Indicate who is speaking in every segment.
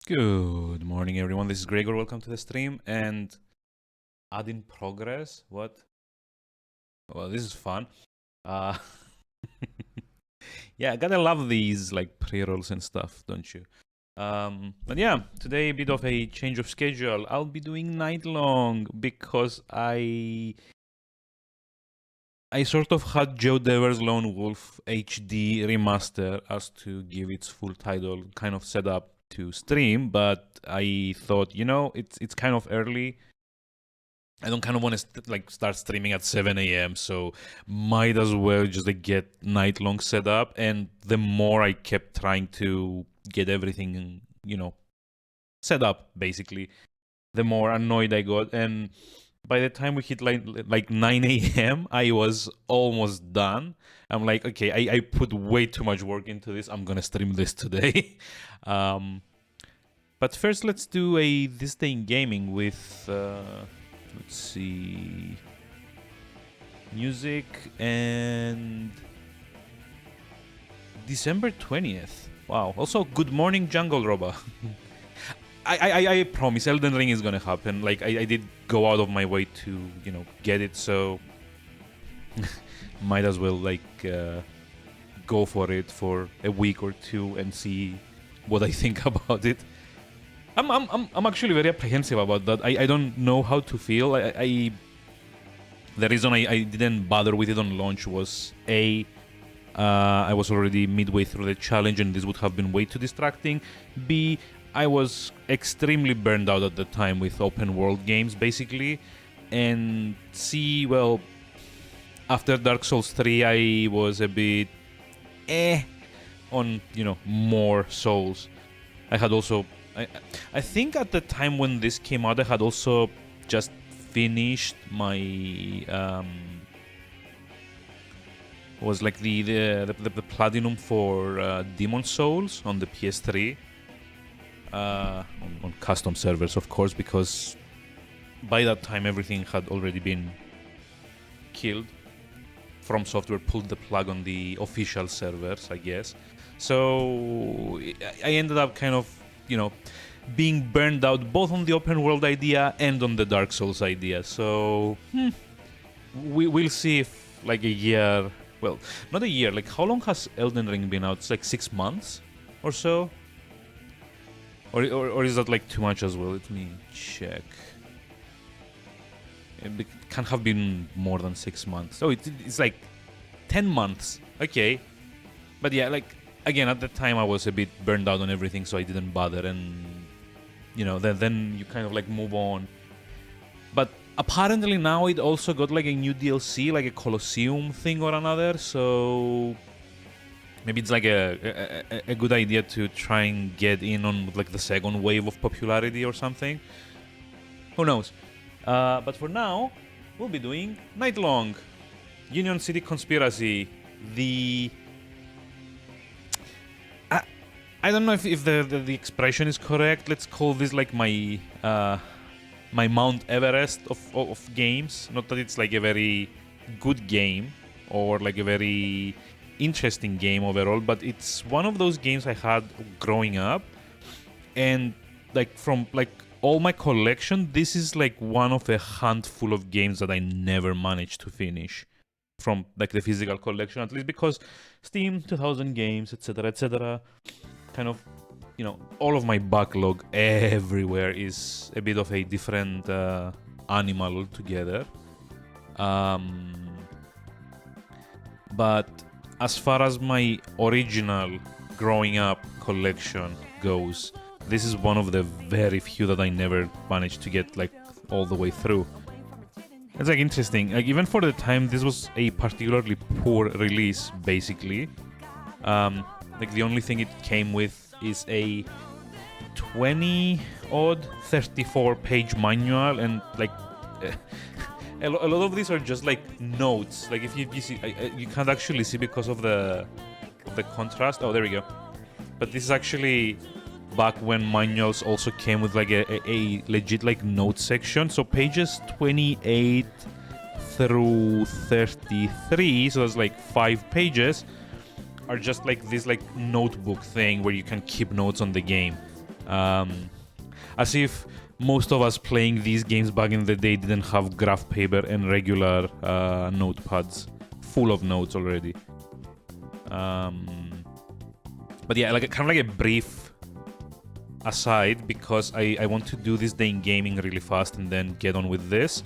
Speaker 1: Good morning, everyone. This is Gregor. Welcome to the stream and add in progress. What? Well, this is fun. Uh, yeah, gotta love these like pre-rolls and stuff, don't you? But yeah, today a bit of a change of schedule. I'll be doing Nightlong because I sort of had Joe Dever's Lone Wolf HD remaster as to give its full title kind of set up to stream, but I thought, it's kind of early. I don't kind of want to start streaming at 7 a.m. So might as well just get Nightlong set up. And the more I kept trying to get everything, set up basically, the more annoyed I got. And by the time we hit like 9 a.m., I was almost done. I'm like, okay, I put way too much work into this. I'm gonna stream this today. But first, let's do a This Day in Gaming with. Let's see. Music and December 20th. Wow. Also, good morning, Jungle Roba. I promise Elden Ring is gonna happen. Like, I did go out of my way to, get it, so might as well, go for it for a week or two and see what I think about it. I'm actually very apprehensive about that. I don't know how to feel. The reason I didn't bother with it on launch was I was already midway through the challenge and this would have been way too distracting. B, I was extremely burned out at the time with open world games basically. And C, well, after Dark Souls 3 I was a bit on, more Souls. I had also I think at the time when this came out, I had also just finished my was like the platinum for Demon Souls on the PS3 on custom servers, of course, because by that time everything had already been killed. From Software pulled the plug on the official servers, I guess. So I ended up kind of being burned out both on the open world idea and on the Dark Souls idea. So we'll see if like a year, well, not a year, like how long has Elden Ring been out? It's like 6 months or so? Or is that like too much as well? Let me check. It can't have been more than 6 months. Oh, it's like 10 months. Okay. But yeah, like again, at the time I was a bit burned out on everything, so I didn't bother, and then you kind of like move on. But apparently now it also got like a new DLC, like a Colosseum thing or another, so maybe it's like a good idea to try and get in on like the second wave of popularity or something. Who knows? But for now, we'll be doing Nightlong, Union City Conspiracy, the I don't know if the expression is correct. Let's call this like my my Mount Everest of games. Not that it's like a very good game or like a very interesting game overall, but it's one of those games I had growing up, and like from like all my collection, this is like one of a handful of games that I never managed to finish from like the physical collection, at least because Steam 2000 games, etc. Kind of, all of my backlog everywhere is a bit of a different animal altogether. But as far as my original growing up collection goes, this is one of the very few that I never managed to get like all the way through. It's like interesting. Like even for the time, this was a particularly poor release, basically. Like the only thing it came with is a 20-odd 34-page manual, and like a lot of these are just like notes. Like if you see, you can't actually see because of the contrast. Oh, there we go. But this is actually back when manuals also came with like a legit like note section. So pages 28 through 33, so that's like 5 pages, are just like this like notebook thing where you can keep notes on the game. As if most of us playing these games back in the day didn't have graph paper and regular notepads full of notes already. But yeah, like kind of like a brief aside, because I want to do this day in gaming really fast and then get on with this.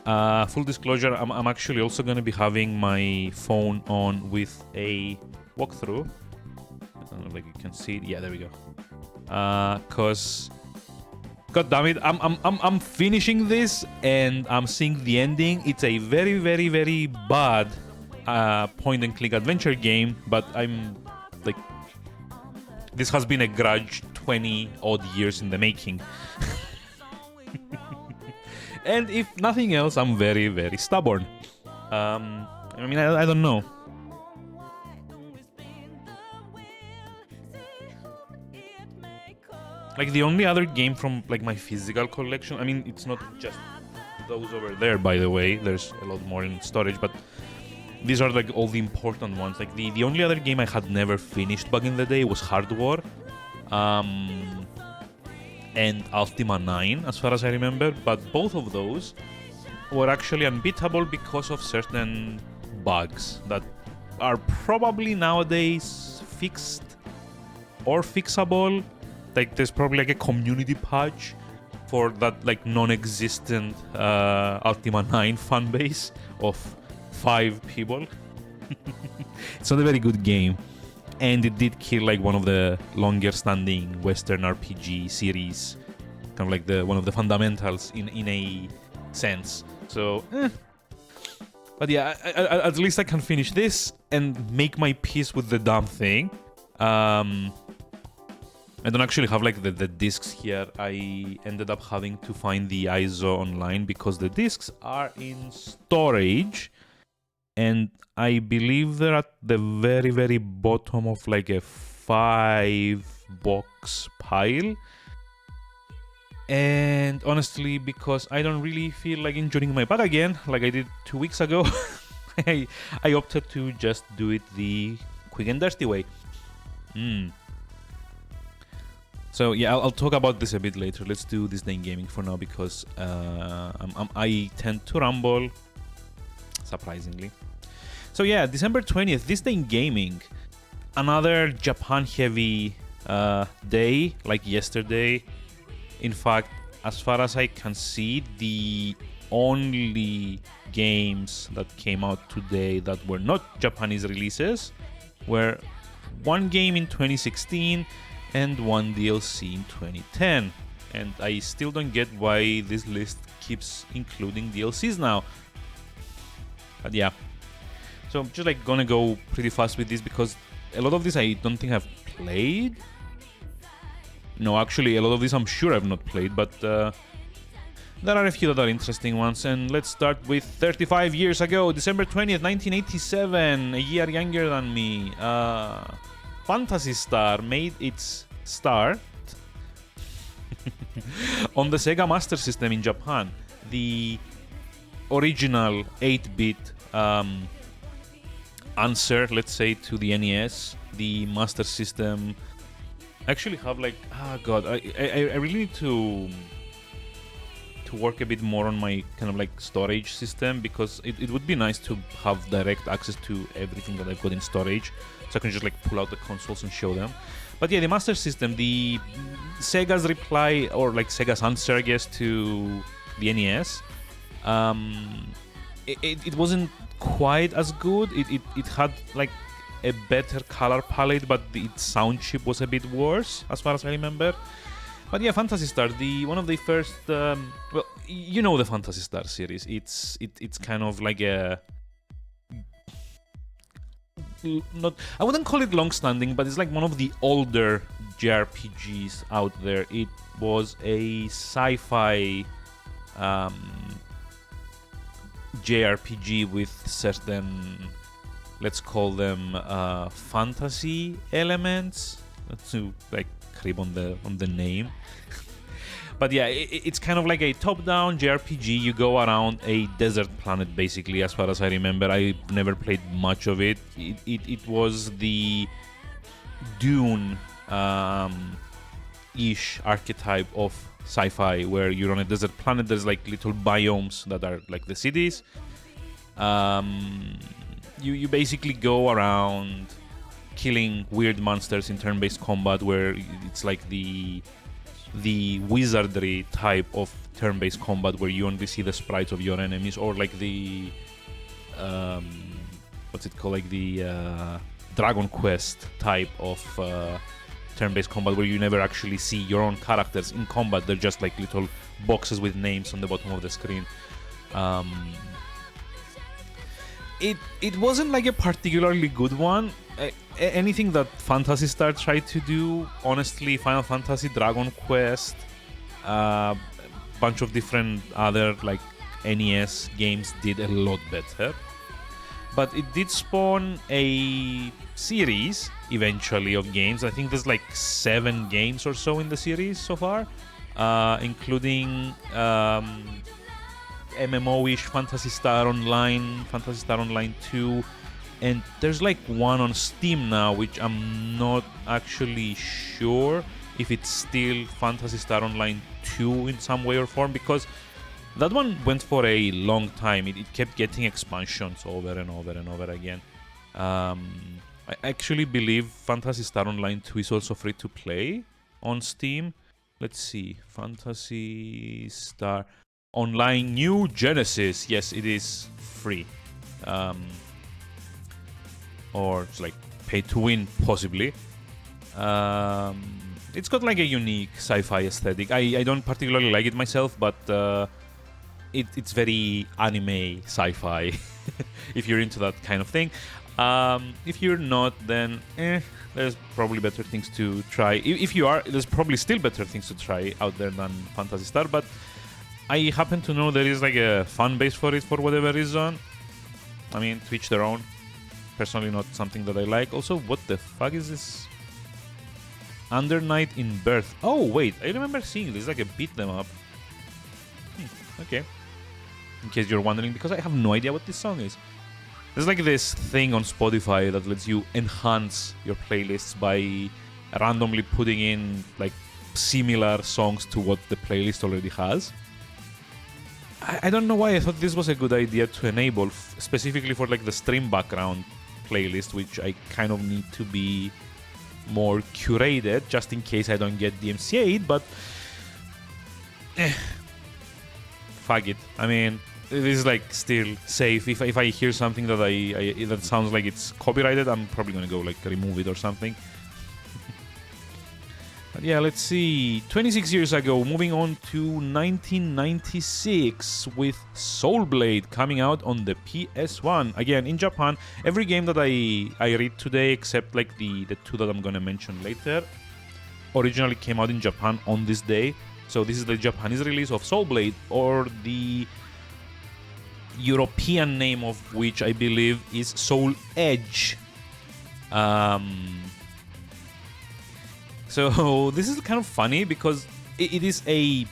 Speaker 1: Full disclosure, I'm actually also going to be having my phone on with a walkthrough. I don't know, like you can see it. Yeah, there we go. Cause God damn it, I'm finishing this and I'm seeing the ending. It's a very, very, very bad point and click adventure game, but I'm like, this has been a grudge 20 odd years in the making. And if nothing else, I'm very, very stubborn. I mean, I don't know. Like the only other game from like my physical collection, I mean, it's not just those over there, by the way. There's a lot more in storage, but these are like all the important ones. Like the only other game I had never finished back in the day was Hard War. And Ultima 9, as far as I remember, but both of those were actually unbeatable because of certain bugs that are probably nowadays fixed or fixable. Like there's probably like a community patch for that like non-existent Ultima 9 fan base of 5 people. It's not a very good game. And it did kill like one of the longer standing Western RPG series, kind of like one of the fundamentals in a sense. So, but yeah, at least I can finish this and make my peace with the damn thing. I don't actually have like the discs here. I ended up having to find the ISO online because the discs are in storage. And I believe they're at the very, very bottom of like a 5-box pile. And honestly, because I don't really feel like enjoying my bag again, like I did 2 weeks ago, I opted to just do it the quick and dirty way. So yeah, I'll talk about this a bit later. Let's do this day in gaming for now, because I tend to ramble, surprisingly. So yeah, December 20th, this day in gaming. Another Japan-heavy day, like yesterday. In fact, as far as I can see, the only games that came out today that were not Japanese releases were one game in 2016 and one DLC in 2010. And I still don't get why this list keeps including DLCs now. But yeah. So I'm just like gonna go pretty fast with this, because a lot of this I don't think I've played. No, actually a lot of this I'm sure I've not played, but there are a few that are interesting ones. And let's start with 35 years ago, December 20th, 1987, a year younger than me. Phantasy Star made its start on the Sega Master System in Japan. The original 8-bit answer, let's say, to the NES. The Master System actually have like, I really need to work a bit more on my kind of like storage system, because it would be nice to have direct access to everything that I've got in storage, so I can just like pull out the consoles and show them. But yeah, the Master System, the Sega's reply, or like Sega's answer, I guess, to the NES, it wasn't quite as good. It had like a better color palette, but its sound chip was a bit worse, as far as I remember. But yeah, Phantasy Star, one of the first, well, you know the Phantasy Star series. It's kind of like a, not, I wouldn't call it long-standing, but it's like one of the older JRPGs out there. It was a sci-fi JRPG with certain, let's call them fantasy elements, to like crib on the name. But yeah, it's kind of like a top-down JRPG. You go around a desert planet, basically, as far as I remember. I never played much of it. It was the Dune ish archetype of sci-fi, where you're on a desert planet. There's like little biomes that are like the cities. You basically go around killing weird monsters in turn-based combat, where it's like the wizardry type of turn-based combat, where you only see the sprites of your enemies, or like the what's it called, like the Dragon Quest type of turn-based combat, where you never actually see your own characters in combat. They're just like little boxes with names on the bottom of the screen. It wasn't like a particularly good one. Anything that Phantasy Star tried to do, honestly, Final Fantasy, Dragon Quest, bunch of different other like NES games did a lot better. But it did spawn a series eventually of games. I think there's like 7 games or so in the series so far, including MMO-ish Phantasy Star Online, Phantasy Star Online 2, and there's like one on Steam now, which I'm not actually sure if it's still Phantasy Star Online 2 in some way or form, because that one went for a long time. It kept getting expansions over and over and over again. I actually believe Phantasy Star Online 2 is also free to play on Steam. Let's see, Phantasy Star Online New Genesis. Yes, it is free. Or it's like pay to win, possibly. It's got like a unique sci-fi aesthetic. I don't particularly like it myself, but it's very anime sci-fi if you're into that kind of thing. If you're not, then there's probably better things to try. If you are, there's probably still better things to try out there than Phantasy Star, but I happen to know there is like a fan base for it for whatever reason. I mean, to each their own. Personally, not something that I like. Also, what the fuck is this? Under Night in Birth. Oh, wait, I remember seeing this, like a beat them up. Okay. In case you're wondering, because I have no idea what this song is. There's like this thing on Spotify that lets you enhance your playlists by randomly putting in like similar songs to what the playlist already has. I don't know why I thought this was a good idea to enable, specifically for like the stream background playlist, which I kind of need to be more curated just in case I don't get DMCA'd, but fuck it. I mean, it is like still safe. If I hear something that that sounds like it's copyrighted, I'm probably gonna go like remove it or something. But yeah, let's see. 26 years ago, moving on to 1996 with Soul Blade coming out on the PS1. Again, in Japan. Every game that I read today, except like the 2 that I'm gonna mention later, originally came out in Japan on this day. So this is the Japanese release of Soul Blade, or the European name of which I believe is Soul Edge. So this is kind of funny because it is a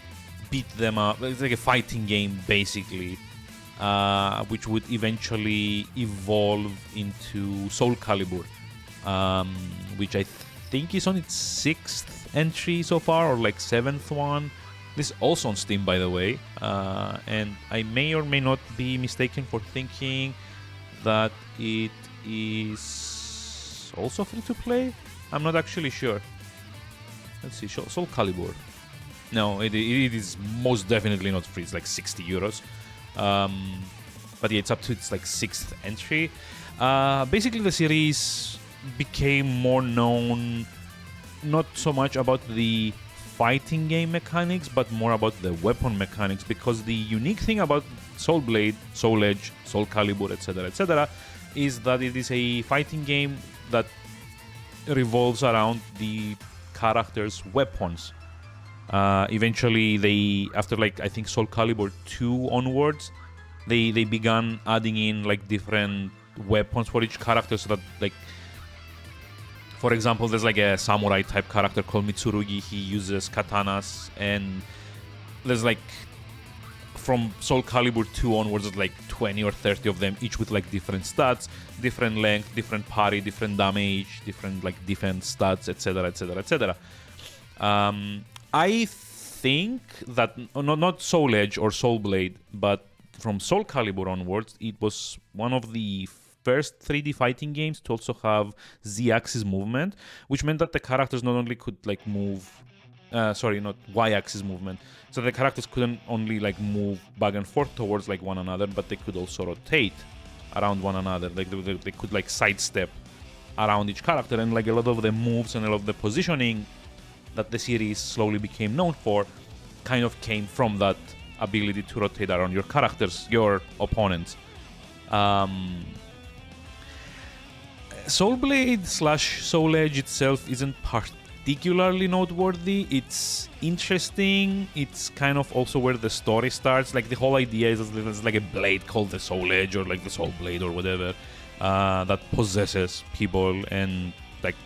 Speaker 1: beat them up. It's like a fighting game basically, which would eventually evolve into Soul Calibur, which I think is on its 6th entry so far, or like 7th one. This is also on Steam, by the way, and I may or may not be mistaken for thinking that it is also free to play. I'm not actually sure. Let's see, Soul Calibur. No, it is most definitely not free. It's like 60 euros. But yeah, it's up to its like 6th entry. Basically, the series became more known not so much about the fighting game mechanics, but more about the weapon mechanics, because the unique thing about Soul Blade, Soul Edge, Soul Calibur, etc., is that it is a fighting game that revolves around the characters' weapons. Eventually, after like I think Soul Calibur 2 onwards, they began adding in like different weapons for each character, so that like, for example, there's like a samurai type character called Mitsurugi. He uses katanas, and there's like from Soul Calibur 2 onwards, there's like 20 or 30 of them, each with like different stats, different length, different parry, different damage, different like defense stats, etc. I think that not Soul Edge or Soul Blade, but from Soul Calibur onwards, it was one of the first 3D fighting games to also have Z-axis movement, which meant that the characters not only could like move, not Y-axis movement. So the characters couldn't only like move back and forth towards like one another, but they could also rotate around one another. Like they could like sidestep around each character, and like a lot of the moves and a lot of the positioning that the series slowly became known for kind of came from that ability to rotate around your characters, your opponents. Soul Blade / Soul Edge itself isn't particularly noteworthy. It's interesting. It's kind of also where the story starts. Like the whole idea is there's like a blade called the Soul Edge or like the Soul Blade or whatever that possesses people, and like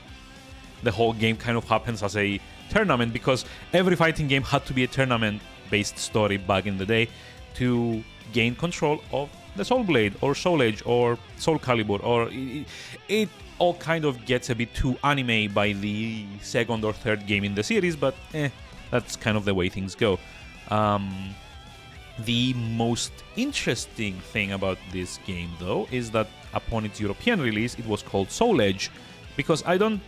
Speaker 1: the whole game kind of happens as a tournament, because every fighting game had to be a tournament-based story back in the day to gain control of the Soul Blade or Soul Edge or Soul Calibur, or it all kind of gets a bit too anime by the second or third game in the series, but that's kind of the way things go. The most interesting thing about this game, though, is that upon its European release, it was called Soul Edge, because I don't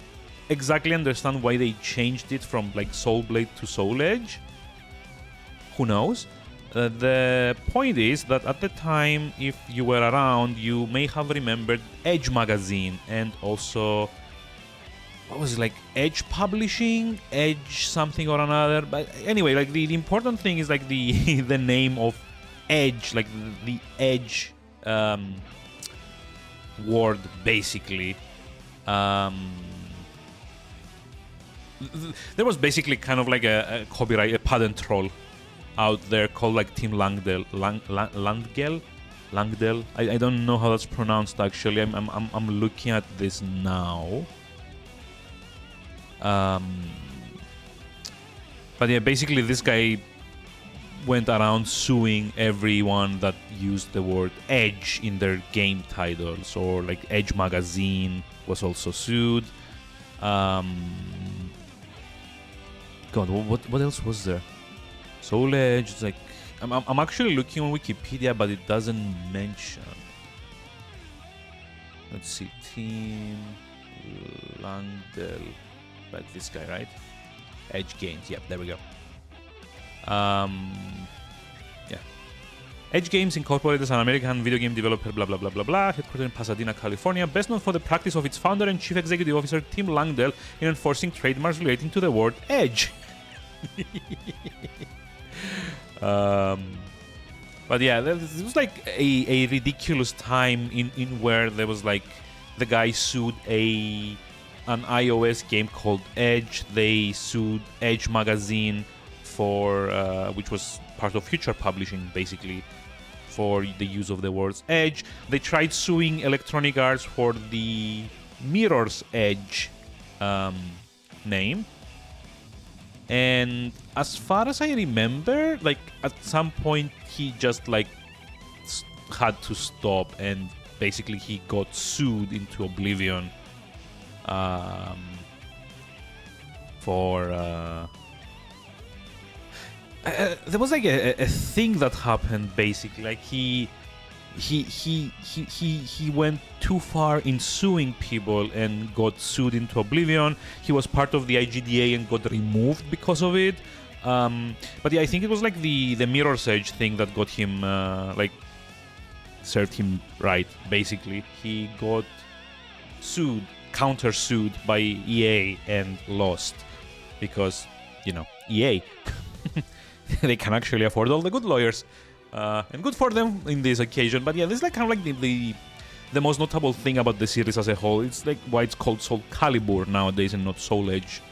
Speaker 1: exactly understand why they changed it from like Soul Blade to Soul Edge. Who knows? The point is that at the time, if you were around, you may have remembered Edge magazine, and also, what was it, like Edge Publishing, Edge something or another. But anyway, like the important thing is like the the name of Edge, like the Edge word, basically. There was basically kind of like a copyright, a patent troll out there called like Tim Langdell. Langdell. I don't know how that's pronounced actually. I'm looking at this now. But yeah, basically this guy went around suing everyone that used the word Edge in their game titles, or like Edge magazine was also sued. God, what else was there? Soul Edge, it's like I'm actually looking on Wikipedia, but it doesn't mention. Let's see, Tim Langdell, like this guy, right? Edge Games, yep, there we go. Yeah. Edge Games Incorporated is an American video game developer, blah blah blah blah blah, headquartered in Pasadena, California, best known for the practice of its founder and chief executive officer Tim Langdell in enforcing trademarks relating to the word Edge. But yeah, it was like a ridiculous time in where there was like the guy sued an iOS game called Edge. They sued Edge magazine for which was part of Future Publishing, basically, for the use of the words Edge. They tried suing Electronic Arts for the Mirror's Edge name. And as far as I remember, like at some point he just like had to stop, and basically he got sued into oblivion for there was like a thing that happened, basically. Like he went too far in suing people and got sued into oblivion. He was part of the IGDA and got removed because of it. But yeah, I think it was like the Mirror's Edge thing that got him like served him right. Basically, he got counter-sued by EA and lost, because EA they can actually afford all the good lawyers. And good for them in this occasion. But yeah, this is like kind of like the most notable thing about the series as a whole. It's like why it's called Soul Calibur nowadays and not Soul Edge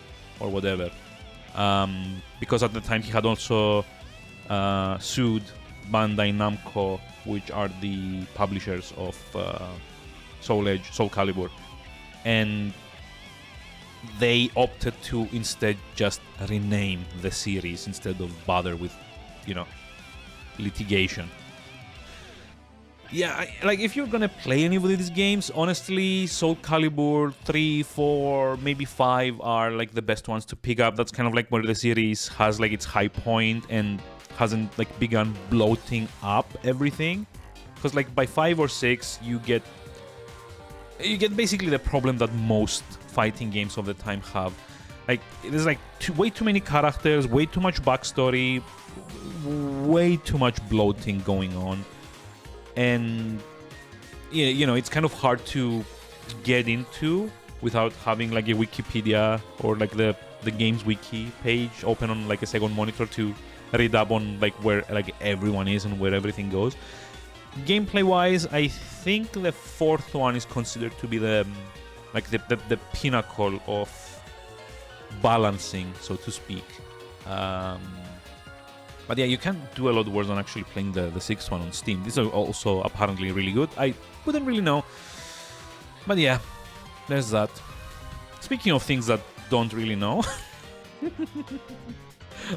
Speaker 1: or whatever. Because at the time he had also sued Bandai Namco, which are the publishers of Soul Edge, Soul Calibur. And they opted to instead just rename the series instead of bother with, litigation. Yeah, like if you're gonna play any of these games, honestly, Soul Calibur 3, 4, maybe 5 are like the best ones to pick up. That's kind of like where the series has like its high point and hasn't like begun bloating up everything. Because like by 5 or 6, you get basically the problem that most fighting games of the time have. Like there's like way too many characters, way too much backstory, way too much bloating going on. And yeah, you know, it's kind of hard to get into without having like a Wikipedia or like the games wiki page open on like a second monitor to read up on like where like everyone is and where everything goes. Gameplay wise, I think the fourth one is considered to be the pinnacle of balancing, so to speak. But yeah, you can do a lot worse than actually playing the sixth one on Steam. These are also apparently really good. I wouldn't really know. But yeah, there's that. Speaking of things that don't really know.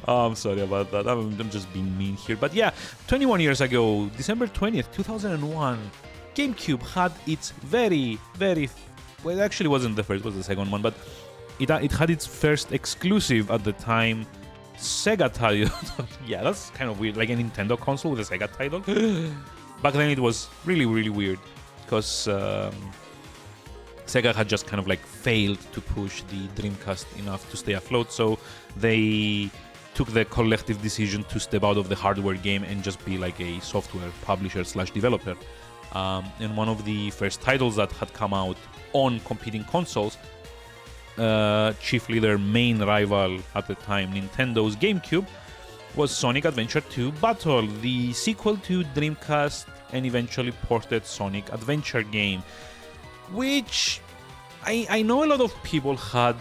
Speaker 1: I'm sorry about that. I'm just being mean here. But yeah, 21 years ago, December 20th, 2001, GameCube had its very, very... Well, it actually wasn't the first, it was the second one, but it had its first exclusive at the time Sega title. Yeah, that's kind of weird, like a Nintendo console with a Sega title. Back then it was really, really weird because Sega had just kind of like failed to push the Dreamcast enough to stay afloat, so they took the collective decision to step out of the hardware game and just be like a software publisher / developer. And one of the first titles that had come out on competing consoles, chiefly their main rival at the time, Nintendo's GameCube, was Sonic Adventure 2 Battle, the sequel to Dreamcast and eventually ported Sonic Adventure game, which I know a lot of people had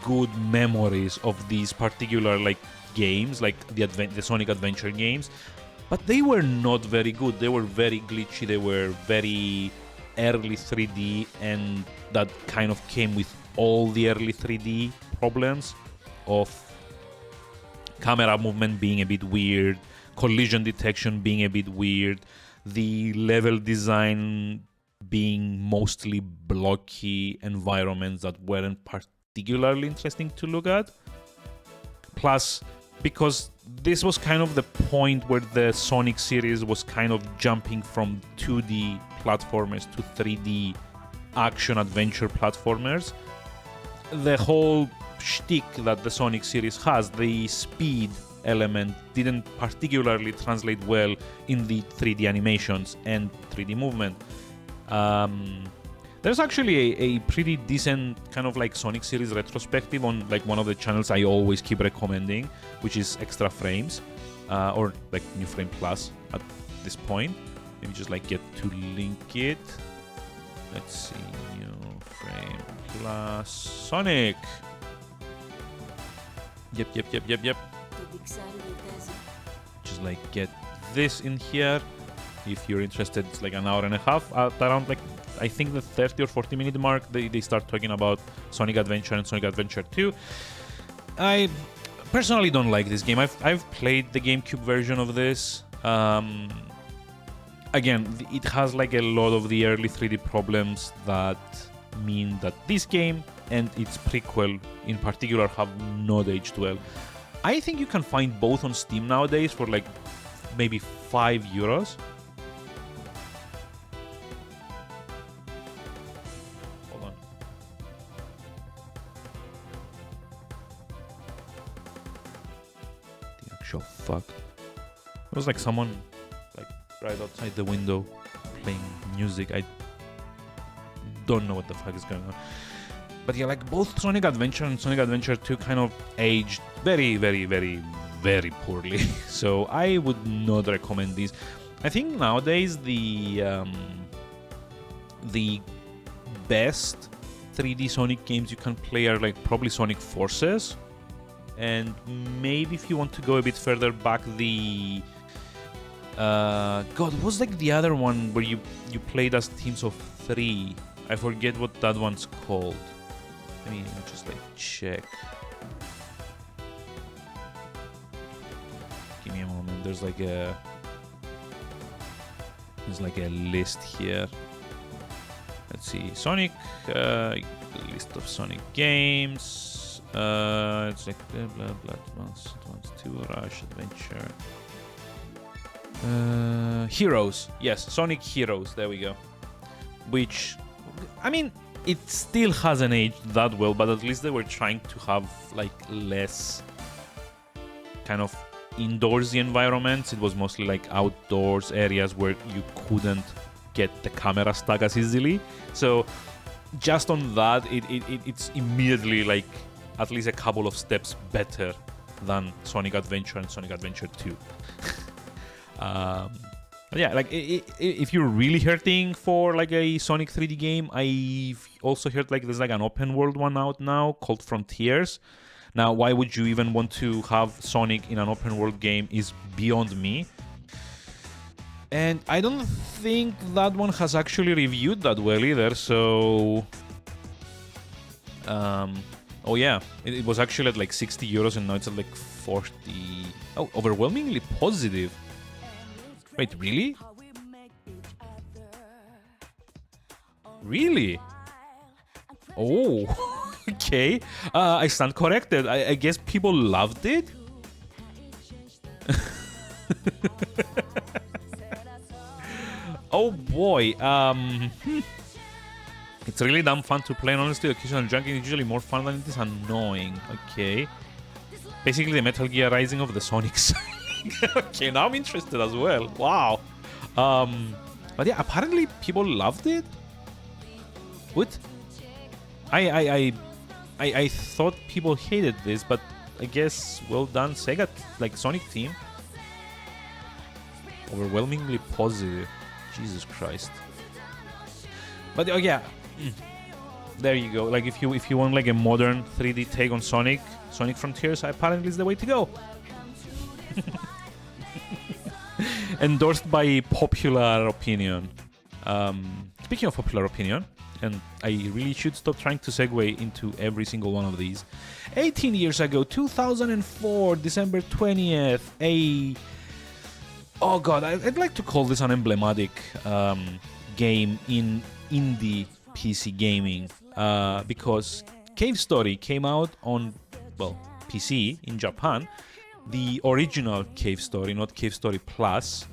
Speaker 1: good memories of these particular like games, like the Sonic Adventure games, but they were not very good. They were very glitchy, they were very early 3D, and that kind of came with all the early 3D problems of camera movement being a bit weird, collision detection being a bit weird, the level design being mostly blocky environments that weren't particularly interesting to look at. Plus, because this was kind of the point where the Sonic series was kind of jumping from 2D platformers to 3D action-adventure platformers, the whole shtick that the Sonic series has, the speed element, didn't particularly translate well in the 3D animations and 3D movement. There's actually a pretty decent kind of like Sonic series retrospective on like one of the channels I always keep recommending, which is Extra Frames, or like New Frame Plus at this point. Let me just like get to link it. Let's see, New Frame Plus Sonic. Yep. Just like get this in here. If you're interested, it's like an hour and a half. At around like, I think the 30 or 40 minute mark, they start talking about Sonic Adventure and Sonic Adventure 2. I personally don't like this game. I've played the GameCube version of this. Again, it has like a lot of the early 3D problems that mean that this game and its prequel in particular have not aged well. I think you can find both on Steam nowadays for like maybe €5. Hold on. The actual fuck. It was like someone like right outside the window playing music. I don't know what the fuck is going on. But yeah, like both Sonic Adventure and Sonic Adventure 2 kind of aged very, very, very, very poorly. So I would not recommend these. I think nowadays the best 3D Sonic games you can play are like probably Sonic Forces. And maybe if you want to go a bit further back, the God, what's like the other one where you played as teams of 3? I forget what that one's called. Let me just like check. Give me a moment. There's like a There's like a list here. Let's see, Sonic, list of Sonic games. It's like blah blah blah. Advance 2, Rush, Adventure. Heroes, yes, Sonic Heroes. There we go. Which, I mean, it still hasn't aged that well, but at least they were trying to have like less kind of indoorsy environments. It was mostly like outdoors areas where you couldn't get the camera stuck as easily. So just on that, it's immediately like at least a couple of steps better than Sonic Adventure and Sonic Adventure 2. Yeah, like if you're really hurting for like a Sonic 3D game, I've also heard like there's like an open world one out now called Frontiers. Now, why would you even want to have Sonic in an open world game is beyond me. And I don't think that one has actually reviewed that well either, so... oh yeah, it was actually at like 60 euros and now it's at like 40... Oh, overwhelmingly positive. Wait, really? Really? Oh, okay. I stand corrected. I guess people loved it? Oh boy, it's really damn fun to play, and honestly, occasional junking is usually more fun than it is annoying. Okay. Basically the Metal Gear Rising of the Sonics. Okay, now I'm interested as well. Wow. But yeah, apparently people loved it. What? I thought people hated this, but I guess well done, Sega, like Sonic team. Overwhelmingly positive. Jesus Christ. But oh yeah, there you go. Like if you want like a modern 3D take on Sonic Frontiers apparently is the way to go. Endorsed by popular opinion. Speaking of popular opinion, and I really should stop trying to segue into every single one of these. 18 years ago, 2004, December 20th, oh god, I'd like to call this an emblematic game in indie PC gaming, because Cave Story came out on, well, PC in Japan. The original Cave Story, not Cave Story Plus,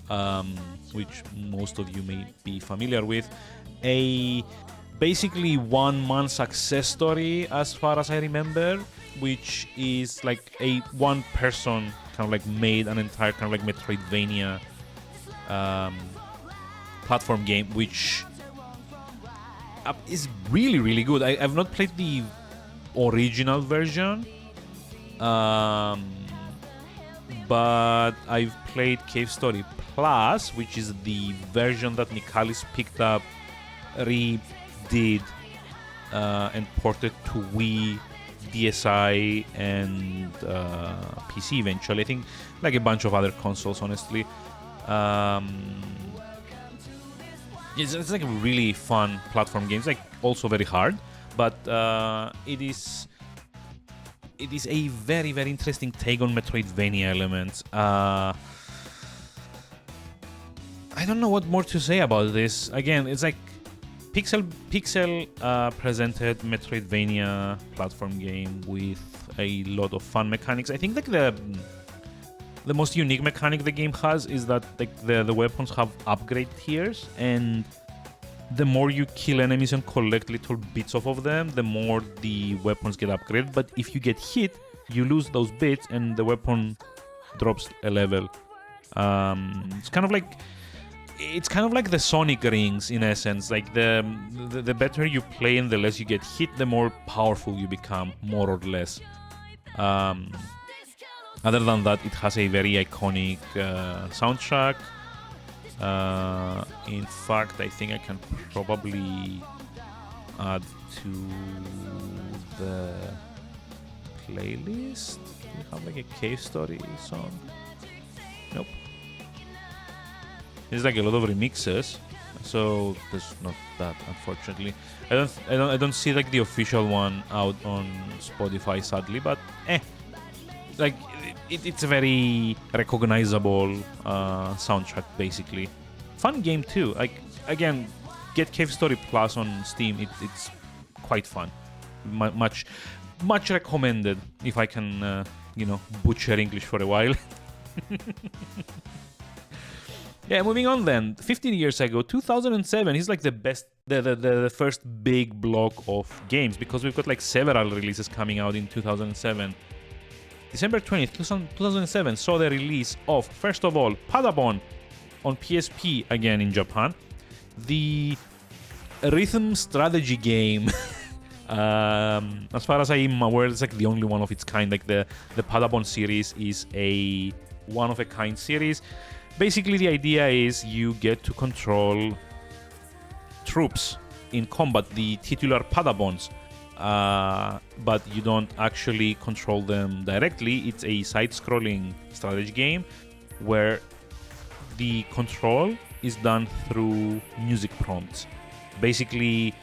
Speaker 1: which most of you may be familiar with. A basically one-man success story, as far as I remember, which is like a one-person kind of like made an entire kind of like Metroidvania platform game, which is really, really good. I've not played the original version, but I've played Cave Story Plus, which is the version that Nicalis picked up, redid, and ported to Wii, DSi, and PC eventually. I think like a bunch of other consoles, honestly. It's like a really fun platform game. It's like also very hard, but it is a very, very interesting take on Metroidvania elements. I don't know what more to say about this. Again, it's like pixel presented Metroidvania platform game with a lot of fun mechanics. I think like the most unique mechanic the game has is that like the weapons have upgrade tiers, and the more you kill enemies and collect little bits off of them, the more the weapons get upgraded. But if you get hit, you lose those bits and the weapon drops a level. It's kind of like the Sonic rings in essence. Like the better you play and the less you get hit, the more powerful you become, more or less. Other than that, it has a very iconic soundtrack. In fact, I think I can probably add to the playlist. Do you have like a Cave Story song? Nope. There's like a lot of remixes, so there's not that, unfortunately. I don't see like the official one out on Spotify, sadly, but like it's a very recognizable soundtrack, basically. fun game too. Like, again, get Cave Story Plus on Steam. It's quite fun. Much recommended if I can, butcher English for a while. Yeah, moving on then. 15 years ago, 2007 is like the first big block of games, because we've got like several releases coming out in 2007. December 20th, 2007 saw the release of, first of all, Padabon on PSP, again in Japan. The rhythm strategy game. As far as I'm aware, it's like the only one of its kind. Like the Padabon series is a one-of-a-kind series. Basically, the idea is you get to control troops in combat, the titular Padabons. But you don't actually control them directly. It's a side-scrolling strategy game where the control is done through music prompts. Basically,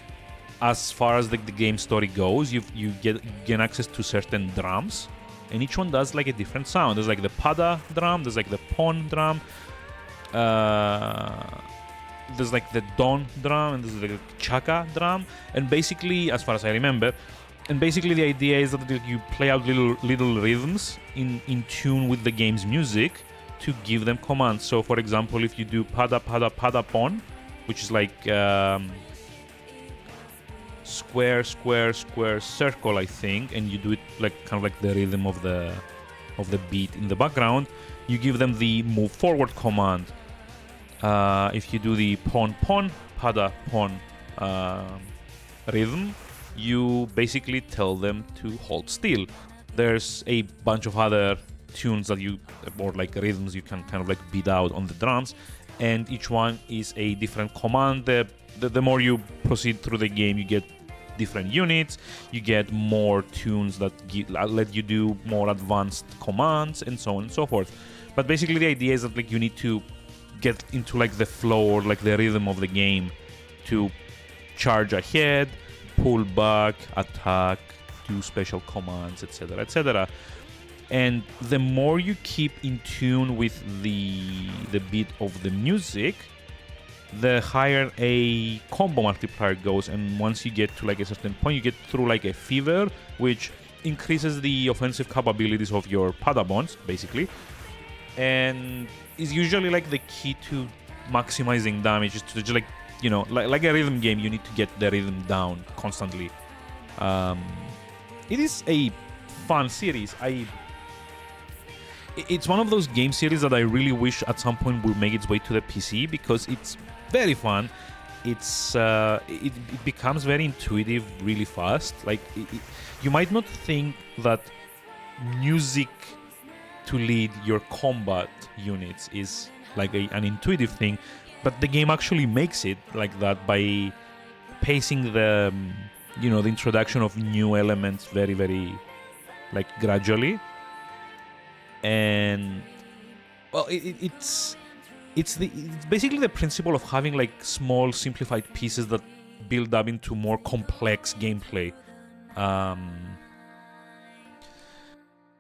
Speaker 1: as far as the game story goes, you gain access to certain drums, and each one does like a different sound. There's like the Pada drum, there's like the Pon drum, there's like the Don drum, and there's like the Chaka drum. And basically, as far as I remember, the idea is that you play out little rhythms in tune with the game's music to give them commands. So, for example, if you do Pada Pada Pada Pon, which is like square square square circle, I think, and you do it like kind of like the rhythm of the beat in the background, you give them the move forward command. If you do the Pon Pon Pada Pon rhythm, you basically tell them to hold still. There's a bunch of other tunes that or like rhythms you can kind of like beat out on the drums, and each one is a different command. The more you proceed through the game, you get different units, you get more tunes that let you do more advanced commands, and so on and so forth. But basically the idea is that like you need to get into like the flow or like the rhythm of the game to charge ahead, pull back, attack, do special commands, etc., etc. And the more you keep in tune with the beat of the music, the higher a combo multiplier goes. And once you get to like a certain point, you get through like a fever, which increases the offensive capabilities of your Padabons, basically. And is usually like the key to maximizing damage, is to just like, like a rhythm game, you need to get the rhythm down constantly. It is a fun series. It's one of those game series that I really wish at some point will make its way to the PC, because it's very fun. It becomes very intuitive really fast. Like you might not think that music to lead your combat units is like an intuitive thing, but the game actually makes it like that by pacing the introduction of new elements very, very like gradually. And well, it's basically the principle of having like small simplified pieces that build up into more complex gameplay.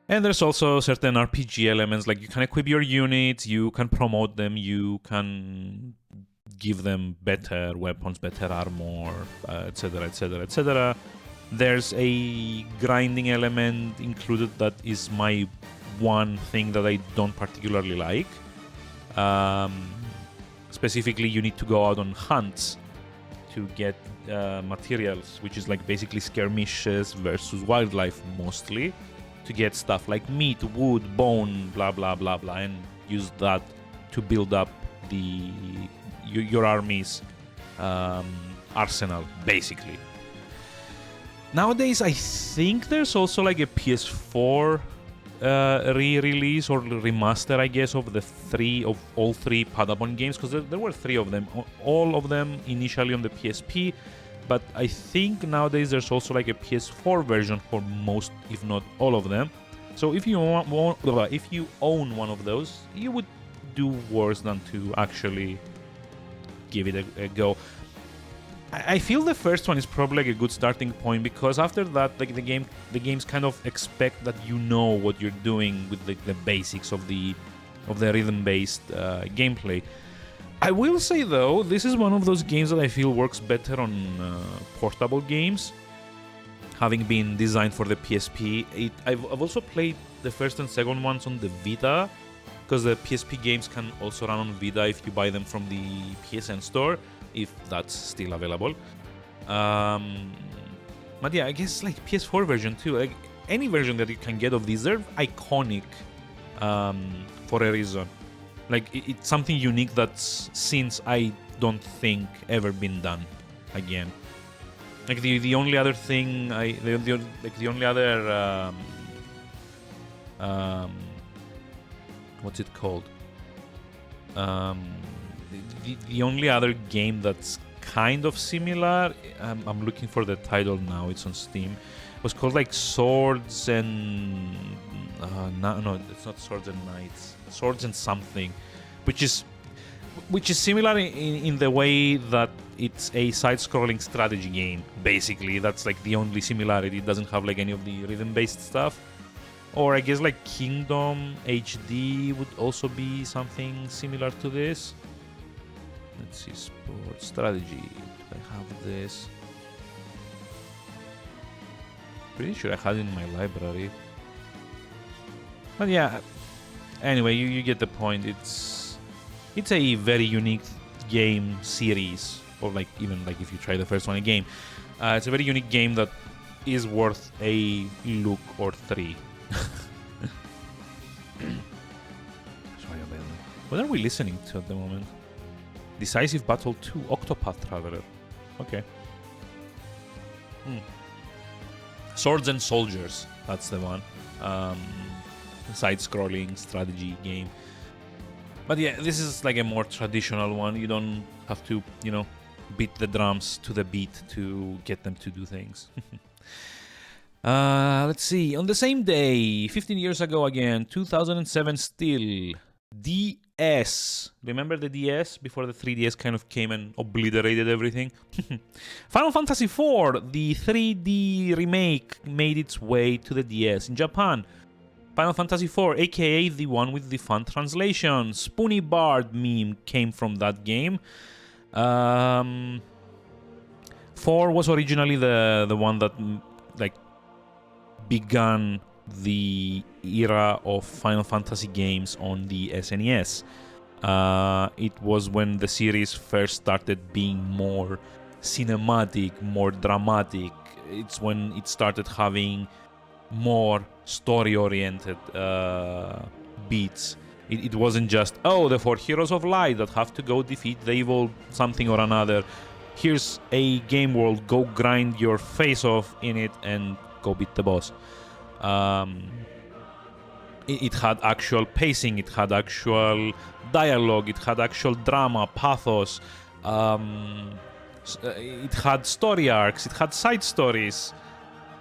Speaker 1: And there's also certain RPG elements, like you can equip your units, you can promote them, you can give them better weapons, better armor, etc., etc., etc. There's a grinding element included that is my one thing that I don't particularly like. Specifically, you need to go out on hunts to get materials, which is like basically skirmishes versus wildlife mostly, to get stuff like meat, wood, bone, blah blah blah blah, and use that to build up your army's arsenal, basically. Nowadays, I think there's also like a PS4 re-release or remaster, I guess, of all three Padabon games, because there were three of them, all of them initially on the PSP. But I think nowadays there's also like a PS4 version for most, if not all of them. So if you own one of those, you would do worse than to actually give it a go. I feel the first one is probably like a good starting point, because after that, like the games kind of expect that you know what you're doing with the basics of the rhythm-based gameplay. I will say though, this is one of those games that I feel works better on portable games, having been designed for the PSP. I've also played the first and second ones on the Vita, because the PSP games can also run on Vita if you buy them from the PSN store, if that's still available. But yeah, I guess like PS4 version too. Like any version that you can get of these, they're iconic for a reason. Like it's something unique that's since I don't think ever been done again. Like the only other thing the only other what's it called? The only other game that's kind of similar, I'm looking for the title now, it's on Steam. It was called like Swords and no, it's not Swords and Knights. Swords and something, which is similar in the way that it's a side-scrolling strategy game. Basically, that's like the only similarity. It doesn't have like any of the rhythm-based stuff. Or I guess like Kingdom HD would also be something similar to this. Let's see, sports strategy. Do I have this? Pretty sure I had it in my library. But yeah, anyway, you get the point. It's a very unique game series, or like even like if you try the first one again, it's a very unique game that is worth a look or three. Sorry about that. What are we listening to at the moment? Decisive Battle 2, Octopath Traveler. Okay. Swords and Soldiers, that's the one. Side-scrolling strategy game. But yeah, this is like a more traditional one. You don't have to, beat the drums to the beat to get them to do things. Let's see. On the same day, 15 years ago again, 2007 still, DS. Remember the DS before the 3DS kind of came and obliterated everything? Final Fantasy IV, the 3D remake, made its way to the DS in Japan. Final Fantasy IV, aka the one with the fun translation. Spoony Bard meme came from that game. 4 was originally the one that began the era of Final Fantasy games on the SNES. It was when the series first started being more cinematic, more dramatic. It's when it started having more story-oriented beats. It wasn't just, the 4 heroes of light that have to go defeat the evil something or another. Here's a game world, go grind your face off in it and go beat the boss. It had actual pacing, it had actual dialogue, it had actual drama, pathos. It had story arcs, it had side stories.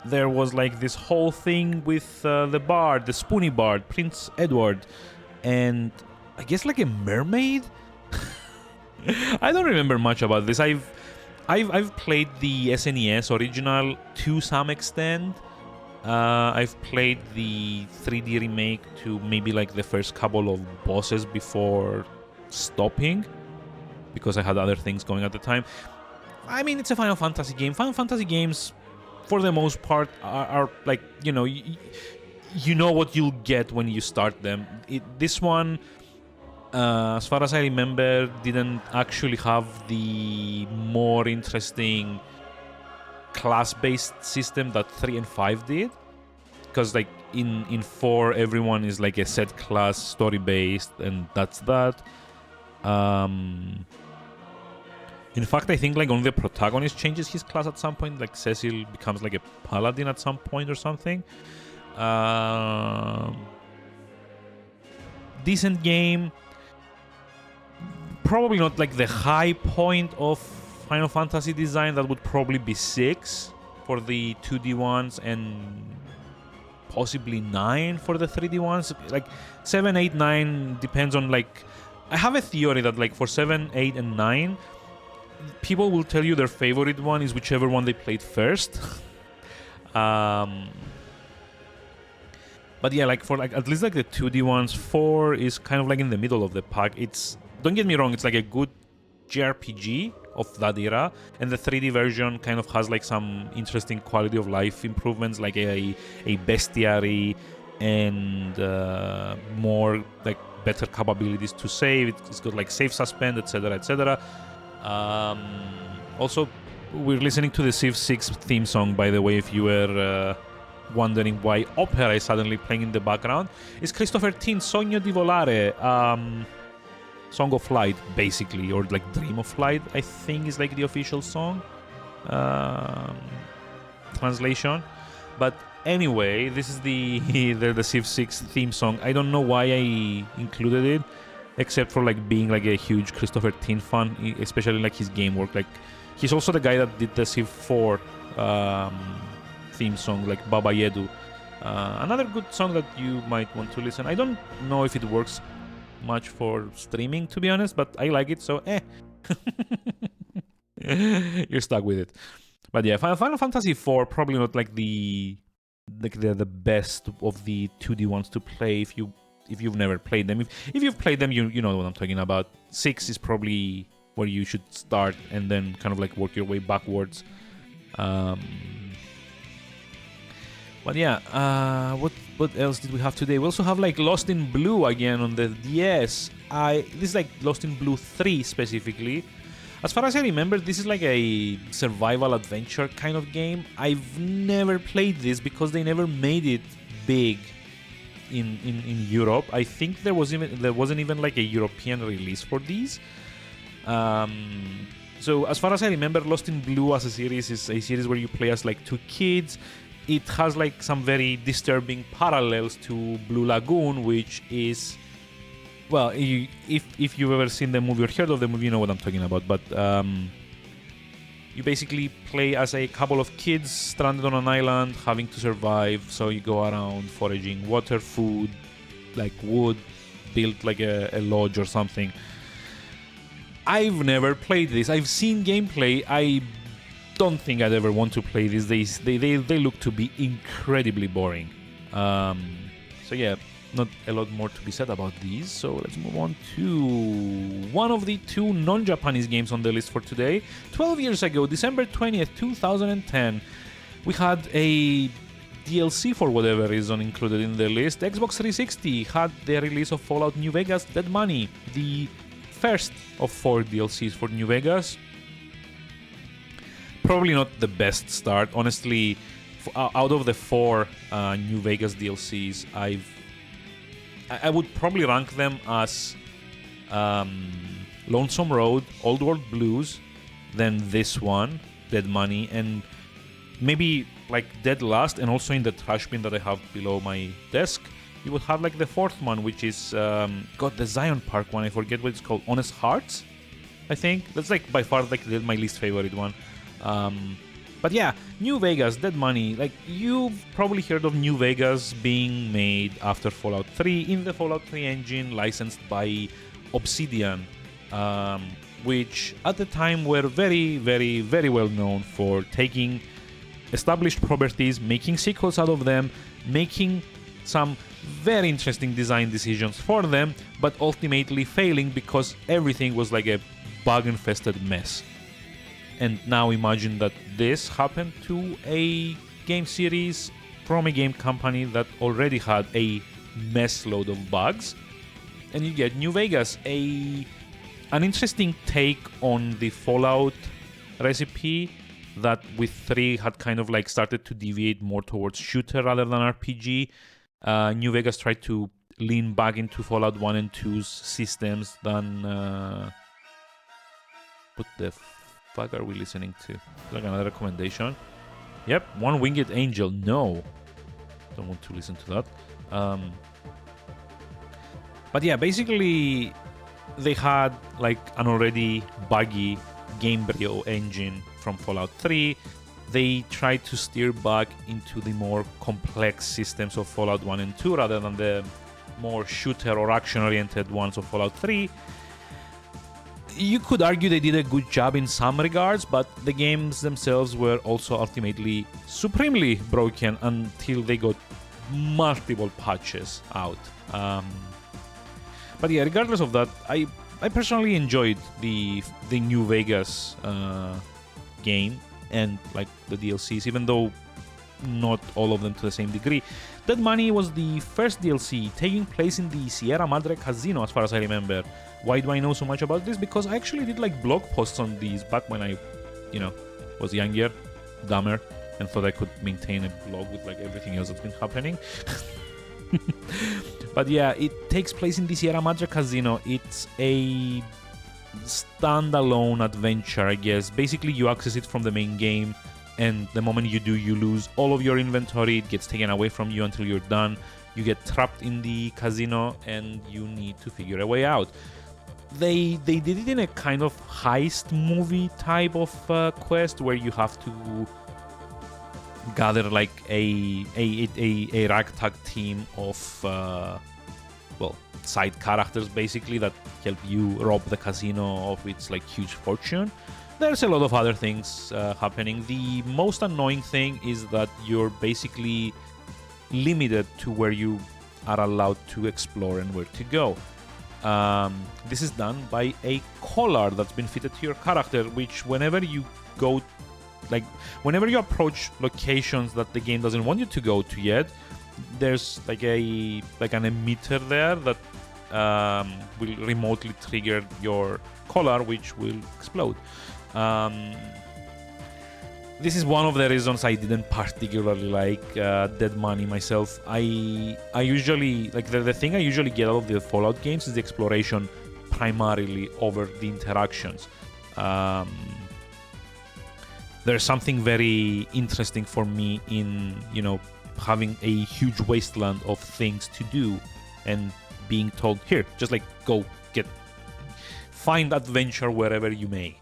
Speaker 1: There was like this whole thing with the bard, the Spoony Bard, Prince Edward, and I guess like a mermaid. I don't remember much about this. I've played the SNES original to some extent. I've played the 3D remake to maybe like the first couple of bosses before stopping, because I had other things going at the time. I mean, it's a Final Fantasy game. Final Fantasy games, for the most part, are like, you know what you'll get when you start them. This one, as far as I remember, didn't actually have the more interesting class-based system that 3 and 5 did, because like in 4 everyone is like a set class, story-based, and that's that. In fact, I think like only the protagonist changes his class at some point. Like Cecil becomes like a paladin at some point or something. Decent game. Probably not like the high point of Final Fantasy design. That would probably be 6 for the 2D ones and possibly 9 for the 3D ones. Like 7, 8, 9 depends on like... I have a theory that like for 7, 8, and 9, people will tell you their favorite one is whichever one they played first. But yeah, like for like at least like the 2D ones, 4 is kind of like in the middle of the pack. It's don't get me wrong, it's like a good JRPG of that era, and the 3D version kind of has like some interesting quality of life improvements, like a bestiary and more like better capabilities to save. It's got like save suspend, etc., etc. Also, we're listening to the Civ 6 theme song, by the way, if you were wondering why opera is suddenly playing in the background. It's Christopher Tin's Sogno di Volare, Song of Flight, basically, or like Dream of Flight, I think is like the official song translation. But anyway, this is the Civ 6 theme song. I don't know why I included it, except for like being like a huge Christopher Tin fan, especially like his game work. Like he's also the guy that did the Civ 4 theme song, like Baba Yedu. Another good song that you might want to listen. I don't know if it works much for streaming, to be honest, but I like it, so you're stuck with it. But yeah, Final Fantasy IV probably not like the best of the 2D ones to play if you've never played them. If you've played them, you know what I'm talking about. 6 is probably where you should start and then kind of like work your way backwards. But yeah, what else did we have today? We also have like Lost in Blue again on the DS. This is like Lost in Blue 3 specifically. As far as I remember, this is like a survival adventure kind of game. I've never played this because they never made it big in Europe. I think there wasn't even like a European release for these. So as far as I remember, Lost in Blue as a series is a series where you play as like two kids. It has like some very disturbing parallels to Blue Lagoon, which is, well, if you've ever seen the movie or heard of the movie, you know what I'm talking about. But you basically play as a couple of kids stranded on an island, having to survive. So you go around foraging water, food, like wood, build like a lodge or something. I've never played this. I've seen gameplay. I don't think I'd ever want to play this. They look to be incredibly boring. So yeah, not a lot more to be said about these. So let's move on to one of the two non-Japanese games on the list for today. 12 years ago, December 20th, 2010, we had a DLC for whatever reason included in the list. Xbox 360 had the release of Fallout New Vegas Dead Money, the first of 4 DLCs for New Vegas. Probably not the best start. Honestly, out of the 4 New Vegas DLCs, I would probably rank them as Lonesome Road, Old World Blues, then this one, Dead Money, and maybe like dead last, and also in the trash bin that I have below my desk, you would have like the 4th one, which is got the Zion Park one. I forget what it's called. Honest Hearts, I think. That's like by far like my least favorite one. But yeah, New Vegas, Dead Money. Like, you've probably heard of New Vegas being made after Fallout 3 in the Fallout 3 engine, licensed by Obsidian, which at the time were very, very, very well known for taking established properties, making sequels out of them, making some very interesting design decisions for them, but ultimately failing because everything was like a bug-infested mess. And now imagine that this happened to a game series from a game company that already had a mess load of bugs, and you get New Vegas, an interesting take on the Fallout recipe that with 3 had kind of like started to deviate more towards shooter rather than RPG. New Vegas tried to lean back into Fallout 1 and 2's systems than... what the fuck are we listening to? Like another recommendation? Yep, One Winged Angel. No. Don't want to listen to that. But yeah, basically they had like an already buggy Gamebryo engine from Fallout 3. They tried to steer back into the more complex systems of Fallout 1 and 2 rather than the more shooter or action-oriented ones of Fallout 3. You could argue they did a good job in some regards, but the games themselves were also ultimately supremely broken until they got multiple patches out. But yeah, regardless of that, I I personally enjoyed the New Vegas game and like the DLCs, even though not all of them to the same degree. Dead Money was the first DLC taking place in the Sierra Madre Casino, as far as I remember. Why do I know so much about this? Because I actually did like blog posts on these back when I, was younger, dumber, and thought I could maintain a blog with like everything else that's been happening. But yeah, it takes place in the Sierra Madre Casino. It's a standalone adventure, I guess. Basically, you access it from the main game, and the moment you do, you lose all of your inventory. It gets taken away from you until you're done. You get trapped in the casino, and you need to figure a way out. They did it in a kind of heist movie type of quest where you have to gather like a ragtag team of side characters basically that help you rob the casino of its like huge fortune. There's a lot of other things happening. The most annoying thing is that you're basically limited to where you are allowed to explore and where to go. This is done by a collar that's been fitted to your character, which whenever you approach locations that the game doesn't want you to go to yet, there's like an emitter there that will remotely trigger your collar, which will explode. This is one of the reasons I didn't particularly like Dead Money myself. I usually like the thing I usually get out of the Fallout games is the exploration primarily over the interactions. There's something very interesting for me in having a huge wasteland of things to do and being told, here, just like go find adventure wherever you may.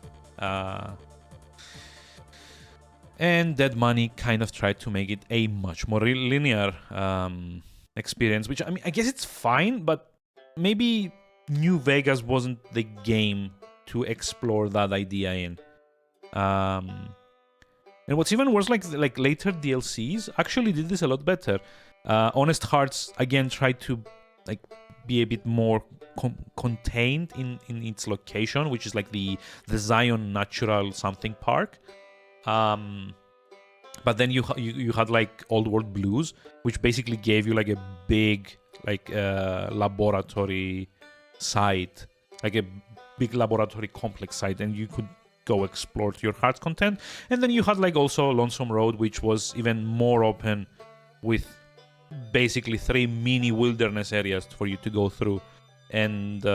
Speaker 1: And Dead Money kind of tried to make it a much more linear experience, which I guess it's fine, but maybe New Vegas wasn't the game to explore that idea in. And what's even worse, like later DLCs actually did this a lot better. Honest Hearts again tried to be a bit more contained in its location, which is like the Zion Natural something park. But then you had like Old World Blues, which basically gave you like a big laboratory site, like a big laboratory complex site, and you could go explore to your heart's content. And then you had like also Lonesome Road, which was even more open with basically 3 mini wilderness areas for you to go through, and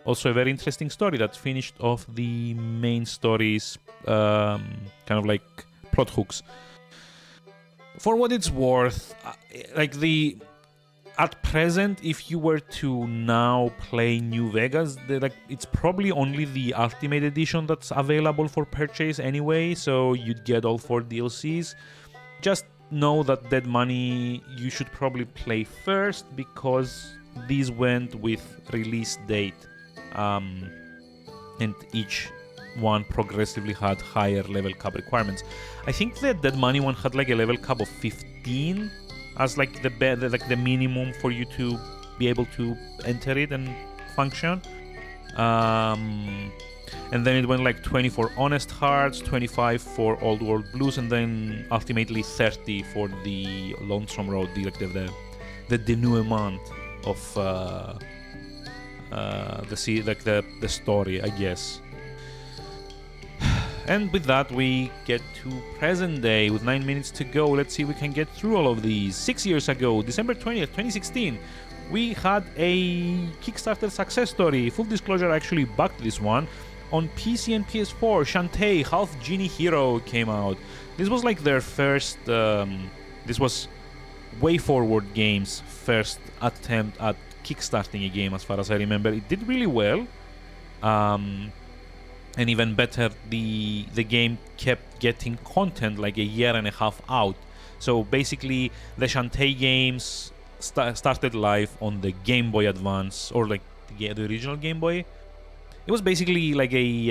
Speaker 1: also a very interesting story that finished off the main story's kind of like plot hooks. For what it's worth, at present, if you were to now play New Vegas, it's probably only the Ultimate Edition that's available for purchase anyway, so you'd get all 4 DLCs. Just know that Dead Money you should probably play first, because these went with release date, and each one progressively had higher level cap requirements. I think the Dead Money one had like a level cap of 15 as like the minimum for you to be able to enter it and function. And then it went like 20 for Honest Hearts, 25 for Old World Blues, and then ultimately 30 for the Lonesome Road, the denouement of the story, I guess. And with that, we get to present day with 9 minutes to go. Let's see if we can get through all of these. 6 years ago, December 20th, 2016, we had a Kickstarter success story. Full disclosure, I actually backed this one. On PC and PS4, Shantae Half Genie Hero came out. This was like their first... this was WayForward Games' first attempt at kickstarting a game, as far as I remember. It did really well. And even better, the game kept getting content like a year and a half out. So basically, the Shantae games started live on the Game Boy Advance, or like the original Game Boy. It was basically like a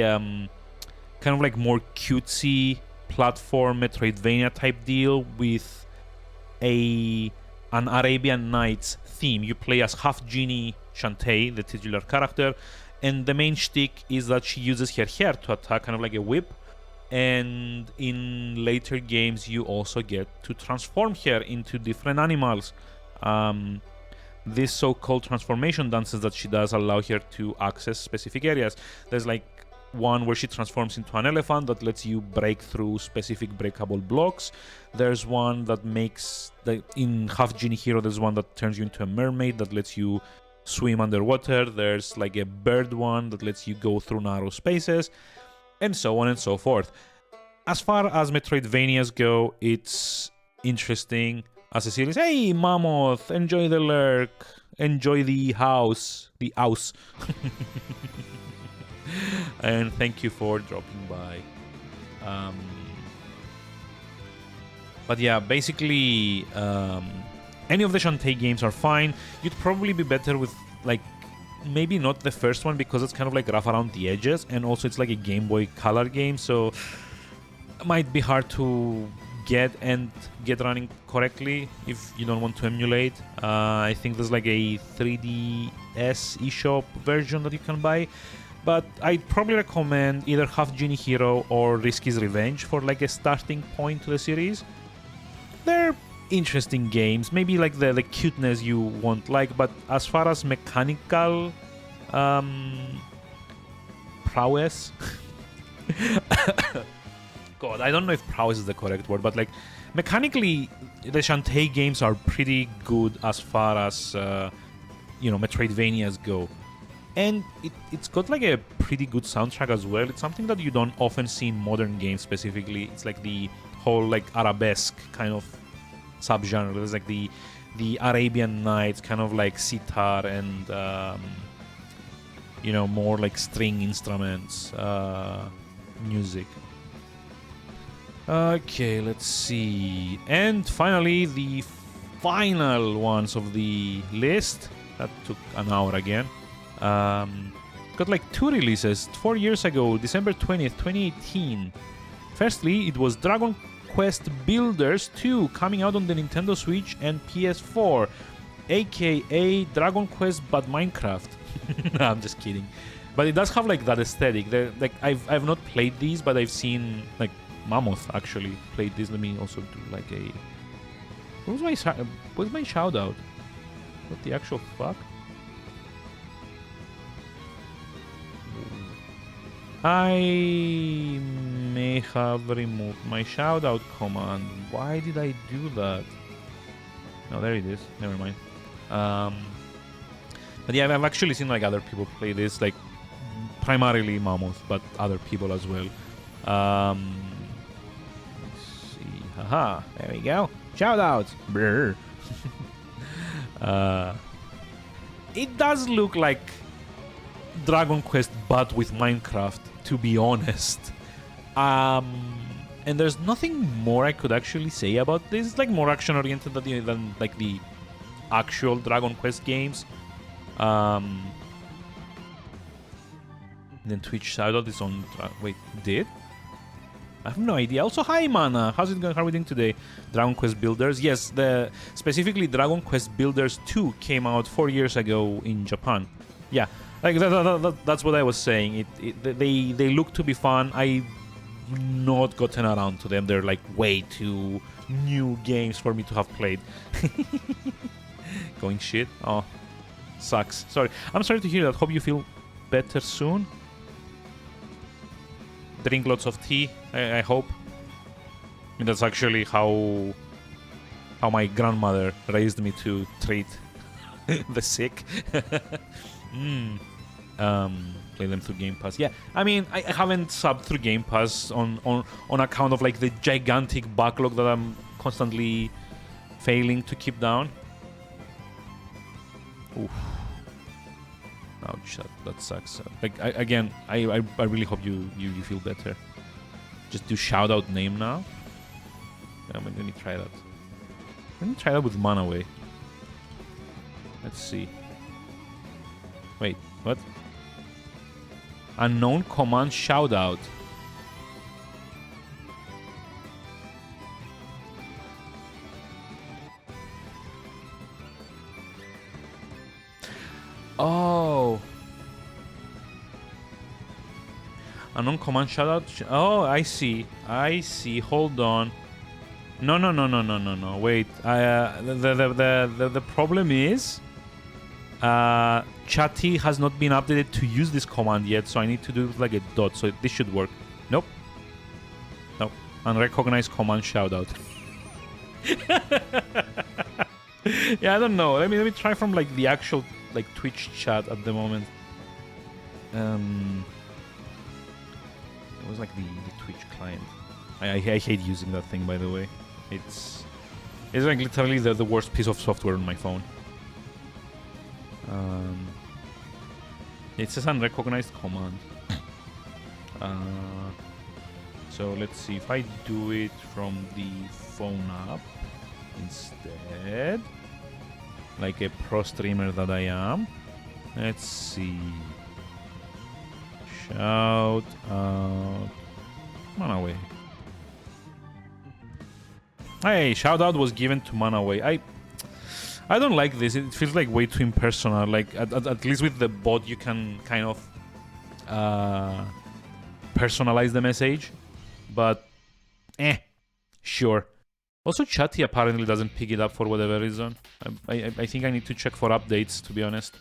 Speaker 1: kind of like more cutesy platform Metroidvania type deal with an Arabian Nights theme. You play as half genie Shantae, the titular character, And the main shtick is that she uses her hair to attack, kind of like a whip. And in later games, you also get to transform her into different animals. These so-called transformation dances that she does allow her to access specific areas. There's like one where she transforms into an elephant that lets you break through specific breakable blocks. There's one that makes, in Half Genie Hero, there's one that turns you into a mermaid that lets you swim underwater. There's like a bird one that lets you go through narrow spaces, and so on and so forth. As far as Metroidvanias go, it's interesting as a series. Hey, Mammoth, enjoy the lurk, enjoy the house. And thank you for dropping by. But yeah, basically, any of the Shantae games are fine. You'd probably be better with, like, maybe not the first one because it's kind of like rough around the edges, and also it's like a Game Boy Color game, so it might be hard to get running correctly if you don't want to emulate. I think there's like a 3DS eShop version that you can buy, but I'd probably recommend either Half Genie Hero or Risky's Revenge for like a starting point to the series. They're interesting games, maybe like the cuteness you want like, but as far as mechanical prowess God, I don't know if prowess is the correct word, but like mechanically the Shantae games are pretty good as far as Metroidvanias go. And it's got like a pretty good soundtrack as well. It's something that you don't often see in modern games specifically. It's like the whole like arabesque kind of subgenre. There's like the Arabian Nights, kind of like sitar and more like string instruments music. Okay, let's see. And finally, the final ones of the list. That took an hour again. Got like 2 releases 4 years ago, December 20th, 2018. Firstly, it was Dragon Quest Builders 2 coming out on the Nintendo Switch and PS4, aka Dragon Quest but Minecraft. No, I'm just kidding. But it does have like that aesthetic. Like I've not played these, but I've seen like Mammoth actually played this. Let me also do like a. What's my shout out? What the actual fuck? I may have removed my shoutout command. Why did I do that? No, there it is. Never mind. But yeah, I've actually seen like other people play this, like primarily Mammoth, but other people as well. Let's see. Haha, there we go. Shoutouts. Brr. It does look like Dragon Quest but with Minecraft, to be honest. And there's nothing more I could actually say about this. It's like more action oriented than like the actual Dragon Quest games. Then Twitch shoutout is on. Wait, did? I have no idea. Also, hi Mana, how's it going? How are we doing today? Dragon Quest Builders. Yes, specifically Dragon Quest Builders 2 came out 4 years ago in Japan. Yeah, like that's what I was saying. They look to be fun. I've not gotten around to them. They're like way too new games for me to have played. Going shit. Oh, sucks. Sorry. I'm sorry to hear that. Hope you feel better soon. Drink lots of tea, I hope. I mean, that's actually how my grandmother raised me to treat the sick. Play them through Game Pass. Yeah, I mean, I haven't subbed through Game Pass on account of like the gigantic backlog that I'm constantly failing to keep down. Oof. Ouch, that sucks. Like I really hope you feel better. Just do shout out name now. Let me try that. Let me try that with Manaway. Let's see. Wait, what? Unknown command shout out. Oh. Unknown command shoutout. Oh, I see. I see. Hold on. No. Wait. The problem is, Chatty has not been updated to use this command yet, so I need to do it like a dot. So this should work. Nope. Nope. Unrecognized command shoutout. Yeah, I don't know. Let me try from like the actual like Twitch chat at the moment. It was like the Twitch client. I hate using that thing, by the way. It's like literally the worst piece of software on my phone. It says unrecognized command. So let's see if I do it from the phone app instead, like a pro streamer that I am. Let's see. Shout out. Manaway. Hey, shout out was given to Manaway. I don't like this. It feels like way too impersonal. Like at least with the bot you can kind of personalize the message. But sure. Also Chatty apparently doesn't pick it up for whatever reason. I think I need to check for updates, to be honest.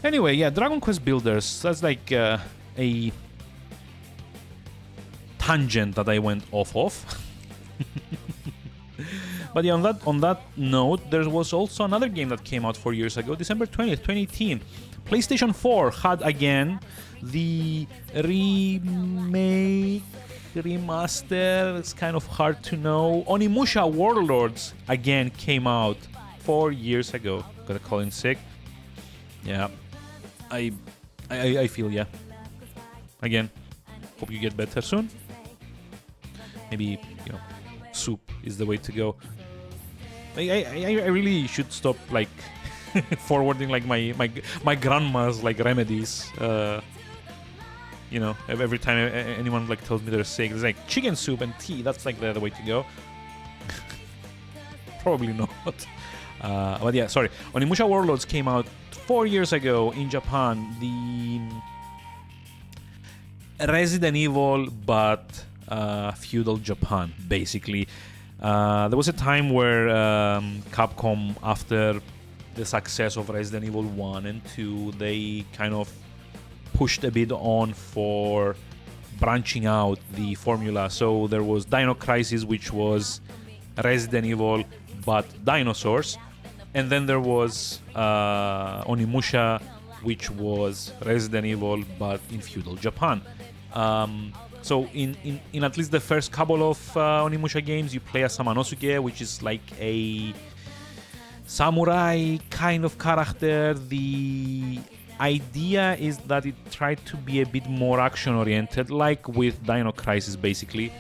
Speaker 1: Anyway, yeah, Dragon Quest Builders. That's like a tangent that I went off of. But yeah, on that note, there was also another game that came out 4 years ago, December 20th, 2018. PlayStation 4 had again the remake, remaster, it's kind of hard to know. Onimusha Warlords again came out 4 years ago. Gotta call in sick. Yeah, I feel yeah. Again, hope you get better soon. Maybe, you know, soup is the way to go. I really should stop like forwarding like my grandma's like remedies. You know, every time anyone like tells me they're sick, it's like chicken soup and tea. That's like the way to go. Probably not. But yeah, sorry. Onimusha Warlords came out 4 years ago in Japan. The Resident Evil, but feudal Japan, basically. There was a time where Capcom, after the success of Resident Evil 1 and 2, they kind of pushed a bit on for branching out the formula. So there was Dino Crisis, which was Resident Evil but dinosaurs, and then there was Onimusha, which was Resident Evil but in feudal Japan. So in at least the first couple of Onimusha games, you play as Samanosuke, which is like a samurai kind of character. The idea is that it tried to be a bit more action-oriented, like with Dino Crisis, basically.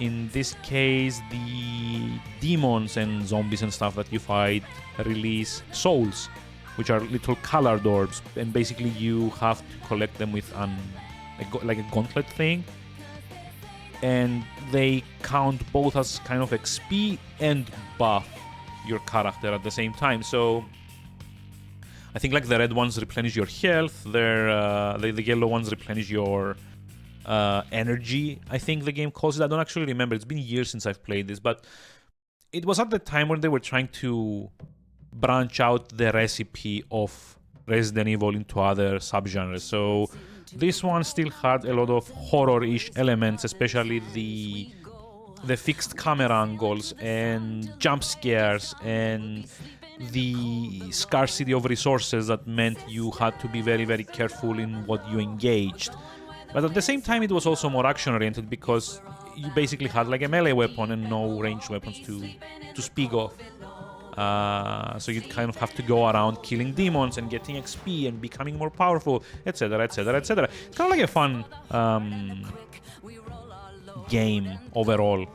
Speaker 1: In this case, the demons and zombies and stuff that you fight release souls, which are little colored orbs, and basically you have to collect them with like a gauntlet thing, and they count both as kind of XP and buff your character at the same time. So I think like the red ones replenish your health, the yellow ones replenish your energy, I think the game calls it. I don't actually remember. It's been years since I've played this, but it was at the time when they were trying to branch out the recipe of Resident Evil into other subgenres. So this one still had a lot of horror-ish elements, especially the fixed camera angles and jump scares and the scarcity of resources that meant you had to be very, very careful in what you engaged. But at the same time, it was also more action-oriented because you basically had like a melee weapon and no ranged weapons to speak of. So you'd kind of have to go around killing demons and getting XP and becoming more powerful, etc., etc., etc. It's kind of like a fun game overall.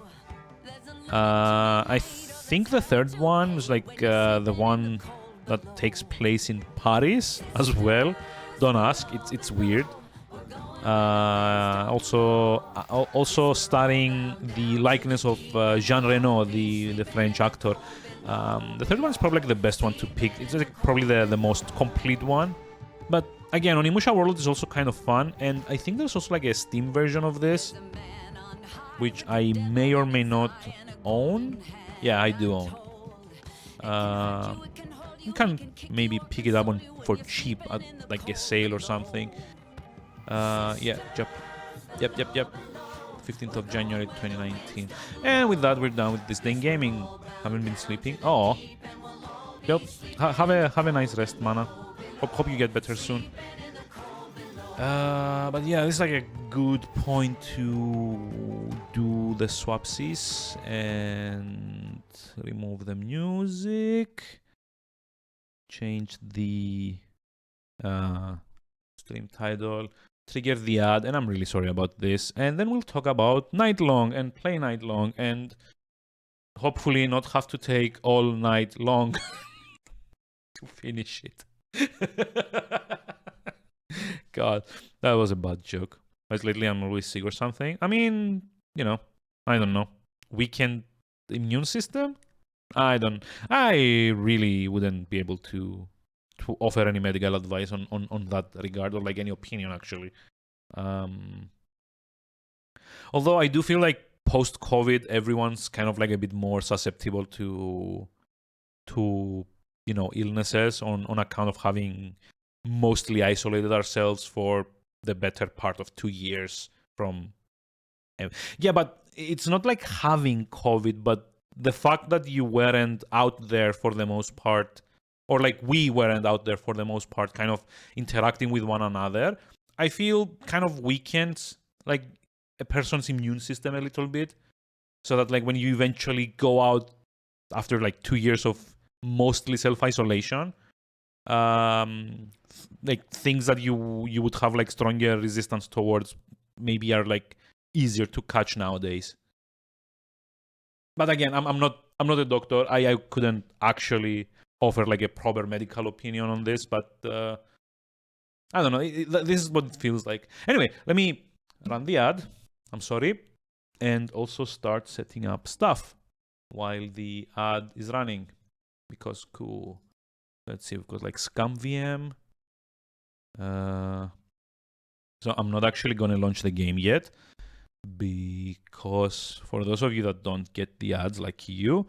Speaker 1: I think the third one was like the one that takes place in Paris as well. Don't ask, it's weird. Also starring the likeness of Jean Reno, the French actor. The third one is probably like the best one to pick. It's like probably the most complete one. But again, Onimusha World is also kind of fun, and I think there's also like a Steam version of this, which I may or may not own. Yeah, I do own. You can maybe pick it up for cheap at like a sale or something. Yeah, yep. 15th of January 2019. And with that, we're done with this day in gaming. Haven't been sleeping. Oh. Yep. Have a nice rest, Mana. Hope you get better soon. But yeah, this is like a good point to do the swapsies and remove the music. Change the stream title. Trigger the ad, and I'm really sorry about this. And then we'll talk about Nightlong and play Nightlong and hopefully not have to take all night long to finish it. God, that was a bad joke. But lately I'm always sick or something. I mean, you know, I don't know. Weakened immune system? I really wouldn't be able to offer any medical advice on that regard, or like any opinion actually. Although I do feel like post-COVID, everyone's kind of like a bit more susceptible to illnesses on account of having mostly isolated ourselves for the better part of 2 years from. Yeah, but it's not like having COVID, but the fact that you weren't out there for the most part, or like we weren't out there for the most part, kind of interacting with one another, I feel kind of weakens like a person's immune system a little bit, so that like when you eventually go out after like 2 years of mostly self-isolation, like things that you would have like stronger resistance towards maybe are like easier to catch nowadays. But again, I'm not a doctor. I couldn't actually offer like a proper medical opinion on this, but I don't know. This is what it feels like. Anyway, let me run the ad. I'm sorry. And also start setting up stuff while the ad is running. Because cool. Let's see, we've got like scam VM. So I'm not actually going to launch the game yet, because for those of you that don't get the ads like you,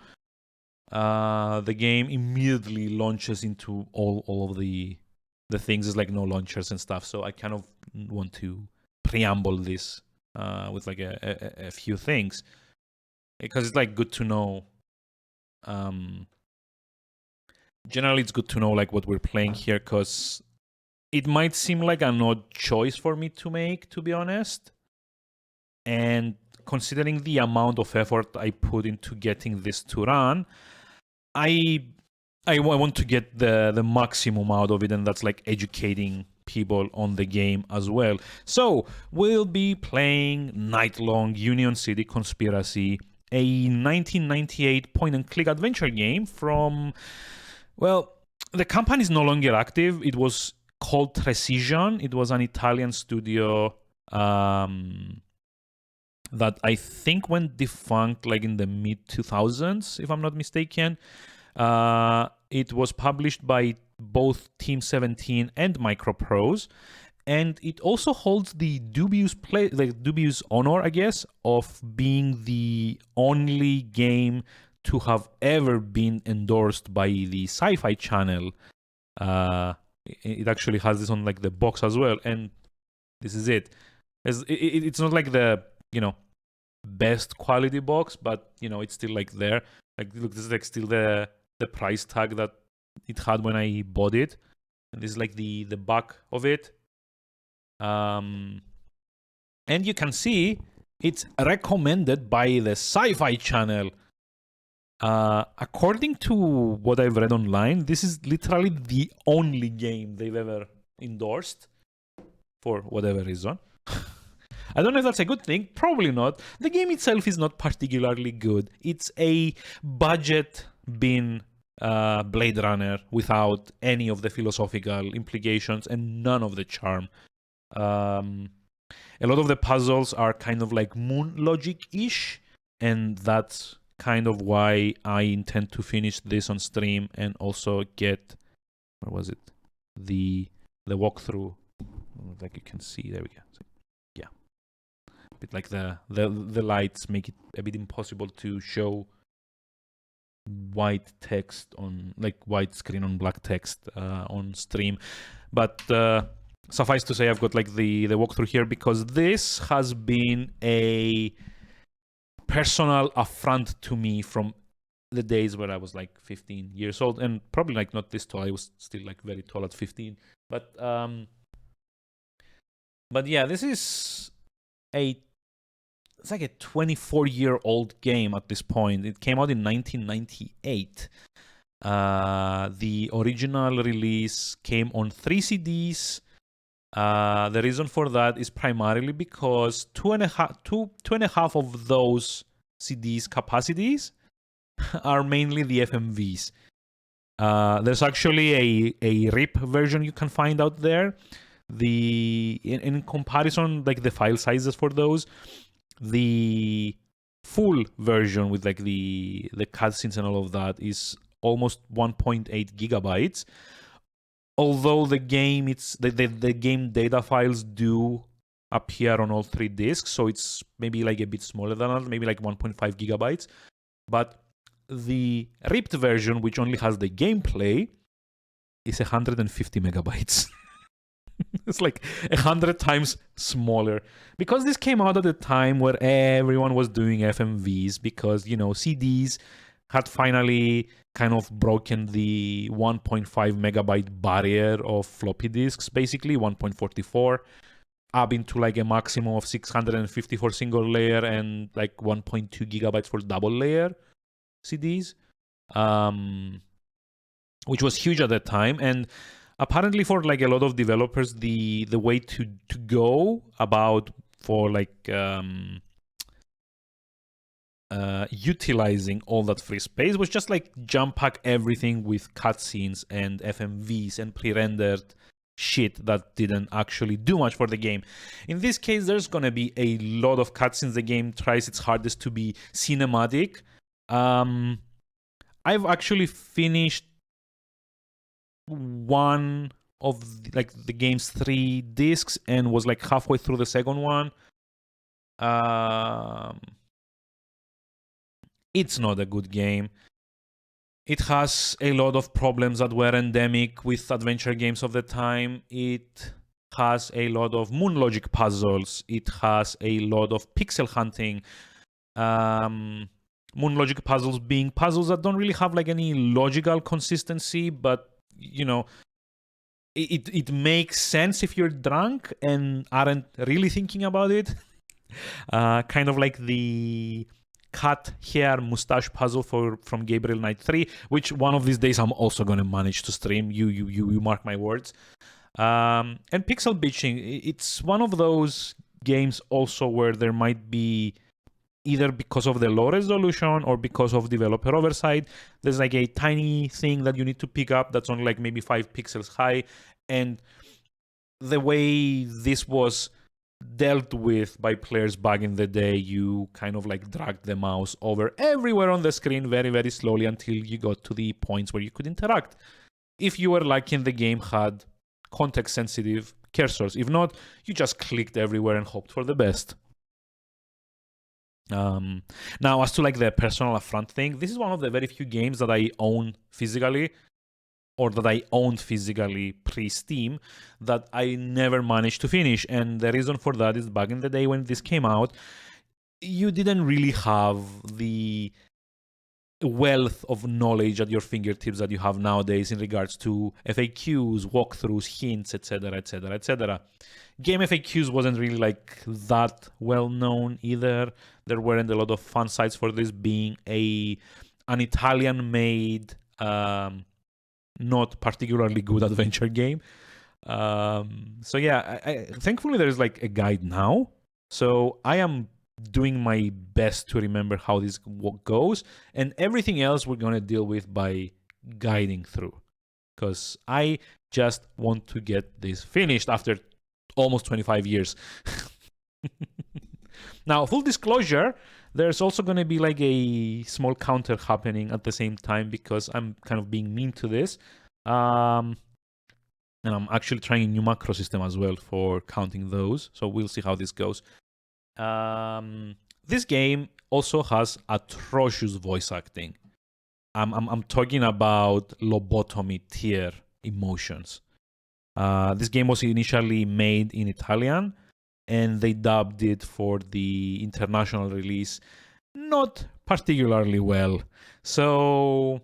Speaker 1: the game immediately launches into all of the things. Is like no launchers and stuff. So I kind of want to preamble this with like a few things, because it's like good to know. Generally, it's good to know like what we're playing here, because it might seem like an odd choice for me to make, to be honest. And considering the amount of effort I put into getting this to run, I want to get the maximum out of it, and that's like educating people on the game as well. So we'll be playing Nightlong Union City Conspiracy, a 1998 point-and-click adventure game from, well, the company is no longer active. It was called Precision. It was an Italian studio that I think went defunct like in the mid-2000s, if I'm not mistaken. It was published by both Team 17 and Microprose, and it also holds the dubious honor, I guess, of being the only game to have ever been endorsed by the Sci-Fi Channel. It actually has this on like the box as well, and this is it. It's not like the best quality box, but it's still like there. Like look, this is like still the price tag that it had when I bought it, and this is like the back of it. And you can see it's recommended by the Sci-Fi Channel. According to what I've read online, this is literally the only game they've ever endorsed for whatever reason. I don't know if that's a good thing. Probably not. The game itself is not particularly good. It's a budget bin Blade Runner without any of the philosophical implications and none of the charm. A lot of the puzzles are kind of like moon logic-ish, and that's kind of why I intend to finish this on stream and also get, where was it? The walkthrough. Like you can see, there we go. So, yeah, a bit like the lights make it a bit impossible to show white text on, like, white screen on black text on stream. But suffice to say, I've got like the walkthrough here because this has been a personal affront to me from the days where I was like 15 years old, and probably like not this tall. I was still like very tall at 15. But yeah, this is it's like a 24-year-old game at this point. It came out in 1998. The original release came on 3 CDs. The reason for that is primarily because two and a half of those CDs capacities are mainly the FMVs. There's actually a RIP version you can find out there. In comparison, like the file sizes for those, the full version with like the cutscenes and all of that is almost 1.8 gigabytes. Although the game, the game data files do appear on all 3 discs, so it's maybe like a bit smaller than that, maybe like 1.5 gigabytes. But the ripped version, which only has the gameplay, is 150 megabytes. It's like 100 times smaller. Because this came out at a time where everyone was doing FMVs, because, you know, CDs had finally kind of broken the 1.5 megabyte barrier of floppy disks, basically 1.44, up into like a maximum of 650 for single layer and like 1.2 gigabytes for double layer CDs, which was huge at that time. And apparently for like a lot of developers, the way to go about for like utilizing all that free space was just like jump pack everything with cutscenes and FMVs and pre-rendered shit that didn't actually do much for the game. In this case, there's gonna be a lot of cutscenes. The game tries its hardest to be cinematic. I've actually finished one of the game's 3 discs and was like halfway through the second one. It's not a good game. It has a lot of problems that were endemic with adventure games of the time. It has a lot of moon logic puzzles. It has a lot of pixel hunting. Moon logic puzzles being puzzles that don't really have like any logical consistency, but you know, it makes sense if you're drunk and aren't really thinking about it. Kind of like the cut hair mustache puzzle from Gabriel Knight 3, which one of these days I'm also going to manage to stream. You mark my words. And pixel bitching, it's one of those games also where there might be, either because of the low resolution or because of developer oversight, there's like a tiny thing that you need to pick up that's only like maybe 5 pixels high. And the way this was dealt with by players back in the day, you kind of like dragged the mouse over everywhere on the screen very, very slowly until you got to the points where you could interact. If you were lucky and the game had context-sensitive cursors. If not, you just clicked everywhere and hoped for the best. Now, as to like the personal affront thing, this is one of the very few games that I own physically, or that I owned physically pre-Steam, that I never managed to finish. And the reason for that is back in the day when this came out, you didn't really have the wealth of knowledge at your fingertips that you have nowadays in regards to FAQs, walkthroughs, hints, etc., etc., etc. Game FAQs wasn't really like that well known either. There weren't a lot of fun sites for this, being an Italian-made, not particularly good adventure game. So yeah, thankfully there's like a guide now. So I am doing my best to remember how this goes, and everything else we're going to deal with by guiding through, because I just want to get this finished after almost 25 years. Now, full disclosure, there's also going to be like a small counter happening at the same time, because I'm kind of being mean to this. And I'm actually trying a new macro system as well for counting those. So we'll see how this goes. This game also has atrocious voice acting. I'm talking about lobotomy tier emotions. This game was initially made in Italian, and they dubbed it for the international release not particularly well. So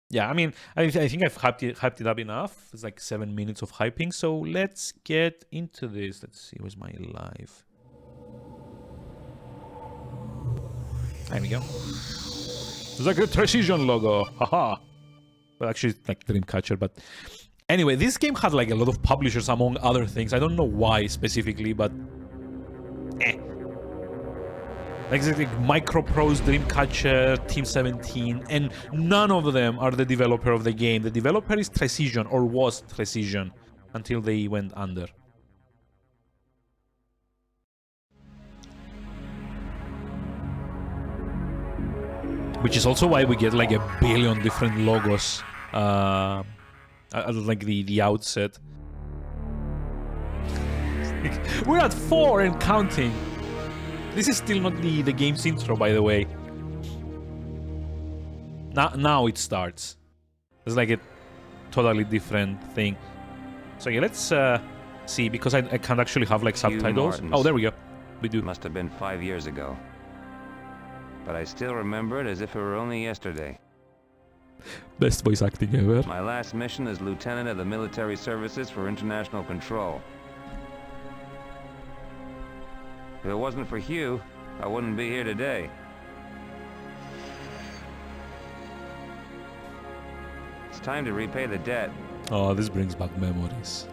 Speaker 1: yeah, I mean, I think I've hyped it up enough. It's like 7 minutes of hyping. So let's get into this. Let's see, where's my live? There we go. It's like a Precision logo. Haha. Well, actually, it's like Dreamcatcher, but anyway, this game had like a lot of publishers among other things. I don't know why specifically, but like Microprose, Dreamcatcher, Team 17, and none of them are the developer of the game. The developer is Precision, or was Precision, until they went under. Which is also why we get like a billion different logos at like the outset. We're at 4 and counting. This is still not the game's intro, by the way. Now it starts. It's like a totally different thing. So yeah, let's see, because I can't actually have like subtitles. Oh, there we go. We do.
Speaker 2: Must have been 5 years ago. But I still remember it as if it were only yesterday.
Speaker 1: Best voice acting ever.
Speaker 2: My last mission as Lieutenant of the Military Services for International Control. If it wasn't for Hugh, I wouldn't be here today. It's time to repay the debt.
Speaker 1: Oh, this brings back memories.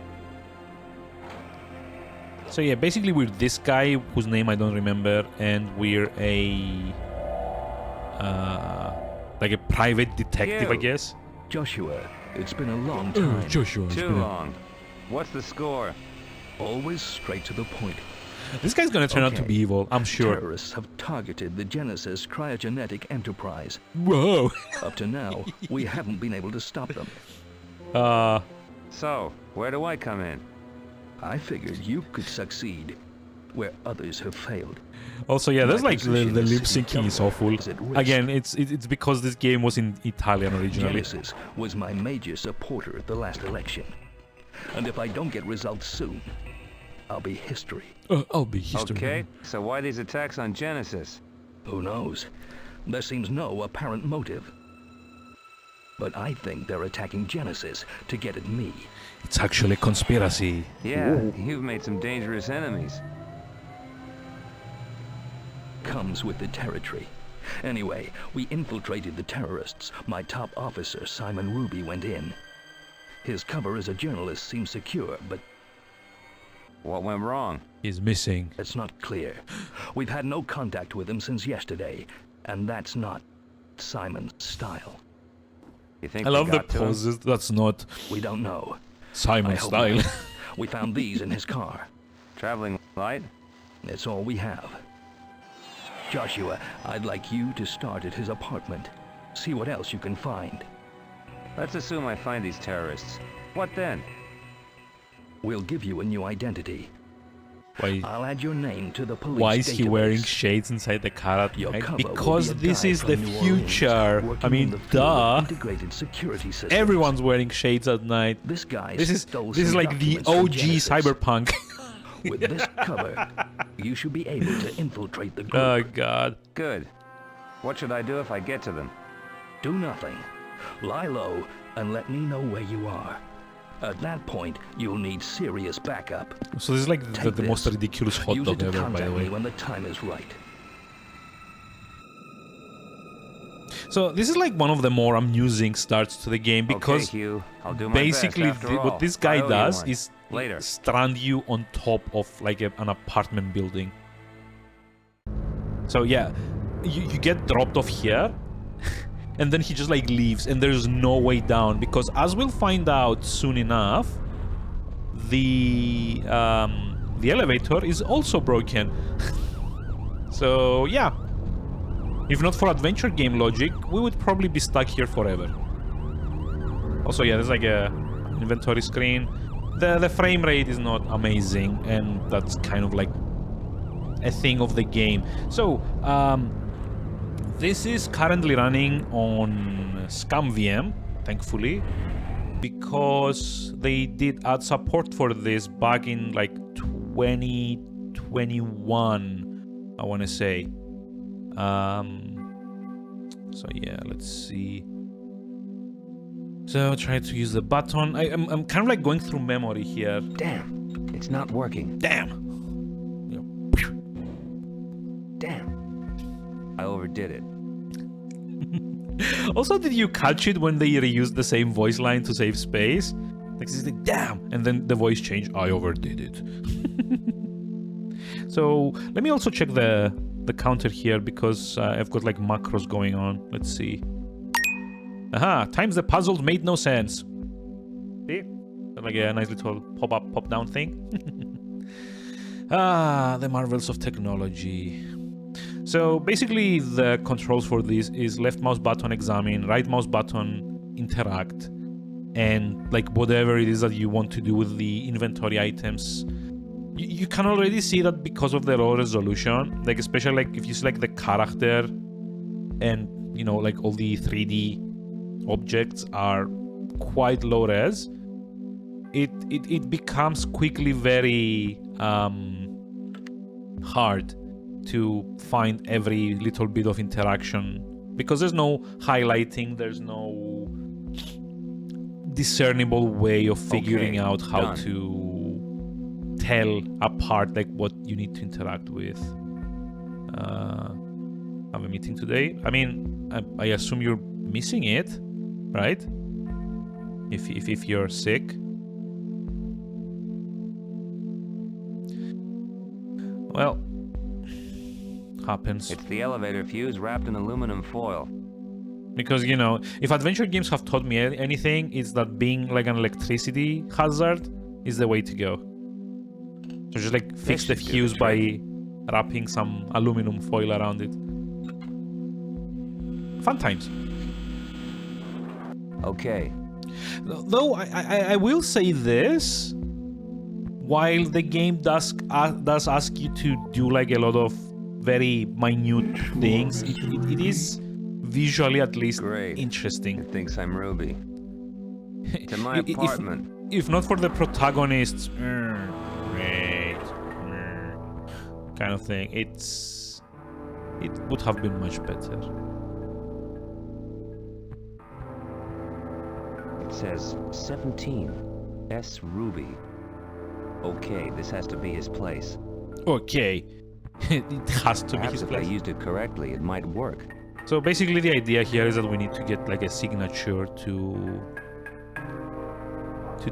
Speaker 1: So yeah, basically we're this guy whose name I don't remember, and we're a like a private detective, I guess.
Speaker 3: Joshua, it's been a long time.
Speaker 1: Joshua.
Speaker 2: Too long. What's the score?
Speaker 3: Always straight to the point.
Speaker 1: This guy's gonna turn out to be evil, I'm sure.
Speaker 3: Terrorists have targeted the Genesis cryogenetic enterprise.
Speaker 1: Whoa.
Speaker 3: Up to now, we haven't been able to stop them.
Speaker 2: So, where do I come in?
Speaker 3: I figured you could succeed where others have failed.
Speaker 1: Also, yeah, there's
Speaker 3: My
Speaker 1: like the
Speaker 3: position
Speaker 1: lip
Speaker 3: is
Speaker 1: syncing is awful.
Speaker 3: is at risk.
Speaker 1: Again, it's because this game was in Italian originally.
Speaker 3: Genesis was my major supporter at the last election. And if I don't get results soon, I'll be history.
Speaker 1: I'll be history.
Speaker 2: Okay, so why these attacks on Genesis?
Speaker 3: Who knows? There seems no apparent motive. But I think they're attacking Genesis to get at me.
Speaker 1: It's actually a conspiracy.
Speaker 2: Yeah, you've made some dangerous enemies.
Speaker 3: Comes with the territory. Anyway, we infiltrated the terrorists. My top officer, Simon Ruby, went in. His cover as a journalist seems secure, but
Speaker 2: What went wrong?
Speaker 1: He's missing.
Speaker 3: it's not clear. We've had no contact with him since yesterday, and that's not Simon's style.
Speaker 2: You think
Speaker 1: I
Speaker 2: they
Speaker 1: love the
Speaker 2: got to him?
Speaker 1: poses. That's not
Speaker 3: We don't know.
Speaker 1: Simon
Speaker 3: I hope
Speaker 1: style.
Speaker 3: not. We found these in his car.
Speaker 2: Traveling light?
Speaker 3: It's all we have. Joshua, I'd like you to start at his apartment. See what else you can find.
Speaker 2: Let's assume I find these terrorists. What then?
Speaker 3: We'll give you a new identity.
Speaker 1: Why?
Speaker 3: I'll add your name to the police
Speaker 1: Why is he
Speaker 3: database.
Speaker 1: wearing shades inside the car at
Speaker 3: Your
Speaker 1: night?
Speaker 3: cover will
Speaker 1: Because
Speaker 3: be a
Speaker 1: this
Speaker 3: guy
Speaker 1: is
Speaker 3: from
Speaker 1: the
Speaker 3: New Orleans,
Speaker 1: future.
Speaker 3: working
Speaker 1: I
Speaker 3: in
Speaker 1: mean,
Speaker 3: the field of
Speaker 1: duh.
Speaker 3: integrated security systems.
Speaker 1: Everyone's wearing shades at night.
Speaker 3: This guy
Speaker 1: This is
Speaker 3: stole
Speaker 1: this is
Speaker 3: some
Speaker 1: like the
Speaker 3: documents from
Speaker 1: OG
Speaker 3: Genesis.
Speaker 1: cyberpunk.
Speaker 3: With this cover, you should be able to infiltrate the group.
Speaker 1: Oh god.
Speaker 2: Good. What should I do if I get to them?
Speaker 3: Do nothing. Lie low and let me know where you are. At that point, you'll need serious backup.
Speaker 1: So this is like
Speaker 3: Take
Speaker 1: the most
Speaker 3: this.
Speaker 1: ridiculous hot
Speaker 3: Use
Speaker 1: dog
Speaker 3: it to
Speaker 1: ever, by
Speaker 3: contact
Speaker 1: the
Speaker 3: me
Speaker 1: way.
Speaker 3: when the time is right.
Speaker 1: So this is like one of the more amusing starts to the game because
Speaker 2: okay, Hugh. I'll do my
Speaker 1: basically
Speaker 2: best after all.
Speaker 1: what this guy
Speaker 2: I owe you
Speaker 1: does
Speaker 2: one.
Speaker 1: is
Speaker 2: Later.
Speaker 1: strand you on top of like an apartment building. So yeah, you get dropped off here and then he just like leaves and there's no way down because as we'll find out soon enough, the elevator is also broken. So yeah, if not for adventure game logic, we would probably be stuck here forever. Also, yeah, there's like a inventory screen. the frame rate is not amazing, and that's kind of like a thing of the game. So this is currently running on ScumVM, thankfully, because they did add support for this back in like 2021, I want to say. So yeah, let's see. So try to use the button. I'm kind of like going through memory here.
Speaker 2: Damn, it's not working.
Speaker 1: Damn.
Speaker 2: Damn. I overdid it.
Speaker 1: Also, did you catch it when they reused the same voice line to save space? Like, it's like, damn, and then the voice changed. I overdid it. So let me also check the counter here, because I've got like macros going on. Let's see. Aha, times the puzzles made no sense. See? Like a nice little pop-up, pop-down thing. The marvels of technology. So basically the controls for this is left mouse button examine, right mouse button interact, and like whatever it is that you want to do with the inventory items. You can already see that because of the low resolution, like especially like if you select the character and you know like all the 3D objects are quite low res, it becomes quickly very hard to find every little bit of interaction, because there's no highlighting, there's no discernible way of figuring out how to tell apart like what you need to interact with. Have a meeting today. I mean, I assume you're missing it, right? If you're sick. Well, happens.
Speaker 2: It's the elevator fuse wrapped in aluminum foil.
Speaker 1: Because, you know, if adventure games have taught me anything, it's that being like an electricity hazard is the way to go. So just like fix the fuse by wrapping some aluminum foil around it. Fun times.
Speaker 2: Okay.
Speaker 1: Though I will say this, while the game does ask you to do like a lot of very minute things, it is visually at least interesting.
Speaker 2: It thinks I'm Ruby. To my apartment.
Speaker 1: If not for the protagonists, kind of thing, it would have been much better.
Speaker 2: It says 17 S Ruby. Okay, this has to be his place.
Speaker 1: Okay. It has to be his place.
Speaker 2: If I used it correctly, it might work.
Speaker 1: So basically the idea here is that we need to get like a signature to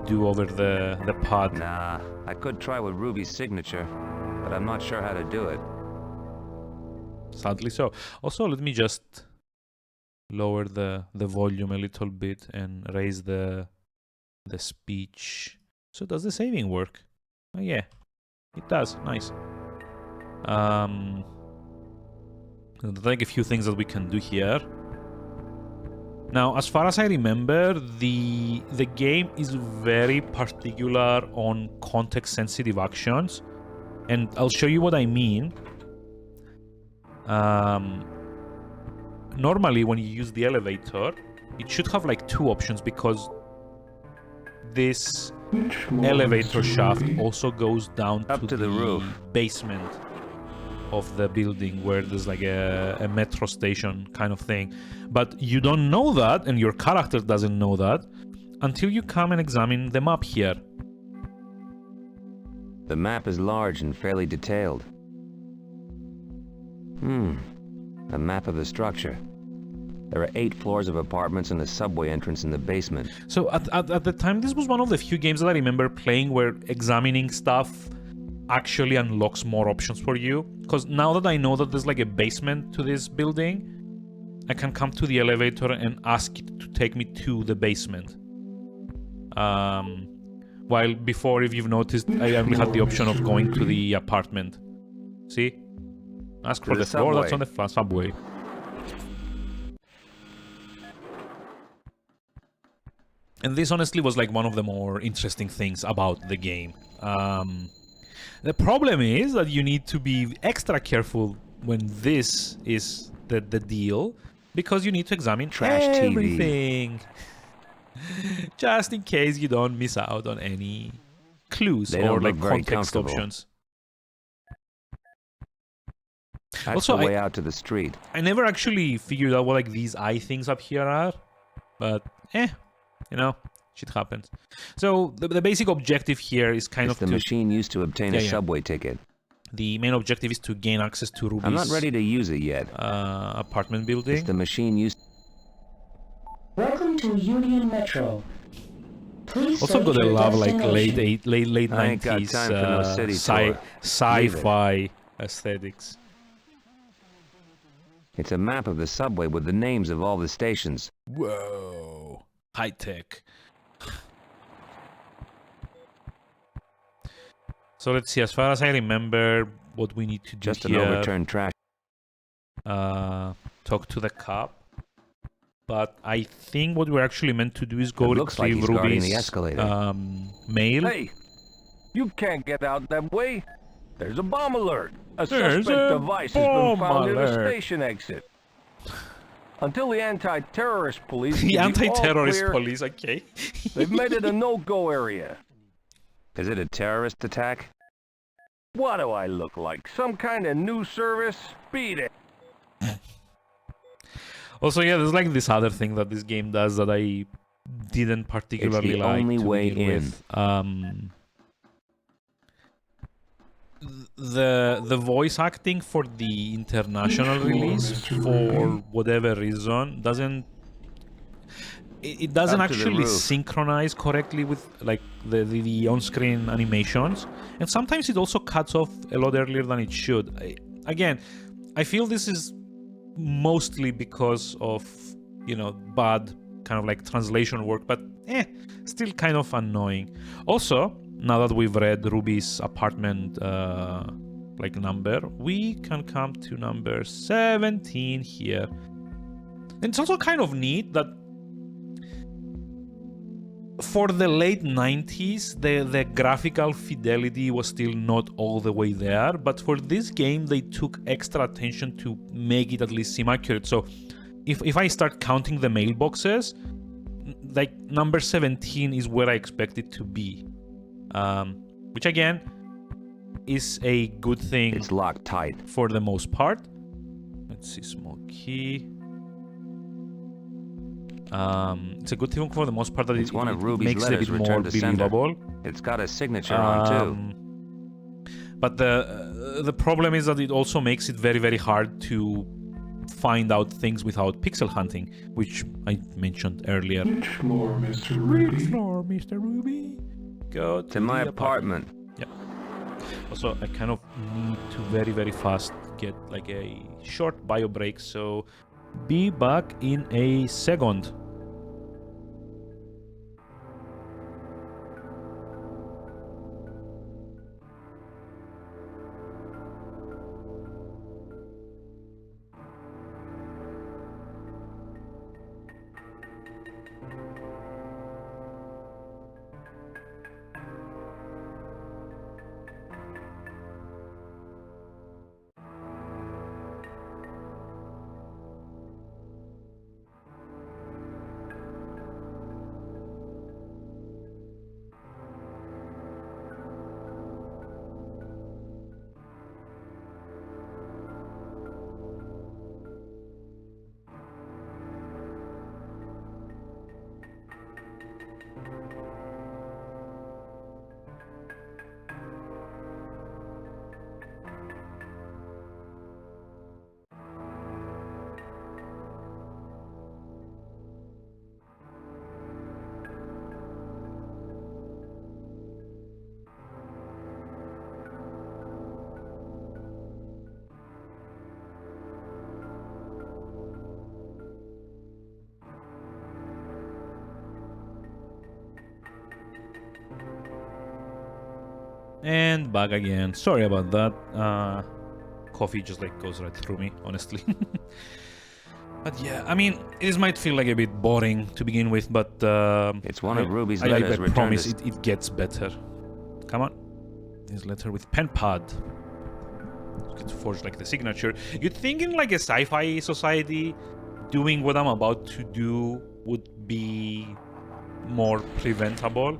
Speaker 1: do over the pod.
Speaker 2: Nah, I could try with Ruby's signature, but I'm not sure how to do it.
Speaker 1: Sadly so. Also, let me just lower the volume a little bit and raise the speech. So does the saving work? Oh yeah, it does. Nice. There's like a few things that we can do here. Now, as far as I remember, the game is very particular on context-sensitive actions, and I'll show you what I mean. Normally, when you use the elevator, it should have like two options, because this elevator shaft also goes down to the roof, basement of the building, where there's like a metro station kind of thing. But you don't know that, and your character doesn't know that, until you come and examine the map here.
Speaker 2: The map is large and fairly detailed. A map of the structure. There are 8 floors of apartments and a subway entrance in the basement.
Speaker 1: So at the time, this was one of the few games that I remember playing where examining stuff actually unlocks more options for you. Because now that I know that there's like a basement to this building, I can come to the elevator and ask it to take me to the basement. While before, if you've noticed, I only had the option of going to the apartment. See? Ask for the floor that's on the subway. And this honestly was like one of the more interesting things about the game. The problem is that you need to be extra careful when this is the deal, because you need to examine
Speaker 2: Trash TV.
Speaker 1: everything. Just in case you don't miss out on any clues
Speaker 2: They
Speaker 1: or
Speaker 2: don't
Speaker 1: like
Speaker 2: look very
Speaker 1: context
Speaker 2: comfortable.
Speaker 1: options.
Speaker 2: That's
Speaker 1: Also,
Speaker 2: the way out to the street.
Speaker 1: I never actually figured out what like these eye things up here are, but you know, shit happens. So the basic objective here is kind
Speaker 2: It's
Speaker 1: of
Speaker 2: the
Speaker 1: to,
Speaker 2: machine used to obtain a subway ticket.
Speaker 1: the main objective is to gain access to Ruby's
Speaker 2: I'm not ready to use it yet.
Speaker 1: apartment
Speaker 2: It's
Speaker 1: building.
Speaker 2: the machine used.
Speaker 4: Welcome to Union Metro. Please
Speaker 1: Also
Speaker 4: state
Speaker 1: gotta
Speaker 4: your
Speaker 1: love like
Speaker 4: destination.
Speaker 1: late
Speaker 2: I ain't got
Speaker 1: 90s
Speaker 2: time for no city tour.
Speaker 1: sci-fi aesthetics.
Speaker 2: It's a map of the subway with the names of all the stations.
Speaker 1: Whoa, high tech. So let's see. As far as I remember, what we need to do
Speaker 2: Just an
Speaker 1: here,
Speaker 2: overturned trash.
Speaker 1: talk to the cop. But I think what we're actually meant to do is go
Speaker 2: It looks like
Speaker 1: retrieve
Speaker 2: he's guarding
Speaker 1: Ruby's
Speaker 2: the escalator.
Speaker 1: mail.
Speaker 5: Hey, you can't get out that way. There's a bomb alert. A
Speaker 1: There's
Speaker 5: suspect
Speaker 1: a
Speaker 5: device has been
Speaker 1: bomb
Speaker 5: found near the
Speaker 1: alert.
Speaker 5: station exit. Until the anti-terrorist police
Speaker 1: The
Speaker 5: give you all
Speaker 1: anti-terrorist
Speaker 5: clear,
Speaker 1: police, okay.
Speaker 5: they've made it a no-go area.
Speaker 2: Is it a terrorist attack?
Speaker 5: What do I look like? Some kind of new service? Beat it.
Speaker 1: Also, yeah, there's like this other thing that this game does that I didn't particularly like
Speaker 2: only
Speaker 1: to
Speaker 2: way
Speaker 1: begin
Speaker 2: in.
Speaker 1: with. The voice acting for the international release, for whatever reason, doesn't it doesn't
Speaker 2: Up to the
Speaker 1: actually
Speaker 2: roof.
Speaker 1: synchronize correctly with like the on-screen animations, and sometimes it also cuts off a lot earlier than it should. Again, I feel this is mostly because of, you know, bad kind of like translation work, but still kind of annoying. Also, now that we've read Ruby's apartment like number, we can come to number 17 here. And it's also kind of neat that for the late 90s, the graphical fidelity was still not all the way there, but for this game, they took extra attention to make it at least seem accurate. So if I start counting the mailboxes, like number 17 is where I expect it to be. Which again is a good thing.
Speaker 2: It's locked tight.
Speaker 1: For the most part. Let's see, small key. It's a good thing for the most part that
Speaker 2: It's
Speaker 1: it,
Speaker 2: one
Speaker 1: it,
Speaker 2: of
Speaker 1: it
Speaker 2: Ruby's
Speaker 1: makes it a
Speaker 2: letters
Speaker 1: bit more
Speaker 2: returned to sender.
Speaker 1: believable.
Speaker 2: It's got a signature on too.
Speaker 1: But the problem is that it also makes it very, very hard to find out things without pixel hunting, which I mentioned earlier.
Speaker 6: Which floor, Mr. Ruby?
Speaker 1: Which floor, Mr. Ruby? Go
Speaker 2: To my
Speaker 1: the
Speaker 2: apartment.
Speaker 1: Yeah. Also, I kind of need to very, very fast get like a short bio break, so be back in a second. And back again. Sorry about that. Coffee just like goes right through me, honestly. But yeah, I mean, this might feel like a bit boring to begin with, but
Speaker 2: It's one of Ruby's
Speaker 1: I
Speaker 2: letters returned
Speaker 1: promise
Speaker 2: to...
Speaker 1: it gets better. Come on. This letter with pen pad. You could forge like the signature. You'd think in like a sci-fi society, doing what I'm about to do would be more preventable.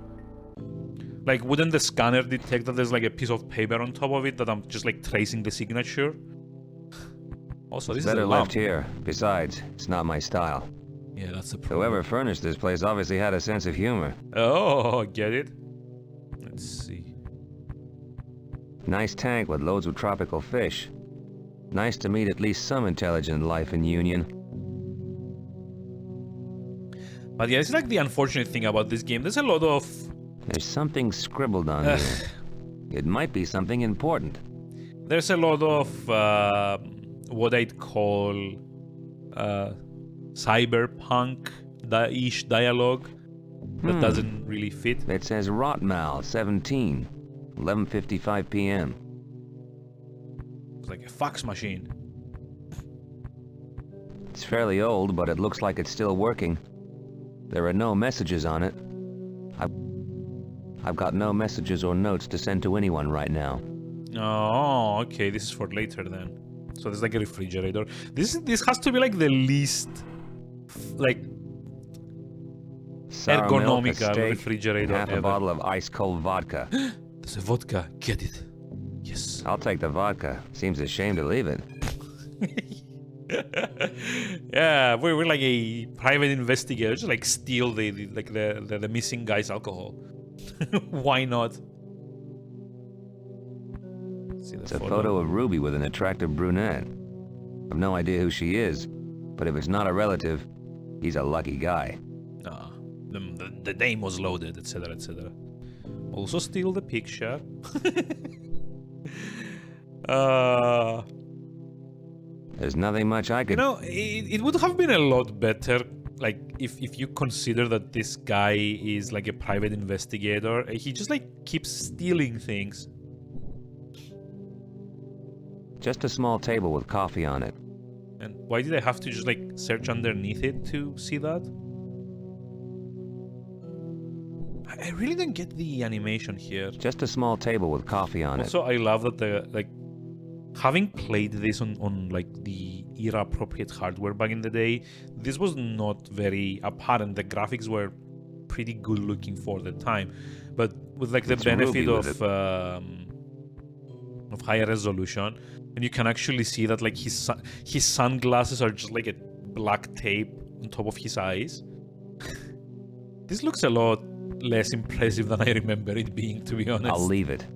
Speaker 1: Like, wouldn't the scanner detect that there's like a piece of paper on top of it that I'm just like tracing the signature? Also, this is
Speaker 2: Better
Speaker 1: a lamp.
Speaker 2: left here. Besides, it's not my style.
Speaker 1: Yeah, that's the problem.
Speaker 2: Whoever furnished this place obviously had a sense of humor.
Speaker 1: Oh, get it? Let's see.
Speaker 2: Nice tank with loads of tropical fish. Nice to meet at least some intelligent life in Union.
Speaker 1: But yeah, it's like the unfortunate thing about this game. There's a lot of...
Speaker 2: There's something scribbled on here. It might be something important.
Speaker 1: There's a lot of what I'd call cyberpunk-ish dialogue that doesn't really fit.
Speaker 2: It says Rotmal, 17, 11:55 p.m.
Speaker 1: It's like a fax machine.
Speaker 2: It's fairly old, but it looks like it's still working. There are no messages on it. I've got no messages or notes to send to anyone right now.
Speaker 1: Oh, okay. This is for later then. So there's like a refrigerator. This has to be like the least like
Speaker 2: Sour milk, a
Speaker 1: ergonomical
Speaker 2: steak,
Speaker 1: refrigerator
Speaker 2: and half
Speaker 1: ever.
Speaker 2: a bottle of ice-cold vodka.
Speaker 1: There's a vodka. Get it? Yes.
Speaker 2: I'll take the vodka. Seems a shame to leave it.
Speaker 1: Yeah, we're like a private investigator. Just like steal the missing guy's alcohol. Why not? See the
Speaker 2: It's a photo of Ruby with an attractive brunette. I've no idea who she is, but if it's not a relative, he's a lucky guy.
Speaker 1: The name was loaded, etc., etc. Also steal the picture.
Speaker 2: There's nothing much I could...
Speaker 1: You know, it would have been a lot better, like, if you consider that this guy is like a private investigator. He just like keeps stealing things.
Speaker 2: Just a small table with coffee on it.
Speaker 1: And why did I have to just like search underneath it to see that? I really don't get the animation here.
Speaker 2: Just a small table with coffee on it.
Speaker 1: Also, I love that the like having played this on like the era appropriate hardware back in the day, this was not very apparent. The graphics were pretty good looking for the time, but with like the benefit of higher resolution, and you can actually see that like his sunglasses are just like a black tape on top of his eyes. This looks a lot less impressive than I remember it being, to be honest.
Speaker 2: I'll leave it.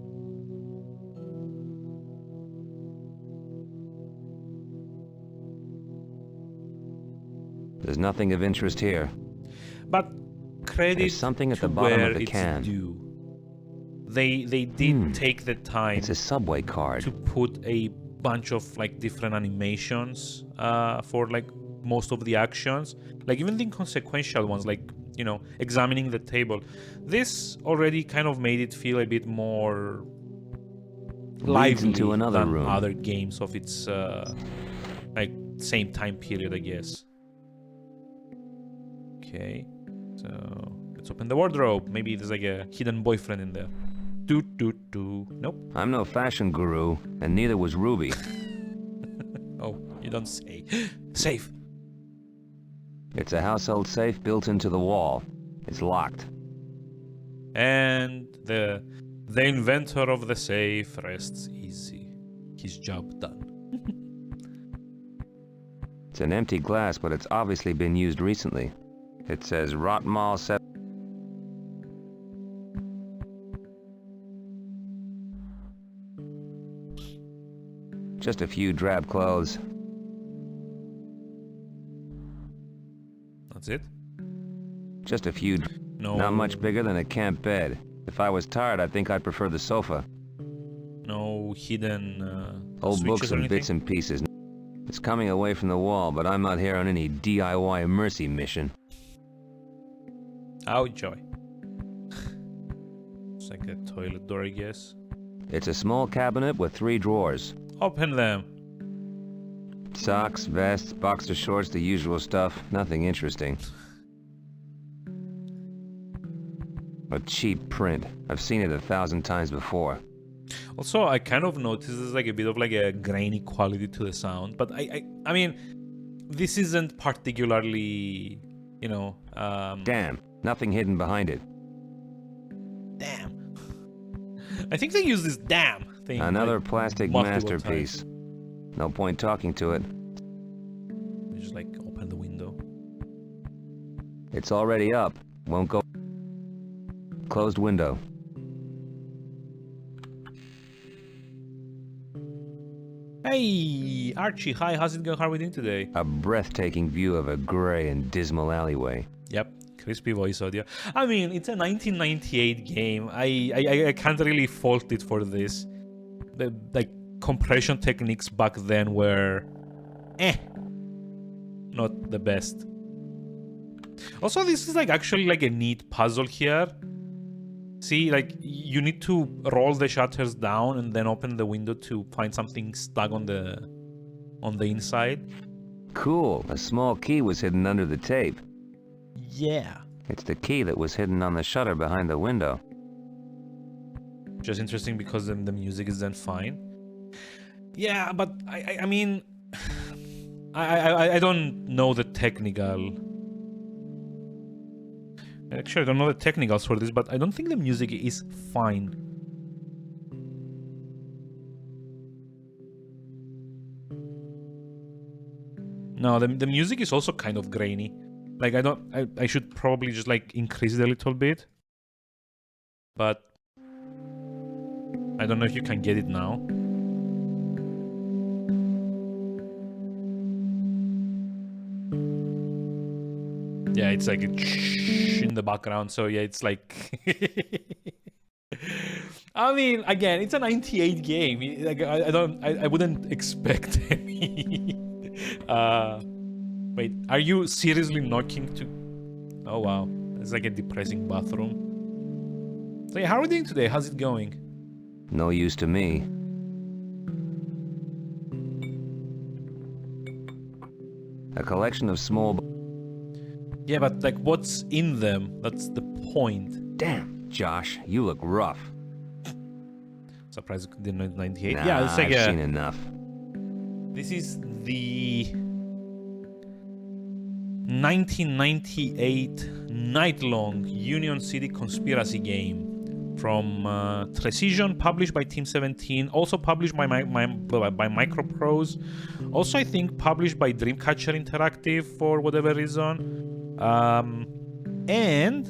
Speaker 2: There's nothing of interest here.
Speaker 1: But credit
Speaker 2: There's something at
Speaker 1: to
Speaker 2: the bottom
Speaker 1: where
Speaker 2: of the
Speaker 1: it's
Speaker 2: can.
Speaker 1: due. They did take the time
Speaker 2: It's a subway card.
Speaker 1: to put a bunch of like different animations for like most of the actions, like even the inconsequential ones, like, you know, examining the table. This already kind of made it feel a bit more lively
Speaker 2: into another
Speaker 1: than
Speaker 2: room.
Speaker 1: other games of its like same time period, I guess. Okay, so let's open the wardrobe. Maybe there's like a hidden boyfriend in there. Nope.
Speaker 2: I'm no fashion guru, and neither was Ruby.
Speaker 1: Oh, you don't say. Safe.
Speaker 2: It's a household safe built into the wall. It's locked.
Speaker 1: And the inventor of the safe rests easy. His job done.
Speaker 2: It's an empty glass, but it's obviously been used recently. It says Rotmal 7. Just a few drab clothes.
Speaker 1: That's it?
Speaker 2: Just a few.
Speaker 1: No.
Speaker 2: Not much bigger than a camp bed. If I was tired, I think I'd prefer the sofa.
Speaker 1: No hidden
Speaker 2: Old
Speaker 1: switches
Speaker 2: books
Speaker 1: or
Speaker 2: and
Speaker 1: anything?
Speaker 2: bits and pieces. It's coming away from the wall, but I'm not here on any DIY mercy mission.
Speaker 1: Oh, joy. It's like a toilet door, I guess.
Speaker 2: It's a small cabinet with 3 drawers.
Speaker 1: Open them.
Speaker 2: Socks, vests, boxer shorts, the usual stuff. Nothing interesting. A cheap print. I've seen it 1,000 times before.
Speaker 1: Also, I kind of noticed there's like a bit of like a grainy quality to the sound, but I mean, this isn't particularly, you know.
Speaker 2: Damn, nothing hidden behind it.
Speaker 1: Damn. I think they use this damn thing.
Speaker 2: Another
Speaker 1: like,
Speaker 2: plastic
Speaker 1: multiple
Speaker 2: masterpiece.
Speaker 1: times.
Speaker 2: No point talking to it.
Speaker 1: You just like open the window.
Speaker 2: It's already up. Won't go. Closed window.
Speaker 1: Hey, Archie. Hi, how's it going? How are we doing today?
Speaker 2: A breathtaking view of a gray and dismal alleyway.
Speaker 1: Yep, crispy voice audio. I mean, it's a 1998 game. I can't really fault it for this. The like compression techniques back then were, not the best. Also, this is like actually like a neat puzzle here. See, like you need to roll the shutters down and then open the window to find something stuck on the inside.
Speaker 2: Cool. A small key was hidden under the tape.
Speaker 1: Yeah.
Speaker 2: It's the key that was hidden on the shutter behind the window.
Speaker 1: Just interesting because then the music is then fine. Yeah, but I mean, I don't know the technical. Actually, I don't know the technicals for this, but I don't think the music is fine. No, the music is also kind of grainy. Like I should probably just like increase it a little bit. But I don't know if you can get it now. Yeah, it's like in the background, so yeah, it's like... I mean, again, it's a 98 game. Like, I wouldn't expect any... Wait, are you seriously knocking to... Oh, wow. It's like a depressing bathroom. So yeah, how are we doing today? How's it going?
Speaker 2: No use to me. A collection of small...
Speaker 1: Yeah, but like, what's in them? That's the point.
Speaker 2: Damn, Josh, you look rough.
Speaker 1: Surprised it didn't know 98.
Speaker 2: Nah,
Speaker 1: Yeah, it's like
Speaker 2: I've seen enough.
Speaker 1: This is the 1998 Nightlong Union City conspiracy game from Precision, published by Team 17, also published by Microprose, also I think published by Dreamcatcher Interactive for whatever reason. And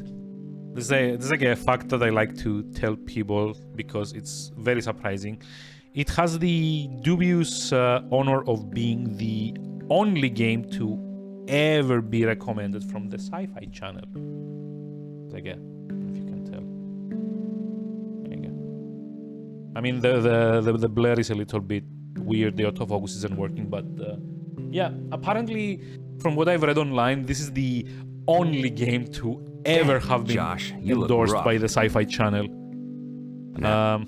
Speaker 1: this is like a fact that I like to tell people because it's very surprising. It has the dubious honor of being the only game to ever be recommended from the Sci-Fi Channel. Like, if you can tell. There you go. I mean, the blur is a little bit weird. The autofocus isn't working, but yeah, apparently, from what I've read online, this is the only game to ever have been
Speaker 2: Josh, you
Speaker 1: endorsed
Speaker 2: look rough.
Speaker 1: by the Sci-Fi Channel.
Speaker 2: Nah.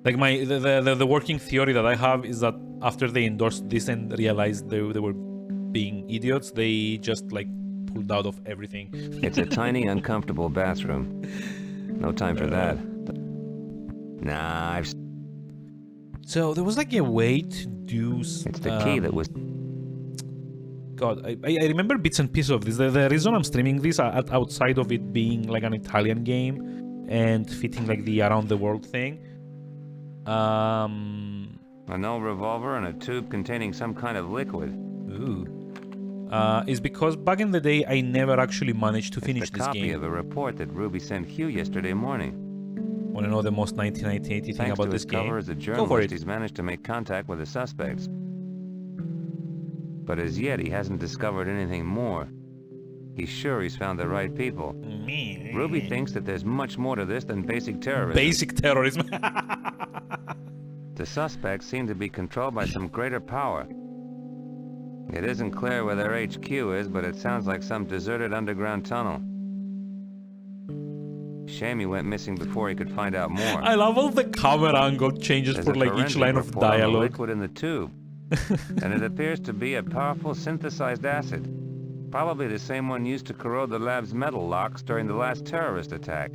Speaker 1: Like the working theory that I have is that after they endorsed this and realized they were being idiots, they just like pulled out of everything.
Speaker 2: It's a tiny, uncomfortable bathroom. No time for that. Nah, I've...
Speaker 1: So there was like a way to do...
Speaker 2: It's the key that was...
Speaker 1: God, I remember bits and pieces of this. The reason I'm streaming this outside of it being like an Italian game and fitting like the around the world thing.
Speaker 2: An old revolver and a tube containing some kind of liquid.
Speaker 1: Ooh. Is because back in the day I never actually managed to finish
Speaker 2: It's the
Speaker 1: this
Speaker 2: copy
Speaker 1: game.
Speaker 2: of a report that Ruby sent Hugh yesterday morning.
Speaker 1: Want to know the most 1998 thing
Speaker 2: Thanks
Speaker 1: about
Speaker 2: to
Speaker 1: this
Speaker 2: his cover
Speaker 1: game?
Speaker 2: as a
Speaker 1: Go for
Speaker 2: journalist,
Speaker 1: it.
Speaker 2: he's managed to make contact with the suspects. But as yet, he hasn't discovered anything more. He's sure he's found the right people. Ruby thinks that there's much more to this than basic terrorism.
Speaker 1: Basic terrorism.
Speaker 2: The suspects seem to be controlled by some greater power. It isn't clear where their HQ is, but it sounds like some deserted underground tunnel. Shame he went missing before he could find out more.
Speaker 1: I love all the camera angle changes
Speaker 2: There's
Speaker 1: for
Speaker 2: a
Speaker 1: like each
Speaker 2: forensic
Speaker 1: line of
Speaker 2: report on the
Speaker 1: dialogue.
Speaker 2: liquid in the tube. And it appears to be a powerful synthesized acid. Probably the same one used to corrode the lab's metal locks during the last terrorist attack.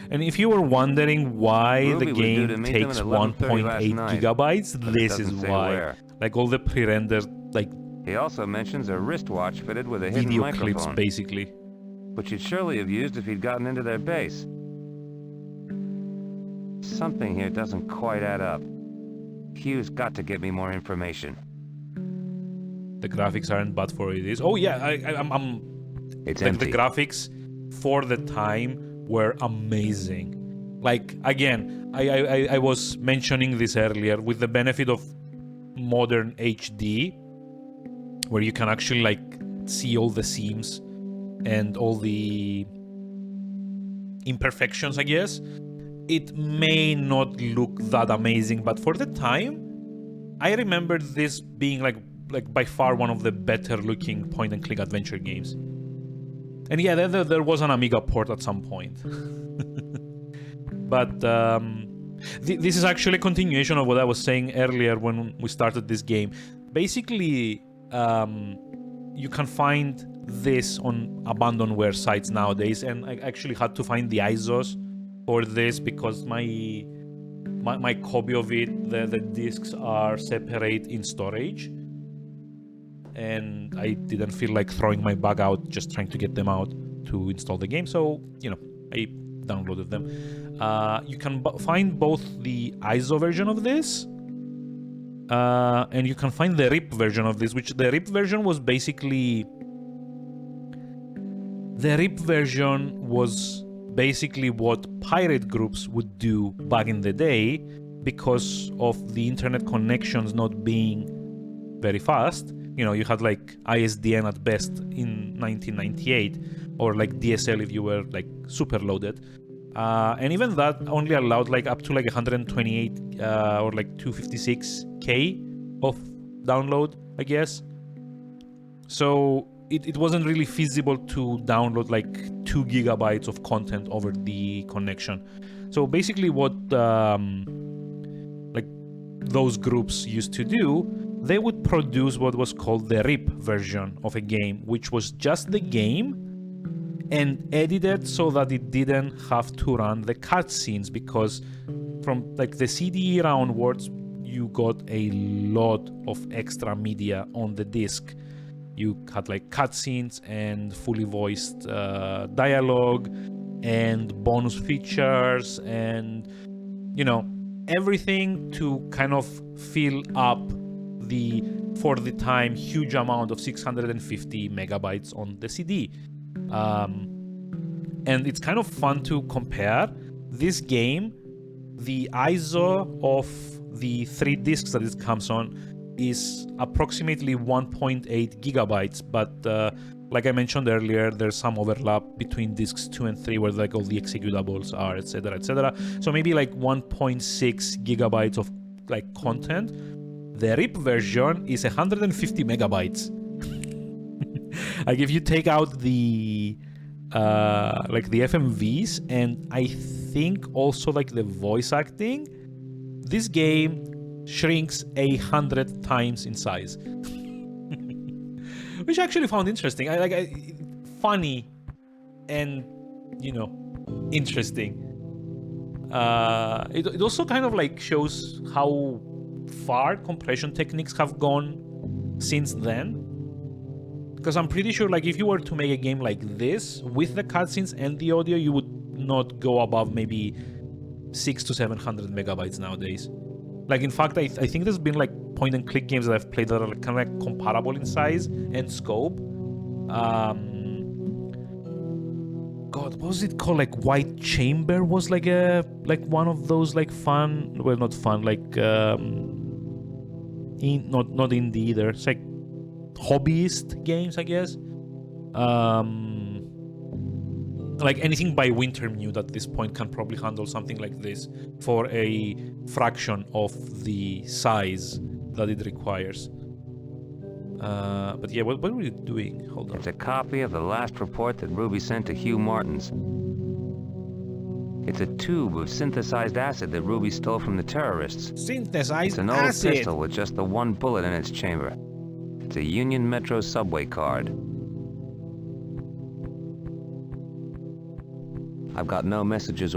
Speaker 1: And if you were wondering why
Speaker 2: Ruby
Speaker 1: the
Speaker 2: was due to
Speaker 1: game
Speaker 2: meet them
Speaker 1: takes
Speaker 2: at 11:30 last
Speaker 1: 1.8
Speaker 2: night,
Speaker 1: gigabytes,
Speaker 2: but it
Speaker 1: this is
Speaker 2: doesn't say
Speaker 1: why.
Speaker 2: where.
Speaker 1: Like all the pre-rendered like
Speaker 2: He also mentions a wristwatch fitted with a hidden
Speaker 1: video clips,
Speaker 2: microphone,
Speaker 1: basically.
Speaker 2: which he'd surely have used if he'd gotten into their base. Something here doesn't quite add up. Q's got to give me more information.
Speaker 1: The graphics aren't bad for it is. Oh yeah, I'm
Speaker 2: It's
Speaker 1: like
Speaker 2: empty.
Speaker 1: the graphics for the time were amazing. Like again, I was mentioning this earlier with the benefit of modern HD, where you can actually like see all the seams and all the imperfections, I guess. It may not look that amazing, but for the time, I remember this being like by far one of the better looking point and click adventure games. And yeah, there was an Amiga port at some point. But this is actually a continuation of what I was saying earlier when we started this game. Basically, you can find this on abandonware sites nowadays, and I actually had to find the ISOs for this because my copy of it, the discs are separate in storage, and I didn't feel like throwing my bag out just trying to get them out to install the game, so I downloaded them. You can find both the ISO version of this and you can find the RIP version of this, which the RIP version was basically what pirate groups would do back in the day because of the internet connections not being very fast. You had like ISDN at best in 1998, or like DSL if you were like super loaded. And even that only allowed like up to like 128 or like 256K of download, I guess. So it wasn't really feasible to download like 2 gigabytes of content over the connection. So basically what like those groups used to do, they would produce what was called the RIP version of a game, which was just the game and edited so that it didn't have to run the cutscenes, because from like the CD era onwards, you got a lot of extra media on the disc. You had like cutscenes and fully voiced dialogue and bonus features and everything to kind of fill up the, for the time, huge amount of 650 megabytes on the CD. And it's kind of fun to compare this game. The ISO of the 3 discs that it comes on is approximately 1.8 gigabytes, but like I mentioned earlier, there's some overlap between discs 2 and 3 where like all the executables are, etc., etc. So maybe like 1.6 gigabytes of like content. The RIP version is 150 megabytes. Like if you take out the like the FMVs and I think also like the voice acting, this game shrinks 100 times in size. Which I actually found interesting. Funny and interesting. It also kind of like shows how far compression techniques have gone since then. Because I'm pretty sure like if you were to make a game like this with the cutscenes and the audio, you would not go above maybe 600 to 700 megabytes nowadays. Like in fact, I think there's been like point and click games that I've played that are kind of like comparable in size and scope. God, what was it called? Like White Chamber was like one of those like fun, well not fun, like not indie either. It's like hobbyist games, I guess. Like anything by Wintermute at this point can probably handle something like this for a fraction of the size that it requires. But yeah, what were we doing? Hold on.
Speaker 2: It's a copy of the last report that Ruby sent to Hugh Martins. It's a tube of synthesized acid that Ruby stole from the terrorists. It's
Speaker 1: Synthesized
Speaker 2: an old
Speaker 1: acid.
Speaker 2: pistol with just the one bullet in its chamber. It's a Union Metro subway card. I've got no messages.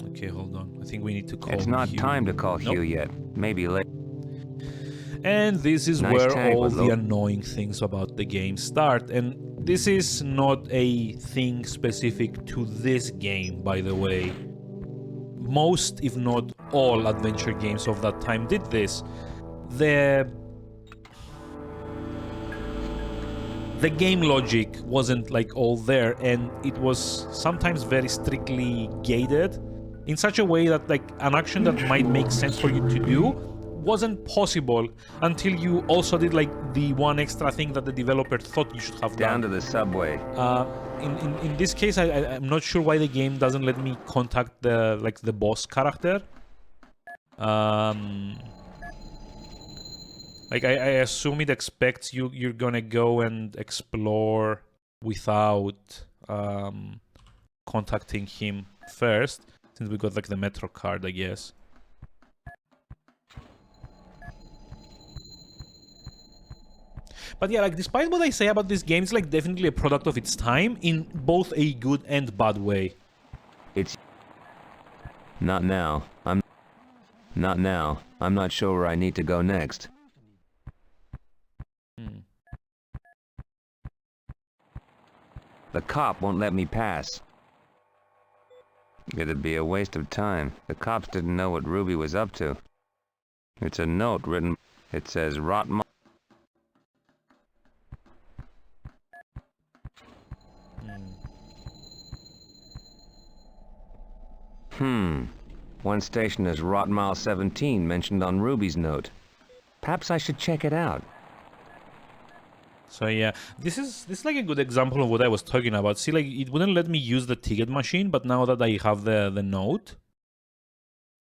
Speaker 1: Okay, hold on. I think we need to call
Speaker 2: It's not
Speaker 1: Hugh.
Speaker 2: time to call Hugh
Speaker 1: Nope.
Speaker 2: yet. Maybe later.
Speaker 1: And this is
Speaker 2: Nice
Speaker 1: where
Speaker 2: tank
Speaker 1: all
Speaker 2: with
Speaker 1: the
Speaker 2: low-
Speaker 1: annoying things about the game start. And this is not a thing specific to this game, by the way. Most, if not all, adventure games of that time did this. The game logic wasn't like all there, and it was sometimes very strictly gated in such a way that like an action that might make sense for you to do wasn't possible until you also did like the one extra thing that the developer thought you should have
Speaker 2: Down
Speaker 1: done.
Speaker 2: to the subway.
Speaker 1: In this case, I'm not sure why the game doesn't let me contact the boss character. Like I assume it expects you're gonna go and explore without contacting him first, since we got like the Metro card, I guess. But yeah, like despite what I say about this game, it's like definitely a product of its time in both a good and bad way.
Speaker 2: It's not now. Not now. I'm not sure where I need to go next. The cop won't let me pass. It'd be a waste of time. The cops didn't know what Ruby was up to. It's a note written. It says rot mo- One station is Rot Mile 17 mentioned on Ruby's note. Perhaps I should check it out.
Speaker 1: So yeah, this is like a good example of what I was talking about. See, like it wouldn't let me use the ticket machine, but now that I have the note,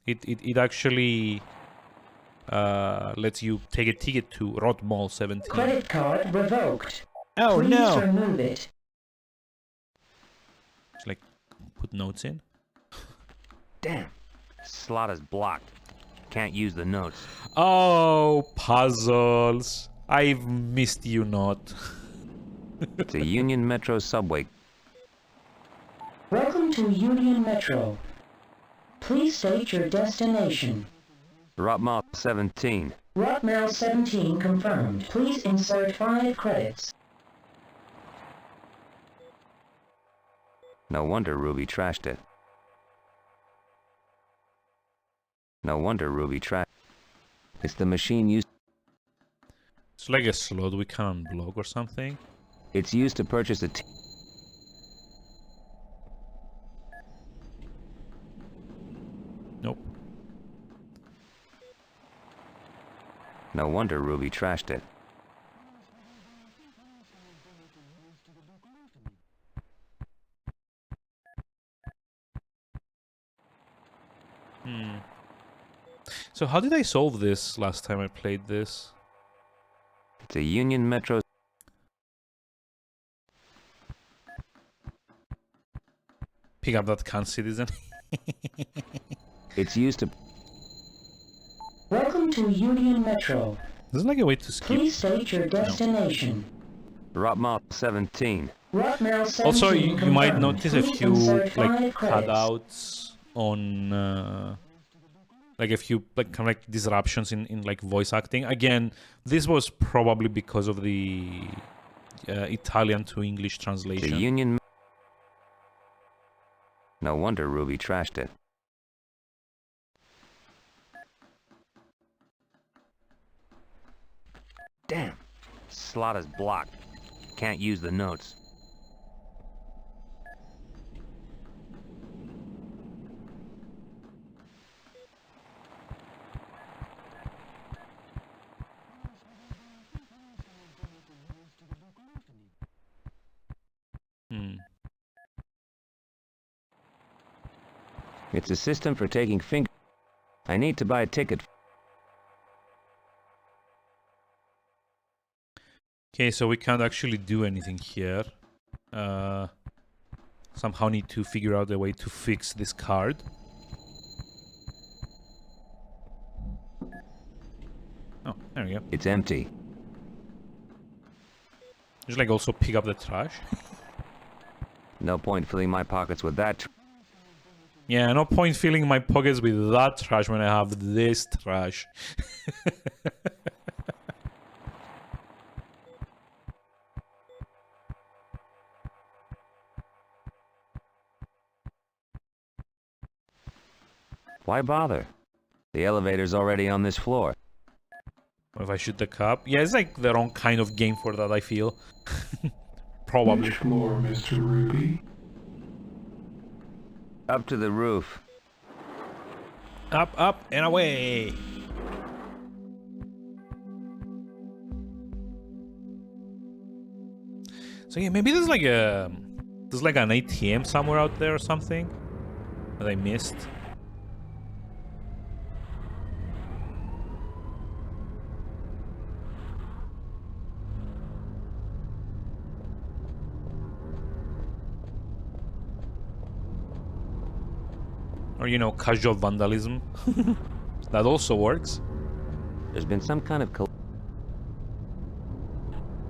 Speaker 1: it actually lets you take a ticket to Rot Mall 17.
Speaker 4: Credit card revoked.
Speaker 1: Oh
Speaker 4: Please
Speaker 1: no!
Speaker 4: remove it.
Speaker 1: Just like put notes in.
Speaker 2: Damn. Slot is blocked. Can't use the notes.
Speaker 1: Oh, puzzles! I've missed you not.
Speaker 2: It's a Union Metro subway.
Speaker 4: Welcome to Union Metro. Please state your destination.
Speaker 2: Rot Mile 17.
Speaker 4: Rotmail 17 confirmed. Please insert 5 credits.
Speaker 2: No wonder Ruby trashed it. No wonder Ruby trashed. It's the machine used.
Speaker 1: It's like a slot we can unblock or something.
Speaker 2: It's used to purchase a.
Speaker 1: Nope.
Speaker 2: No wonder Ruby trashed it.
Speaker 1: So how did I solve this last time I played this?
Speaker 2: It's a Union Metro.
Speaker 1: Pick up that can, citizen.
Speaker 2: It's used to.
Speaker 4: Welcome to Union Metro.
Speaker 1: There's like a way to skip.
Speaker 4: Please state your destination.
Speaker 2: Rot Mile 17.
Speaker 4: Rotmail 17
Speaker 1: Also, you might
Speaker 4: confirmed.
Speaker 1: notice a
Speaker 4: Please
Speaker 1: few
Speaker 4: insert
Speaker 1: like
Speaker 4: 5 credits.
Speaker 1: cutouts on like a few like kind of like disruptions in like voice acting. Again, this was probably because of the Italian to English
Speaker 2: The
Speaker 1: translation.
Speaker 2: Union. No wonder Ruby trashed it. Damn. Slot is blocked. Can't use the notes. It's a system for taking finger. I need to buy a ticket.
Speaker 1: Okay, so we can't actually do anything here. somehow need to figure out a way to fix this card. Oh, there we go.
Speaker 2: It's empty.
Speaker 1: Just like also pick up the trash.
Speaker 2: No point filling my pockets with that.
Speaker 1: Yeah, no point filling my pockets with that trash when I have this trash.
Speaker 2: Why bother? The elevator's already on this floor.
Speaker 1: What if I shoot the cup? Yeah, it's like the wrong kind of game for that, I feel. Probably.
Speaker 6: Which floor, Mr. Ruby?
Speaker 2: Up to the roof.
Speaker 1: Up, up, and away! So yeah, maybe there's like a... There's like an ATM somewhere out there or something that I missed. Or, you know, casual vandalism. That also works.
Speaker 2: There's been some kind of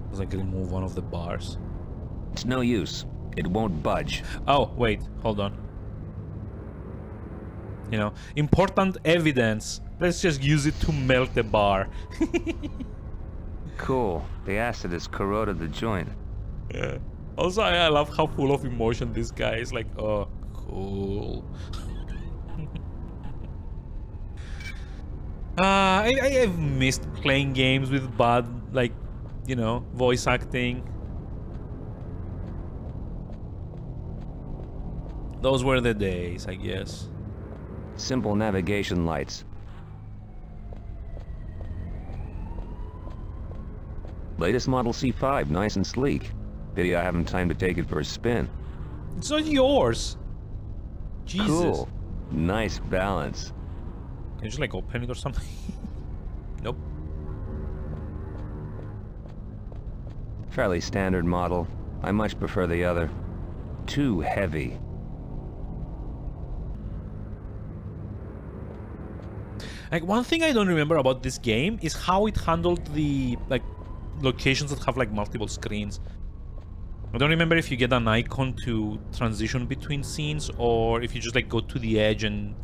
Speaker 1: Let's like remove one of the bars.
Speaker 2: It's no use. It won't budge.
Speaker 1: Oh, wait, hold on. You know, important evidence. Let's just use it to melt the bar.
Speaker 2: Cool. The acid has corroded the joint.
Speaker 1: Yeah. Also, I love how full of emotion this guy is. Like, oh, cool. I've missed playing games with bad, like, you know, voice acting. Those were the days, I guess.
Speaker 2: Simple navigation lights. Latest model C5, nice and sleek. Pity I haven't time to take it for a spin.
Speaker 1: It's not yours. Jesus.
Speaker 2: Cool. Nice balance.
Speaker 1: Can you just like open it or something? Nope.
Speaker 2: Fairly standard model. I much prefer the other. Too heavy.
Speaker 1: Like, one thing I don't remember about this game is how it handled the, like, locations that have, like, multiple screens. I don't remember if you get an icon to transition between scenes, or if you just, like, go to the edge and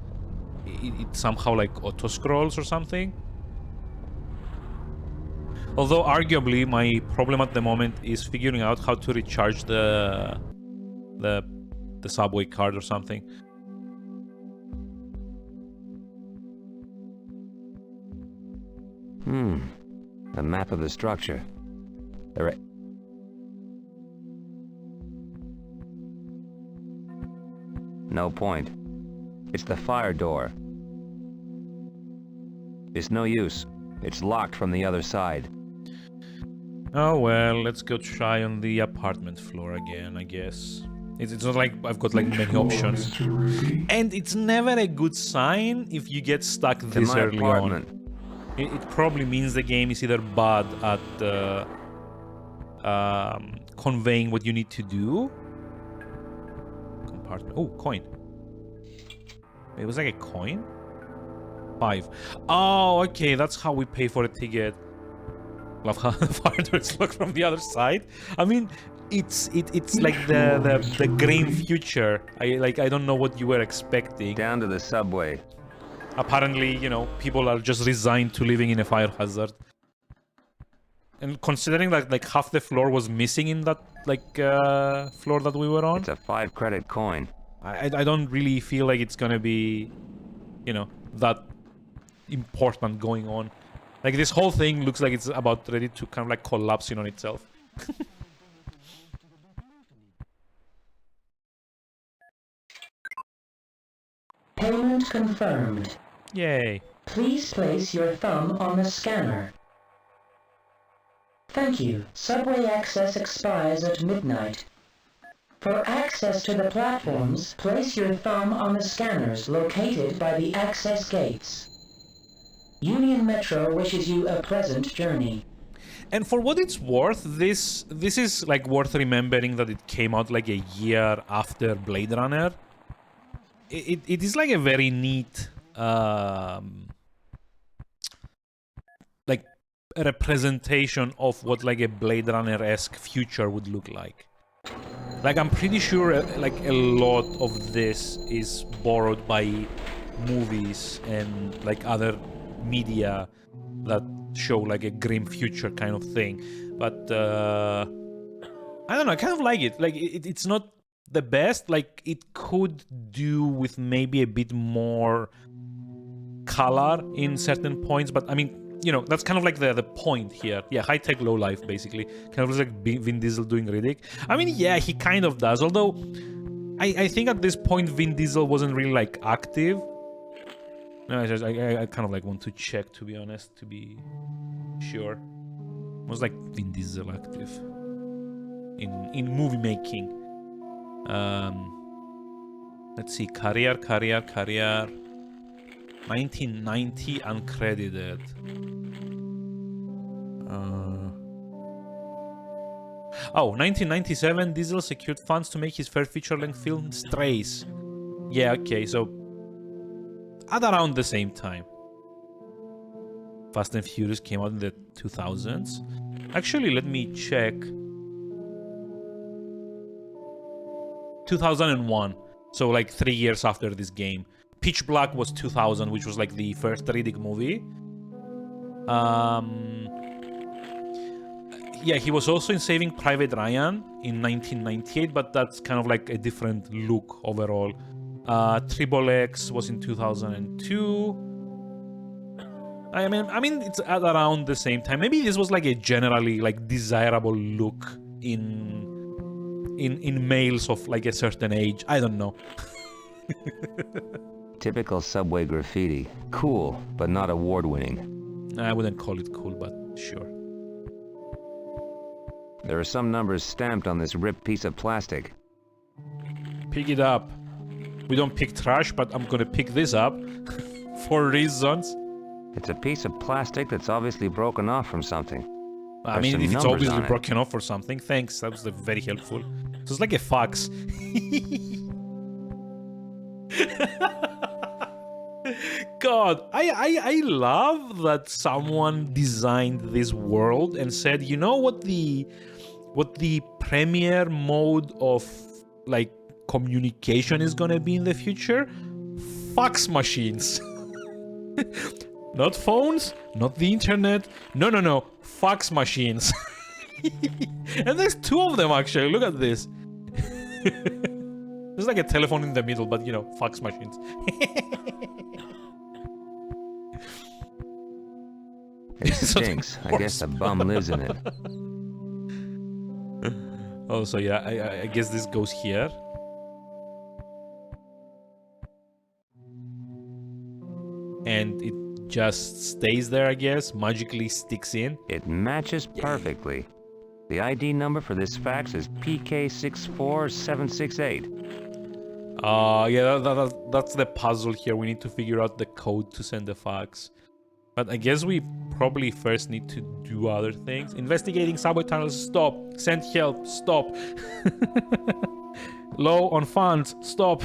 Speaker 1: it somehow, like, auto-scrolls or something. Although, arguably, my problem at the moment is figuring out how to recharge the subway card or something.
Speaker 2: A map of the structure. There are... No point. It's the fire door. It's no use. It's locked from the other side.
Speaker 1: Oh well, let's go try on the apartment floor again, I guess. It's not like I've got like many options. And it's never a good sign if you get stuck this early on. It probably means the game is either bad at conveying what you need to do. Compartment. Oh, coin. It was like a coin? 5. Oh, okay, that's how we pay for a ticket. Love how the fire door is locked from the other side. I mean, it's like the grim future. I don't know what you were expecting.
Speaker 2: Down to the subway.
Speaker 1: Apparently, you know, people are just resigned to living in a fire hazard. And considering that like half the floor was missing in that like floor that we were on,
Speaker 2: It's a 5-credit coin.
Speaker 1: I don't really feel like it's gonna be, you know, that important going on. Like this whole thing looks like it's about ready to kind of like collapse in on itself.
Speaker 4: Payment confirmed.
Speaker 1: Yay.
Speaker 4: Please place your thumb on the scanner. Thank you. Subway access expires at midnight. For access to the platforms, place your thumb on the scanners located by the access gates. Union Metro wishes you a pleasant journey.
Speaker 1: And for what it's worth, this is like worth remembering that it came out like a year after Blade Runner. It is like a very neat like a representation of what like a Blade Runner-esque future would look like. Like I'm pretty sure like a lot of this is borrowed by movies and like other media that show like a grim future kind of thing. But I don't know, I kind of like it. Like it's not the best. Like it could do with maybe a bit more color in certain points, but I mean, you know, that's kind of like the point here. Yeah, high tech, low life, basically. Kind of like Vin Diesel doing Riddick. I mean, yeah, he kind of does. Although, I think at this point Vin Diesel wasn't really like active. No, I kind of like want to check, to be honest, to be sure. Was like Vin Diesel active in movie making? Let's see, career. 1990 uncredited. Oh, 1997, Diesel secured funds to make his first feature-length film, Strays. Yeah, okay, so at around the same time. Fast and Furious came out in the 2000s. Actually, let me check. 2001, so like 3 years after this game. Pitch Black was 2000, which was like the first Riddick movie. Yeah, he was also in Saving Private Ryan in 1998, but that's kind of like a different look overall. Triple X was in 2002. I mean, it's at around the same time. Maybe this was like a generally like desirable look in males of like a certain age. I don't know.
Speaker 2: Typical subway graffiti. Cool, but not award-winning.
Speaker 1: I wouldn't call it cool, but sure.
Speaker 2: There are some numbers stamped on this ripped piece of plastic.
Speaker 1: Pick it up. We don't pick trash, but I'm gonna pick this up for reasons.
Speaker 2: It's a piece of plastic that's obviously broken off from something.
Speaker 1: I mean, if it's obviously broken off or something, thanks. That was very helpful. So it's like a fax. God, I love that someone designed this world and said, you know what the premier mode of like communication is gonna be in the future? Fax machines. Not phones, not the internet. No. Fax machines. And there's 2 of them actually. Look at this. There's like a telephone in the middle, but you know, fax machines.
Speaker 2: It stinks. I guess a bum lives in it.
Speaker 1: Oh, so yeah, I guess this goes here. And it just stays there, I guess, magically sticks in.
Speaker 2: It matches perfectly. The ID number for this fax is PK64768.
Speaker 1: Yeah, that's the puzzle here. We need to figure out the code to send the fax. But I guess we probably first need to do other things. Investigating subway tunnels, stop. Send help, stop. Low on funds, stop.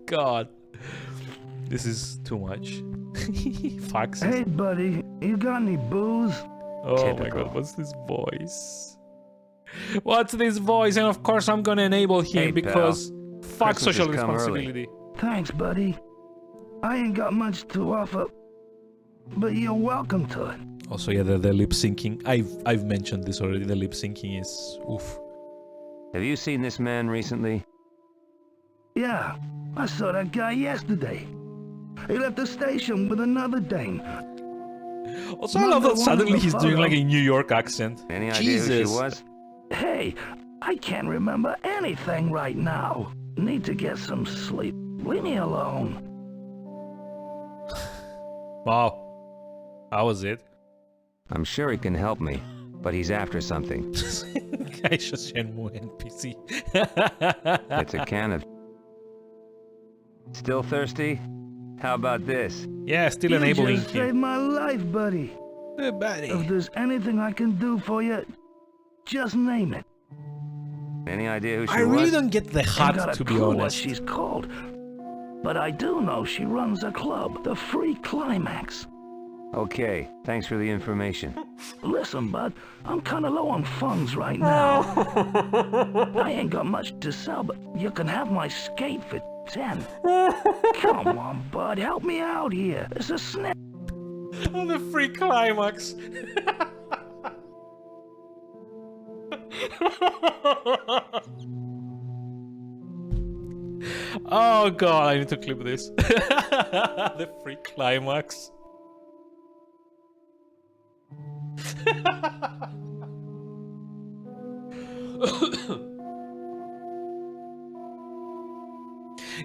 Speaker 1: God. This is too much. Faxes.
Speaker 7: Hey, buddy, you got any booze?
Speaker 1: Oh
Speaker 2: Typical.
Speaker 1: my god, what's this voice? What's this voice? And of course I'm gonna enable him
Speaker 2: Hey,
Speaker 1: because fuck
Speaker 2: Christmas
Speaker 1: social
Speaker 2: has come
Speaker 1: responsibility.
Speaker 7: Thanks, buddy. I ain't got much to offer, but you're welcome to it.
Speaker 1: Also, yeah, the lip syncing. I've mentioned this already. The lip syncing is oof.
Speaker 2: Have you seen this man recently?
Speaker 7: Yeah, I saw that guy yesterday. He left the station with another dame.
Speaker 1: Also, I love that suddenly he's doing like a New York accent.
Speaker 2: Any idea who she
Speaker 1: Jesus.
Speaker 2: was?
Speaker 7: Hey, I can't remember anything right now. Need to get some sleep. Leave me alone.
Speaker 1: Wow. How was it?
Speaker 2: I'm sure he can help me, but he's after something.
Speaker 1: It's NPC.
Speaker 2: It's a can of... Still thirsty? How about this?
Speaker 1: Yeah, still
Speaker 7: You
Speaker 1: enabling
Speaker 7: just
Speaker 1: him.
Speaker 7: saved my life, buddy.
Speaker 1: Buddy.
Speaker 7: If there's anything I can do for you, just name it.
Speaker 2: Any idea who she
Speaker 1: I really
Speaker 2: was?
Speaker 1: don't get the
Speaker 7: Ain't
Speaker 1: hat,
Speaker 7: got a
Speaker 1: to be
Speaker 7: clue what
Speaker 1: honest.
Speaker 7: she's called. But I do know she runs a club, the Free Climax.
Speaker 2: Okay, thanks for the information.
Speaker 7: Listen, bud, I'm kinda low on funds right now. I ain't got much to sell, but you can have my skate for 10. Come on, bud, help me out here. It's a snap.
Speaker 1: Oh, the free climax. Oh god, I need to clip this. The free climax.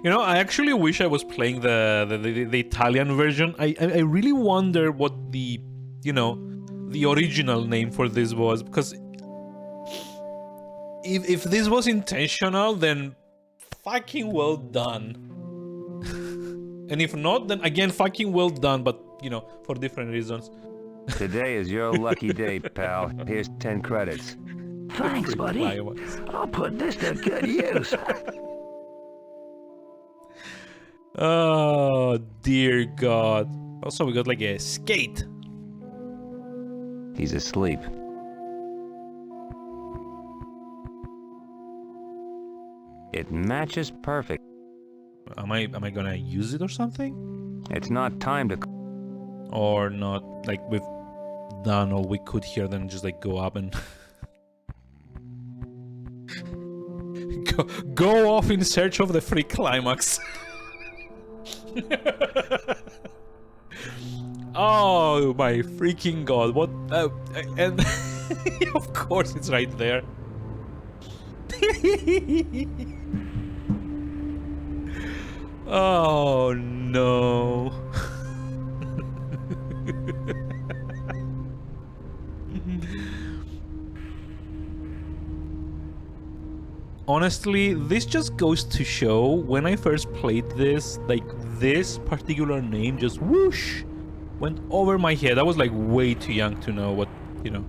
Speaker 1: You know, I actually wish I was playing the Italian version. I really wonder what the, you know, the original name for this was, because if this was intentional, then fucking well done. And if not, then again fucking well done, but you know, for different reasons.
Speaker 2: Today is your lucky day, pal. Here's 10 credits.
Speaker 7: Thanks, buddy.
Speaker 1: Climax.
Speaker 7: I'll put this to good use.
Speaker 1: Oh dear god. Also, we got like a skate.
Speaker 2: He's asleep. It matches perfect.
Speaker 1: Am I gonna use it or something?
Speaker 2: It's not time to...
Speaker 1: Or not? Like we've done all we could here, then just like go up and go off in search of the free climax. Oh my freaking god! What? And of course it's right there. Oh no. Honestly, this just goes to show, when I first played this, like, this particular name just whoosh went over my head. I was like way too young to know what, you know,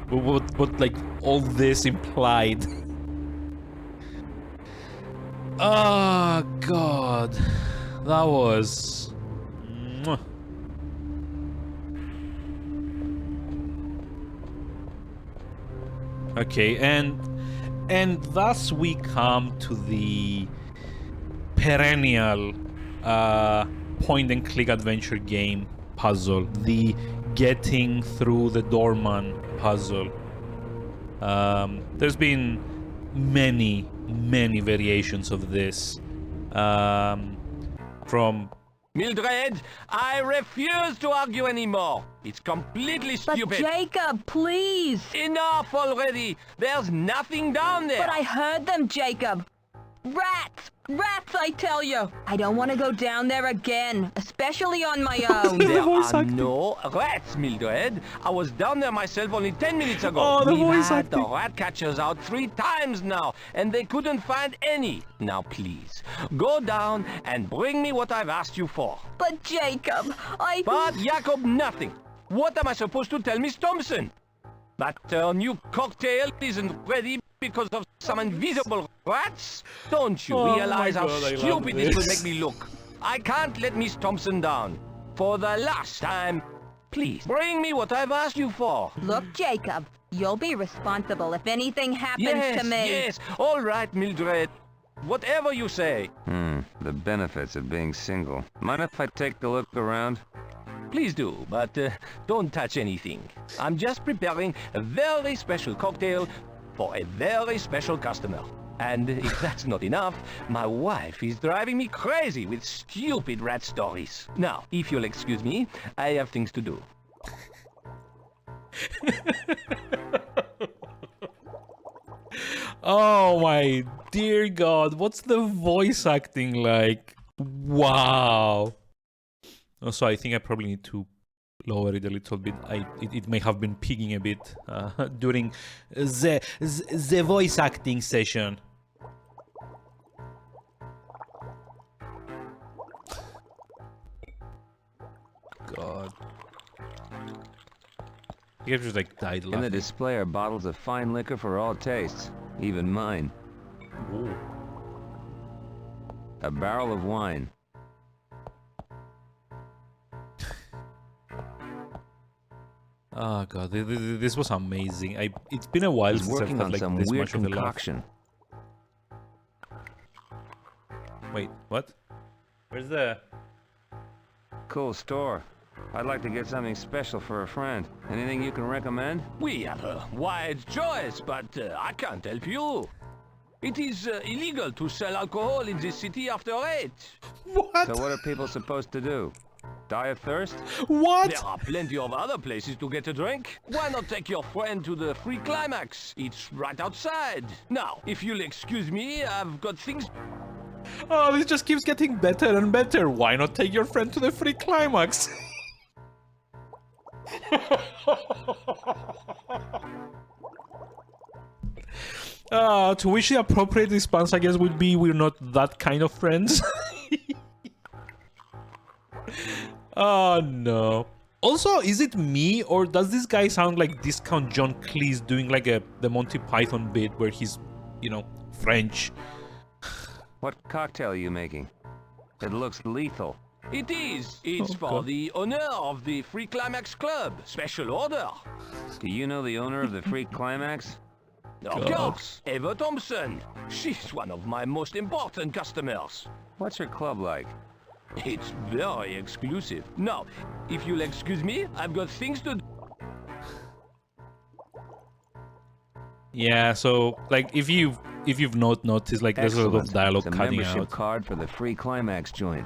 Speaker 1: what like all this implied. Oh god, that was... Mwah. Okay, and thus we come to the perennial point and click adventure game puzzle, the getting through the doorman puzzle. There's been many variations of this, from...
Speaker 5: Mildred, I refuse to argue anymore. It's completely
Speaker 8: But
Speaker 5: stupid.
Speaker 8: Jacob, please!
Speaker 5: Enough already. There's nothing down there.
Speaker 8: But I heard them, Jacob! Rats! Rats, I tell you! I don't want to go down there again, especially on my own.
Speaker 5: There
Speaker 1: voice
Speaker 5: are
Speaker 1: acting.
Speaker 5: no rats, Mildred. I was down there myself only 10 minutes ago.
Speaker 1: Oh, the
Speaker 5: We've
Speaker 1: voice
Speaker 5: had the
Speaker 1: acting.
Speaker 5: rat catchers out 3 times now, and they couldn't find any. Now, please, go down and bring me what I've asked you for.
Speaker 8: But Jacob,
Speaker 5: But, Jacob, nothing. What am I supposed to tell Miss Thompson? That new cocktail isn't ready because of some invisible rats? Don't you
Speaker 1: Oh
Speaker 5: realize
Speaker 1: my
Speaker 5: how
Speaker 1: God, I love
Speaker 5: stupid this will
Speaker 1: this.
Speaker 5: make me look? I can't let Miss Thompson down. For the last time, please, bring me what I've asked you for.
Speaker 8: Look, Jacob, you'll be responsible if anything happens
Speaker 5: Yes,
Speaker 8: to me.
Speaker 5: yes, all right, Mildred. Whatever you say.
Speaker 2: The benefits of being single. Mind if I take a look around?
Speaker 5: Please do, but don't touch anything. I'm just preparing a very special cocktail for a very special customer. And if that's not enough, my wife is driving me crazy with stupid rat stories. Now, if you'll excuse me, I have things to do.
Speaker 1: Oh my dear god, what's the voice acting like? Wow. Also, I think I probably need to lower it a little bit. It may have been pigging a bit during the voice acting session. God. You just like died
Speaker 2: In the
Speaker 1: laughing.
Speaker 2: display are bottles of fine liquor for all tastes, even mine.
Speaker 1: Ooh.
Speaker 2: A barrel of wine.
Speaker 1: Oh god, this was amazing. It's been a while
Speaker 2: He's
Speaker 1: since I've
Speaker 2: working
Speaker 1: had
Speaker 2: on
Speaker 1: like
Speaker 2: some
Speaker 1: this
Speaker 2: weird
Speaker 1: much of a laugh.
Speaker 2: concoction.
Speaker 1: Wait, what? Where's the...
Speaker 2: Cool store. I'd like to get something special for a friend. Anything you can recommend?
Speaker 5: We have a wide choice, but I can't help you. It is illegal to sell alcohol in this city after 8.
Speaker 1: What?
Speaker 2: So what are people supposed to do? Die of thirst?
Speaker 1: What?
Speaker 5: There are plenty of other places to get a drink. Why not take your friend to the free climax? It's right outside. Now, if you'll excuse me, I've got things...
Speaker 1: Oh, this just keeps getting better and better. Why not take your friend to the free climax? To which the appropriate response, I guess, would be, we're not that kind of friends. Oh, no. Also, is it me, or does this guy sound like Discount John Cleese doing like the Monty Python bit where he's, you know, French?
Speaker 2: What cocktail are you making? It looks lethal.
Speaker 5: It is. It's
Speaker 1: Oh,
Speaker 5: for
Speaker 1: God.
Speaker 5: the owner of the Free Climax Club. Special order.
Speaker 2: Do you know the owner of the Free Climax?
Speaker 5: Of
Speaker 1: God.
Speaker 5: course. Eva Thompson. She's one of my most important customers.
Speaker 2: What's her club like?
Speaker 5: It's very exclusive. Now, if you'll excuse me, I've got things to do.
Speaker 1: Yeah, so like if you've not noticed, like there's a lot of
Speaker 2: Excellent.
Speaker 1: dialogue
Speaker 2: It's a
Speaker 1: cutting
Speaker 2: membership
Speaker 1: out.
Speaker 2: card for the Free Climax joint.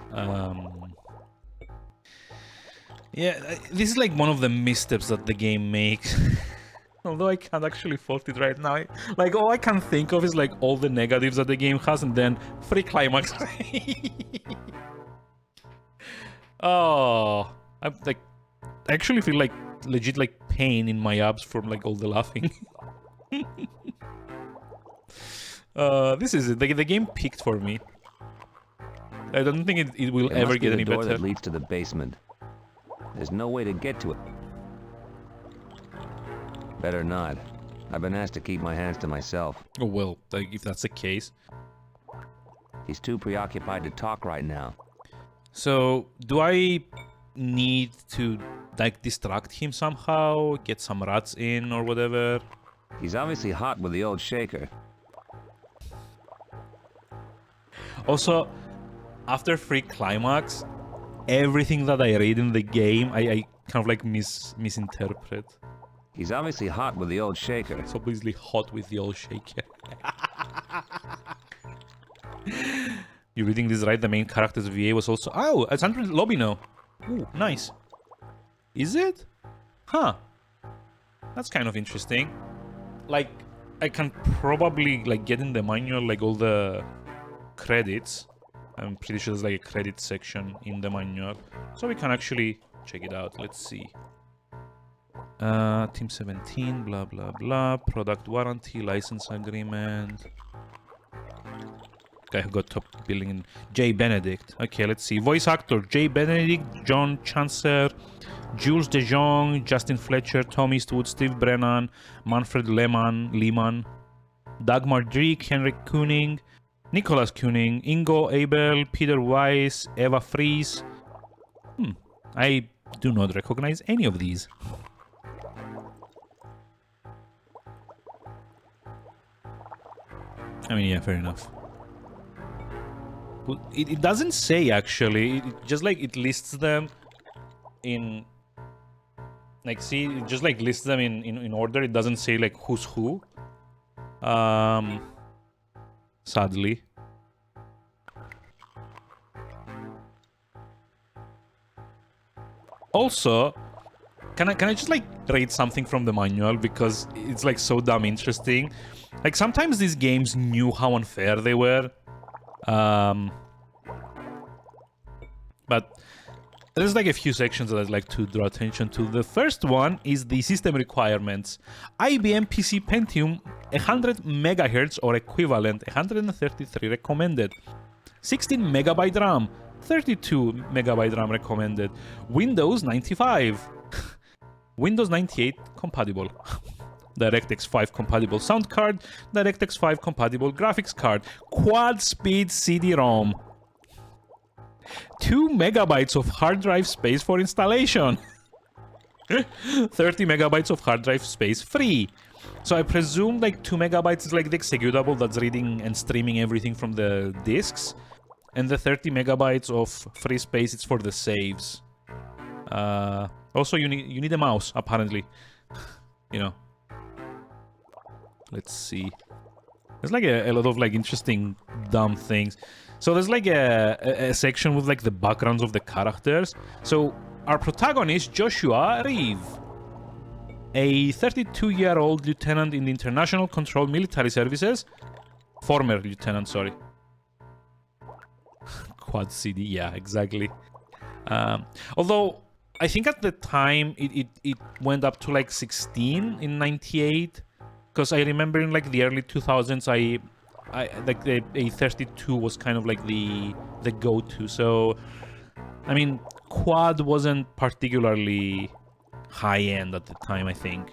Speaker 1: Yeah, this is like one of the missteps that the game makes. Although I can't actually fault it right now. Like all I can think of is like all the negatives that the game has, and then free climax. Oh, I actually feel like legit like pain in my abs from like all the laughing. This is it. The game peaked for me. I don't think it will
Speaker 2: It
Speaker 1: ever
Speaker 2: must be
Speaker 1: get
Speaker 2: the
Speaker 1: any
Speaker 2: door
Speaker 1: better.
Speaker 2: that leads to the basement. There's no way to get to it. Better not. I've been asked to keep my hands to myself.
Speaker 1: Oh well, like, if that's the case.
Speaker 2: He's too preoccupied to talk right now.
Speaker 1: So, do I need to like distract him somehow? Get some rats in or whatever?
Speaker 2: He's obviously hot with the old shaker.
Speaker 1: Also, after free climax, everything that I read in the game, I kind of like misinterpret.
Speaker 2: He's obviously hot with the old shaker.
Speaker 1: It's obviously hot with the old shaker. You're reading this right? The main character's VA was also... Oh, it's under the lobby now. Ooh, nice. Is it? Huh. That's kind of interesting. Like, I can probably like get in the manual like all the credits. I'm pretty sure there's like a credit section in the manual. So we can actually check it out. Let's see. Team 17, blah, blah, blah. Product warranty, license agreement. Guy who got top billing in Jay Benedict. Okay, let's see. Voice actor Jay Benedict, John Chancer, Jules De Jong, Justin Fletcher, Tom Eastwood, Steve Brennan, Manfred Lehman, Dagmar Drake, Henrik Kuning, Nicholas Kuning, Ingo Abel, Peter Weiss, Eva Fries. I do not recognize any of these. I mean, yeah, fair enough. Well, it doesn't say, actually. It just, like, it lists them in... Like, see, it just, like, lists them in order. It doesn't say, like, who's who. Sadly. Also, can I just, like, read something from the manual? Because it's, like, so damn interesting. Like, sometimes these games knew how unfair they were. But there's like a few sections that I'd like to draw attention to. The first one is the system requirements. IBM PC Pentium 100 MHz or equivalent, 133 recommended. 16 MB RAM, 32 MB RAM recommended. Windows 95. Windows 98 compatible. DirectX 5 compatible sound card, DirectX 5 compatible graphics card, quad speed CD-ROM, 2 megabytes of hard drive space for installation, 30 megabytes of hard drive space free. So I presume like 2 megabytes is like the executable that's reading and streaming everything from the disks, and the 30 megabytes of free space is for the saves. Also, you need a mouse apparently. You know. Let's see. There's like a lot of like interesting dumb things. So there's like a section with like the backgrounds of the characters. So our protagonist, Joshua Reeve, a 32-year-old lieutenant in the International Control Military Services. Former lieutenant, sorry. Quad CD, yeah, exactly. Although I think at the time it went up to like 16 in 98. Because I remember in like the early 2000s, I like a 32 was kind of like the go-to. So, I mean, quad wasn't particularly high-end at the time, I think.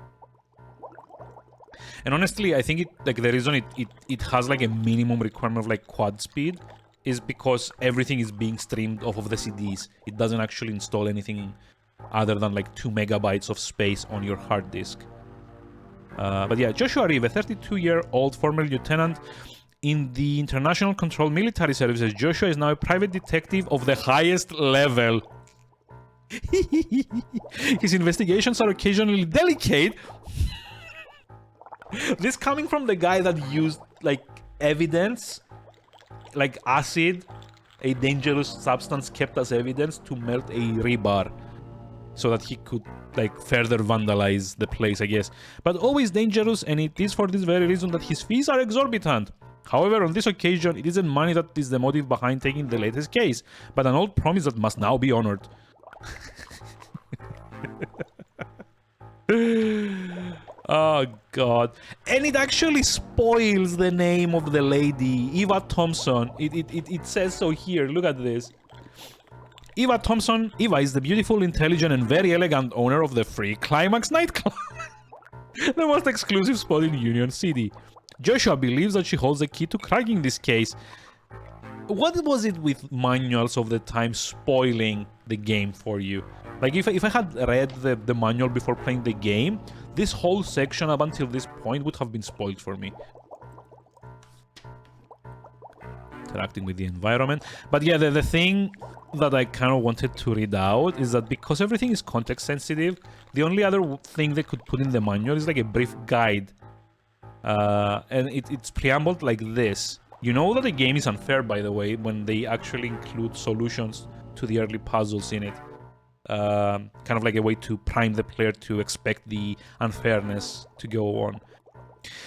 Speaker 1: And honestly, I think the reason it has like a minimum requirement of like quad speed is because everything is being streamed off of the CDs. It doesn't actually install anything other than like 2 megabytes of space on your hard disk. But yeah, Joshua Reeve, a 32-year-old former lieutenant in the International Control Military Services. Joshua is now a private detective of the highest level. His investigations are occasionally delicate. This coming from the guy that used like evidence, like acid, a dangerous substance kept as evidence to melt a rebar, so that he could like further vandalize the place, I guess. But always dangerous, and it is for this very reason that his fees are exorbitant. However, on this occasion, it isn't money that is the motive behind taking the latest case, but an old promise that must now be honored. Oh god. And it actually spoils the name of the lady, Eva Thompson. It says so here, look at this. Eva Thompson. Eva is the beautiful, intelligent, and very elegant owner of the free Climax nightclub. The most exclusive spot in Union City. Joshua believes that she holds the key to cracking this case. What was it with manuals of the time spoiling the game for you? Like, if I had read the manual before playing the game, this whole section up until this point would have been spoiled for me. Interacting with the environment. But yeah, the thing that I kind of wanted to read out is that because everything is context sensitive, the only other thing they could put in the manual is like a brief guide. And it's preambled like this. You know that the game is unfair, by the way, when they actually include solutions to the early puzzles in it. Kind of like a way to prime the player to expect the unfairness to go on.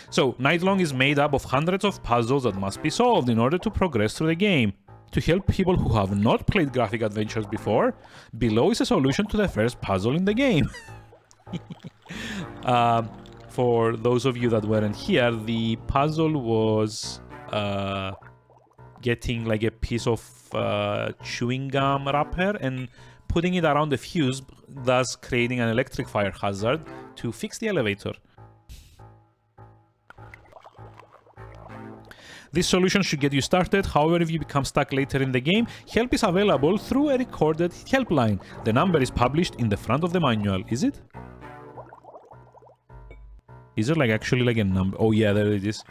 Speaker 1: So, Nightlong is made up of hundreds of puzzles that must be solved in order to progress through the game. To help people who have not played graphic adventures before, below is a solution to the first puzzle in the game. For those of you that weren't here, the puzzle was getting like a piece of chewing gum wrapper and putting it around the fuse, thus creating an electric fire hazard to fix the elevator. This solution should get you started. However, if you become stuck later in the game, help is available through a recorded helpline. The number is published in the front of the manual. Is it? Is there like actually like a number? Oh yeah, there it is.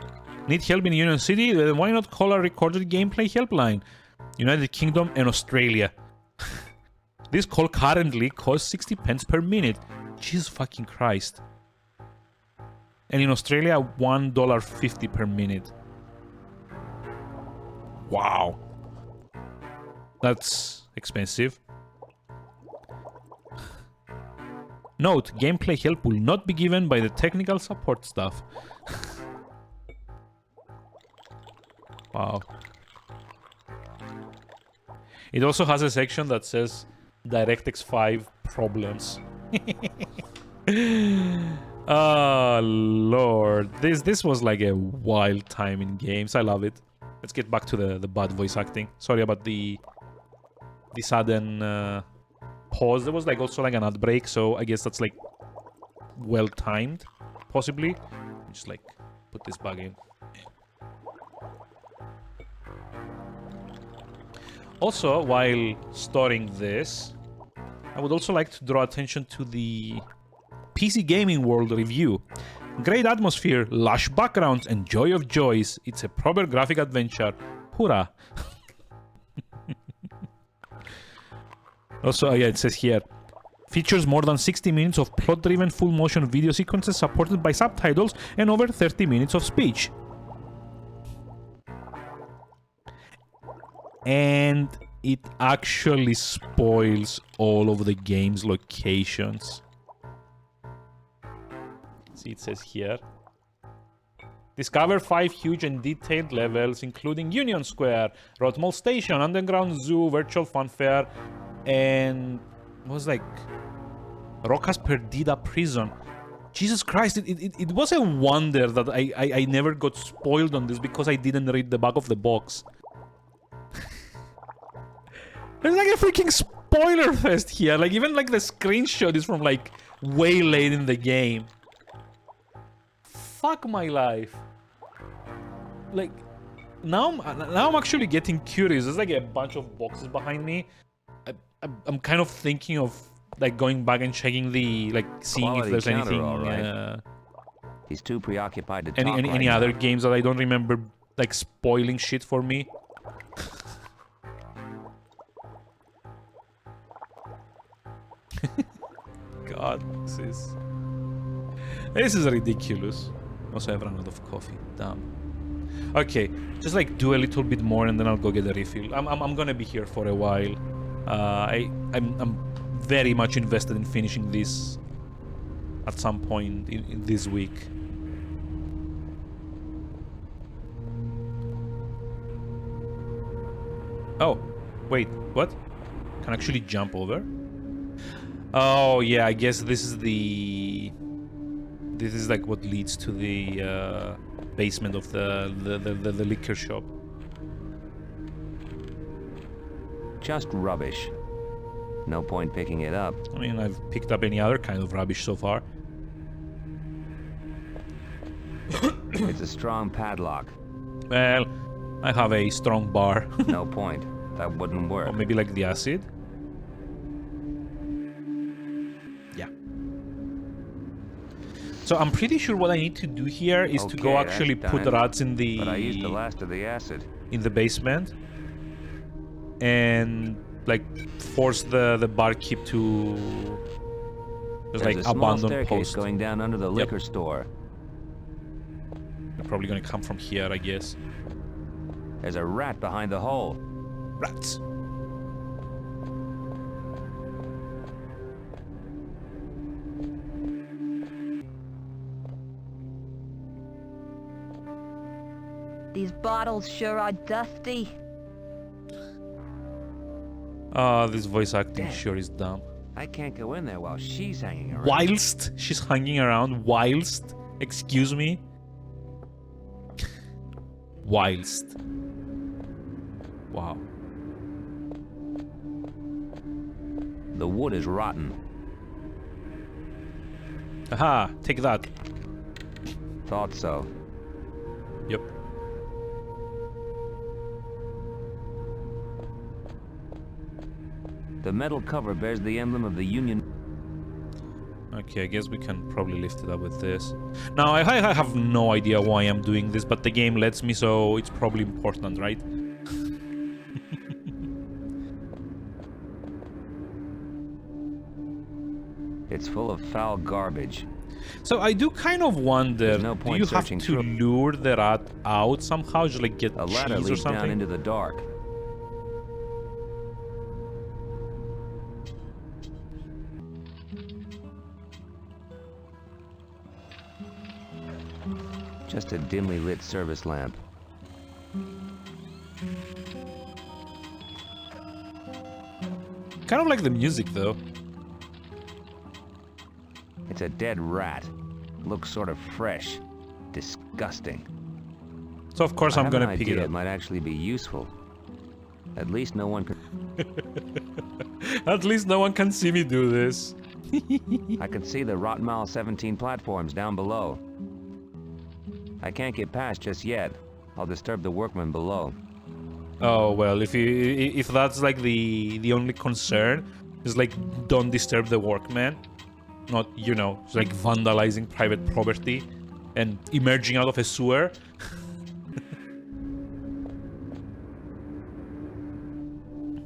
Speaker 1: Need help in Union City? Then why not call a recorded gameplay helpline? United Kingdom and Australia. This call currently costs 60 pence per minute. Jesus fucking Christ. And in Australia, $1.50 per minute. Wow. That's expensive. Note, gameplay help will not be given by the technical support staff. Wow. It also has a section that says DirectX 5 problems. Oh lord. This was like a wild time in games. I love it. Let's get back to the bad voice acting. Sorry about the sudden pause. There was like also like an ad break, so I guess that's like well timed, possibly. Just like put this bug in. Also, while storing this, I would also like to draw attention to the PC Gaming World review. Great atmosphere, lush backgrounds, and joy of joys. It's a proper graphic adventure. Hoorah! Also, yeah, it says here, features more than 60 minutes of plot-driven full-motion video sequences supported by subtitles and over 30 minutes of speech. And it actually spoils all of the game's locations. See, it says here. Discover 5 huge and detailed levels, including Union Square, Rottmall Station, Underground Zoo, Virtual Funfair, and what was like Rocas Perdida Prison. Jesus Christ, it was a wonder that I never got spoiled on this because I didn't read the back of the box. There's like a freaking spoiler fest here. Like even like the screenshot is from like way late in the game. Fuck my life. Like now I'm actually getting curious. There's like a bunch of boxes behind me. I'm kind of thinking of like going back and checking the seeing
Speaker 2: Quality
Speaker 1: if there's
Speaker 2: counter,
Speaker 1: anything
Speaker 2: all right. He's too preoccupied to talk
Speaker 1: any
Speaker 2: right
Speaker 1: other
Speaker 2: now.
Speaker 1: games that I don't remember like spoiling shit for me. God, this is ridiculous. Also, I've run out of coffee. Damn. Okay, just like do a little bit more and then I'll go get a refill. I'm gonna be here for a while. I'm very much invested in finishing this at some point in this week. Oh, wait, what? Can I actually jump over? Oh yeah, I guess this is like what leads to the basement of the liquor shop.
Speaker 2: Just rubbish. No point picking it up.
Speaker 1: I mean, I've picked up any other kind of rubbish so far.
Speaker 2: It's a strong padlock.
Speaker 1: Well, I have a strong bar.
Speaker 2: No point. That wouldn't work.
Speaker 1: Or maybe like the acid. Yeah. So I'm pretty sure what I need to do here is to go actually put rats in the...
Speaker 2: But I used the last of the acid.
Speaker 1: In the basement. And like force the barkeep to just like
Speaker 2: There's a small
Speaker 1: abandon
Speaker 2: staircase
Speaker 1: post.
Speaker 2: going down under the liquor store.
Speaker 1: They're probably gonna come from here, I guess.
Speaker 2: There's a rat behind the hole.
Speaker 1: Rats.
Speaker 8: These bottles sure are dusty.
Speaker 1: Ah, this voice acting sure is dumb.
Speaker 2: I can't go in there while she's hanging around.
Speaker 1: Whilst she's hanging around, whilst, excuse me? Whilst. Wow.
Speaker 2: The wood is rotten.
Speaker 1: Aha, take that.
Speaker 2: Thought so.
Speaker 1: Yep.
Speaker 2: The metal cover bears the emblem of the Union.
Speaker 1: Okay, I guess we can probably lift it up with this. Now, I have no idea why I'm doing this, but the game lets me, so it's probably important, right?
Speaker 2: It's full of foul garbage.
Speaker 1: So I do kind of wonder,
Speaker 2: There's no
Speaker 1: do
Speaker 2: point
Speaker 1: you have
Speaker 2: searching
Speaker 1: to
Speaker 2: through.
Speaker 1: lure the rat out somehow? Just like get
Speaker 2: A ladder
Speaker 1: cheese or
Speaker 2: leads down
Speaker 1: something?
Speaker 2: into the dark. Just a dimly lit service lamp.
Speaker 1: Kind of like the music, though.
Speaker 2: It's a dead rat. Looks sort of fresh. Disgusting.
Speaker 1: So of course I'm gonna pick it
Speaker 2: It
Speaker 1: up.
Speaker 2: might actually be useful. At least no one can.
Speaker 1: At least no one can see me do this.
Speaker 2: I can see the Rotmile 17 platforms down below. I can't get past just yet. I'll disturb the workmen below.
Speaker 1: Oh well, if that's like the only concern is like don't disturb the workmen, not like vandalizing private property and emerging out of a sewer.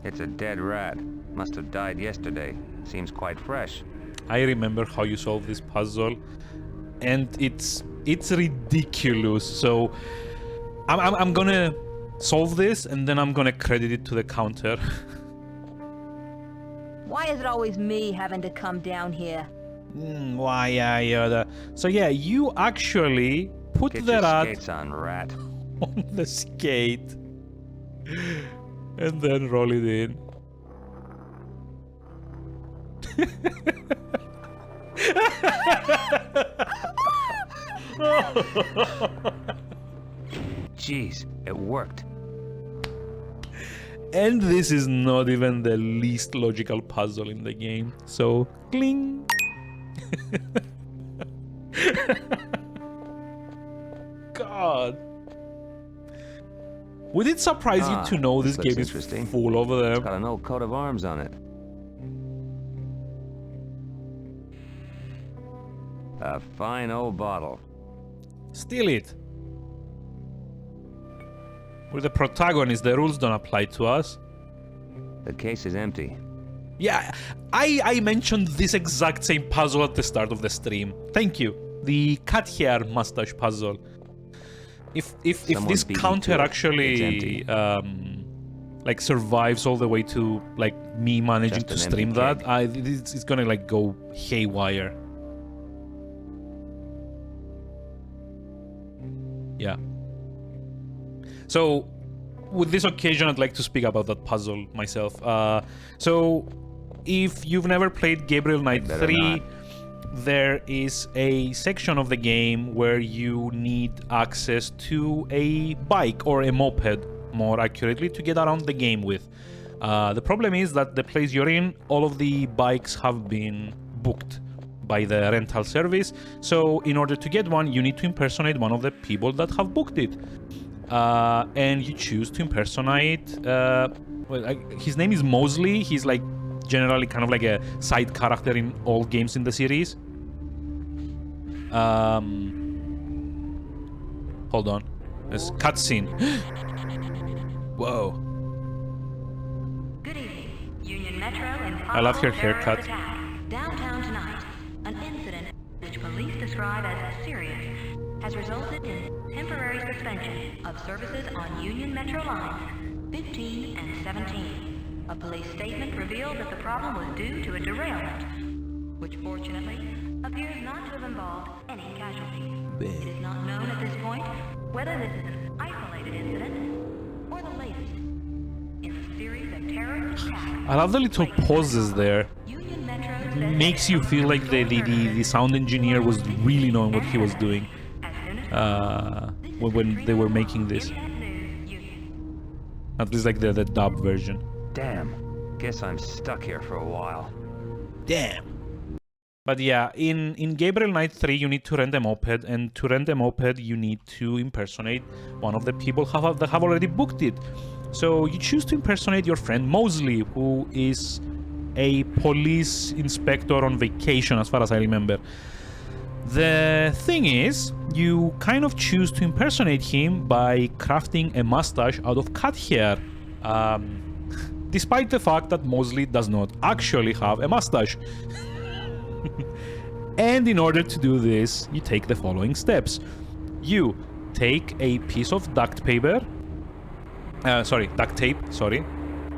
Speaker 2: It's a dead rat. Must have died yesterday. Seems quite fresh.
Speaker 1: I remember how you solved this puzzle, and it's ridiculous. So I'm gonna solve this, and then I'm gonna credit it to the counter.
Speaker 8: Why is it always me having to come down here?
Speaker 1: Why, yeah. So yeah, you actually put
Speaker 2: Get
Speaker 1: the
Speaker 2: your
Speaker 1: rat
Speaker 2: skates on, rat.
Speaker 1: on the skate, and then roll it in.
Speaker 2: Jeez, it worked.
Speaker 1: And this is not even the least logical puzzle in the game. So, cling. God. Would it surprise you to know this game is full of them?
Speaker 2: It's got an old coat of arms on it. A fine old bottle.
Speaker 1: Steal it. We're the protagonist, the rules don't apply to us.
Speaker 2: The case is empty.
Speaker 1: Yeah, I mentioned this exact same puzzle at the start of the stream. Thank you. The cat hair mustache puzzle. If this counter actually like survives all the way to like me managing to stream that, it's gonna like go haywire. Yeah. So, with this occasion, I'd like to speak about that puzzle myself. So, if you've never played Gabriel Knight 3, there is a section of the game where you need access to a bike or a moped, more accurately, to get around the game with. The problem is that the place you're in, all of the bikes have been booked by the rental service, so in order to get one, you need to impersonate one of the people that have booked it. And you choose to impersonate, his name is Mosley. He's like generally kind of like a side character in all games in the series. Hold on, there's cutscene. Whoa.
Speaker 9: Good evening. Union Metro in
Speaker 1: I love her haircut.
Speaker 9: Downtown tonight, an incident which police describe as serious has resulted in temporary suspension of services on Union Metro lines 15 and 17. A police statement revealed that the problem was due to a derailment, which fortunately appears not to have involved any casualties. It is not known at this point whether this is an isolated incident or the latest in a series of terrorist attacks.
Speaker 1: I love the little pauses there. Makes you feel like the sound engineer was really knowing what he was doing when they were making this. At least like the dub version.
Speaker 2: Damn. Guess I'm stuck here for a while.
Speaker 1: Damn. But yeah, in Gabriel Knight 3 you need to rent a moped, and to rent a moped you need to impersonate one of the people that have already booked it. So you choose to impersonate your friend Mosley, who is a police inspector on vacation, as far as I remember. The thing is, you kind of choose to impersonate him by crafting a mustache out of cat hair, despite the fact that Mosley does not actually have a mustache. And in order to do this, you take the following steps. You take a piece of duct tape,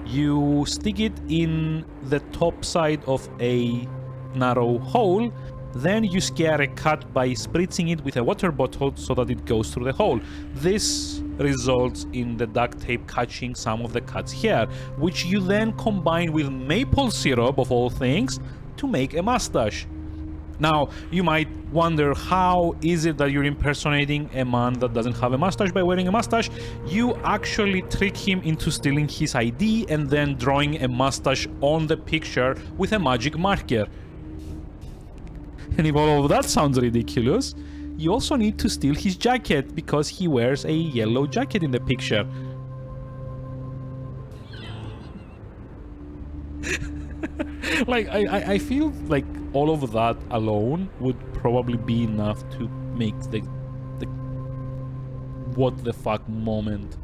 Speaker 1: you stick it in the top side of a narrow hole, then you scare a cat by spritzing it with a water bottle so that it goes through the hole. This results in the duct tape catching some of the cat's hair, which you then combine with maple syrup, of all things, to make a mustache. Now, you might wonder, how is it that you're impersonating a man that doesn't have a mustache by wearing a mustache? You actually trick him into stealing his ID and then drawing a mustache on the picture with a magic marker. And if all of that sounds ridiculous, you also need to steal his jacket because he wears a yellow jacket in the picture. Like, I feel like all of that alone would probably be enough to make the what the fuck moment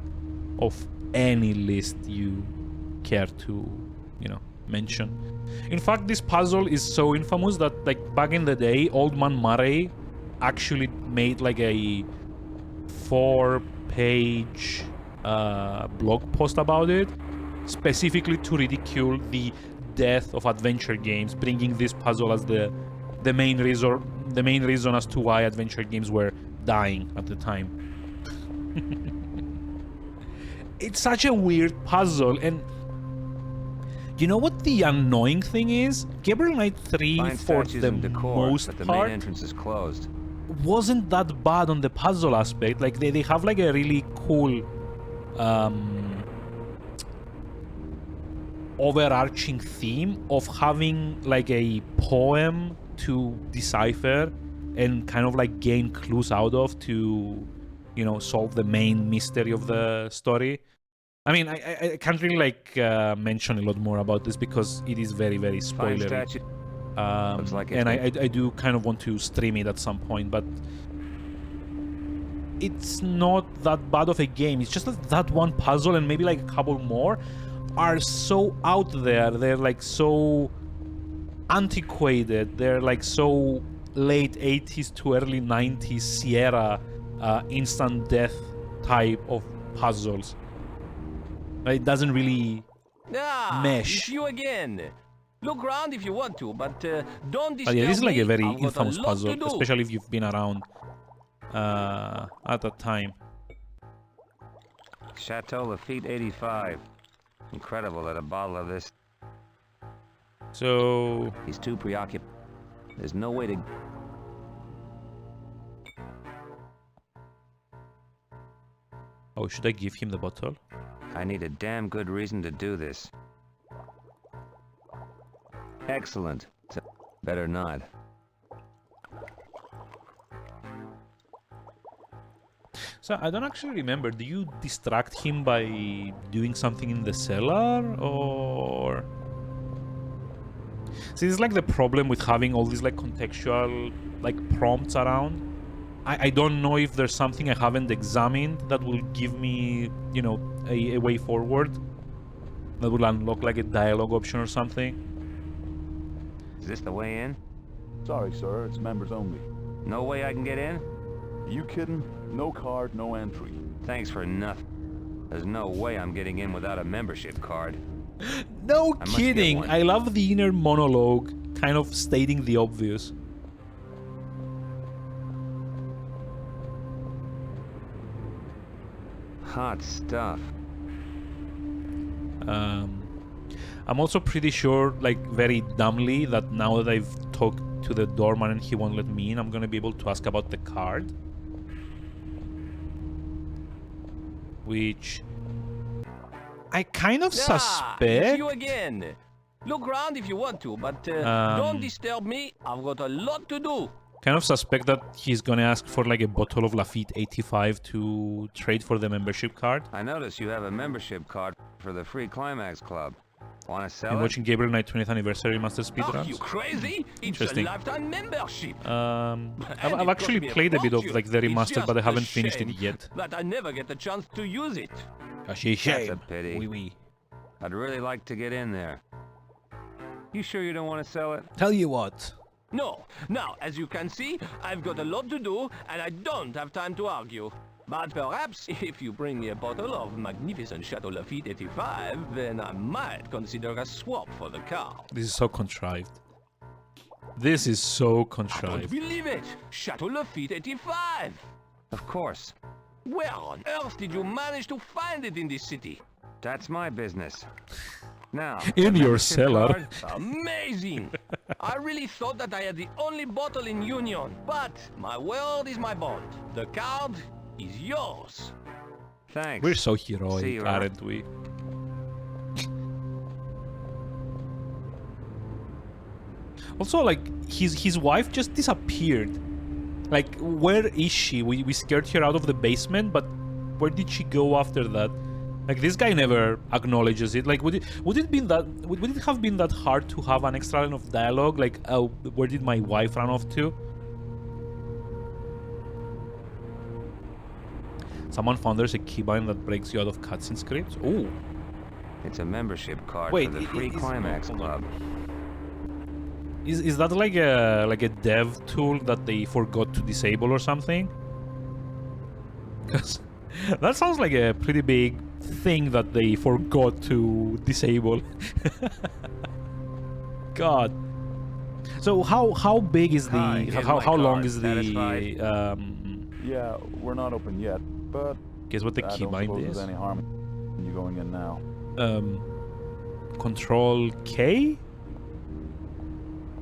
Speaker 1: of any list you care to, you know, mention. In fact, this puzzle is so infamous that, like, back in the day, Old Man Murray actually made like a 4-page blog post about it, specifically to ridicule the death of adventure games, bringing this puzzle as the main reason as to why adventure games were dying at the time. It's such a weird puzzle, and you know what the annoying thing is? Gabriel Knight 3,
Speaker 2: Fine
Speaker 1: for
Speaker 2: statues
Speaker 1: the
Speaker 2: and decor,
Speaker 1: most
Speaker 2: but the
Speaker 1: part,
Speaker 2: main entrance is closed.
Speaker 1: wasn't that bad on the puzzle aspect. Like, they have like a really cool overarching theme of having like a poem to decipher and kind of like gain clues out of to, you know, solve the main mystery of the story. I mean, I can't really like mention a lot more about this because it is very, very
Speaker 2: Fine
Speaker 1: spoilery.
Speaker 2: statue. Looks like it's
Speaker 1: And I do kind of want to stream it at some point, but it's not that bad of a game. It's just that one puzzle and maybe like a couple more are so out there. They're like so antiquated. They're like so late 80s to early 90s Sierra instant death type of puzzles. It doesn't really mesh.
Speaker 5: It's you again. Look around if you want to, but don't disturb
Speaker 1: But yeah, this is like
Speaker 5: me.
Speaker 1: a very
Speaker 5: I've got
Speaker 1: infamous
Speaker 5: a lot
Speaker 1: puzzle,
Speaker 5: to do.
Speaker 1: especially if you've been around at that time.
Speaker 2: Chateau Lafitte 85. Incredible that a bottle of this...
Speaker 1: So...
Speaker 2: He's too preoccupied. There's no way to...
Speaker 1: Oh, should I give him the bottle?
Speaker 2: I need a damn good reason to do this. Excellent. Better not.
Speaker 1: So I don't actually remember. Do you distract him by doing something in the cellar, or? See, this is like the problem with having all these like contextual like prompts around. I don't know if there's something I haven't examined that will give me, you know, a way forward. That will unlock like a dialogue option or something.
Speaker 2: Is this the way in?
Speaker 10: Sorry, sir. It's members only.
Speaker 2: No way I can get in?
Speaker 10: You kidding? No card, no entry.
Speaker 2: Thanks for nothing. There's no way I'm getting in without a membership card.
Speaker 1: No
Speaker 2: I must get
Speaker 1: kidding!
Speaker 2: one.
Speaker 1: I love the inner monologue, kind of stating the obvious.
Speaker 2: Hot stuff.
Speaker 1: I'm also pretty sure, like very dumbly, that now that I've talked to the doorman and he won't let me in, I'm gonna be able to ask about the card. Which I kind of
Speaker 5: It's
Speaker 1: suspect.
Speaker 5: you again. Look around if you want to, but don't disturb me. I've got a lot to do.
Speaker 1: Kind of suspect that he's gonna ask for like a bottle of Lafitte 85 to trade for the membership card.
Speaker 2: I notice you have a membership card for the Free Climax Club. Want to sell
Speaker 1: I'm
Speaker 2: it?
Speaker 1: watching Gabriel Knight 20th Anniversary Master
Speaker 5: Are
Speaker 1: Speedruns.
Speaker 5: you crazy? It's
Speaker 1: Interesting.
Speaker 5: a lifetime membership.
Speaker 1: I've actually played a bit of like the remastered, but I haven't finished it yet.
Speaker 5: That I never get the chance to use it.
Speaker 2: That's a pity.
Speaker 1: Oui, oui.
Speaker 2: I'd really like to get in there. You sure you don't want to sell it?
Speaker 1: Tell you what.
Speaker 5: No. Now, as you can see, I've got a lot to do, and I don't have time to argue. But perhaps, if you bring me a bottle of magnificent Chateau Lafitte 85, then I might consider a swap for the car.
Speaker 1: This is so contrived. This is so
Speaker 5: I don't
Speaker 1: contrived.
Speaker 5: believe it! Chateau Lafitte 85!
Speaker 2: Of course.
Speaker 5: Where on earth did you manage to find it in this city?
Speaker 2: That's my business. Now,
Speaker 1: In
Speaker 2: the
Speaker 1: your
Speaker 2: membership
Speaker 1: cellar.
Speaker 2: card?
Speaker 5: Amazing! I really thought that I had the only bottle in Union, but my word is my bond. The card is yours.
Speaker 2: Thanks.
Speaker 1: We're so
Speaker 2: See
Speaker 1: heroic,
Speaker 2: you around.
Speaker 1: aren't we? Also, like, his wife just disappeared. Like, where is she? We scared her out of the basement, but where did she go after that? Like, this guy never acknowledges it. Like, would it have been that hard to have an extra line of dialogue? Like, oh, where did my wife run off to? Someone found there's a keybind that breaks you out of cutscene scripts. Oh,
Speaker 2: It's a membership card
Speaker 1: wait,
Speaker 2: for the Free Climax Club.
Speaker 1: Is that like a dev tool that they forgot to disable or something? Because that sounds like a pretty big thing that they forgot to disable. God. So how big is the
Speaker 2: Hi, here's
Speaker 1: how
Speaker 2: my
Speaker 1: long
Speaker 2: card.
Speaker 1: is the
Speaker 10: Yeah, we're not open yet, but
Speaker 1: guess what the
Speaker 10: I don't
Speaker 1: keybind
Speaker 10: suppose
Speaker 1: is?
Speaker 10: there's any harm in you going in now.
Speaker 1: Control K?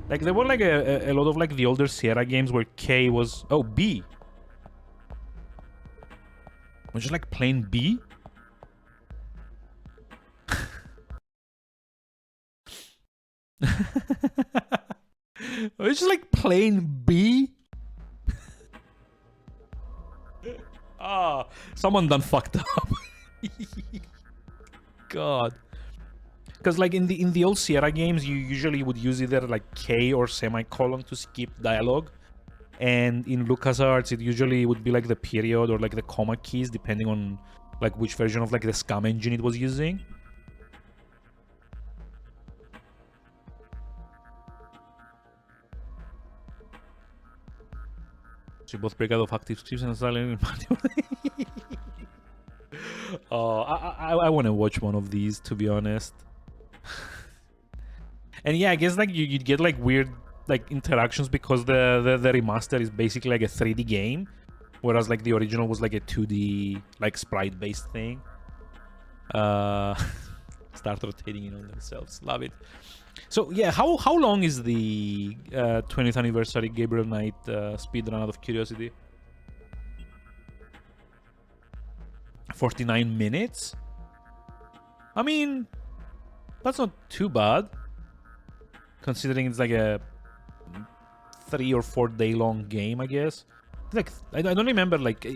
Speaker 1: Like there were like a lot of like the older Sierra games where K was B. Was just like plain B? It's just like plain B? Ah, someone done fucked up. God. Because like in the old Sierra games, you usually would use either like K or semicolon to skip dialogue. And in LucasArts, it usually would be like the period or like the comma keys, depending on like which version of like the scam engine it was using. So you both break out of active scripts and silent. Oh, I want to watch one of these, to be honest. And yeah, I guess like you'd get like weird like interactions because the remaster is basically like a 3D game, whereas like the original was like a 2D like sprite based thing. Start rotating in on themselves. Love it. So yeah, how long is the 20th anniversary Gabriel Knight speedrun out of curiosity? 49 minutes? I mean, that's not too bad, considering it's like a 3 or 4 day long game, I guess. Like, I don't remember, like,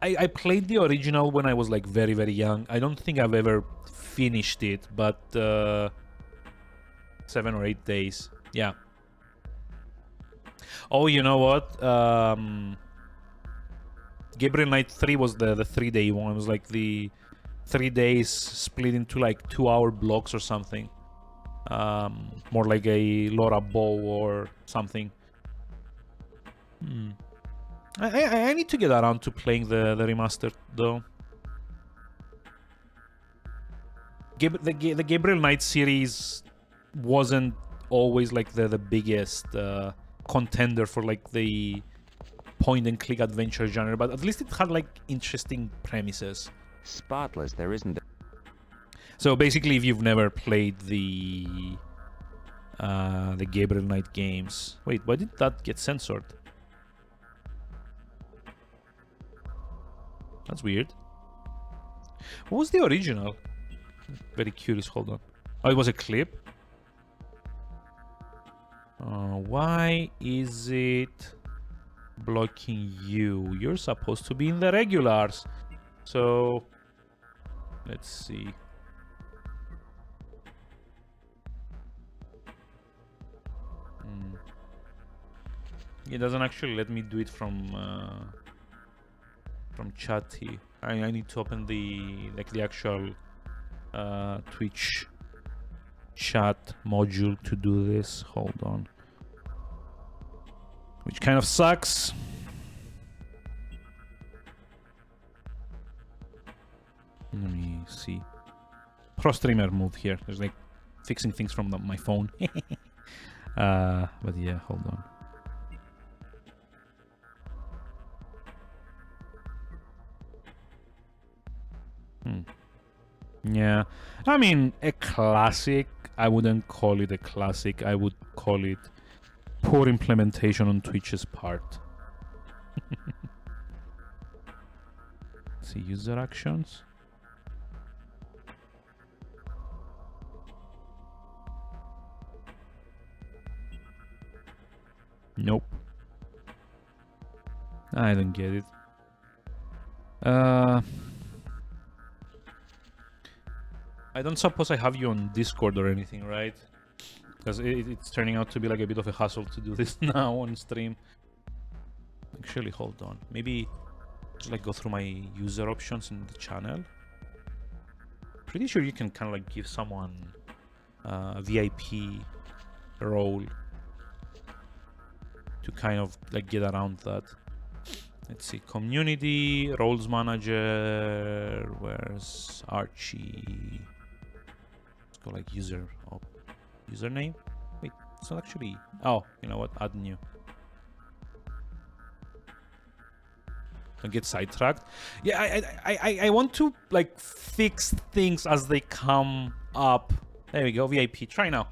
Speaker 1: I played the original when I was like very, very young. I don't think I've ever finished it, but 7 or 8 days. Yeah. Oh, you know what? Gabriel Knight 3 was the 3-day one. It was like the 3 days split into like 2-hour blocks or something. More like a Laura Bow or something. I need to get around to playing the remastered though. The Gabriel Knight series wasn't always like the biggest contender for like the point and click adventure genre, but at least it had like interesting premises.
Speaker 2: Spotless, there isn't.
Speaker 1: So basically, if you've never played the Gabriel Knight games, wait, why did that get censored? That's weird. What was the original? Very curious. Hold on. Oh, it was a clip. Why is it blocking you? You're supposed to be in the regulars. So let's see. It doesn't actually let me do it from Chatty. I need to open the actual Twitch chat module to do this. Hold on. Which kind of sucks. Let me see. Pro streamer move here. There's like fixing things from my phone. But yeah, hold on. Yeah, I mean, a classic. I wouldn't call it a classic. I would call it poor implementation on Twitch's part. See, user actions. Nope. I don't get it. I don't suppose I have you on Discord or anything, right? Because it's turning out to be like a bit of a hassle to do this now on stream. Actually, hold on. Maybe just like go through my user options in the channel. Pretty sure you can kind of like give someone a VIP role to kind of like get around that. Let's see, community, roles manager, where's Archie? Let's go like username? Wait, it's not actually, oh, you know what, add new. Don't get sidetracked. Yeah, I want to like fix things as they come up. There we go, VIP, try now.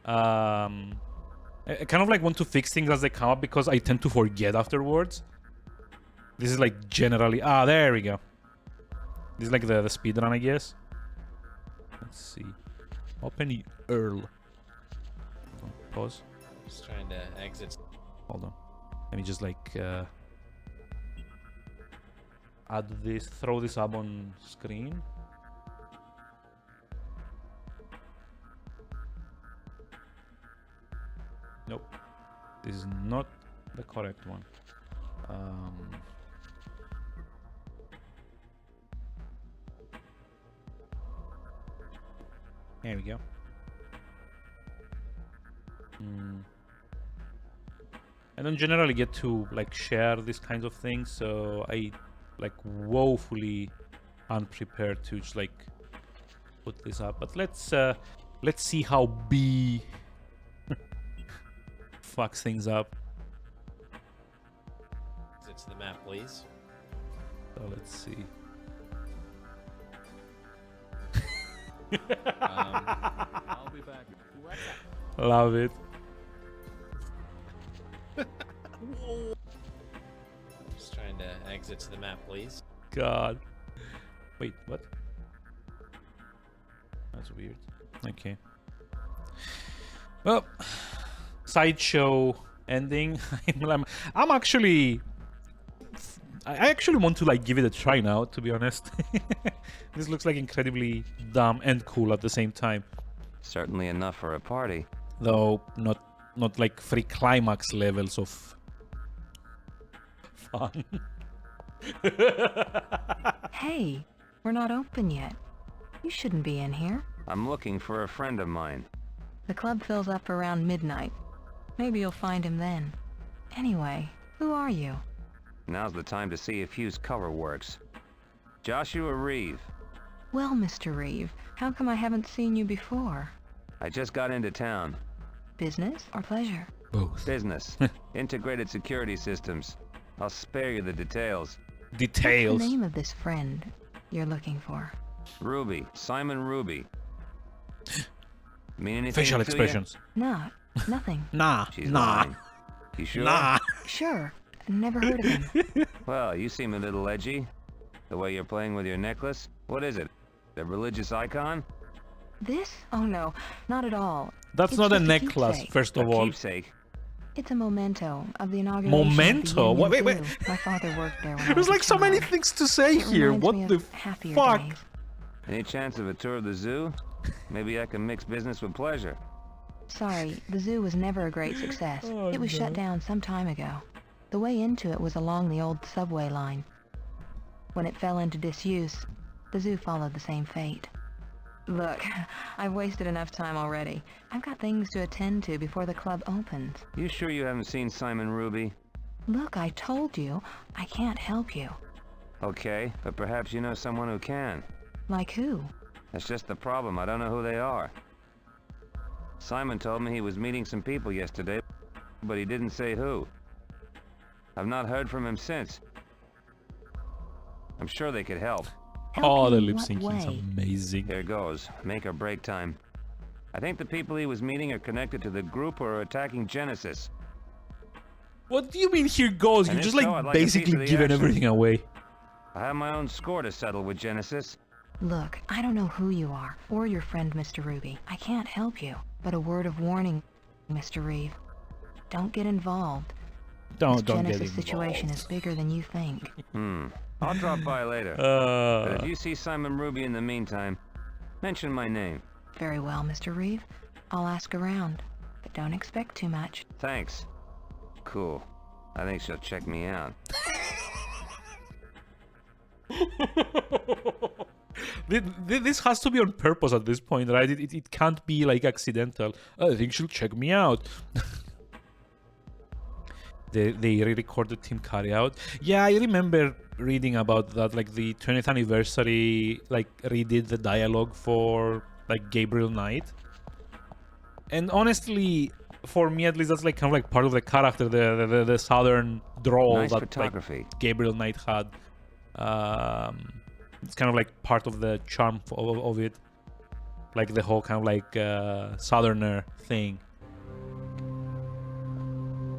Speaker 1: I kind of like want to fix things as they come up because I tend to forget afterwards. This is like generally... Ah, there we go. This is like the speed run, I guess. Let's see. Open Earl. Pause.
Speaker 11: Just trying to exit.
Speaker 1: Hold on. Let me just like... add this, throw this up on screen. Nope. This is not the correct one. There we go. I don't generally get to like share these kinds of things, so I like woefully unprepared to just like put this up. But let's see how B fucks things up.
Speaker 11: Exit to the map, please.
Speaker 1: So let's see.
Speaker 11: I'll be back.
Speaker 1: Love it.
Speaker 11: Just trying to exit to the map, please.
Speaker 1: God. Wait, what? That's weird. Okay. Well, sideshow ending. I'm actually... I actually want to like give it a try now, to be honest. This looks like incredibly dumb and cool at the same time.
Speaker 2: Certainly enough for a party.
Speaker 1: Though not like free climax levels of fun.
Speaker 8: Hey, we're not open yet. You shouldn't be in here.
Speaker 2: I'm looking for a friend of mine.
Speaker 8: The club fills up around midnight. Maybe you'll find him then. Anyway, who are you?
Speaker 2: Now's the time to see if Hugh's cover works. Joshua Reeve.
Speaker 8: Well, Mr. Reeve, how come I haven't seen you before?
Speaker 2: I just got into town.
Speaker 8: Business or pleasure?
Speaker 1: Both.
Speaker 2: Business. Integrated security systems. I'll spare you the details.
Speaker 1: Details.
Speaker 8: What's the name of this friend you're looking for?
Speaker 2: Ruby. Simon Ruby. Mean anything
Speaker 1: Facial
Speaker 2: to
Speaker 1: expressions.
Speaker 8: Nah, nothing.
Speaker 1: Nah.
Speaker 2: She's
Speaker 1: nah.
Speaker 2: lying. You sure?
Speaker 1: Nah.
Speaker 8: Sure. Never heard of him.
Speaker 2: Well, you seem a little edgy. The way you're playing with your necklace. What is it? A religious icon?
Speaker 8: This? Oh no, not at all.
Speaker 1: That's
Speaker 8: It's
Speaker 1: not a
Speaker 8: just
Speaker 1: necklace,
Speaker 8: keepsake.
Speaker 1: first
Speaker 2: A
Speaker 1: of all.
Speaker 2: keepsake.
Speaker 8: It's a memento of the inauguration
Speaker 1: Memento?
Speaker 8: of the Union
Speaker 1: Wait.
Speaker 8: Zoo. My father worked there when I was
Speaker 1: There's like
Speaker 8: a
Speaker 1: so many
Speaker 8: child.
Speaker 1: things to say
Speaker 8: It
Speaker 1: here.
Speaker 8: reminds
Speaker 1: What
Speaker 8: me
Speaker 1: the
Speaker 8: of happier
Speaker 1: fuck?
Speaker 8: days.
Speaker 2: Any chance of a tour of the zoo? Maybe I can mix business with pleasure.
Speaker 8: Sorry, the zoo was never a great success.
Speaker 1: Oh,
Speaker 8: It was shut down some time ago. The way into it was along the old subway line. When it fell into disuse, the zoo followed the same fate. Look, I've wasted enough time already. I've got things to attend to before the club opens.
Speaker 2: You sure you haven't seen Simon Ruby?
Speaker 8: Look, I told you, I can't help you.
Speaker 2: Okay, but perhaps you know someone who can.
Speaker 8: Like who?
Speaker 2: That's just the problem. I don't know who they are. Simon told me he was meeting some people yesterday, but he didn't say who. I've not heard from him since. I'm sure they could help.
Speaker 1: Oh, the
Speaker 8: in
Speaker 1: lip
Speaker 8: what
Speaker 1: syncing is
Speaker 8: way?
Speaker 1: amazing.
Speaker 2: Here goes. Make or break time. I think the people he was meeting are connected to the group who are attacking Genesis.
Speaker 1: What do you mean here goes?
Speaker 2: And
Speaker 1: You
Speaker 2: if
Speaker 1: just
Speaker 2: so,
Speaker 1: like
Speaker 2: I'd like a piece of
Speaker 1: basically
Speaker 2: the
Speaker 1: given
Speaker 2: action.
Speaker 1: everything away.
Speaker 2: I have my own score to settle with Genesis.
Speaker 8: Look, I don't know who you are, or your friend Mr. Ruby. I can't help you. But a word of warning, Mr. Reeve. Don't get involved.
Speaker 1: Don't
Speaker 8: This
Speaker 1: get
Speaker 8: Genesis
Speaker 1: involved.
Speaker 8: situation is bigger than you think.
Speaker 2: I'll drop by later. But if you see Simon Ruby in the meantime, mention my name.
Speaker 8: Very well, Mr. Reeve. I'll ask around, but don't expect too much.
Speaker 2: Thanks. Cool. I think she'll check me out.
Speaker 1: This has to be on purpose at this point, right? It can't be like accidental. I think she'll check me out. They re-recorded Tim Curry out. Yeah, I remember reading about that. Like the 20th anniversary, like redid the dialogue for like Gabriel Knight. And honestly, for me at least, that's like kind of like part of the character, the southern drawl
Speaker 2: Nice
Speaker 1: that
Speaker 2: photography.
Speaker 1: like Gabriel Knight had. It's kind of like part of the charm of it, like the whole kind of like southerner thing.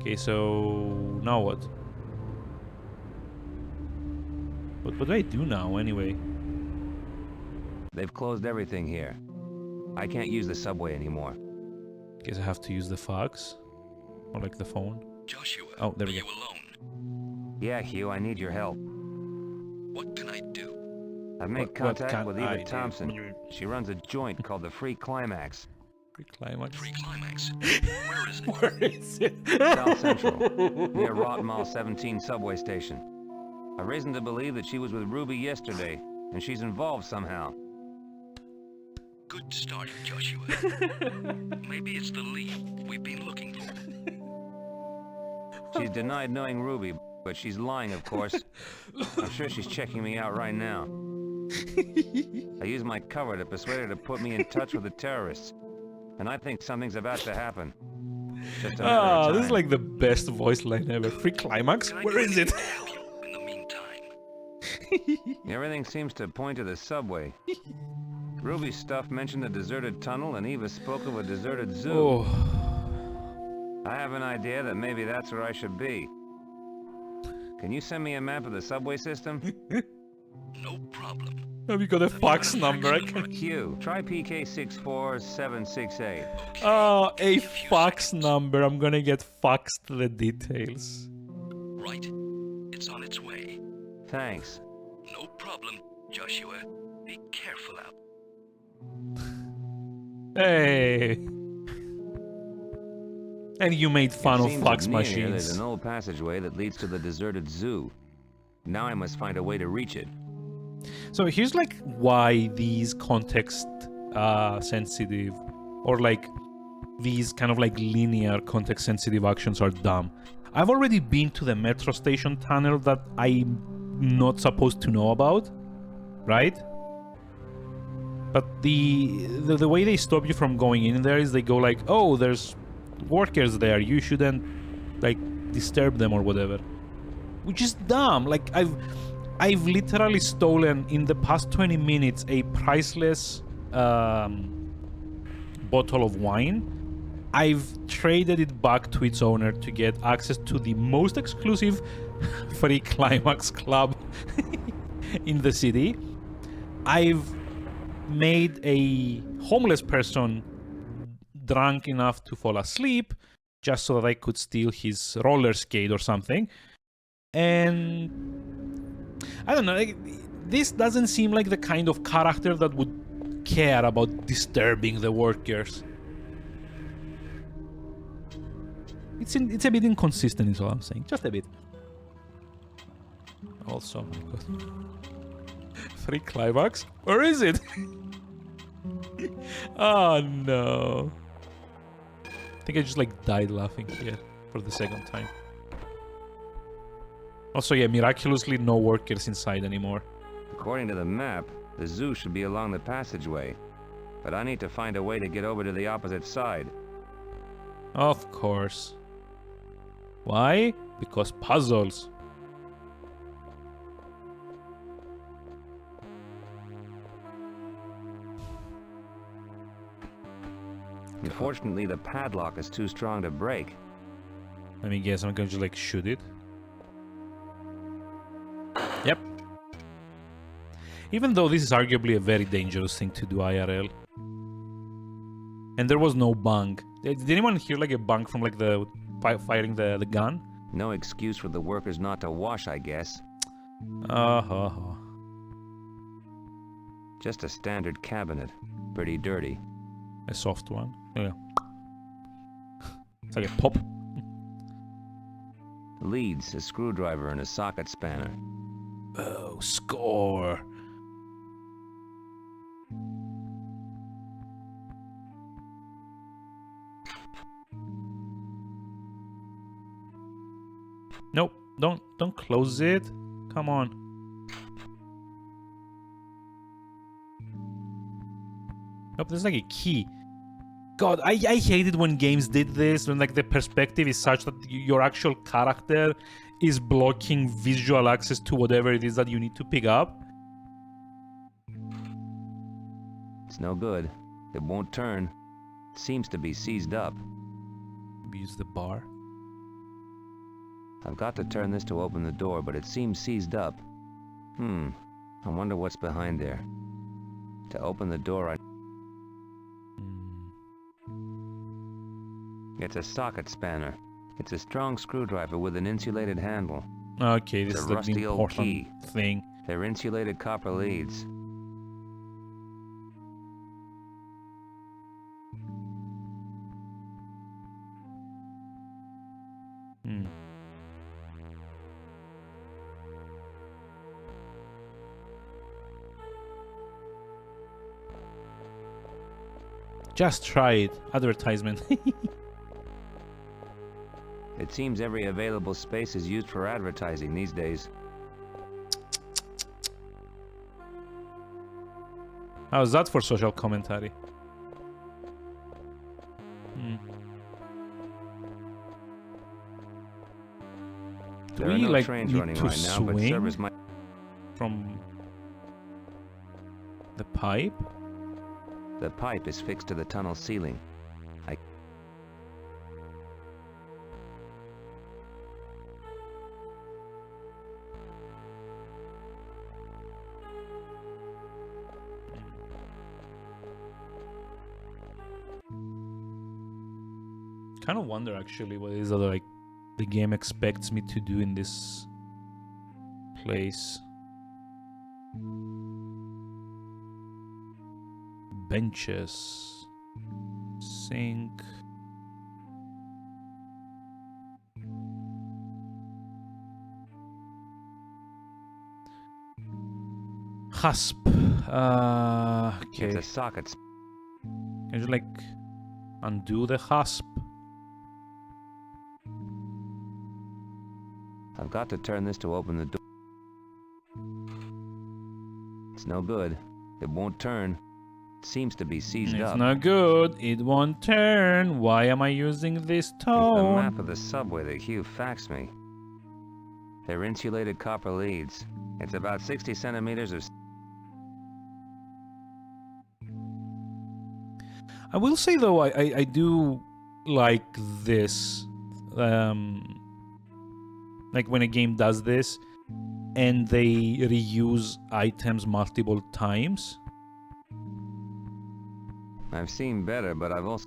Speaker 1: Okay, so now what? What do I do now anyway?
Speaker 2: They've closed everything here. I can't use the subway anymore.
Speaker 1: Guess I have to use the fax, or like the phone.
Speaker 3: Joshua,
Speaker 1: Oh, there we
Speaker 3: are
Speaker 1: go.
Speaker 3: you alone?
Speaker 2: Yeah, Hugh, I need your help.
Speaker 3: What can I do?
Speaker 2: I've made
Speaker 1: What
Speaker 2: contact
Speaker 1: can
Speaker 2: with
Speaker 1: I
Speaker 2: Eva
Speaker 1: do?
Speaker 2: Thompson. She runs a joint called the Free Climax.
Speaker 1: Free climax.
Speaker 3: Free climax. Where is it?
Speaker 1: Where is it?
Speaker 2: South Central, near Rotten Mile 17 subway station. I've reason to believe that she was with Ruby yesterday, and she's involved somehow.
Speaker 3: Good start, Joshua. Maybe it's the lead we've been looking for.
Speaker 2: She's denied knowing Ruby, but she's lying, of course. I'm sure she's checking me out right now. I used my cover to persuade her to put me in touch with the terrorists. And I think something's about to happen. Just a matter of time.
Speaker 1: This is like the best voice line ever. Free climax? Where is it?
Speaker 3: Help you in the meantime.
Speaker 2: Everything seems to point to the subway. Ruby's stuff mentioned a deserted tunnel, and Eva spoke of a deserted zoo.
Speaker 1: Oh.
Speaker 2: I have an idea that maybe that's where I should be. Can you send me a map of the subway system?
Speaker 3: No problem.
Speaker 1: Have you got a fax number? I can...
Speaker 2: Q, try PK64768.
Speaker 1: Oh, a fax number. I'm gonna get faxed the details.
Speaker 3: Right. It's on its way.
Speaker 2: Thanks.
Speaker 3: No problem, Joshua. Be careful out.
Speaker 1: Hey. And you made fun of
Speaker 2: Seems
Speaker 1: fax
Speaker 2: that near here
Speaker 1: machines.
Speaker 2: There's an old passageway that leads to the deserted zoo. Now I must find a way to reach it.
Speaker 1: So here's like why these context sensitive or like these kind of like linear context sensitive actions are dumb. I've already been to the metro station tunnel that I'm not supposed to know about, right? But the way they stop you from going in there is they go like, oh, there's workers there, you shouldn't like disturb them or whatever, which is dumb. Like I've literally stolen in the past 20 minutes a priceless bottle of wine. I've traded it back to its owner to get access to the most exclusive free climax club in the city. I've made a homeless person drunk enough to fall asleep just so that I could steal his roller skate or something. And I don't know, like, this doesn't seem like the kind of character that would care about disturbing the workers. It's a bit inconsistent is all I'm saying, just a bit. Also, my God. Free climax? Where is it? Oh no. I think I just like died laughing here for the second time. Also, yeah, miraculously no workers inside anymore.
Speaker 2: According to the map, the zoo should be along the passageway. But I need to find a way to get over to the opposite side.
Speaker 1: Of course. Why? Because puzzles.
Speaker 2: Unfortunately, the padlock is too strong to break.
Speaker 1: Let me guess, I'm gonna just like shoot it. Yep. Even though this is arguably a very dangerous thing to do IRL. And there was no bang. Did anyone hear like a bang from like the firing the gun.
Speaker 2: No excuse for the workers not to wash, I guess. Just a standard cabinet. Pretty dirty.
Speaker 1: A soft one. Yeah. It's like a pop.
Speaker 2: Leads, a screwdriver, and a socket spanner.
Speaker 1: Oh, score. Nope, don't close it. Come on. Nope, there's like a key. God, I hate it when games did this, when like the perspective is such that your actual character is blocking visual access to whatever it is that you need to pick up.
Speaker 2: It's no good. It won't turn. It seems to be seized up.
Speaker 1: Use the bar.
Speaker 2: I've got to turn this to open the door, but it seems seized up. I wonder what's behind there. To open the door, It's a socket spanner. It's a strong screwdriver with an insulated handle.
Speaker 1: Okay, this
Speaker 2: it's
Speaker 1: is
Speaker 2: a rusty
Speaker 1: the
Speaker 2: old
Speaker 1: important
Speaker 2: key.
Speaker 1: thing.
Speaker 2: They're insulated copper leads.
Speaker 1: Just try it. Advertisement.
Speaker 2: It seems every available space is used for advertising these days.
Speaker 1: How's that for social commentary? Do
Speaker 2: There are
Speaker 1: we
Speaker 2: no
Speaker 1: like
Speaker 2: trains
Speaker 1: need
Speaker 2: running
Speaker 1: to
Speaker 2: right now, but
Speaker 1: swing
Speaker 2: service might...
Speaker 1: from the pipe?
Speaker 2: The pipe is fixed to the tunnel ceiling.
Speaker 1: Kind of wonder actually what it is that like the game expects me to do in this place. Benches, sink. Hasp. Okay.
Speaker 2: It's a socket.
Speaker 1: Can you like undo the hasp?
Speaker 2: I've got to turn this to open the door. It's no good. It won't turn. It seems to be seized
Speaker 1: It's
Speaker 2: up.
Speaker 1: not good. It won't turn. Why am I using this
Speaker 2: It's the
Speaker 1: tone?
Speaker 2: map of the subway that Hugh faxed me. They're insulated copper leads. It's about 60 centimeters of...
Speaker 1: I will say though, I do like this. Like when a game does this and they reuse items multiple times.
Speaker 2: I've seen better, but I've also...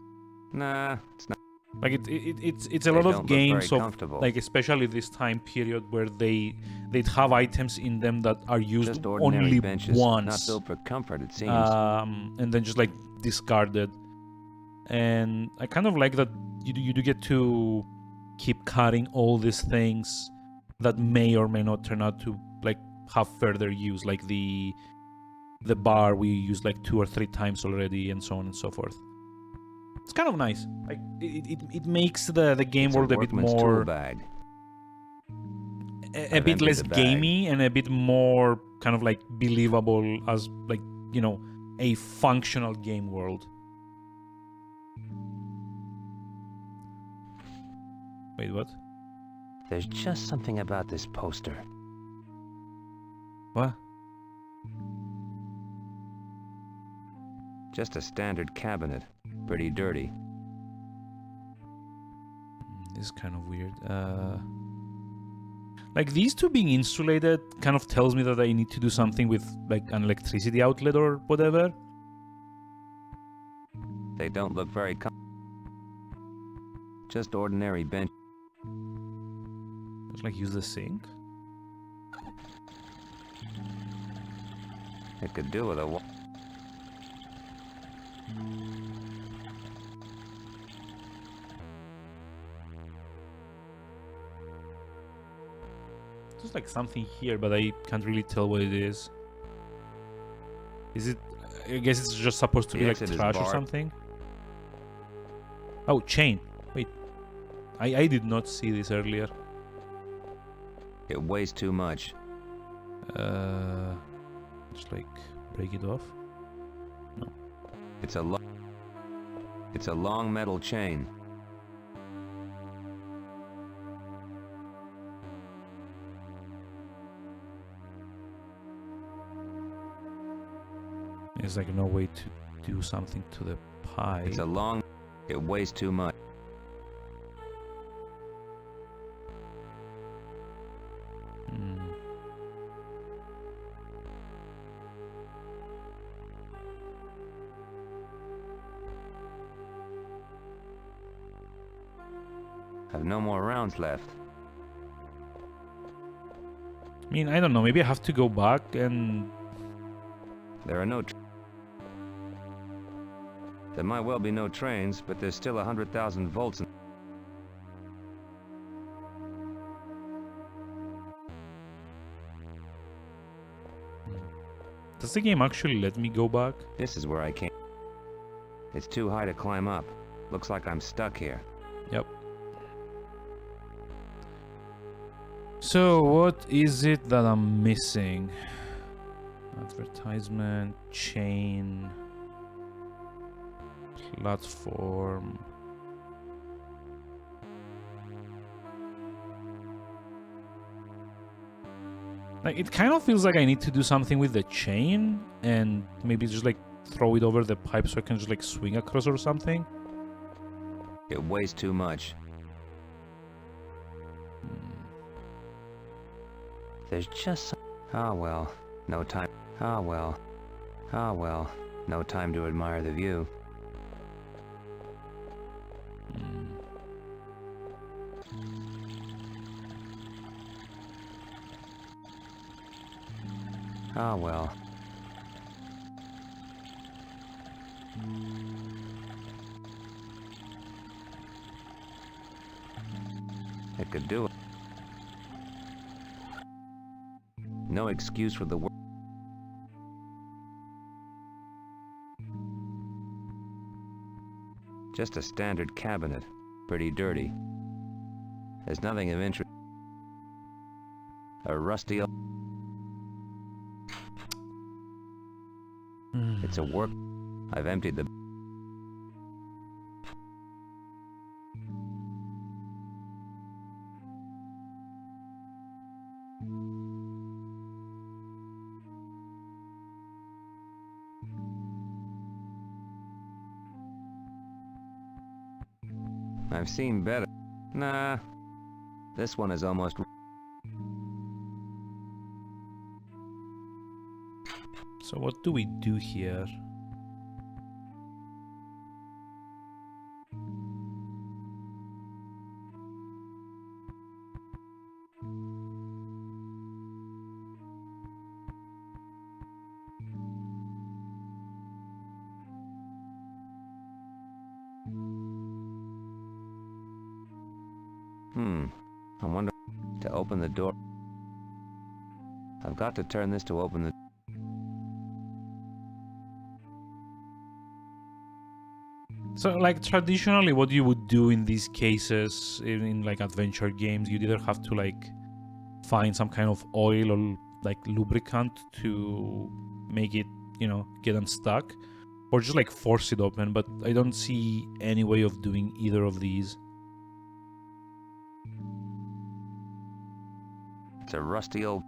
Speaker 2: Nah, it's not...
Speaker 1: Like it's a
Speaker 2: They
Speaker 1: lot
Speaker 2: don't
Speaker 1: of
Speaker 2: look
Speaker 1: games
Speaker 2: very
Speaker 1: of
Speaker 2: comfortable.
Speaker 1: like, especially this time period where they'd have items in them that are used
Speaker 2: Just ordinary
Speaker 1: only
Speaker 2: benches,
Speaker 1: once,
Speaker 2: not built for comfort, it seems.
Speaker 1: and then just like discarded. And I kind of like that you do get to keep cutting all these things that may or may not turn out to like have further use, like the bar we used like 2 or 3 times already, and so on and so forth. It's kind of nice. Like it makes the game
Speaker 2: It's
Speaker 1: world a bit
Speaker 2: workman's
Speaker 1: more
Speaker 2: tool bag.
Speaker 1: a
Speaker 2: I've
Speaker 1: bit
Speaker 2: emptied
Speaker 1: less
Speaker 2: the bag.
Speaker 1: gamey and a bit more kind of like believable as like, you know, a functional game world. Wait, what?
Speaker 2: There's just something about this poster.
Speaker 1: What?
Speaker 2: Just a standard cabinet. Pretty dirty.
Speaker 1: This is kind of weird. Like these two being insulated kind of tells me that I need to do something with like an electricity outlet or whatever.
Speaker 2: They don't look very just ordinary bench.
Speaker 1: Just like use the sink.
Speaker 2: It could do with a
Speaker 1: There's like something here, but I can't really tell what it is. Is it? I guess it's just supposed to be like trash or something. Oh, chain. Wait, I did not see this earlier.
Speaker 2: It weighs too much.
Speaker 1: Just like break it off. No.
Speaker 2: It's a long metal chain.
Speaker 1: There's like no way to do something to the pie.
Speaker 2: It weighs too much. Have no more rounds left.
Speaker 1: I mean, I don't know. Maybe I have to go back and...
Speaker 2: There are no... There might well be no trains, but there's still 100,000 volts in...
Speaker 1: Does the game actually let me go back?
Speaker 2: This is where I came. It's too high to climb up. Looks like I'm stuck here.
Speaker 1: Yep. So, what is it that I'm missing? Advertisement, chain, platform. Like, it kind of feels like I need to do something with the chain and maybe just like throw it over the pipe so I can just like swing across or something.
Speaker 2: It weighs too much. There's just... Ah well, no time. Ah well. Ah well, no time to admire the view. Ah well. It could do it. No excuse for the work. Just a standard cabinet. Pretty dirty. There's nothing of interest. A rusty... It's a work... I've emptied the... I've seen better. Nah. This one is almost...
Speaker 1: So what do we do here?
Speaker 2: I wonder... To open the door... I've got to turn this to open the...
Speaker 1: So, like, traditionally, what you would do in these cases, in like adventure games, you'd either have to like find some kind of oil or like lubricant to make it, you know, get unstuck, or just like force it open. But I don't see any way of doing either of these.
Speaker 2: It's a rusty old...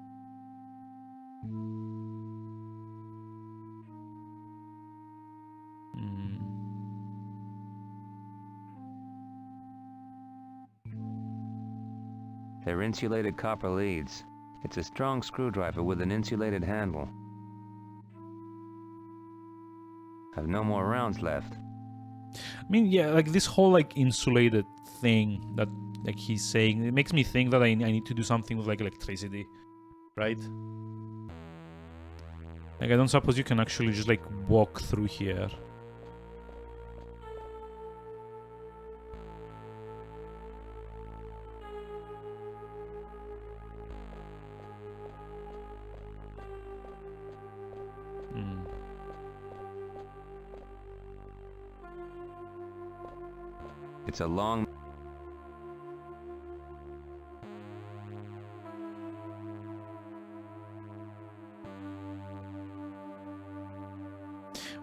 Speaker 2: They're insulated copper leads. It's a strong screwdriver with an insulated handle. I've no more rounds left.
Speaker 1: I mean, yeah, like this whole like insulated thing that like he's saying. It makes me think that I need to do something with like electricity, right? Like I don't suppose you can actually just like walk through here.
Speaker 2: It's a long...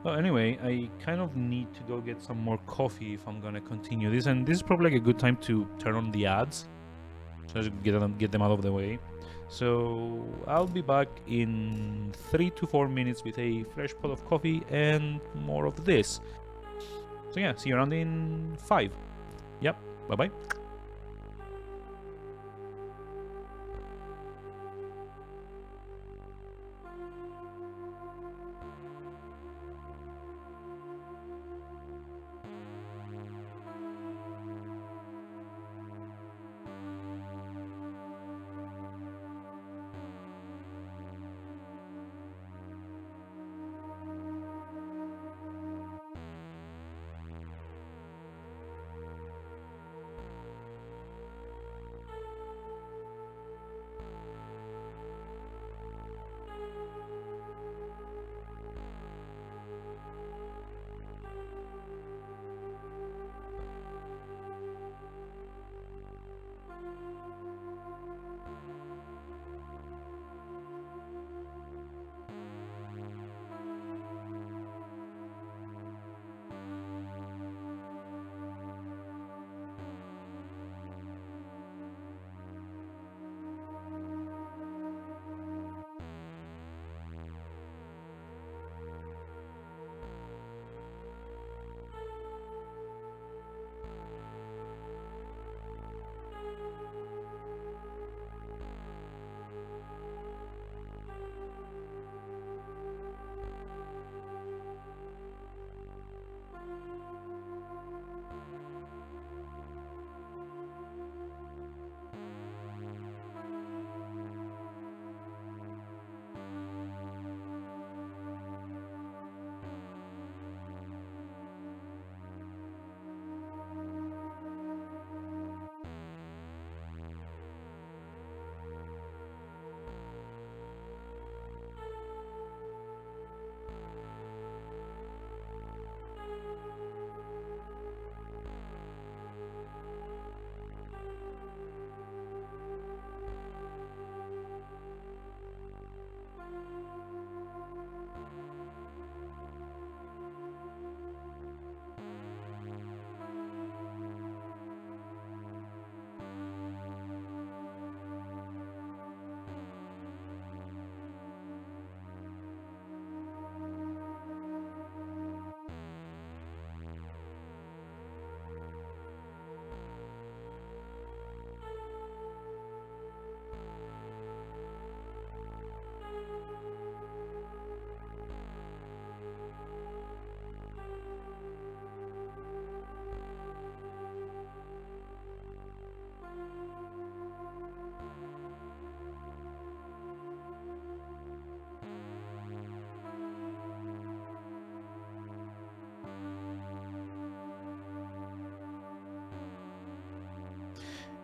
Speaker 1: Well, anyway, I kind of need to go get some more coffee if I'm gonna continue this, and this is probably like a good time to turn on the ads, so just get them out of the way. So I'll be back in 3 to 4 minutes with a fresh pot of coffee and more of this. So yeah, see you around in 5. Yep, bye-bye.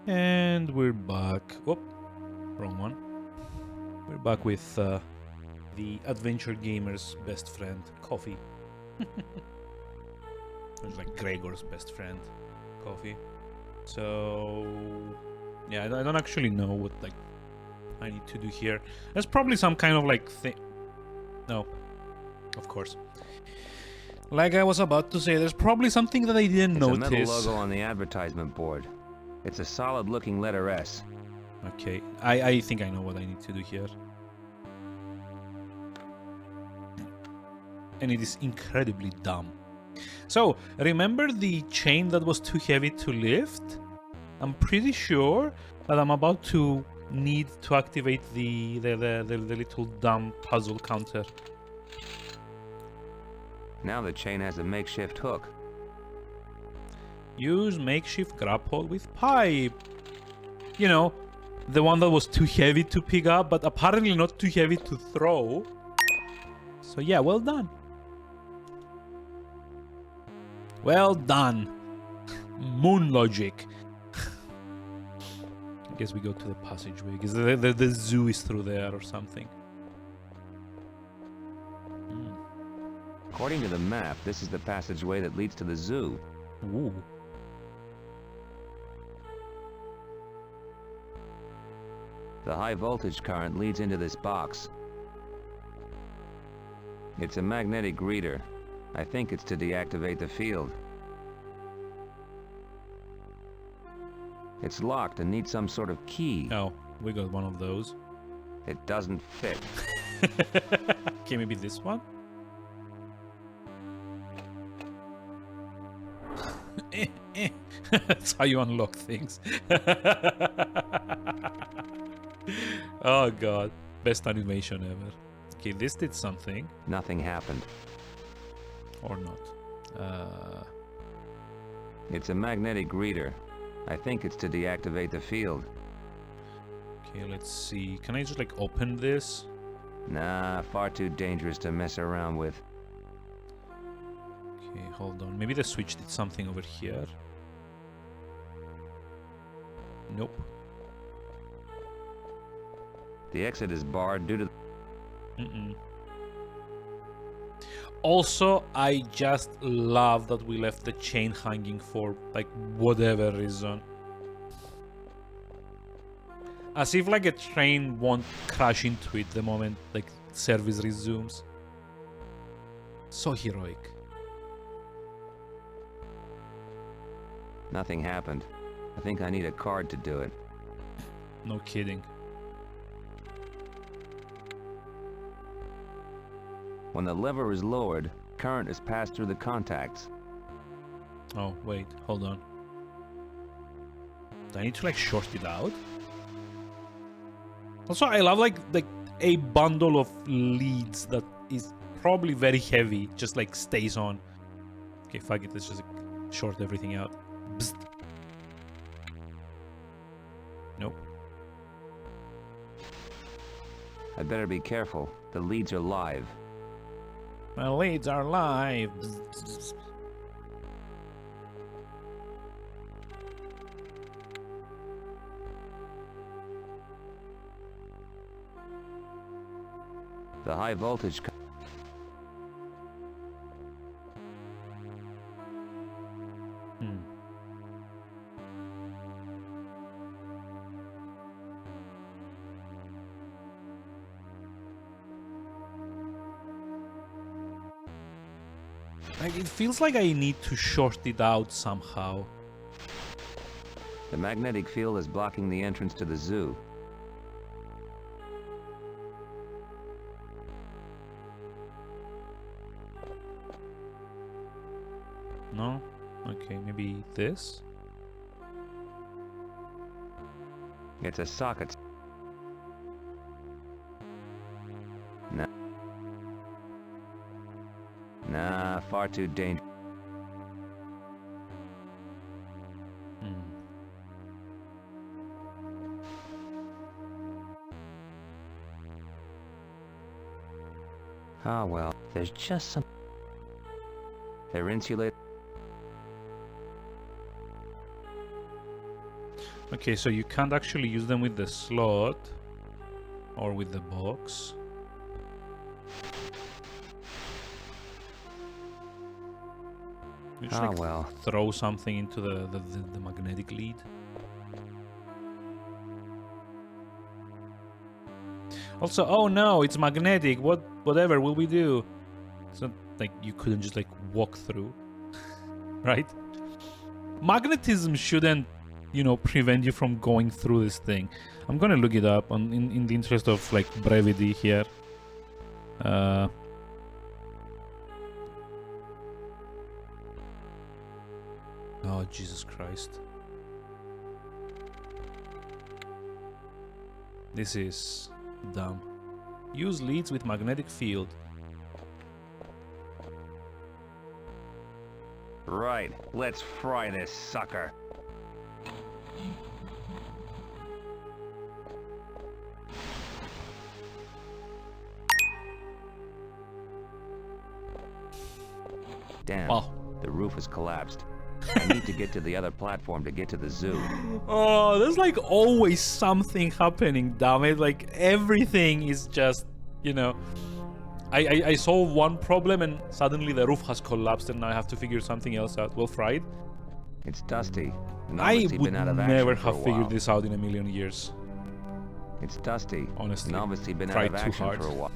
Speaker 1: And we're back. Oh, wrong one. We're back with the adventure gamer's best friend, Coffee. It's like Gregor's best friend, Coffee. So yeah, I don't actually know what like I need to do here. There's probably some kind of like thing. No, of course. Like I was about to say, there's probably something that I didn't notice.
Speaker 2: It's a metal logo on the advertisement board. It's a solid-looking letter S.
Speaker 1: Okay, I think I know what I need to do here. And it is incredibly dumb. So, remember the chain that was too heavy to lift? I'm pretty sure that I'm about to need to activate the little dumb puzzle counter.
Speaker 2: Now the chain has a makeshift hook.
Speaker 1: Use makeshift grab hold with pipe. You know, the one that was too heavy to pick up, but apparently not too heavy to throw. So yeah, well done. Well done. Moon logic. I guess we go to the passageway, because the zoo is through there or something.
Speaker 2: According to the map, this is the passageway that leads to the zoo.
Speaker 1: Ooh.
Speaker 2: The high voltage current leads into this box. It's a magnetic reader. I think it's to deactivate the field. It's locked and needs some sort of key.
Speaker 1: Oh, we got one of those.
Speaker 2: It doesn't fit.
Speaker 1: Okay, maybe this one? That's how you unlock things. Oh god. Best animation ever. Okay, this did something.
Speaker 2: Nothing happened.
Speaker 1: Or not.
Speaker 2: It's a magnetic reader. I think it's to deactivate the field.
Speaker 1: Okay, let's see. Can I just like open this?
Speaker 2: Nah, far too dangerous to mess around with.
Speaker 1: Okay, hold on. Maybe the switch did something over here. Nope.
Speaker 2: The exit is barred due to...
Speaker 1: Also, I just love that we left the chain hanging for, like, whatever reason. As if, like, a train won't crash into it the moment, like, service resumes. So heroic.
Speaker 2: Nothing happened. I think I need a card to do it.
Speaker 1: No kidding.
Speaker 2: When the lever is lowered, current is passed through the contacts.
Speaker 1: Oh, wait, hold on. Do I need to like short it out? Also, I love like a bundle of leads that is probably very heavy, just like stays on. Okay, fuck it, let's just like, short everything out. Bzzt. Nope.
Speaker 2: I'd better be careful. The leads are live.
Speaker 1: My leads are live.
Speaker 2: The high voltage...
Speaker 1: Like, it feels like I need to short it out somehow.
Speaker 2: The magnetic field is blocking the entrance to the zoo.
Speaker 1: No? Okay, maybe this?
Speaker 2: It's a socket. Nah, far too dangerous. Ah, well, there's just some... They're insulated.
Speaker 1: Okay, so you can't actually use them with the slot or with the box. You just, like,
Speaker 2: well.
Speaker 1: throw something into the magnetic lead. Also, oh no, it's magnetic. Whatever will we do? It's not like you couldn't just like walk through, right? Magnetism shouldn't, you know, prevent you from going through this thing. I'm gonna look it up in the interest of like brevity here. Oh, Jesus Christ. This is dumb. Use leads with magnetic field.
Speaker 2: Right, let's fry this sucker. Damn,
Speaker 1: Wow.
Speaker 2: the roof has collapsed. I need to get to the other platform to get to the zoo.
Speaker 1: Oh, there's like always something happening, damn it. Like everything is just, you know. I solve one problem and suddenly the roof has collapsed and now I have to figure something else out. Well, fried.
Speaker 2: It's dusty. And
Speaker 1: I
Speaker 2: obviously
Speaker 1: would
Speaker 2: been out of
Speaker 1: never
Speaker 2: action for a
Speaker 1: have figured
Speaker 2: while.
Speaker 1: this out in a million years.
Speaker 2: It's dusty.
Speaker 1: Honestly,
Speaker 2: And obviously been out
Speaker 1: tried
Speaker 2: of
Speaker 1: too
Speaker 2: action
Speaker 1: hard.
Speaker 2: for a while.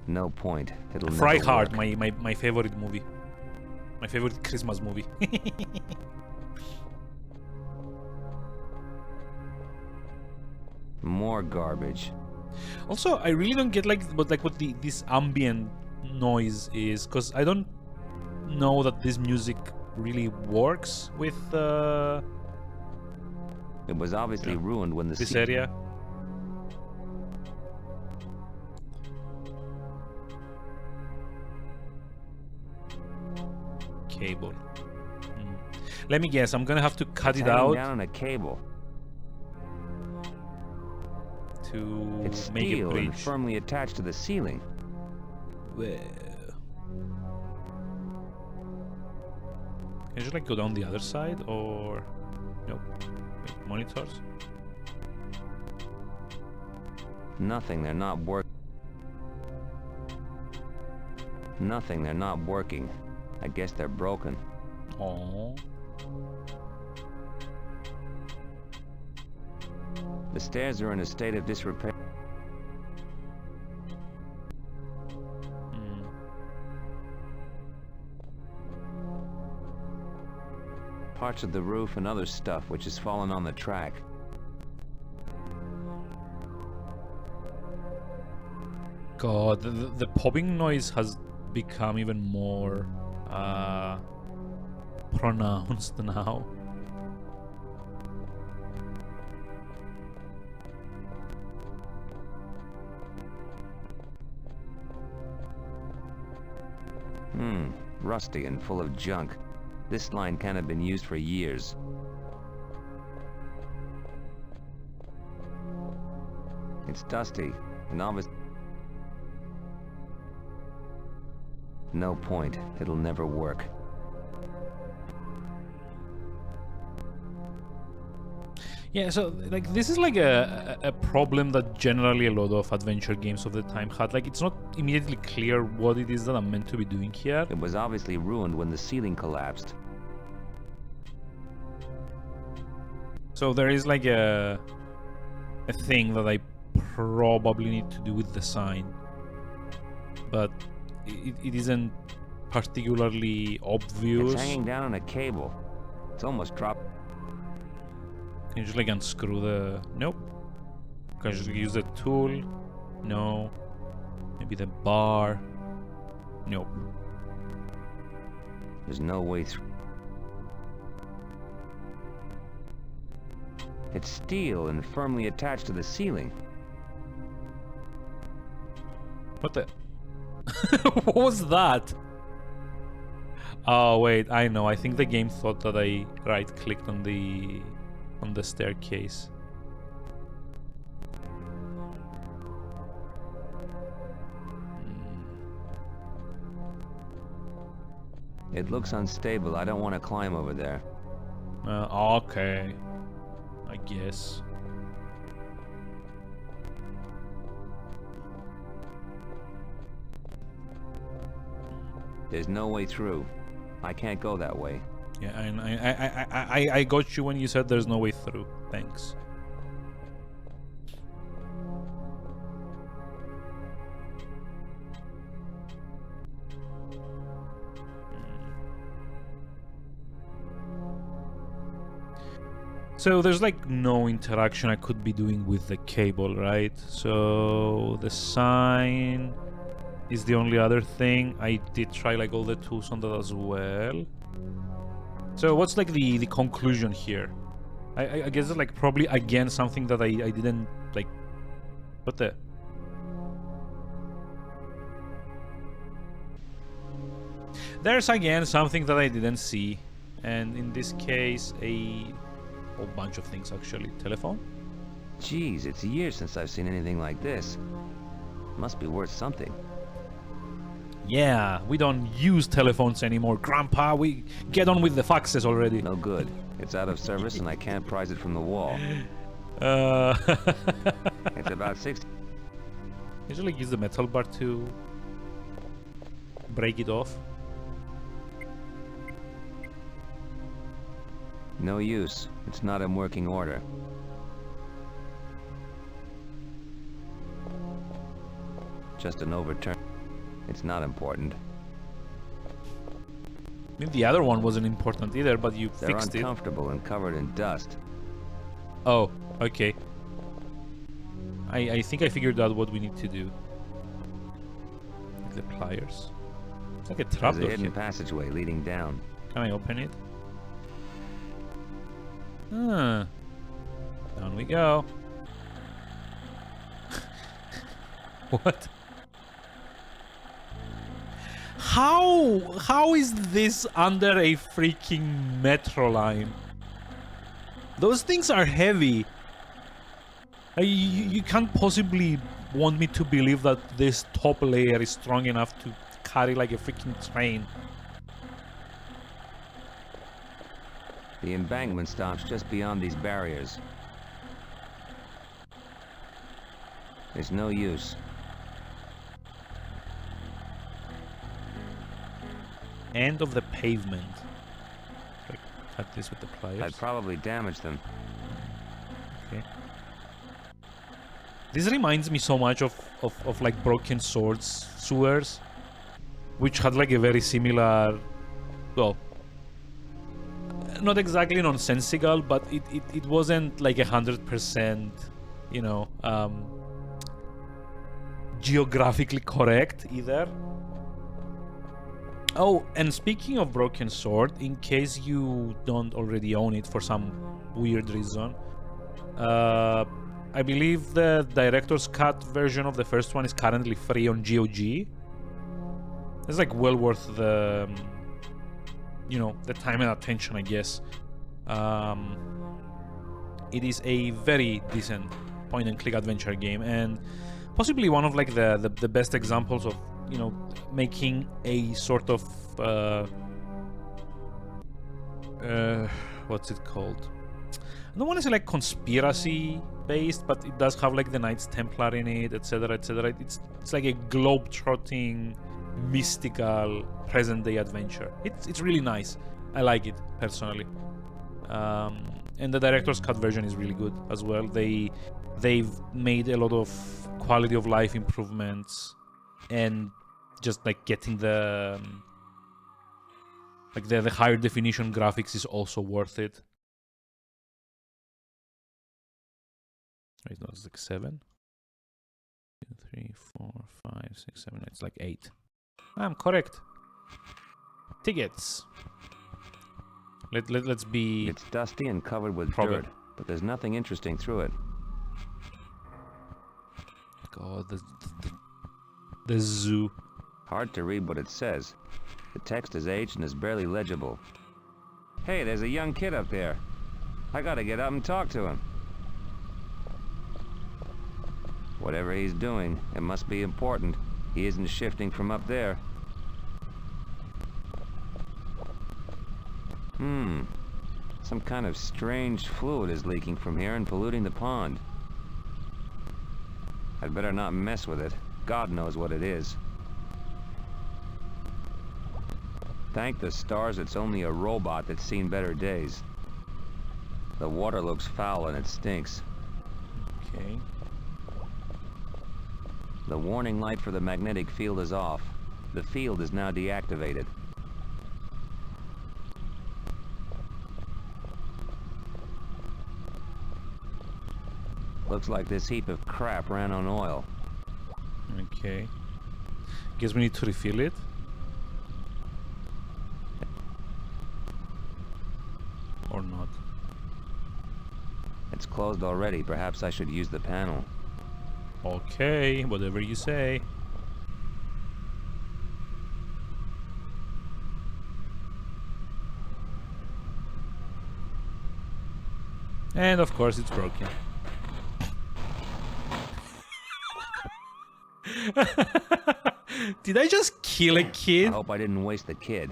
Speaker 2: No point. It'll
Speaker 1: Fry
Speaker 2: never
Speaker 1: Hard,
Speaker 2: work.
Speaker 1: my favorite movie. My favorite Christmas movie.
Speaker 2: More garbage.
Speaker 1: Also, I really don't get like what this ambient noise is, because I don't know that this music really works with
Speaker 2: It was obviously ruined when the
Speaker 1: this area. Cable. Let me guess, I'm gonna have to cut
Speaker 2: It's
Speaker 1: it
Speaker 2: hanging
Speaker 1: out
Speaker 2: down on a cable.
Speaker 1: to
Speaker 2: It's
Speaker 1: make a
Speaker 2: steel and
Speaker 1: bridge.
Speaker 2: firmly attached to the ceiling.
Speaker 1: Well, can you just like go down the other side, or nope? Wait, monitors.
Speaker 2: Nothing, they're not working. Nothing, they're not working. I guess they're broken.
Speaker 1: Oh.
Speaker 2: The stairs are in a state of disrepair. Parts of the roof and other stuff which has fallen on the track.
Speaker 1: God, the popping noise has become even more pronounced now.
Speaker 2: Rusty and full of junk. This line can't have been used for years. It's dusty, and obvious. No point. It'll never work.
Speaker 1: Yeah, so like this is like a problem that generally a lot of adventure games of the time had. Like it's not immediately clear what it is that I'm meant to be doing here.
Speaker 2: It was obviously ruined when the ceiling collapsed.
Speaker 1: So there is like a thing that I probably need to do with the sign, but it isn't particularly obvious.
Speaker 2: It's hanging down on a cable. It's almost dropped.
Speaker 1: Can you just like unscrew the... Nope. Can you just use the tool? No. Maybe the bar? Nope.
Speaker 2: There's no way through. It's steel and firmly attached to the ceiling.
Speaker 1: What the... What was that? Oh wait, I know. I think the game thought that I right-clicked on the staircase.
Speaker 2: It looks unstable. I don't want to climb over there.
Speaker 1: Okay. I guess.
Speaker 2: There's no way through. I can't go that way.
Speaker 1: Yeah, and I got you when you said there's no way through. Thanks. So there's like no interaction I could be doing with the cable, right? So the sign is the only other thing. I did try like all the tools on that as well. So what's like the conclusion here? I guess it's like probably again something that I didn't like. What the? there's again something that I didn't see, and in this case a whole bunch of things actually. Telephone?
Speaker 2: Geez, it's years since I've seen anything like this. Must be worth something.
Speaker 1: Yeah, we don't use telephones anymore, Grandpa. We get on with the faxes already.
Speaker 2: No good. It's out of service and I can't prise it from the wall. It's about 60.
Speaker 1: Usually use the metal bar to break it off.
Speaker 2: No use. It's not in working order. Just an overturn. It's not important.
Speaker 1: I mean, the other one wasn't important either, but you
Speaker 2: They're
Speaker 1: fixed it.
Speaker 2: uncomfortable and covered in dust.
Speaker 1: Oh, okay. I think I figured out what we need to do. The pliers. It's like a
Speaker 2: There's
Speaker 1: trapdoor
Speaker 2: a hidden
Speaker 1: here.
Speaker 2: passageway leading down.
Speaker 1: Can I open it? Ah. Down we go. What? How is this under a freaking metro line? Those things are heavy. You can't possibly want me to believe that this top layer is strong enough to carry like a freaking train.
Speaker 2: The embankment stops just beyond these barriers. There's no use.
Speaker 1: End of the pavement. Like, cut this with the pliers.
Speaker 2: I'd probably damage them.
Speaker 1: Okay. This reminds me so much of like Broken Swords sewers, which had like a very similar, well, not exactly nonsensical, but it wasn't like 100%, you know, geographically correct either. Oh, and speaking of Broken Sword, in case you don't already own it for some weird reason, I believe the director's cut version of the first one is currently free on GOG. It's like well worth the, you know, the time and attention, I guess. It is a very decent point-and-click adventure game, and possibly one of like the best examples of, you know, making a sort of what's it called? I don't want to say like conspiracy based, but it does have like the Knights Templar in it, etc., etc. It's like a globe-trotting, mystical present-day adventure. It's really nice. I like it personally, and the director's cut version is really good as well. They've made a lot of quality of life improvements, and just like getting the like the higher definition graphics is also worth it. Right, no, it's like 7, 2, 3, 4, 5, 6, 7. It's like 8. I'm correct. Tickets. Let's be.
Speaker 2: It's dusty and covered with
Speaker 1: Probably.
Speaker 2: dirt, but there's nothing interesting through it.
Speaker 1: God, the zoo.
Speaker 2: Hard to read what it says. The text is aged and is barely legible. Hey, there's a young kid up there. I gotta get up and talk to him. Whatever he's doing, it must be important. He isn't shifting from up there. Some kind of strange fluid is leaking from here and polluting the pond. I'd better not mess with it. God knows what it is. Thank the stars it's only a robot that's seen better days. The water looks foul and it stinks.
Speaker 1: Okay.
Speaker 2: The warning light for the magnetic field is off. The field is now deactivated. Looks like this heap of crap ran on oil.
Speaker 1: Okay. Guess we need to refill it. Or not.
Speaker 2: It's closed already. Perhaps I should use the panel.
Speaker 1: Okay, whatever you say. And of course it's broken. Did I just kill a kid?
Speaker 2: I hope I didn't waste the kid.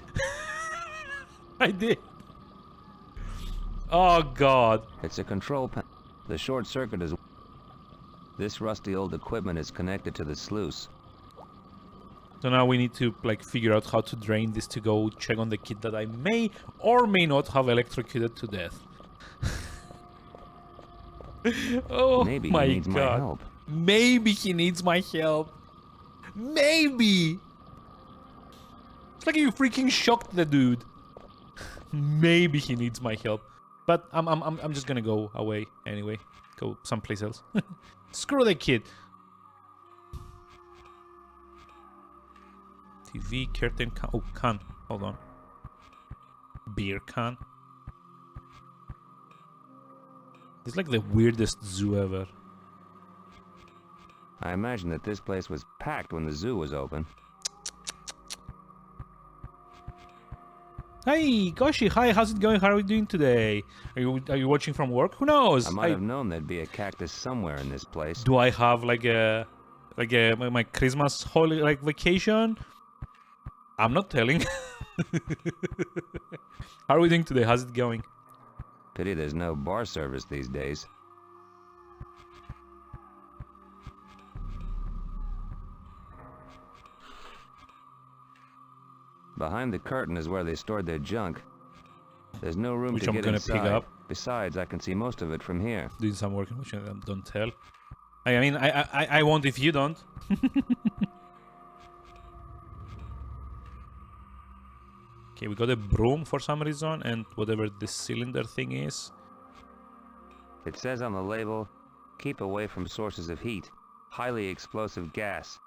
Speaker 1: I did. Oh god.
Speaker 2: It's a control panel. The short circuit is... This rusty old equipment is connected to the sluice.
Speaker 1: So now we need to like figure out how to drain this to go check on the kid that I may or may not have electrocuted to death. Oh
Speaker 2: Maybe
Speaker 1: my
Speaker 2: he needs
Speaker 1: god.
Speaker 2: my help.
Speaker 1: Maybe he needs my help. Maybe. It's like you freaking shocked the dude. Maybe he needs my help. But I'm just gonna go away anyway. Go someplace else. Screw the kid. TV, curtain, can. Oh, can. Hold on. Beer can. It's like the weirdest zoo ever.
Speaker 2: I imagine that this place was packed when the zoo was open.
Speaker 1: Hey, Koshi, hi, how's it going? How are we doing today? Are you watching from work? Who knows?
Speaker 2: I might have known there'd be a cactus somewhere in this place.
Speaker 1: Do I have my Christmas holiday like vacation? I'm not telling. How are we doing today? How's it going?
Speaker 2: Pity there's no bar service these days. Behind the curtain is where they stored their junk. There's no room to get inside.
Speaker 1: Pick up.
Speaker 2: Besides, I can see most of it from here.
Speaker 1: Doing some work, which don't tell. I mean, I won't if you don't. Okay, we got a broom for some reason, and whatever this cylinder thing is.
Speaker 2: It says on the label, keep away from sources of heat. Highly explosive gas.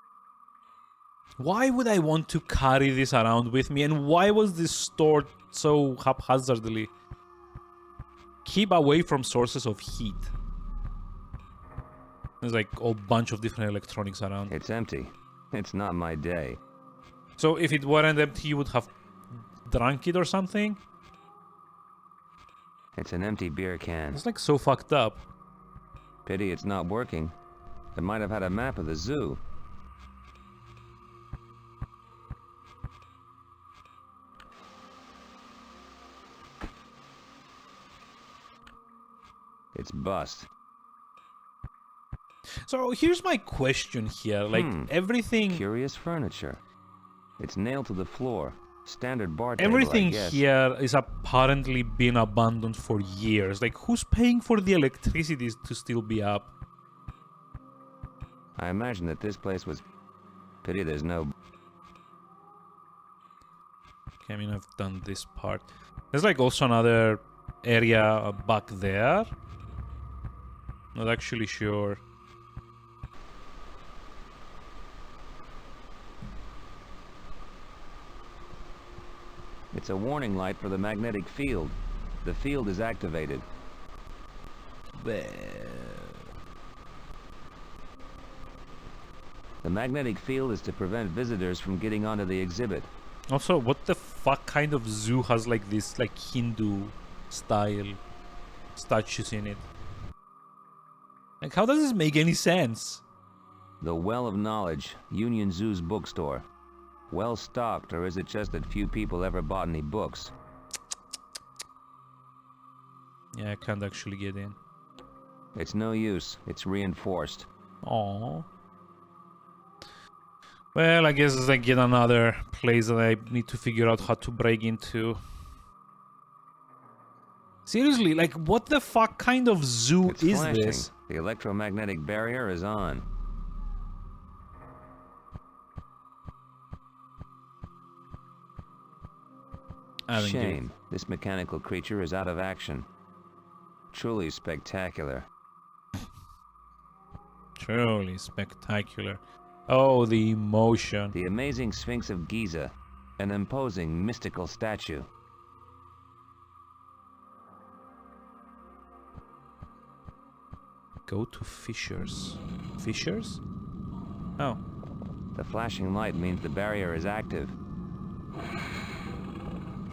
Speaker 1: Why would I want to carry this around with me, and why was this stored so haphazardly? Keep away from sources of heat. There's like a bunch of different electronics around.
Speaker 2: It's empty. It's not my day.
Speaker 1: So if it weren't empty, you would have drunk it or something?
Speaker 2: It's an empty beer can.
Speaker 1: It's like so fucked up.
Speaker 2: Pity it's not working. It might have had a map of the zoo. It's bust.
Speaker 1: So here's my question here. Like everything...
Speaker 2: Curious furniture. It's nailed to the floor. Standard bar table,
Speaker 1: Everything
Speaker 2: I guess.
Speaker 1: here is apparently been abandoned for years. Like, who's paying for the electricity to still be up?
Speaker 2: I imagine that this place was... Pity there's no...
Speaker 1: Okay, I mean, I've done this part. There's like also another area back there. Not actually sure.
Speaker 2: It's a warning light for the magnetic field. The field is activated. The magnetic field is to prevent visitors from getting onto the exhibit.
Speaker 1: Also, what the fuck kind of zoo has like this like Hindu style statues in it? Like, how does this make any sense?
Speaker 2: The Well of Knowledge, Union Zoo's bookstore. Well stocked, or is it just that few people ever bought any books?
Speaker 1: Yeah, I can't actually get in.
Speaker 2: It's no use. It's reinforced.
Speaker 1: Aww. Well, I guess it's like yet another place that I need to figure out how to break into. Seriously, like, what the fuck kind of zoo
Speaker 2: It's
Speaker 1: is
Speaker 2: flashing.
Speaker 1: this?
Speaker 2: The electromagnetic barrier is on. Shame. This mechanical creature is out of action. Truly spectacular.
Speaker 1: Truly spectacular. Oh, the emotion.
Speaker 2: The amazing Sphinx of Giza. An imposing, mystical statue.
Speaker 1: Go to fissures. Fissures? Oh.
Speaker 2: The flashing light means the barrier is active.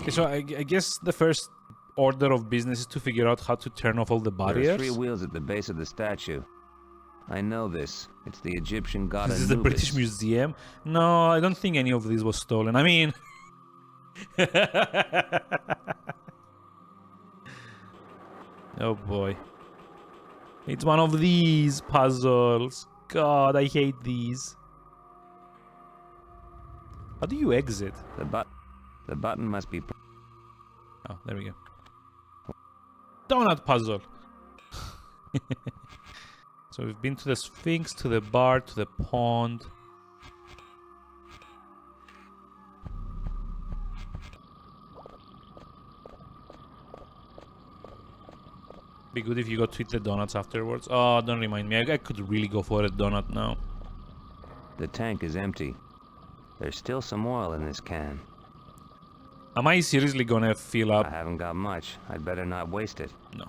Speaker 1: Okay, so I guess the first order of business is to figure out how to turn off all the barriers.
Speaker 2: There are 3 wheels at the base of the statue. I know this. It's the Egyptian god
Speaker 1: This is
Speaker 2: Anubis.
Speaker 1: the British Museum? No, I don't think any of these was stolen. I mean... Oh boy. It's one of these puzzles. God, I hate these. How do you exit?
Speaker 2: The button must be...
Speaker 1: Oh, there we go. Donut puzzle. So we've been to the Sphinx, to the bar, to the pond. Be good if you go to eat the donuts afterwards. Oh, don't remind me. I could really go for a donut now.
Speaker 2: The tank is empty. There's still some oil in this can.
Speaker 1: Am I seriously gonna fill up?
Speaker 2: I haven't got much. I'd better not waste it.
Speaker 1: No.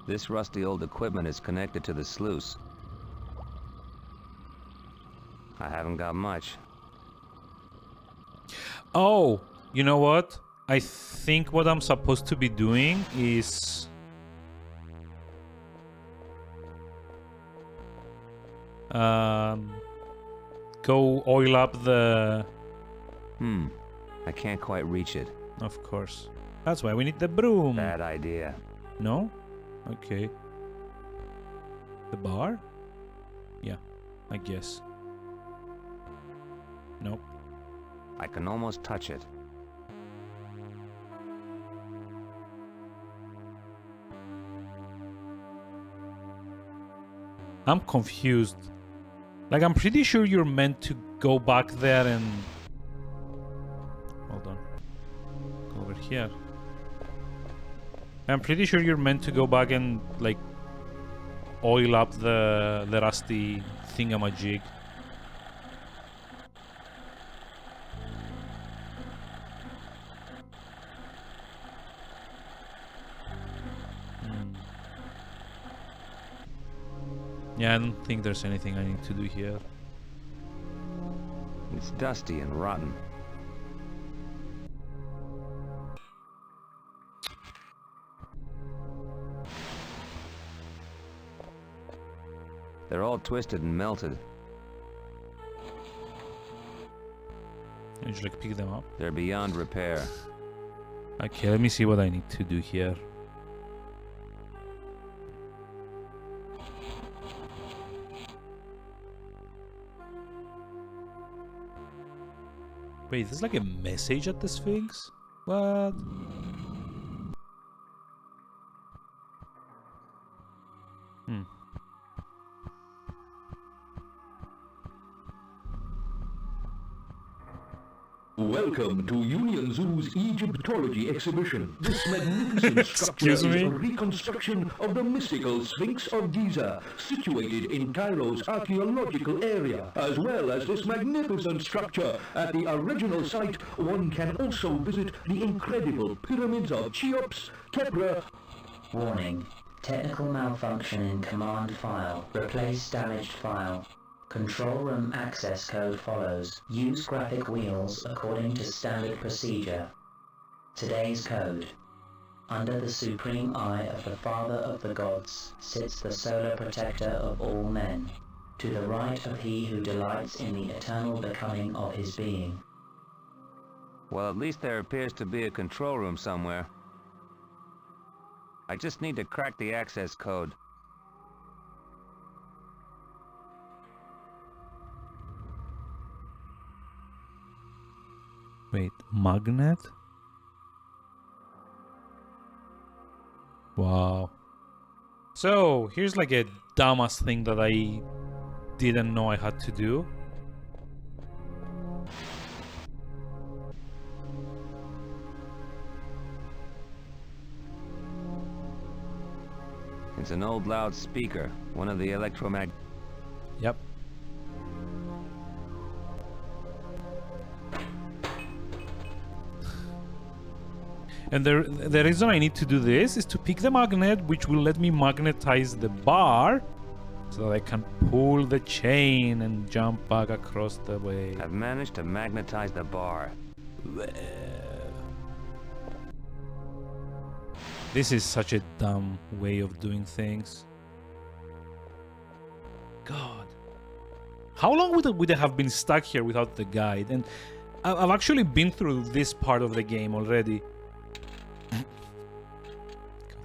Speaker 2: This rusty old equipment is connected to the sluice. I haven't got much.
Speaker 1: Oh, you know what? I think what I'm supposed to be doing is... go oil up the...
Speaker 2: I can't quite reach it.
Speaker 1: Of course. That's why we need the broom.
Speaker 2: Bad idea.
Speaker 1: No? Okay. The bar? Yeah, I guess. Nope.
Speaker 2: I can almost touch it.
Speaker 1: I'm confused. Like, I'm pretty sure you're meant to go back there and... Hold on. Go over here. I'm pretty sure you're meant to go back and, like, oil up the rusty thingamajig. Yeah, I don't think there's anything I need to do here.
Speaker 2: It's dusty and rotten. They're all twisted and melted.
Speaker 1: I just like pick them up.
Speaker 2: They're beyond repair.
Speaker 1: Okay, let me see what I need to do here. Wait, there's like a message at the Sphinx? What?
Speaker 7: Welcome to Union Zoo's Egyptology exhibition. This magnificent structure is a reconstruction of the mystical Sphinx of Giza, situated in Cairo's archaeological area. As well as this magnificent structure, at the original site, one can also visit the incredible pyramids of Cheops, Khepra.
Speaker 4: Warning. Technical malfunction in command file. Replace damaged file. Control room access code follows. Use graphic wheels according to standard procedure. Today's code. Under the supreme eye of the Father of the Gods sits the solar protector of all men, to the right of he who delights in the eternal becoming of his being.
Speaker 2: Well, at least there appears to be a control room somewhere. I just need to crack the access code.
Speaker 1: Wait, magnet? Wow. So, here's like a dumbass thing that I didn't know I had to do.
Speaker 2: It's an old loudspeaker, one of the electromag...
Speaker 1: Yep. And the reason I need to do this is to pick the magnet, which will let me magnetize the bar, so that I can pull the chain and jump back across the way.
Speaker 2: I've managed to magnetize the bar.
Speaker 1: This is such a dumb way of doing things. God. How long would I have been stuck here without the guide? And I've actually been through this part of the game already. God,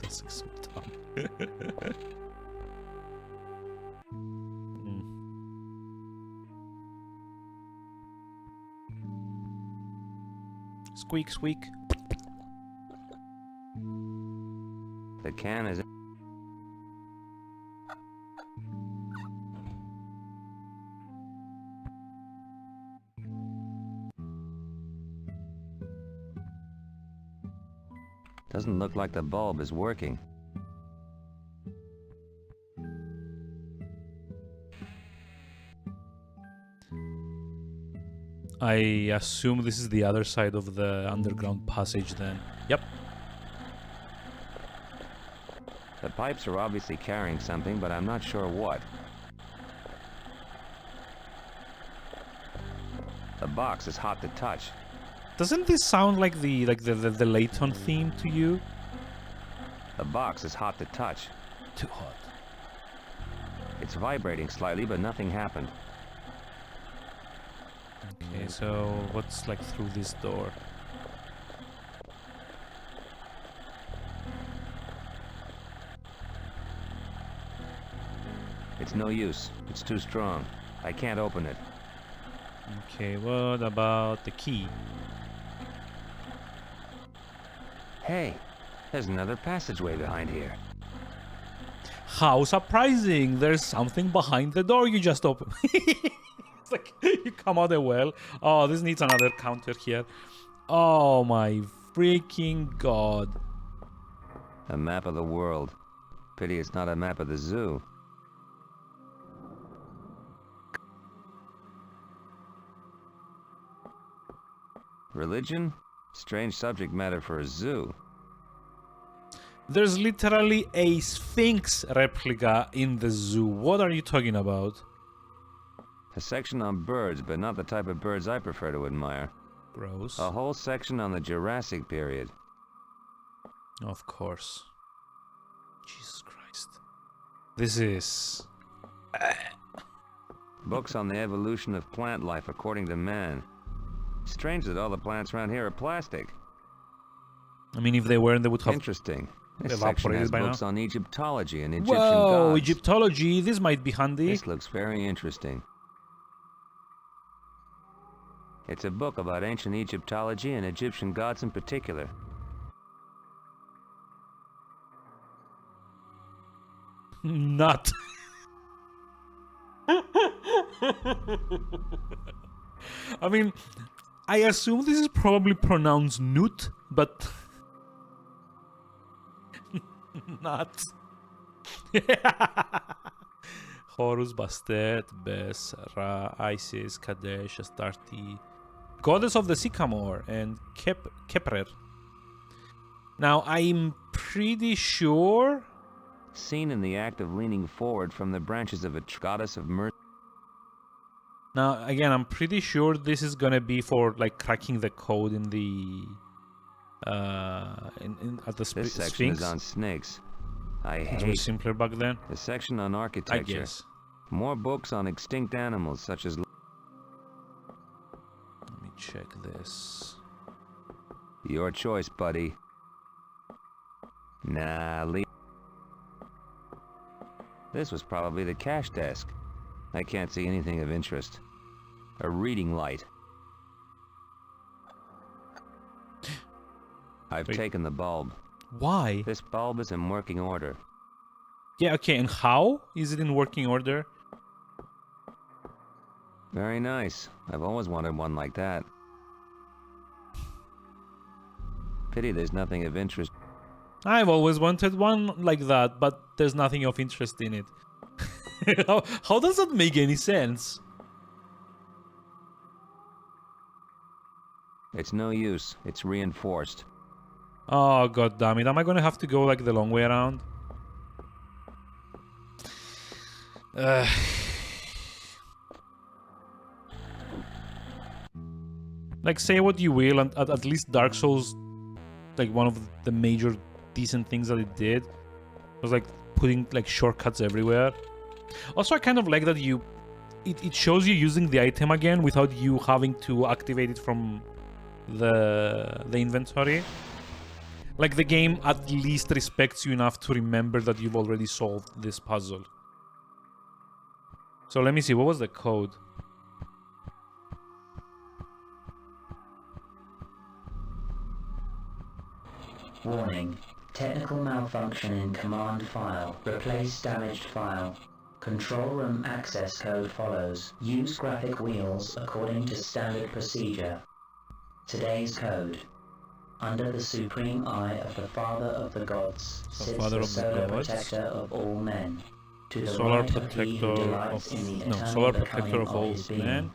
Speaker 1: this is so dumb. Squeak, squeak.
Speaker 2: The can is... Doesn't look like the bulb is working.
Speaker 1: I assume this is the other side of the underground passage then. Yep.
Speaker 2: The pipes are obviously carrying something, but I'm not sure what. The box is hot to touch.
Speaker 1: Doesn't this sound like the Layton theme to you?
Speaker 2: The box is hot to touch.
Speaker 1: Too hot.
Speaker 2: It's vibrating slightly, but nothing happened.
Speaker 1: Okay, so what's like through this door?
Speaker 2: It's no use. It's too strong. I can't open it.
Speaker 1: Okay, what about the key?
Speaker 2: Hey, there's another passageway behind here.
Speaker 1: How surprising! There's something behind the door you just opened. It's like you come out a well. Oh, this needs another counter here. Oh my freaking god.
Speaker 2: A map of the world. Pity it's not a map of the zoo. Religion? Strange subject matter for a zoo.
Speaker 1: There's literally a Sphinx replica in the zoo. What are you talking about?
Speaker 2: A section on birds, but not the type of birds I prefer to admire.
Speaker 1: Gross.
Speaker 2: A whole section on the Jurassic period.
Speaker 1: Of course. Jesus Christ. This is...
Speaker 2: Books on the evolution of plant life according to man. Strange that all the plants around here are plastic.
Speaker 1: I mean, if they weren't, they would have...
Speaker 2: Interesting. This section has books on Egyptology and Egyptian
Speaker 1: Whoa,
Speaker 2: gods.
Speaker 1: Egyptology. This might be handy.
Speaker 2: This looks very interesting. It's a book about ancient Egyptology and Egyptian gods in particular.
Speaker 1: Nut. I mean, I assume this is probably pronounced nut, but... Nut. Horus, Bastet, Bes, Ra, Isis, Kadesh, Astarte, goddess of the sycamore, and Keprer. Now, I'm pretty sure...
Speaker 2: Seen in the act of leaning forward from the branches of a goddess of mercy.
Speaker 1: Now, again, I'm pretty sure this is gonna be for, like, cracking the code in the... at the
Speaker 2: This section
Speaker 1: Sphinx.
Speaker 2: is on snakes. I
Speaker 1: It
Speaker 2: hate
Speaker 1: was simpler back then.
Speaker 2: the section on architecture.
Speaker 1: I guess.
Speaker 2: More books on extinct animals such as...
Speaker 1: Let me check this.
Speaker 2: Your choice, buddy. Nah, leave. This was probably the cash desk. I can't see anything of interest. A reading light. I've
Speaker 1: Wait.
Speaker 2: taken the bulb.
Speaker 1: Why?
Speaker 2: This bulb is in working order.
Speaker 1: Yeah, okay, and how is it in working order?
Speaker 2: Very nice. I've always wanted one like that. Pity there's nothing of interest.
Speaker 1: I've always wanted one like that, but there's nothing of interest in it. How does that make any sense?
Speaker 2: It's no use. It's reinforced.
Speaker 1: Oh, god damn it. Am I gonna have to go like the long way around? like, say what you will, and at least Dark Souls, like, one of the major decent things that it did was like putting like shortcuts everywhere. Also, I kind of like that it shows you using the item again without you having to activate it from the inventory. Like, the game at least respects you enough to remember that you've already solved this puzzle. So let me see, what was the code?
Speaker 4: Warning. Technical malfunction in command file. Replace damaged file. Control room access code follows. Use graphic wheels according to standard procedure. Today's code. Under the supreme eye of the Father of the Gods sits the solar protector of all men. To the
Speaker 1: Solar
Speaker 4: right of he who
Speaker 1: protector
Speaker 4: delights in the eternal
Speaker 1: solar
Speaker 4: becoming
Speaker 1: protector of all
Speaker 4: his being.
Speaker 1: men.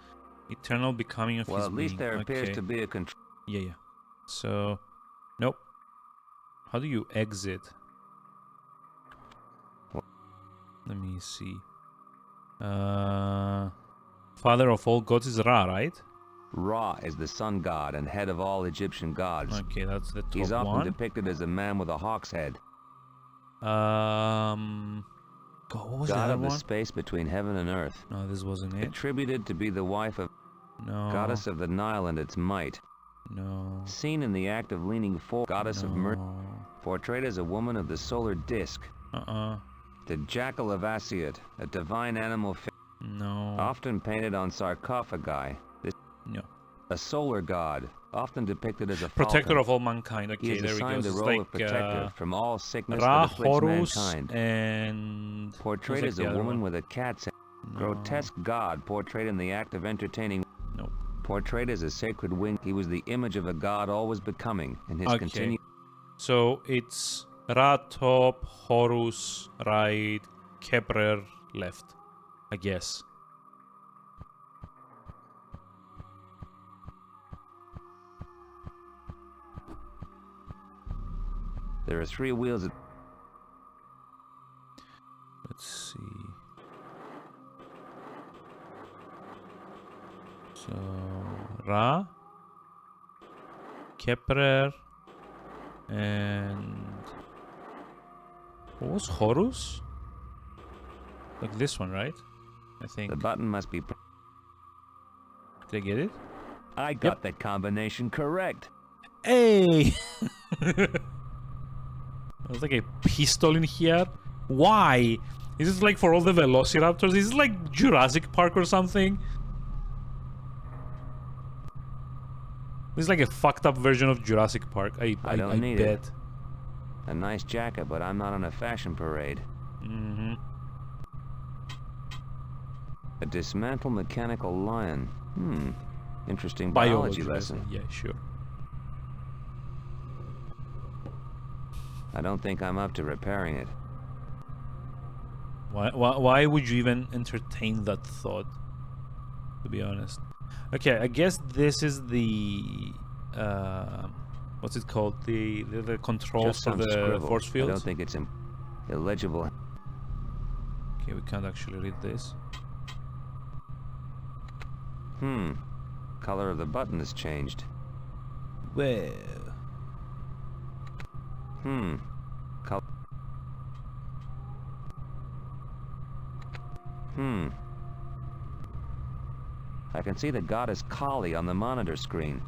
Speaker 1: Eternal becoming of his being.
Speaker 2: Well, at least there appears to be a control.
Speaker 1: Yeah. So, nope. How do you exit? Let me see. Father of all gods is Ra, right?
Speaker 2: Ra is the sun god and head of all Egyptian gods.
Speaker 1: Okay, that's the top
Speaker 2: He's often
Speaker 1: one.
Speaker 2: depicted as a man with a hawk's head.
Speaker 1: God, what was
Speaker 2: God
Speaker 1: the
Speaker 2: of
Speaker 1: other
Speaker 2: the
Speaker 1: one?
Speaker 2: space between heaven and earth.
Speaker 1: No, this wasn't it.
Speaker 2: Attributed to be the wife of goddess of the Nile and its might.
Speaker 1: No.
Speaker 2: Seen in the act of leaning forward, goddess of mercy. Portrayed as a woman of the solar disk. The jackal of Asiut, a divine animal.
Speaker 1: No.
Speaker 2: Often painted on sarcophagi.
Speaker 1: No.
Speaker 2: A solar god, often depicted as a
Speaker 1: Protector
Speaker 2: falcon.
Speaker 1: of all mankind. Okay,
Speaker 2: He is
Speaker 1: there we go.
Speaker 2: assigned the
Speaker 1: It's
Speaker 2: role
Speaker 1: like
Speaker 2: of protector from all sickness
Speaker 1: Ra,
Speaker 2: that afflicts
Speaker 1: Horus,
Speaker 2: mankind.
Speaker 1: and
Speaker 2: Portrayed
Speaker 1: like
Speaker 2: as a woman with a cat's head.
Speaker 1: No.
Speaker 2: Grotesque god portrayed in the act of entertaining.
Speaker 1: Nope.
Speaker 2: Portrayed as a sacred wing. He was the image of a god always becoming in his continued.
Speaker 1: So it's Ra top, Horus right, Kepler left, I guess.
Speaker 2: There are 3 wheels.
Speaker 1: Let's see. So Ra, Kepler, and what was Horus? Like this one, right? I think.
Speaker 2: The button must be.
Speaker 1: Did I get it?
Speaker 2: I got the combination correct.
Speaker 1: Hey! There's like a pistol in here. Why? Is this like for all the velociraptors? Is this like Jurassic Park or something? This is like a fucked up version of Jurassic Park. I
Speaker 2: don't need
Speaker 1: bet.
Speaker 2: it. A nice jacket, but I'm not on a fashion parade.
Speaker 1: Mm-hmm.
Speaker 2: A dismantled mechanical lion. Interesting biology lesson.
Speaker 1: Yeah, sure.
Speaker 2: I don't think I'm up to repairing it.
Speaker 1: Why would you even entertain that thought? To be honest. Okay, I guess this is the what's it called? The controls for the
Speaker 2: scribble.
Speaker 1: force fields.
Speaker 2: I don't think it's illegible.
Speaker 1: Okay, we can't actually read this.
Speaker 2: Color of the button has changed.
Speaker 1: Well.
Speaker 2: Color. I can see the goddess Kali on the monitor screen.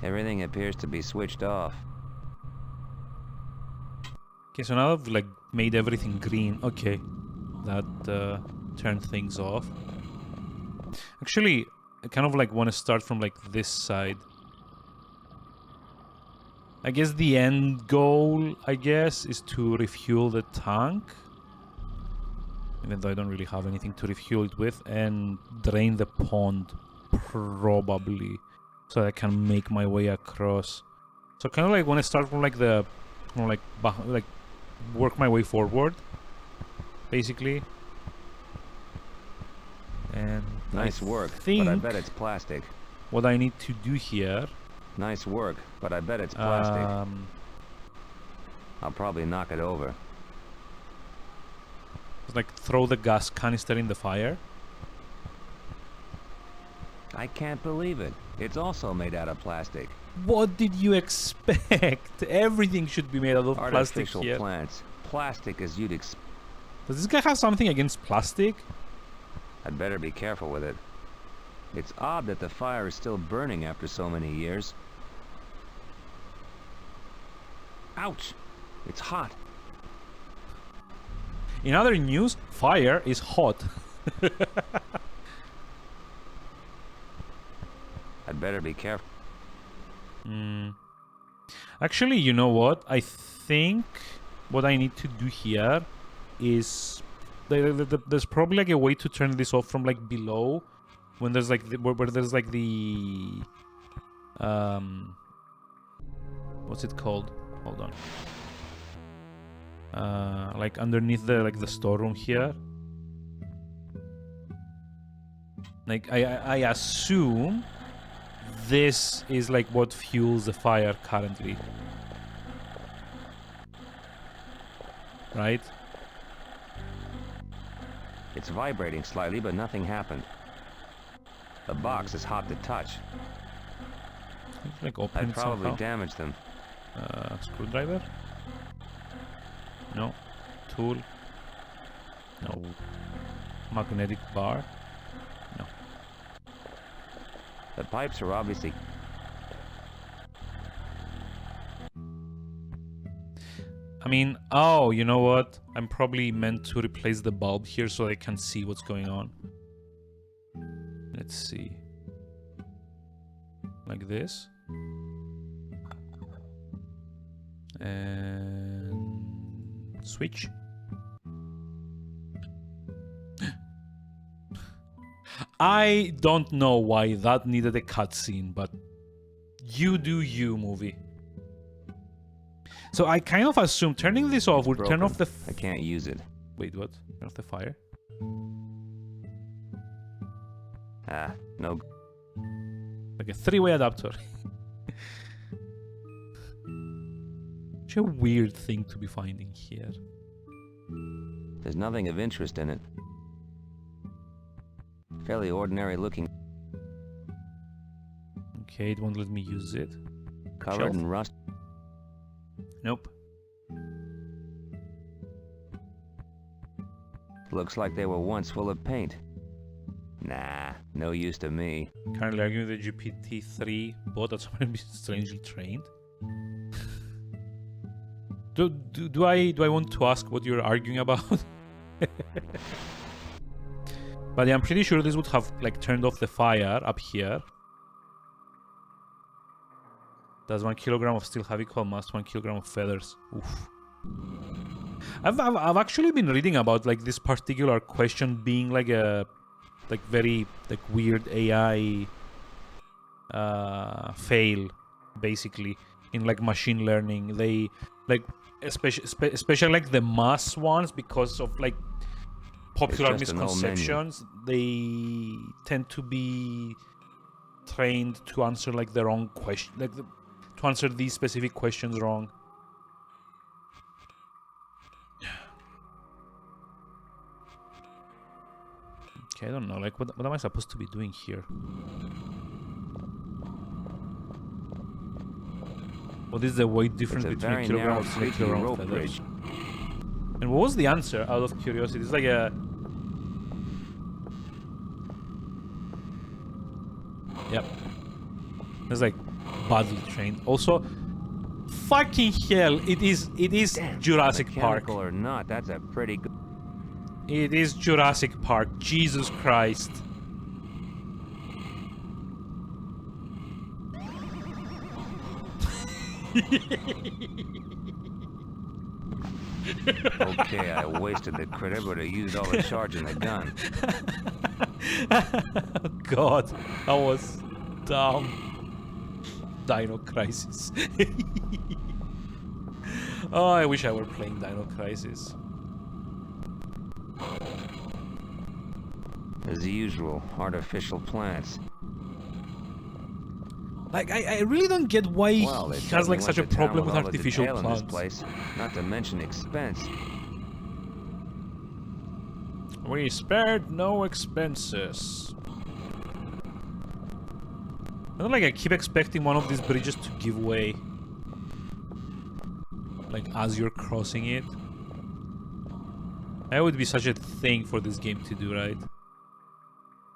Speaker 2: Everything appears to be switched off.
Speaker 1: Okay, so now I've like made everything green. Okay, that turned things off. Actually, I kind of like want to start from like this side. I guess the end goal, I guess, is to refuel the tank. Even though I don't really have anything to refuel it with, and drain the pond, probably, so I can make my way across. So kind of like want to start from like the, like work my way forward, basically. And
Speaker 2: nice work, but I bet it's plastic.
Speaker 1: What I need to do here.
Speaker 2: Nice work, but I bet it's plastic. I'll probably knock it over.
Speaker 1: Like throw the gas canister in the fire.
Speaker 2: I can't believe it. It's also made out of plastic.
Speaker 1: What did you expect? Everything should be made out of plastic
Speaker 2: Artificial
Speaker 1: here.
Speaker 2: plants. Plastic as you'd expect.
Speaker 1: Does this guy have something against plastic?
Speaker 2: I'd better be careful with it. It's odd that the fire is still burning after so many years. Ouch! It's hot.
Speaker 1: In other news, fire is hot.
Speaker 2: I'd better be careful.
Speaker 1: Actually, you know what? I think what I need to do here is there's probably like a way to turn this off from like below, when there's like where there's like the what's it called? Hold on. Like underneath the storeroom here. Like I assume this is like what fuels the fire currently. Right?
Speaker 2: It's vibrating slightly, but nothing happened. The box is hot to touch.
Speaker 1: Like open
Speaker 2: I'd probably
Speaker 1: somehow.
Speaker 2: damage them.
Speaker 1: Screwdriver? No. Tool? No. Magnetic bar? No.
Speaker 2: The pipes are obviously...
Speaker 1: I mean, oh, you know what? I'm probably meant to replace the bulb here so I can see what's going on. Let's see. Like this. And switch. I don't know why that needed a cutscene, but you do you, movie. So I kind of assume turning this off would turn off the...
Speaker 2: I can't use it.
Speaker 1: Wait, what? Turn off the fire?
Speaker 2: Ah, no.
Speaker 1: Like a three-way adapter. Such a weird thing to be finding here.
Speaker 2: There's nothing of interest in it. Fairly ordinary looking.
Speaker 1: Okay, it won't let me use it.
Speaker 2: Covered in rust.
Speaker 1: Nope.
Speaker 2: Looks like they were once full of paint. Nah, no use to me.
Speaker 1: Currently arguing with the GPT-3 bot that's going to be strangely trained. Do I want to ask what you're arguing about? But yeah, I'm pretty sure this would have like turned off the fire up here. Does 1 kilogram of steel have equal mass to 1 kilogram of feathers? Oof. I've actually been reading about like this particular question being like a very weird AI fail, basically, in like machine learning. They like especially like the mass ones, because of like popular misconceptions, they tend to be trained to answer like the wrong question, like to answer these specific questions wrong. Okay, I don't know, like what am I supposed to be doing here? What is the weight difference between a kilogram of steel and a kilogram of feathers? And what was the answer, out of curiosity? It's like a... Yep. It's like badly trained. Also, fucking hell, it is
Speaker 2: Damn,
Speaker 1: Jurassic Park.
Speaker 2: Mechanical or not, that's a pretty good...
Speaker 1: It is Jurassic Park. Jesus Christ.
Speaker 2: Okay, I wasted the critter, but I used all the charge in the gun.
Speaker 1: God, that was dumb. Dino Crisis. Oh, I wish I were playing Dino Crisis.
Speaker 2: As usual, artificial plants.
Speaker 1: Like, I really don't get why
Speaker 2: Well,
Speaker 1: he has like such a problem with
Speaker 2: all the
Speaker 1: artificial
Speaker 2: detail in
Speaker 1: plants.
Speaker 2: this place, not to mention expense.
Speaker 1: We spared no expenses. I don't like, I keep expecting one of these bridges to give way. Like, as you're crossing it. That would be such a thing for this game to do, right?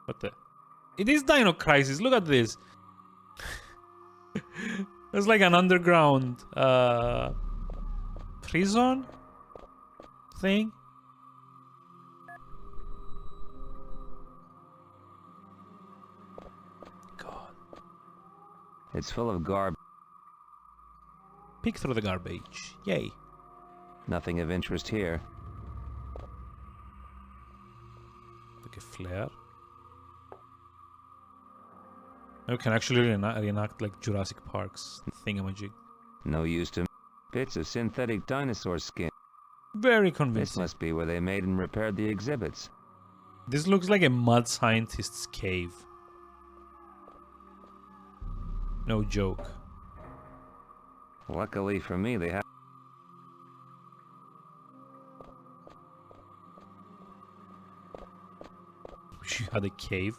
Speaker 1: What the? It is Dino Crisis, look at this! It's like an underground, prison? Thing? God.
Speaker 2: It's full of garbage.
Speaker 1: Peek through the garbage. Yay.
Speaker 2: Nothing of interest here.
Speaker 1: Like a flare. You can actually reenact like Jurassic Park's thingamajig.
Speaker 2: No use to bits of synthetic dinosaur skin.
Speaker 1: Very
Speaker 2: This
Speaker 1: convincing.
Speaker 2: must be where they made and repaired the exhibits.
Speaker 1: This looks like a mad scientist's cave. No joke.
Speaker 2: Luckily for me, they have...
Speaker 1: Wish you had a cave.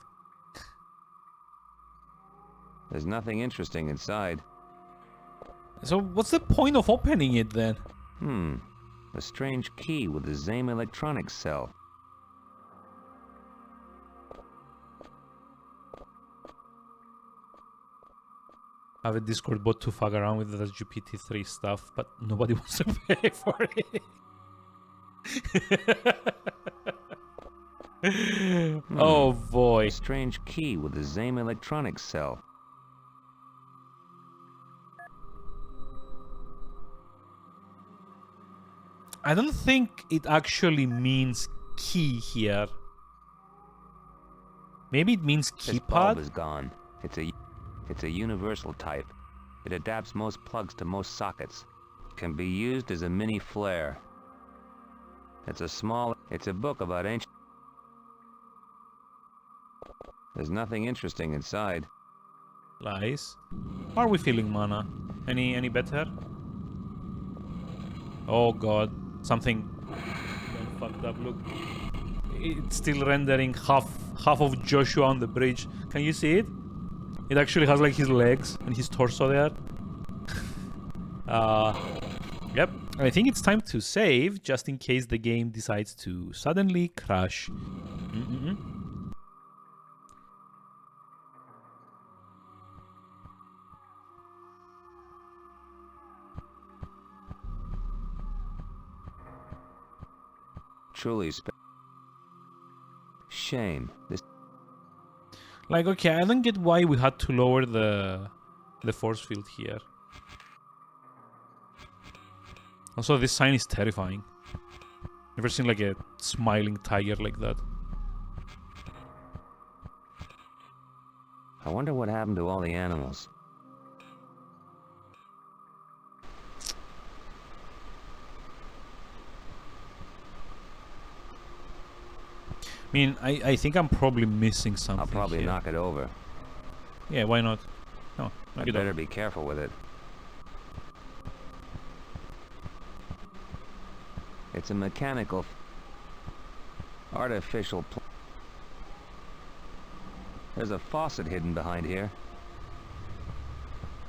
Speaker 2: There's nothing interesting inside.
Speaker 1: So what's the point of opening it then?
Speaker 2: A strange key with the same electronics cell.
Speaker 1: I have a Discord bot to fuck around with the GPT-3 stuff, but nobody wants to pay for it. Oh boy.
Speaker 2: A strange key with the same electronics cell.
Speaker 1: I don't think it actually means key here. Maybe it means
Speaker 2: This bulb
Speaker 1: keypad?
Speaker 2: is gone. It's a universal type. It adapts most plugs to most sockets. Can be used as a mini flare. It's a book about ancient... There's nothing interesting inside.
Speaker 1: Lies. How are we feeling, mana? Any better? Oh god. Something fucked up. Look. It's still rendering half of Joshua on the bridge. Can you see it? It actually has like his legs and his torso there. Yep. I think it's time to save, just in case the game decides to suddenly crash.
Speaker 2: Truly shame. This...
Speaker 1: Like, okay, I don't get why we had to lower the force field here. Also, this sign is terrifying. Never seen like a smiling tiger like that.
Speaker 2: I wonder what happened to all the animals.
Speaker 1: I mean, I think I'm probably missing something.
Speaker 2: I'll probably
Speaker 1: here.
Speaker 2: knock it over.
Speaker 1: Yeah, why not? No, knock
Speaker 2: I'd
Speaker 1: it
Speaker 2: better
Speaker 1: over.
Speaker 2: be careful with it. It's a mechanical, artificial There's a faucet hidden behind here.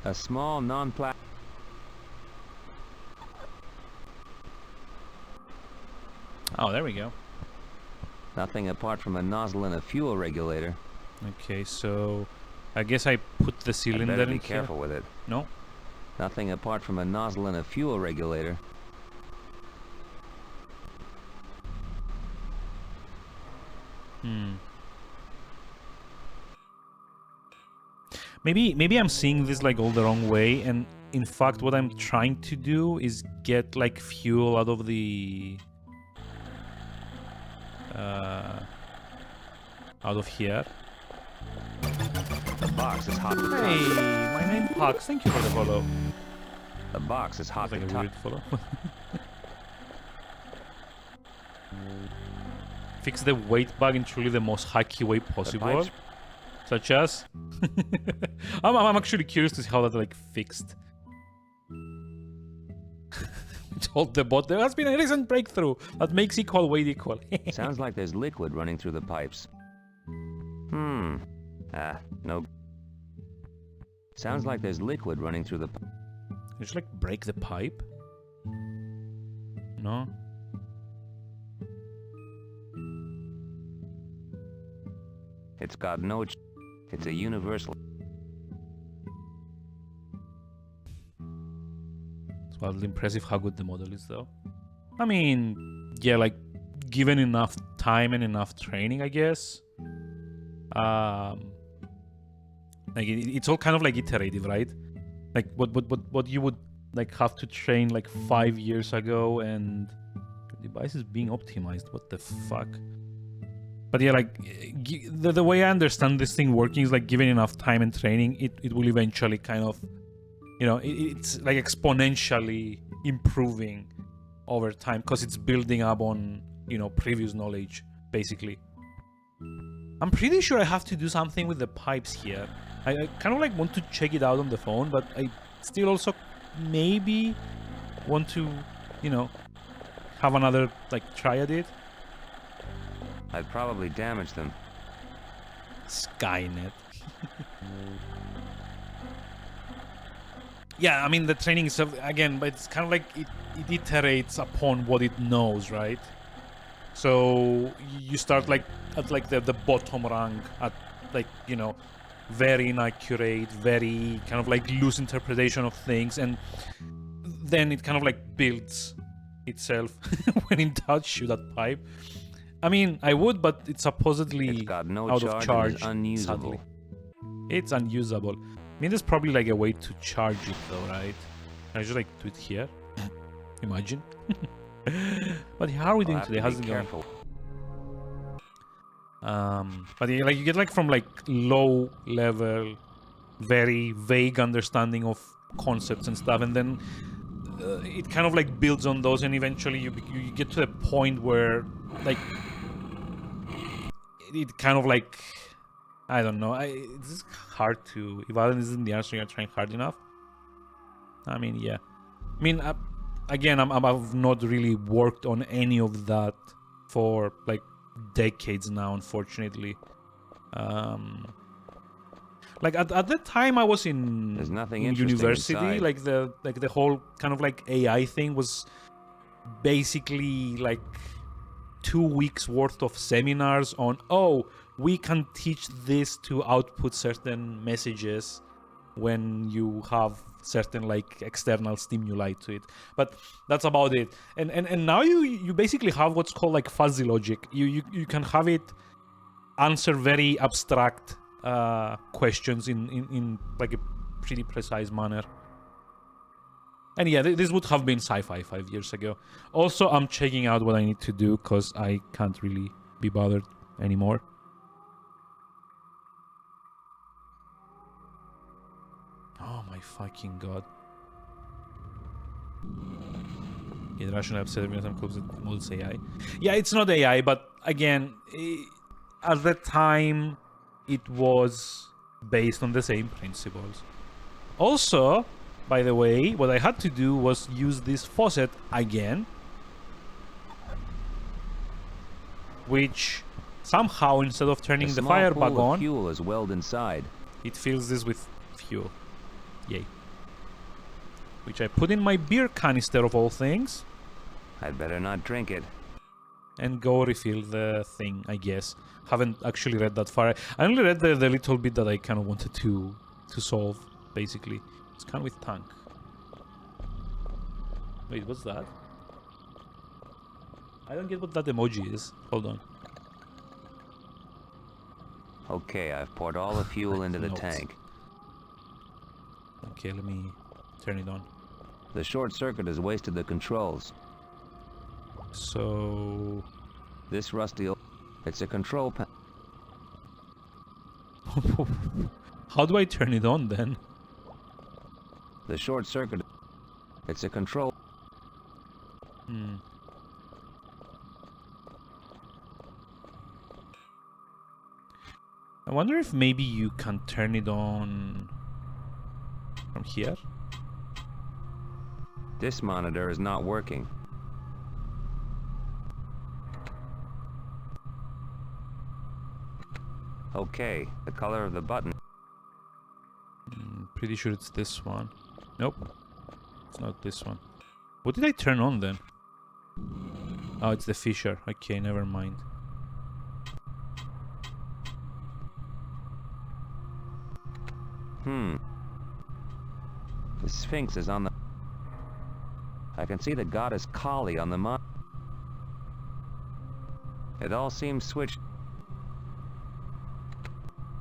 Speaker 2: A small non-plastic...
Speaker 1: Oh, there we go.
Speaker 2: Nothing apart from a nozzle and a fuel regulator.
Speaker 1: Okay, so I guess I put the cylinder
Speaker 2: I'd better
Speaker 1: in
Speaker 2: be careful
Speaker 1: here.
Speaker 2: with it.
Speaker 1: No?
Speaker 2: Nothing apart from a nozzle and a fuel regulator.
Speaker 1: Maybe I'm seeing this like all the wrong way, and in fact what I'm trying to do is get like fuel out of the out of here.
Speaker 2: The box is hot.
Speaker 1: Hey, my name Pax. Thank you for the follow.
Speaker 2: The box is hot
Speaker 1: Like
Speaker 2: to
Speaker 1: a
Speaker 2: touch.
Speaker 1: weird follow. Fix the weight bug in truly the most hacky way possible.
Speaker 2: pipes-
Speaker 1: Such as? I'm actually curious to see how that like fixed. Told the bot there has been a recent breakthrough that makes equal weight equal.
Speaker 2: Sounds like there's liquid running through the pipes. No. Sounds like there's liquid running through the...
Speaker 1: Just like break the pipe? No?
Speaker 2: It's got no... It's a universal...
Speaker 1: It's wildly impressive how good the model is, though. I mean, yeah, like, given enough time and enough training, I guess. Like, it's all kind of like iterative, right? Like, what you would, like, have to train, like, 5 years ago, and the device is being optimized. What the fuck? But yeah, like, the way I understand this thing working is, like, given enough time and training, it will eventually kind of, you know, it's like exponentially improving over time because it's building up on, you know, previous knowledge, basically. I'm pretty sure I have to do something with the pipes here. I kind of like want to check it out on the phone, but I still also maybe want to, you know, have another, like, try at it.
Speaker 2: I'd probably damage them.
Speaker 1: Skynet. Yeah, I mean, the training is, again, but it's kind of like it iterates upon what it knows, right? So you start like at like the bottom rank at, like, you know, very inaccurate, very kind of like loose interpretation of things, and then it kind of like builds itself when in doubt shoot that pipe. I mean, I would, but it's supposedly
Speaker 2: got no
Speaker 1: out of charge.
Speaker 2: It's unusable.
Speaker 1: Sadly. It's unusable. I mean, there's probably like a way to charge it though, right? Can I just like do it here? Imagine. But how are we doing today? How's it going? But yeah, like you get like from like low level, very vague understanding of concepts and stuff, and then it kind of like builds on those, and eventually you get to the point where like it kind of like, I don't know. It's just hard to. If Alan isn't the answer, you're trying hard enough. I mean, yeah. I mean, again, I've not really worked on any of that for like decades now, unfortunately. Like at the time I was in university, like the whole kind of like AI thing was basically like 2 weeks worth of seminars on, oh, we can teach this to output certain messages when you have certain like external stimuli to it, but that's about it. And now you basically have what's called like fuzzy logic. You can have it answer very abstract questions in like a pretty precise manner. And yeah, this would have been sci-fi 5 years ago. Also, I'm checking out what I need to do because I can't really be bothered anymore. Oh my fucking god. Yeah, rational upset every time calls it models AI. Yeah, it's not AI, but again, at the time, it was based on the same principles. Also, by the way, what I had to do was use this faucet again, which somehow, instead of turning the fire back on,
Speaker 2: fuel is welled inside.
Speaker 1: It fills this with fuel. Yay. Which I put in my beer canister of all things.
Speaker 2: I'd better not drink it.
Speaker 1: And go refill the thing, I guess. Haven't actually read that far. I only read the little bit that I kind of wanted to solve, basically. It's kind of with tank. Wait, what's that? I don't get what that emoji is. Hold on.
Speaker 2: Okay, I've poured all the fuel into the tank.
Speaker 1: Okay, let me turn it on.
Speaker 2: The short circuit has wasted the controls.
Speaker 1: So...
Speaker 2: This rusty... It's a control panel.
Speaker 1: How do I turn it on then?
Speaker 2: The short circuit... It's a control...
Speaker 1: I wonder if maybe you can turn it on from here?
Speaker 2: This monitor is not working. Okay, the color of the button.
Speaker 1: Pretty sure it's this one. Nope. It's not this one. What did I turn on then? Oh, it's the fisher. Okay, never mind.
Speaker 2: The Sphinx is on the... I can see the goddess Kali on the mon... It all seems switched.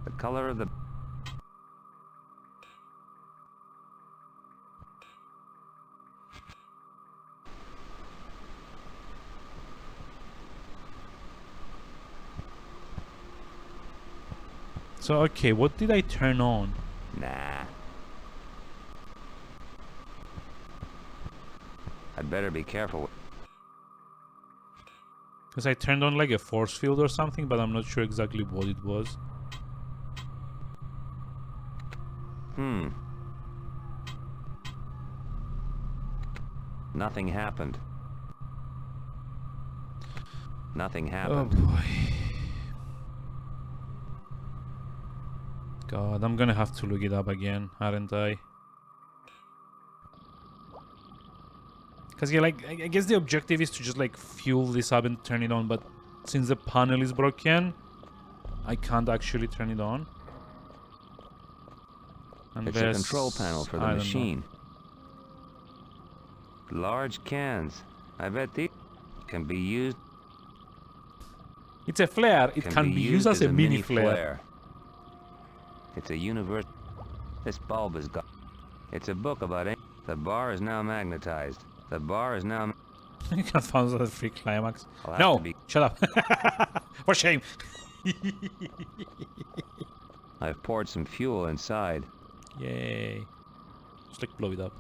Speaker 2: The color of the...
Speaker 1: So, okay, what did I turn on?
Speaker 2: Nah. I'd better be careful.
Speaker 1: Because I turned on like a force field or something, but I'm not sure exactly what it was.
Speaker 2: Nothing happened. Nothing
Speaker 1: Oh
Speaker 2: happened.
Speaker 1: boy. God, I'm gonna have to look it up again, aren't I? Because yeah, like, I guess the objective is to just like fuel this up and turn it on, but since the panel is broken, I can't actually turn it on. Unless,
Speaker 2: It's a control panel for the
Speaker 1: I don't
Speaker 2: machine. Large cans. I bet these can be used.
Speaker 1: It's a flare. It can be used as a mini flare.
Speaker 2: It's a universe. This bulb is gone. It's a book about it. The bar is now magnetized. The bar is now...
Speaker 1: You can't find the free climax.
Speaker 2: I'll have
Speaker 1: No!
Speaker 2: to be-
Speaker 1: Shut up. For shame.
Speaker 2: I've poured some fuel inside.
Speaker 1: Yay. Just like blow it up.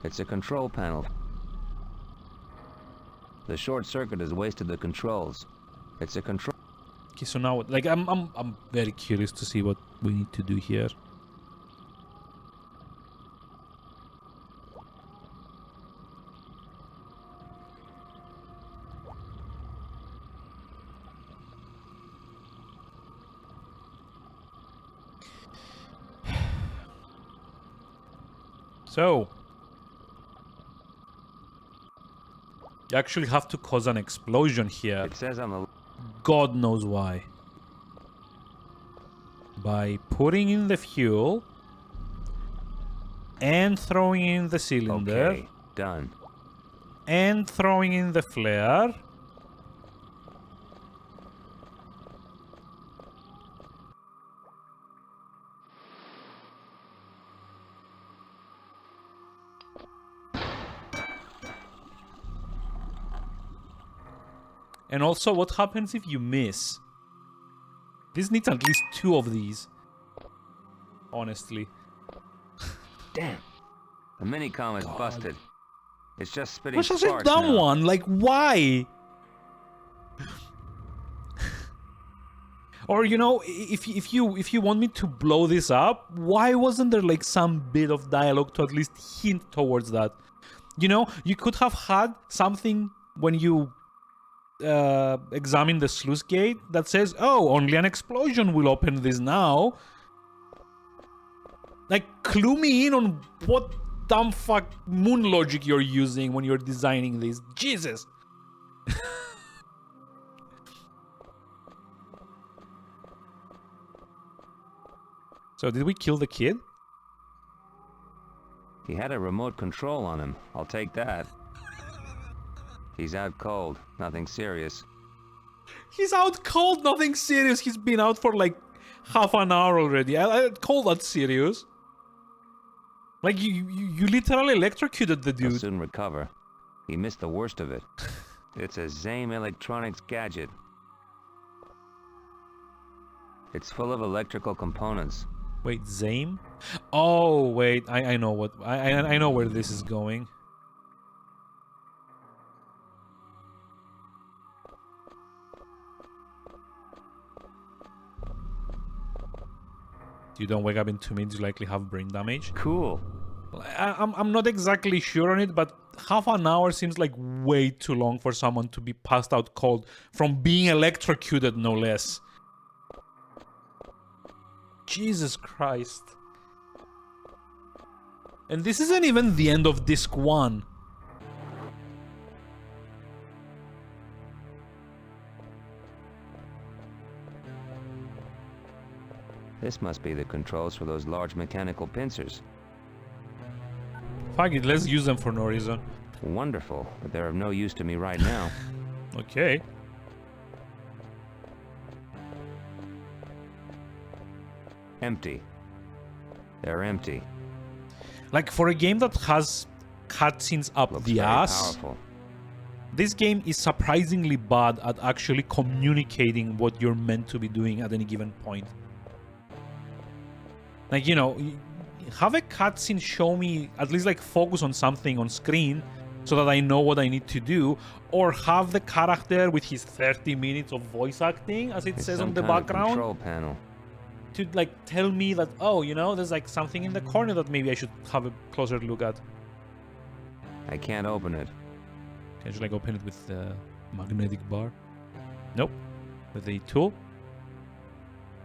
Speaker 2: It's a control panel. The short circuit has wasted the controls. It's a control...
Speaker 1: Okay, so now, like, I'm very curious to see what we need to do here. So, you actually have to cause an explosion here.
Speaker 2: It says on the...
Speaker 1: God knows why. By putting in the fuel and throwing in the cylinder.
Speaker 2: Okay, done.
Speaker 1: And throwing in the flare. And also, what happens if you miss? This needs at least 2 of these. Honestly.
Speaker 2: Damn. The minicom is busted. It's just spitting
Speaker 1: What's such a
Speaker 2: sparks
Speaker 1: dumb
Speaker 2: now.
Speaker 1: one? Like, why? Or, you know, if you want me to blow this up, why wasn't there like some bit of dialogue to at least hint towards that? You know, you could have had something when you examine the sluice gate that says, oh, only an explosion will open this now. Like, clue me in on what dumb fuck moon logic you're using when you're designing this. Jesus. So, did we kill the kid?
Speaker 2: He had a remote control on him. I'll take that. He's out cold. Nothing serious.
Speaker 1: He's out cold, nothing serious. He's been out for like half an hour already. I'd call that serious. Like, you literally electrocuted the
Speaker 2: He'll
Speaker 1: dude.
Speaker 2: soon recover. He missed the worst of it. It's a Zame Electronics gadget. It's full of electrical components.
Speaker 1: Wait, Zame? Oh, wait. I know what... I know where this is going. You don't wake up in 2 minutes, you likely have brain damage.
Speaker 2: Cool.
Speaker 1: I'm not exactly sure on it, but half an hour seems like way too long for someone to be passed out cold from being electrocuted, no less. Jesus Christ. And this isn't even the end of disc 1.
Speaker 2: This must be the controls for those large mechanical pincers.
Speaker 1: Fuck it, let's use them for no reason.
Speaker 2: Wonderful, but they're of no use to me right now.
Speaker 1: Okay.
Speaker 2: Empty. They're empty.
Speaker 1: Like, for a game that has cutscenes up
Speaker 2: Looks
Speaker 1: the
Speaker 2: very
Speaker 1: ass,
Speaker 2: powerful.
Speaker 1: this game is surprisingly bad at actually communicating what you're meant to be doing at any given point. Like, you know, have a cutscene show me, at least like focus on something on screen so that I know what I need to do, or have the character with his 30 minutes of voice acting, as it
Speaker 2: It's
Speaker 1: says
Speaker 2: some
Speaker 1: on the
Speaker 2: kind of
Speaker 1: background,
Speaker 2: control panel.
Speaker 1: to like tell me that, oh, you know, there's like something in the corner that maybe I should have a closer look at.
Speaker 2: I can't open it.
Speaker 1: Can you like open it with the magnetic bar? Nope. With the tool?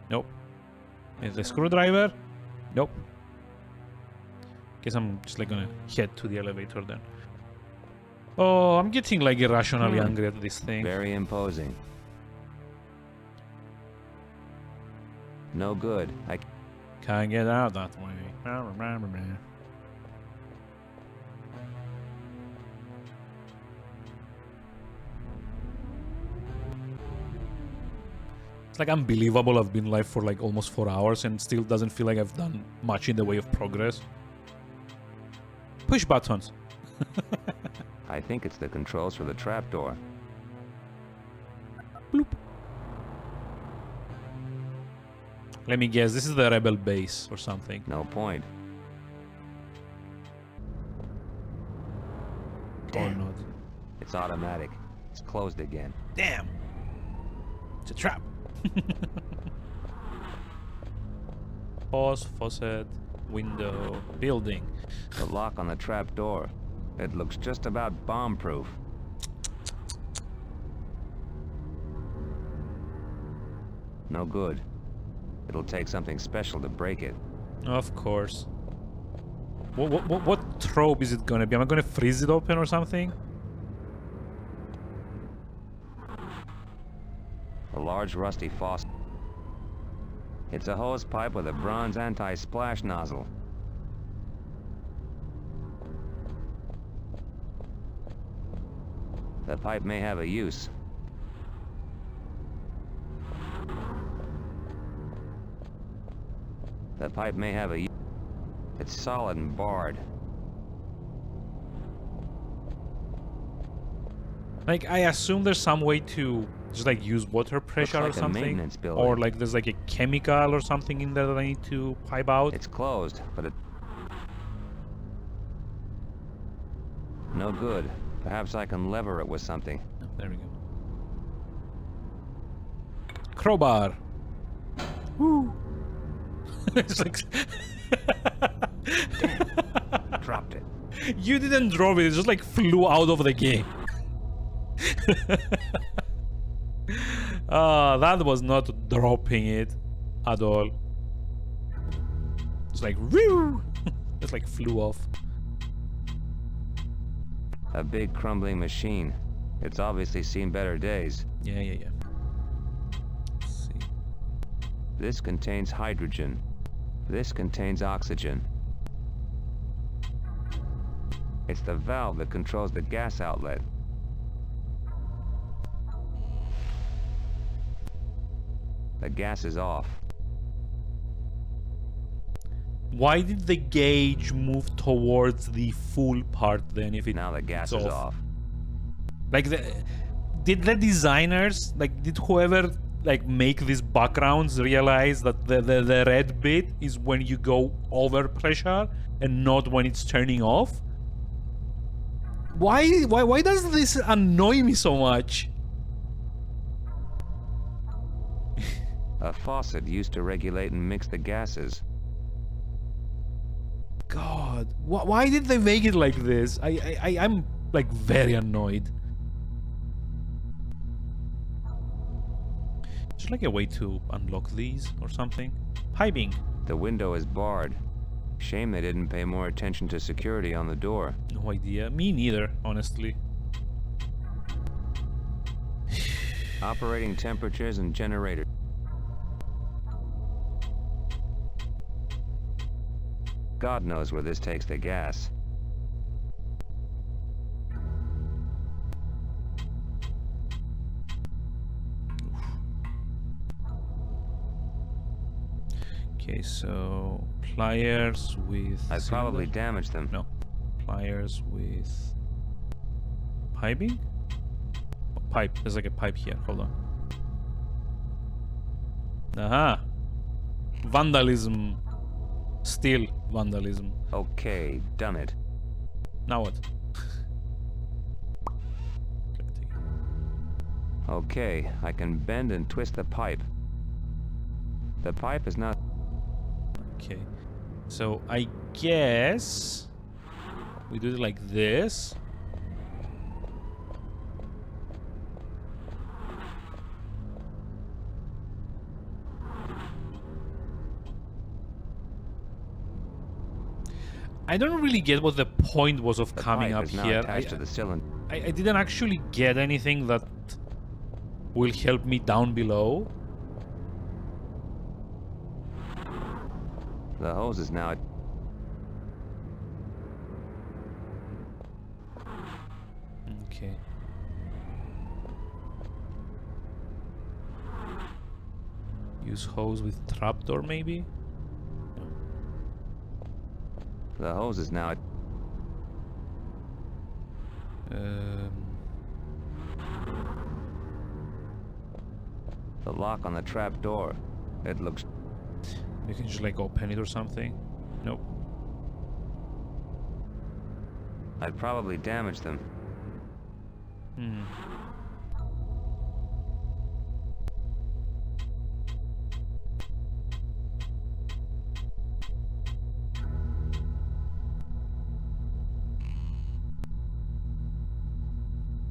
Speaker 1: Nope. With the screwdriver? Nope. Guess I'm just like gonna head to the elevator then. Oh, I'm getting like irrationally angry at this thing.
Speaker 2: Very imposing. No good. I
Speaker 1: can't get out that way. It's like unbelievable I've been live for like almost 4 hours and still doesn't feel like I've done much in the way of progress. Push buttons.
Speaker 2: I think it's the controls for the trapdoor.
Speaker 1: Bloop. Let me guess, this is the rebel base or something.
Speaker 2: No point.
Speaker 1: Damn. Or not.
Speaker 2: It's automatic. It's closed again.
Speaker 1: Damn. It's a trap. Pause, faucet, window, building.
Speaker 2: The lock on the trap door. It looks just about bomb-proof. No good. It'll take something special to break it.
Speaker 1: Of course. What trope is it gonna be? Am I gonna freeze it open or something?
Speaker 2: A large rusty faucet. It's a hose pipe with a bronze anti-splash nozzle. The pipe may have a use. The pipe may have a use. It's solid and barred.
Speaker 1: Like, I assume there's some way to just like use water pressure
Speaker 2: like
Speaker 1: or something,
Speaker 2: a maintenance building.
Speaker 1: or like there's like a chemical or something in there that I need to pipe out.
Speaker 2: It's closed, but it... No good. Perhaps I can lever it with something.
Speaker 1: Oh, there we go. Crowbar. Woo. It's like...
Speaker 2: Damn. Dropped it.
Speaker 1: You didn't drop it, it just like flew out of the game. That was not dropping it at all. It's like whew! Just like flew off.
Speaker 2: A big crumbling machine. It's obviously seen better days.
Speaker 1: Yeah. Let's see.
Speaker 2: This contains hydrogen. This contains oxygen. It's the valve that controls the gas outlet. The gas is off.
Speaker 1: Why did the gauge move towards the full part then if it
Speaker 2: Now the gas is off.
Speaker 1: Like, did the designers, like, did whoever like make these backgrounds realize that the red bit is when you go over pressure and not when it's turning off? Why does this annoy me so much?
Speaker 2: A faucet used to regulate and mix the gases.
Speaker 1: God, why did they make it like this? I'm like very annoyed. Is there like a way to unlock these or something? Piping.
Speaker 2: The window is barred. Shame they didn't pay more attention to security on the door.
Speaker 1: No idea. Me neither, honestly.
Speaker 2: Operating temperatures and generators. God knows where this takes the gas.
Speaker 1: Okay, so pliers with...
Speaker 2: I'd probably damage them.
Speaker 1: No. Pliers with... piping? Oh, pipe. There's like a pipe here. Hold on. Aha! Vandalism. Still vandalism.
Speaker 2: Okay, done it.
Speaker 1: Now what?
Speaker 2: Okay, I can bend and twist the pipe. The pipe is not...
Speaker 1: Okay. So I guess we do it like this. I don't really get what the point was of coming up here.
Speaker 2: Attached to the cylinder.
Speaker 1: I didn't actually get anything that will help me down below.
Speaker 2: The hose is now...
Speaker 1: Okay. Use hose with trapdoor, maybe?
Speaker 2: The hose is now... The lock on the trap door. It looks...
Speaker 1: We can just like open it or something. Nope.
Speaker 2: I'd probably damage them.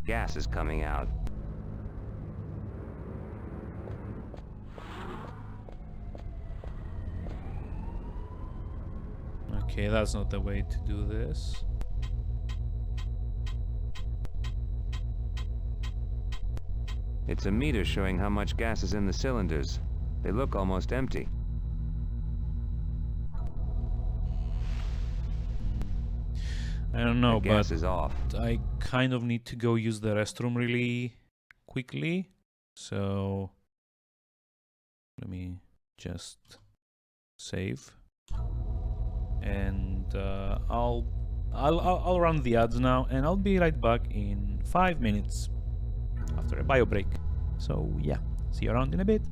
Speaker 2: Gas is coming out.
Speaker 1: Okay, that's not the way to do this.
Speaker 2: It's a meter showing how much gas is in the cylinders. They look almost empty.
Speaker 1: I don't know,
Speaker 2: the gas
Speaker 1: but
Speaker 2: is off.
Speaker 1: I kind of need to go use the restroom really quickly. So let me just save. And I'll run the ads now, and I'll be right back in 5 minutes after a bio break. So yeah, see you around in a bit.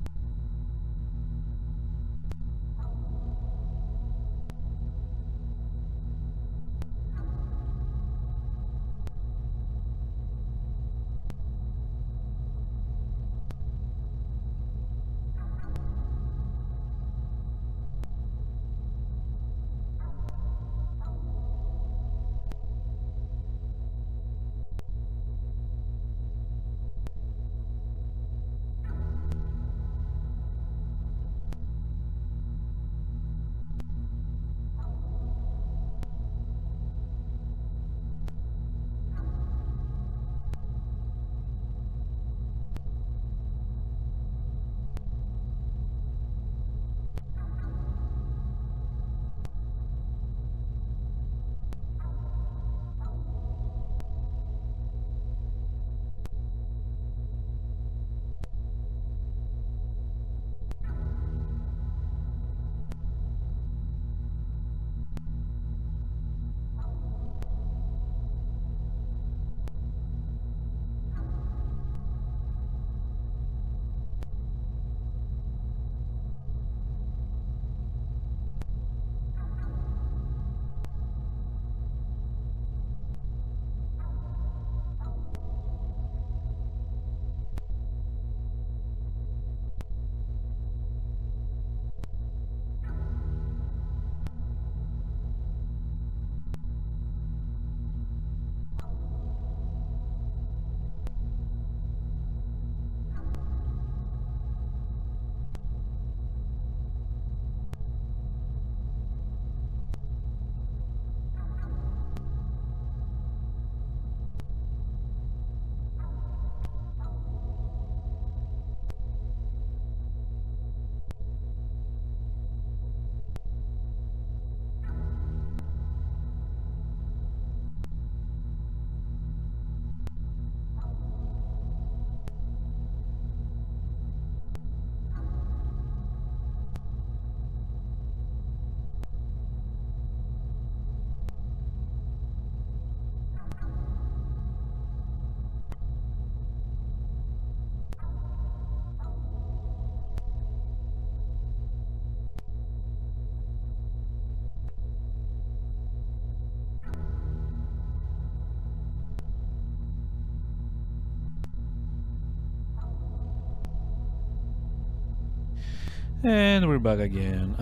Speaker 1: And we're back again.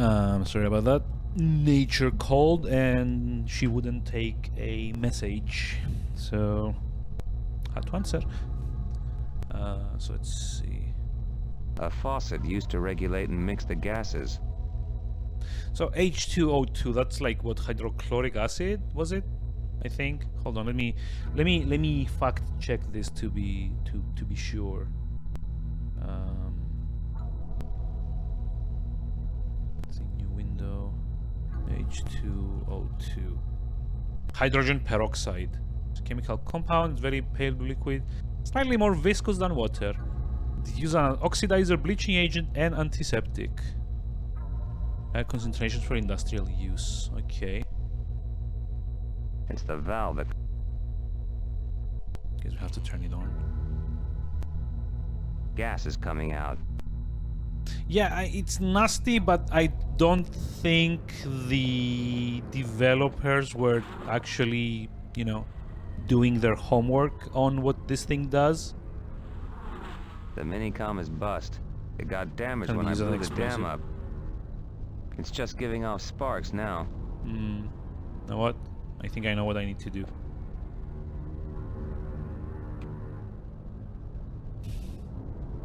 Speaker 1: Sorry about that. Nature called and she wouldn't take a message, so had to answer. So let's see.
Speaker 2: A faucet used to regulate and mix the gases.
Speaker 1: So H2O2, that's like what, hydrochloric acid was it? I think. Hold on, let me fact check this to be sure. Let's see, new window. H2O2. Hydrogen peroxide. It's a chemical compound, very pale blue liquid, slightly more viscous than water. It's used as an oxidizer, bleaching agent, and antiseptic. Concentrations for industrial use. Okay.
Speaker 2: It's the valve that...
Speaker 1: Guess we have to turn it on.
Speaker 2: Gas is coming out.
Speaker 1: Yeah, it's nasty, but I don't think the developers were actually, you know, doing their homework on what this thing does.
Speaker 2: The minicom is bust. It got damaged
Speaker 1: Can
Speaker 2: when I
Speaker 1: use an
Speaker 2: blew the
Speaker 1: explosive.
Speaker 2: dam up. It's just giving off sparks now.
Speaker 1: You know what? I think I know what I need to do.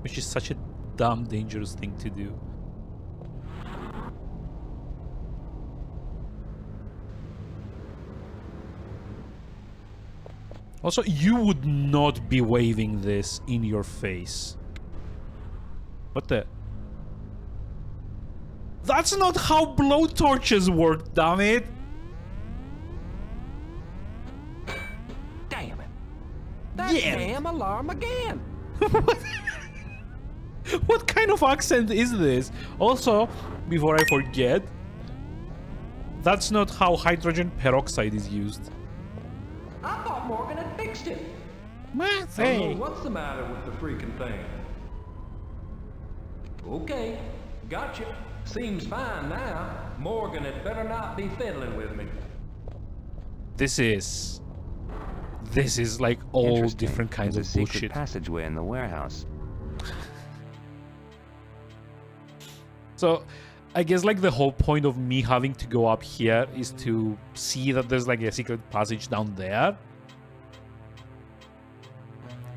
Speaker 1: Which is such a dumb, dangerous thing to do. Also, you would not be waving this in your face. What the? That's not how blowtorches work, damn it!
Speaker 5: Damn it! That
Speaker 1: Yeah.
Speaker 5: damn alarm again!
Speaker 1: What kind of accent is this? Also, before I forget, that's not how hydrogen peroxide is used.
Speaker 12: I thought Morgan had fixed it.
Speaker 1: What?
Speaker 12: So
Speaker 1: Hey.
Speaker 12: what's the matter with the freaking thing? Okay, gotcha. Seems fine now. Morgan had better not be fiddling with me.
Speaker 1: This is like all
Speaker 2: Interesting.
Speaker 1: different kinds
Speaker 2: There's
Speaker 1: of
Speaker 2: a secret
Speaker 1: bullshit.
Speaker 2: passageway in the warehouse.
Speaker 1: So, I guess like the whole point of me having to go up here is to see that there's like a secret passage down there.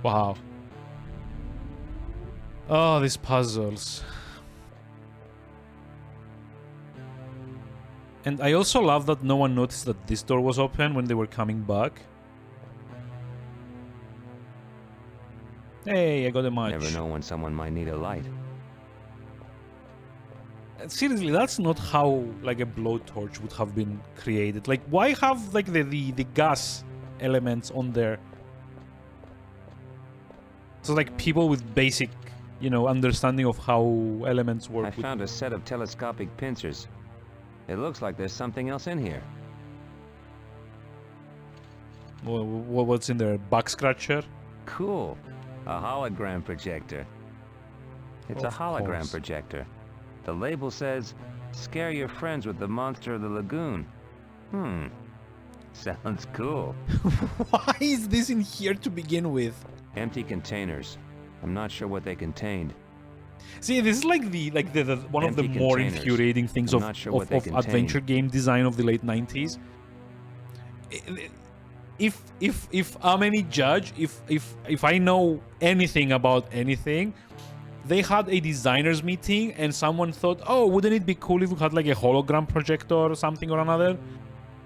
Speaker 1: Wow. Oh, these puzzles. And I also love that no one noticed that this door was open when they were coming back. Hey, I got a match.
Speaker 2: Never know when someone might need a light.
Speaker 1: Seriously, that's not how like a blowtorch would have been created. Like, why have like the gas elements on there? So like people with basic, you know, understanding of how elements work.
Speaker 2: I found a set of telescopic pincers. It looks like there's something else in here.
Speaker 1: What's in there? Back scratcher?
Speaker 2: Cool. A hologram projector. It's a
Speaker 1: Of
Speaker 2: hologram
Speaker 1: course.
Speaker 2: projector. The label says, "Scare your friends with the monster of the lagoon." Sounds cool.
Speaker 1: Why is this in here to begin with?
Speaker 2: Empty containers. I'm not sure what they contained.
Speaker 1: See, this is like the one of the
Speaker 2: Empty
Speaker 1: more
Speaker 2: containers.
Speaker 1: infuriating things
Speaker 2: I'm
Speaker 1: of,
Speaker 2: not sure what they
Speaker 1: of adventure
Speaker 2: contain.
Speaker 1: game design of the late 90s. If I'm any judge, if I know anything about anything, they had a designers meeting and someone thought, oh, wouldn't it be cool if we had like a hologram projector or something or another?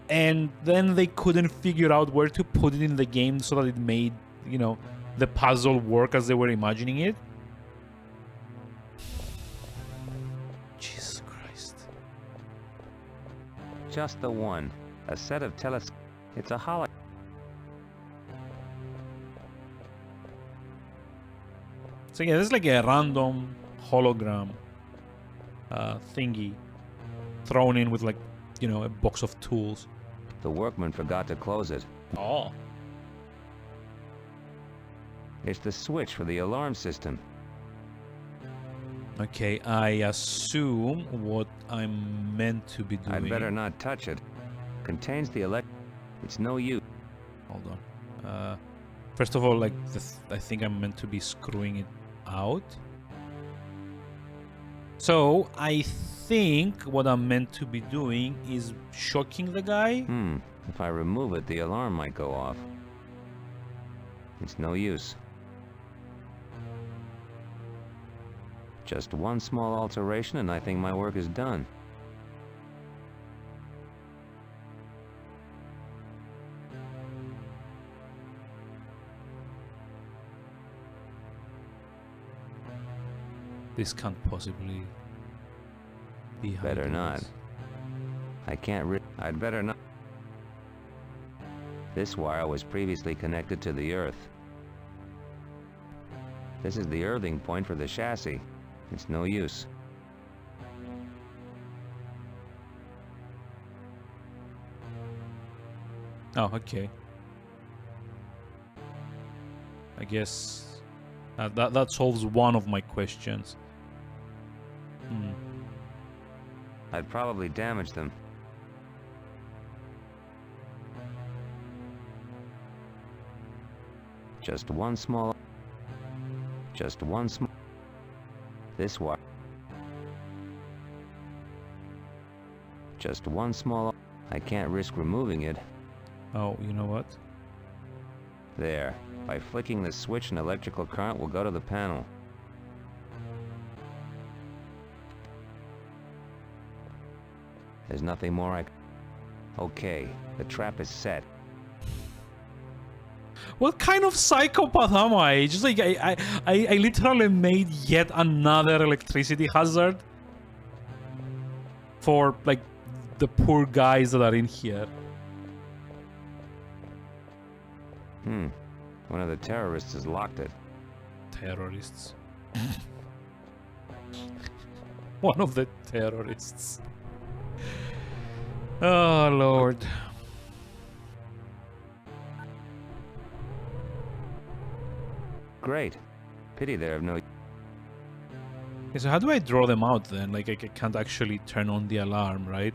Speaker 1: And then they couldn't figure out where to put it in the game so that it made, you know, the puzzle work as they were imagining it. Jesus Christ.
Speaker 2: Just the one. A set of It's a hologram.
Speaker 1: So yeah, this is like a random hologram thingy thrown in with like, you know, a box of tools.
Speaker 2: The workman forgot to close it.
Speaker 1: Oh.
Speaker 2: It's the switch for the alarm system.
Speaker 1: Okay, I assume what I'm meant to be doing.
Speaker 2: I'd better not touch it. Contains the It's no use.
Speaker 1: Hold on. First of all, like, I think I'm meant to be screwing it out. So I think what I'm meant to be doing is shocking the guy.
Speaker 2: If I remove it, the alarm might go off. It's no use. Just one small alteration and I think my work is done.
Speaker 1: This can't possibly be how
Speaker 2: Better
Speaker 1: it
Speaker 2: not.
Speaker 1: is.
Speaker 2: I can't I'd better not. This wire was previously connected to the earth. This is the earthing point for the chassis. It's no use.
Speaker 1: Oh, okay. I guess that solves one of my questions.
Speaker 2: I'd probably damage them. Just one small... This wire. Just one small... I can't risk removing it.
Speaker 1: Oh, you know what?
Speaker 2: There. By flicking the switch, an electrical current will go to the panel. There's nothing more I... Okay, the trap is set.
Speaker 1: What kind of psychopath am I? Just like I literally made yet another electricity hazard for like the poor guys that are in here.
Speaker 2: One of the terrorists has locked it.
Speaker 1: Terrorists. One of the terrorists. Oh, Lord.
Speaker 2: Great. Pity they have no...
Speaker 1: Okay, so how do I draw them out then? Like I can't actually turn on the alarm, right?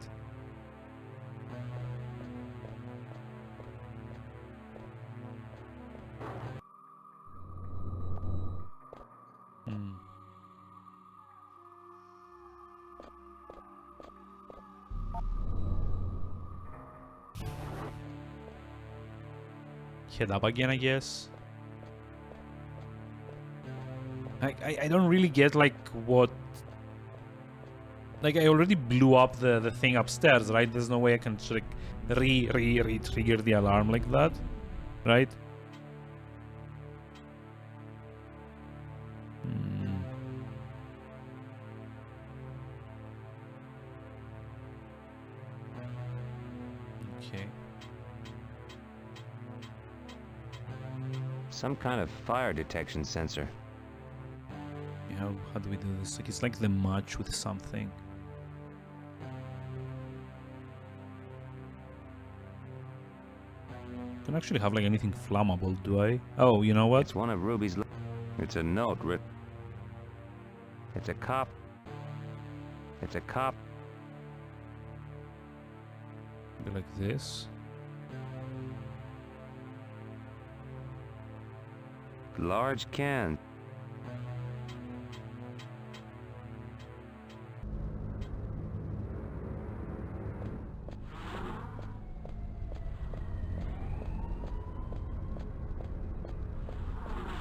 Speaker 1: Head up again, I guess. I don't really get like what... Like I already blew up the thing upstairs, right? There's no way I can like re-trigger the alarm like that, right? Okay.
Speaker 2: Some kind of fire detection sensor.
Speaker 1: How do we do this? Like it's like the match with something. Don't actually have like anything flammable, do I? Oh, you know what?
Speaker 2: It's one of Ruby's... It's a note written... It's a cop... It's a cop...
Speaker 1: Be like this.
Speaker 2: Large can.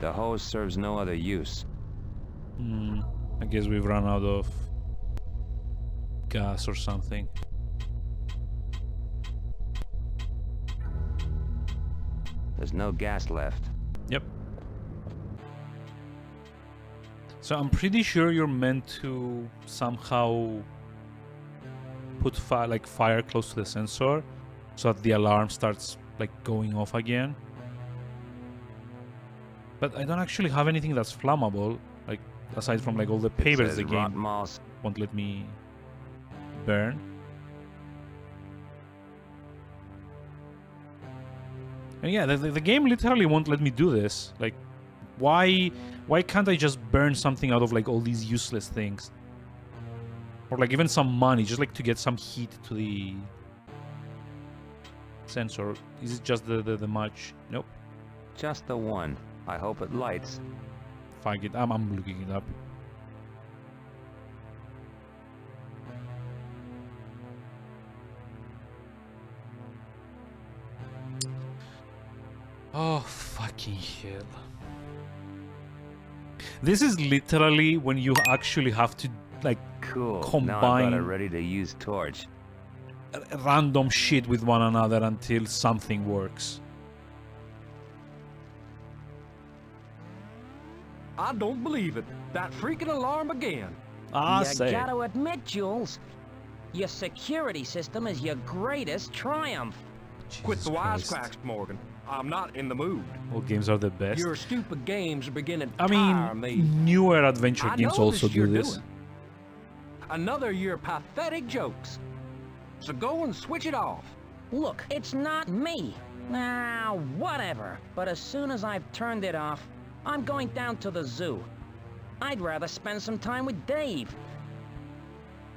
Speaker 2: The hose serves no other use.
Speaker 1: I guess we've run out of gas or something.
Speaker 2: There's no gas left.
Speaker 1: Yep. So I'm pretty sure you're meant to somehow put fire close to the sensor so that the alarm starts like going off again. But I don't actually have anything that's flammable, like aside from like all the papers the game won't let me burn. And yeah, the game literally won't let me do this. Like, why can't I just burn something out of like all these useless things? Or like even some money, just like to get some heat to the sensor. Is it just the match? Nope.
Speaker 2: Just the one. I hope it lights.
Speaker 1: Fuck it, I'm looking it up. Oh, fucking hell. This is literally when you actually have to, like,
Speaker 2: Cool.
Speaker 1: combine
Speaker 2: Now I've got a ready-to-use torch.
Speaker 1: random shit with one another until something works.
Speaker 12: I don't believe it. That freaking alarm again.
Speaker 13: You gotta admit, Jules, your security system is your greatest triumph.
Speaker 12: Quit the
Speaker 1: Christ.
Speaker 12: wisecracks, Morgan. I'm not in the mood.
Speaker 1: All games are the best.
Speaker 12: Your stupid games are beginning to
Speaker 1: I
Speaker 12: tire
Speaker 1: mean,
Speaker 12: me.
Speaker 1: newer adventure
Speaker 12: I
Speaker 1: games
Speaker 12: know
Speaker 1: also
Speaker 12: you're
Speaker 1: do this.
Speaker 12: doing. Another of your pathetic jokes. So go and switch it off.
Speaker 13: Look, it's not me. Now, whatever. But as soon as I've turned it off, I'm going down to the zoo. I'd rather spend some time with Dave.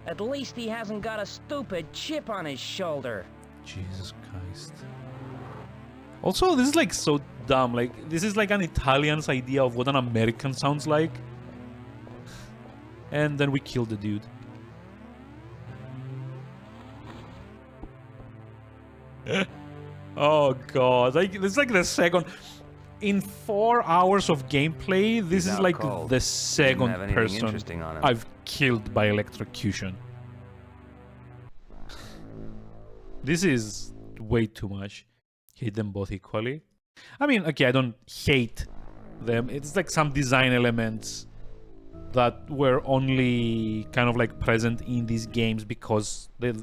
Speaker 13: At least he hasn't got a stupid chip on his shoulder.
Speaker 1: Jesus Christ. Also, this is like so dumb. Like, this is like an Italian's idea of what an American sounds like. And then we kill the dude. Oh god. Like, this is like the second... In 4 hours of gameplay, this
Speaker 2: He's
Speaker 1: is
Speaker 2: out
Speaker 1: like
Speaker 2: cold.
Speaker 1: the
Speaker 2: Didn't
Speaker 1: second
Speaker 2: have anything
Speaker 1: person
Speaker 2: interesting on him.
Speaker 1: I've killed by electrocution. This is way too much. Hate them both equally. I mean, okay, I don't hate them. It's like some design elements that were only kind of like present in these games because the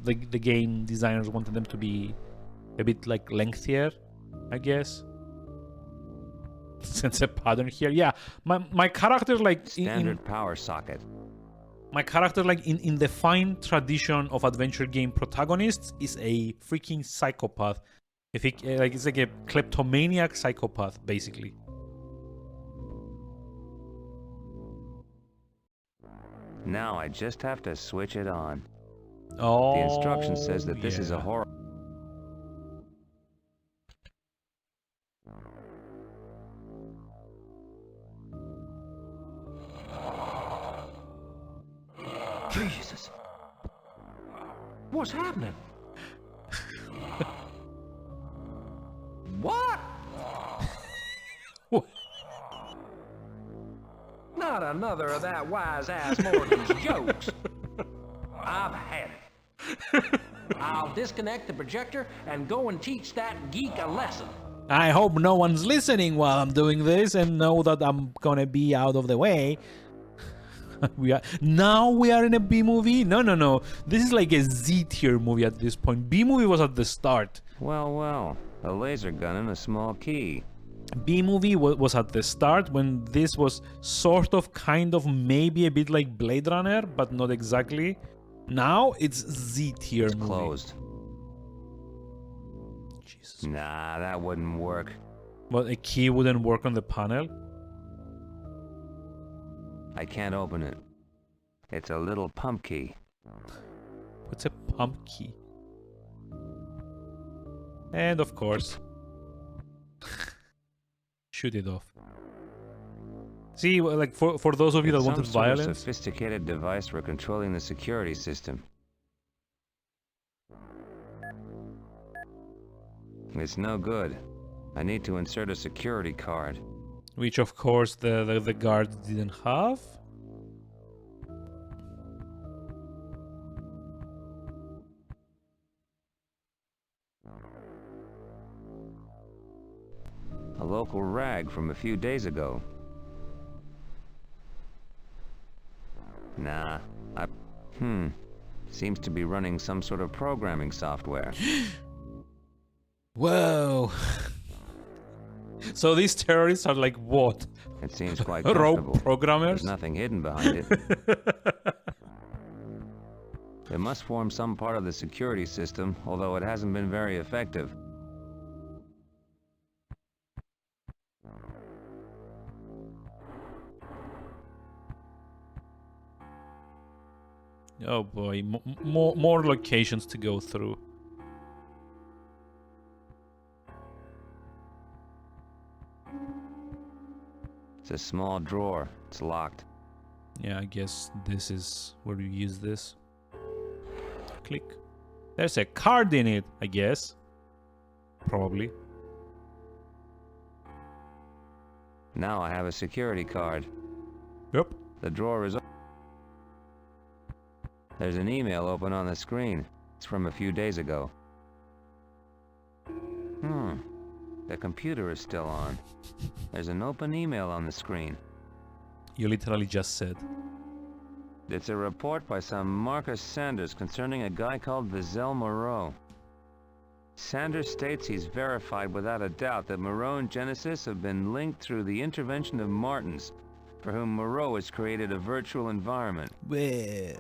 Speaker 1: game designers wanted them to be a bit like lengthier, I guess. Sense a pattern here. Yeah, my character, like
Speaker 2: Standard power socket.
Speaker 1: My character, like in the fine tradition of adventure game protagonists, is a freaking psychopath. If he, like, it's like a kleptomaniac psychopath, basically.
Speaker 2: Now I just have to switch it on.
Speaker 1: Oh,
Speaker 2: The instruction says that this is a
Speaker 1: yeah.
Speaker 2: horror.
Speaker 12: Jesus. What's happening? What?
Speaker 1: What?
Speaker 12: Not another of that wise-ass Morgan's jokes. I've had it. I'll disconnect the projector and go and teach that geek a lesson.
Speaker 1: I hope no one's listening while I'm doing this and know that I'm gonna be out of the way. We are in a B movie? No. This is like a Z tier movie at this point. B movie was at the start.
Speaker 2: Well, a laser gun and a small key.
Speaker 1: B movie was at the start when this was sort of, kind of, maybe a bit like Blade Runner, but not exactly. Now it's Z tier movie.
Speaker 2: Closed.
Speaker 1: Jesus.
Speaker 2: Nah, that wouldn't work.
Speaker 1: But a key wouldn't work on the panel?
Speaker 2: I can't open it. It's a little pump key.
Speaker 1: What's a pump key? And of course, shoot it off. See, like for those of you that
Speaker 2: It's
Speaker 1: wanted
Speaker 2: some sort of
Speaker 1: violence,
Speaker 2: sophisticated device for controlling the security system. It's no good. I need to insert a security card.
Speaker 1: which of course the guards didn't have.
Speaker 2: A local rag from a few days ago. Nah, seems to be running some sort of programming software.
Speaker 1: Whoa. So these terrorists are like what?
Speaker 2: It seems quite
Speaker 1: rogue
Speaker 2: comfortable.
Speaker 1: programmers?
Speaker 2: There's nothing hidden behind it. It must form some part of the security system, although it hasn't been very effective.
Speaker 1: Oh boy, more locations to go through.
Speaker 2: It's a small drawer. It's locked.
Speaker 1: Yeah, I guess this is where you use this. Click. There's a card in it, I guess. Probably.
Speaker 2: Now I have a security card.
Speaker 1: Yep.
Speaker 2: The drawer is... There's an email open on the screen. It's from a few days ago. The computer is still on. There's an open email on the screen.
Speaker 1: You literally just said.
Speaker 2: It's a report by some Marcus Sanders concerning a guy called Vizel Moreau. Sanders states he's verified without a doubt that Moreau and Genesis have been linked through the intervention of Martins, for whom Moreau has created a virtual environment.
Speaker 1: Well,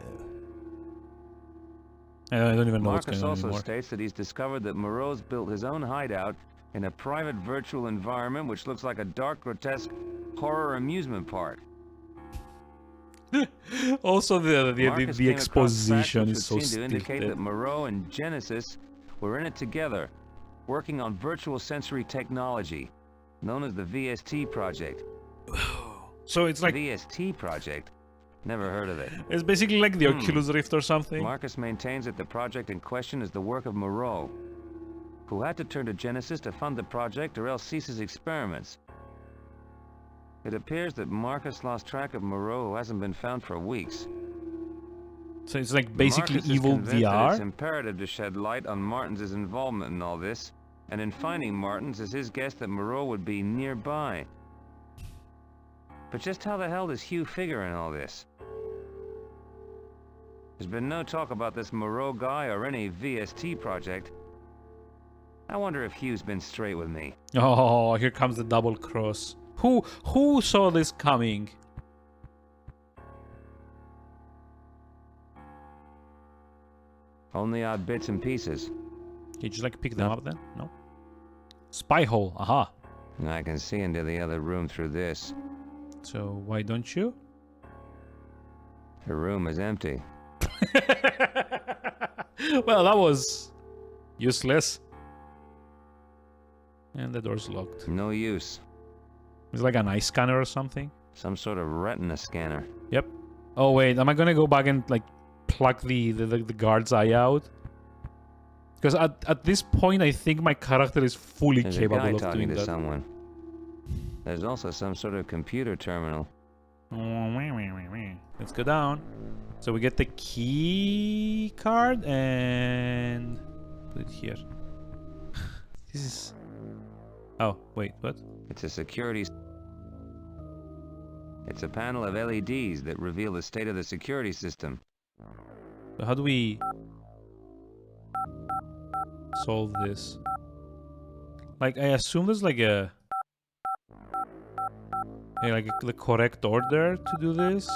Speaker 1: I don't even know what's
Speaker 2: Marcus
Speaker 1: going on
Speaker 2: also
Speaker 1: anymore.
Speaker 2: states that he's discovered that Moreau's built his own hideout in a private virtual environment which looks like a dark, grotesque horror amusement park.
Speaker 1: Also,
Speaker 2: Marcus
Speaker 1: the
Speaker 2: came across
Speaker 1: exposition
Speaker 2: facts
Speaker 1: is so
Speaker 2: which would seem to indicate
Speaker 1: stupid.
Speaker 2: that Moreau and Genesis were in it together, working on virtual sensory technology, known as the VST project.
Speaker 1: So it's like...
Speaker 2: VST project? Never heard of it.
Speaker 1: It's basically like the Oculus Rift or something.
Speaker 2: Marcus maintains that the project in question is the work of Moreau, who had to turn to Genesis to fund the project or else cease his experiments. It appears that Marcus lost track of Moreau, who hasn't been found for weeks.
Speaker 1: So it's like basically
Speaker 2: Marcus is
Speaker 1: evil
Speaker 2: convinced that it's
Speaker 1: VR?
Speaker 2: imperative to shed light on Martins' involvement in all this, and in finding Martins is his guess that Moreau would be nearby. But just how the hell does Hugh figure in all this? There's been no talk about this Moreau guy or any VST project. I wonder if Hugh's been straight with me.
Speaker 1: Oh, here comes the double cross. Who saw this coming?
Speaker 2: Only odd bits and pieces.
Speaker 1: You just like pick them up then? No? Spy hole, aha.
Speaker 2: I can see into the other room through this.
Speaker 1: So why don't you?
Speaker 2: The room is empty.
Speaker 1: Well, that was useless. And the door's locked.
Speaker 2: No use.
Speaker 1: It's like an eye scanner or something.
Speaker 2: Some sort of retina scanner.
Speaker 1: Yep. Oh wait, am I gonna go back and like pluck the guard's eye out? Because at this point, I think my character is fully
Speaker 2: There's
Speaker 1: capable
Speaker 2: a guy
Speaker 1: of
Speaker 2: talking
Speaker 1: doing
Speaker 2: to
Speaker 1: that.
Speaker 2: someone. There's also some sort of computer terminal.
Speaker 1: Let's go down. So we get the key card and put it here. This is... Oh, wait, what?
Speaker 2: It's a security... It's a panel of LEDs that reveal the state of the security system.
Speaker 1: So how do we solve this? Like, I assume there's like a... the correct order to do this?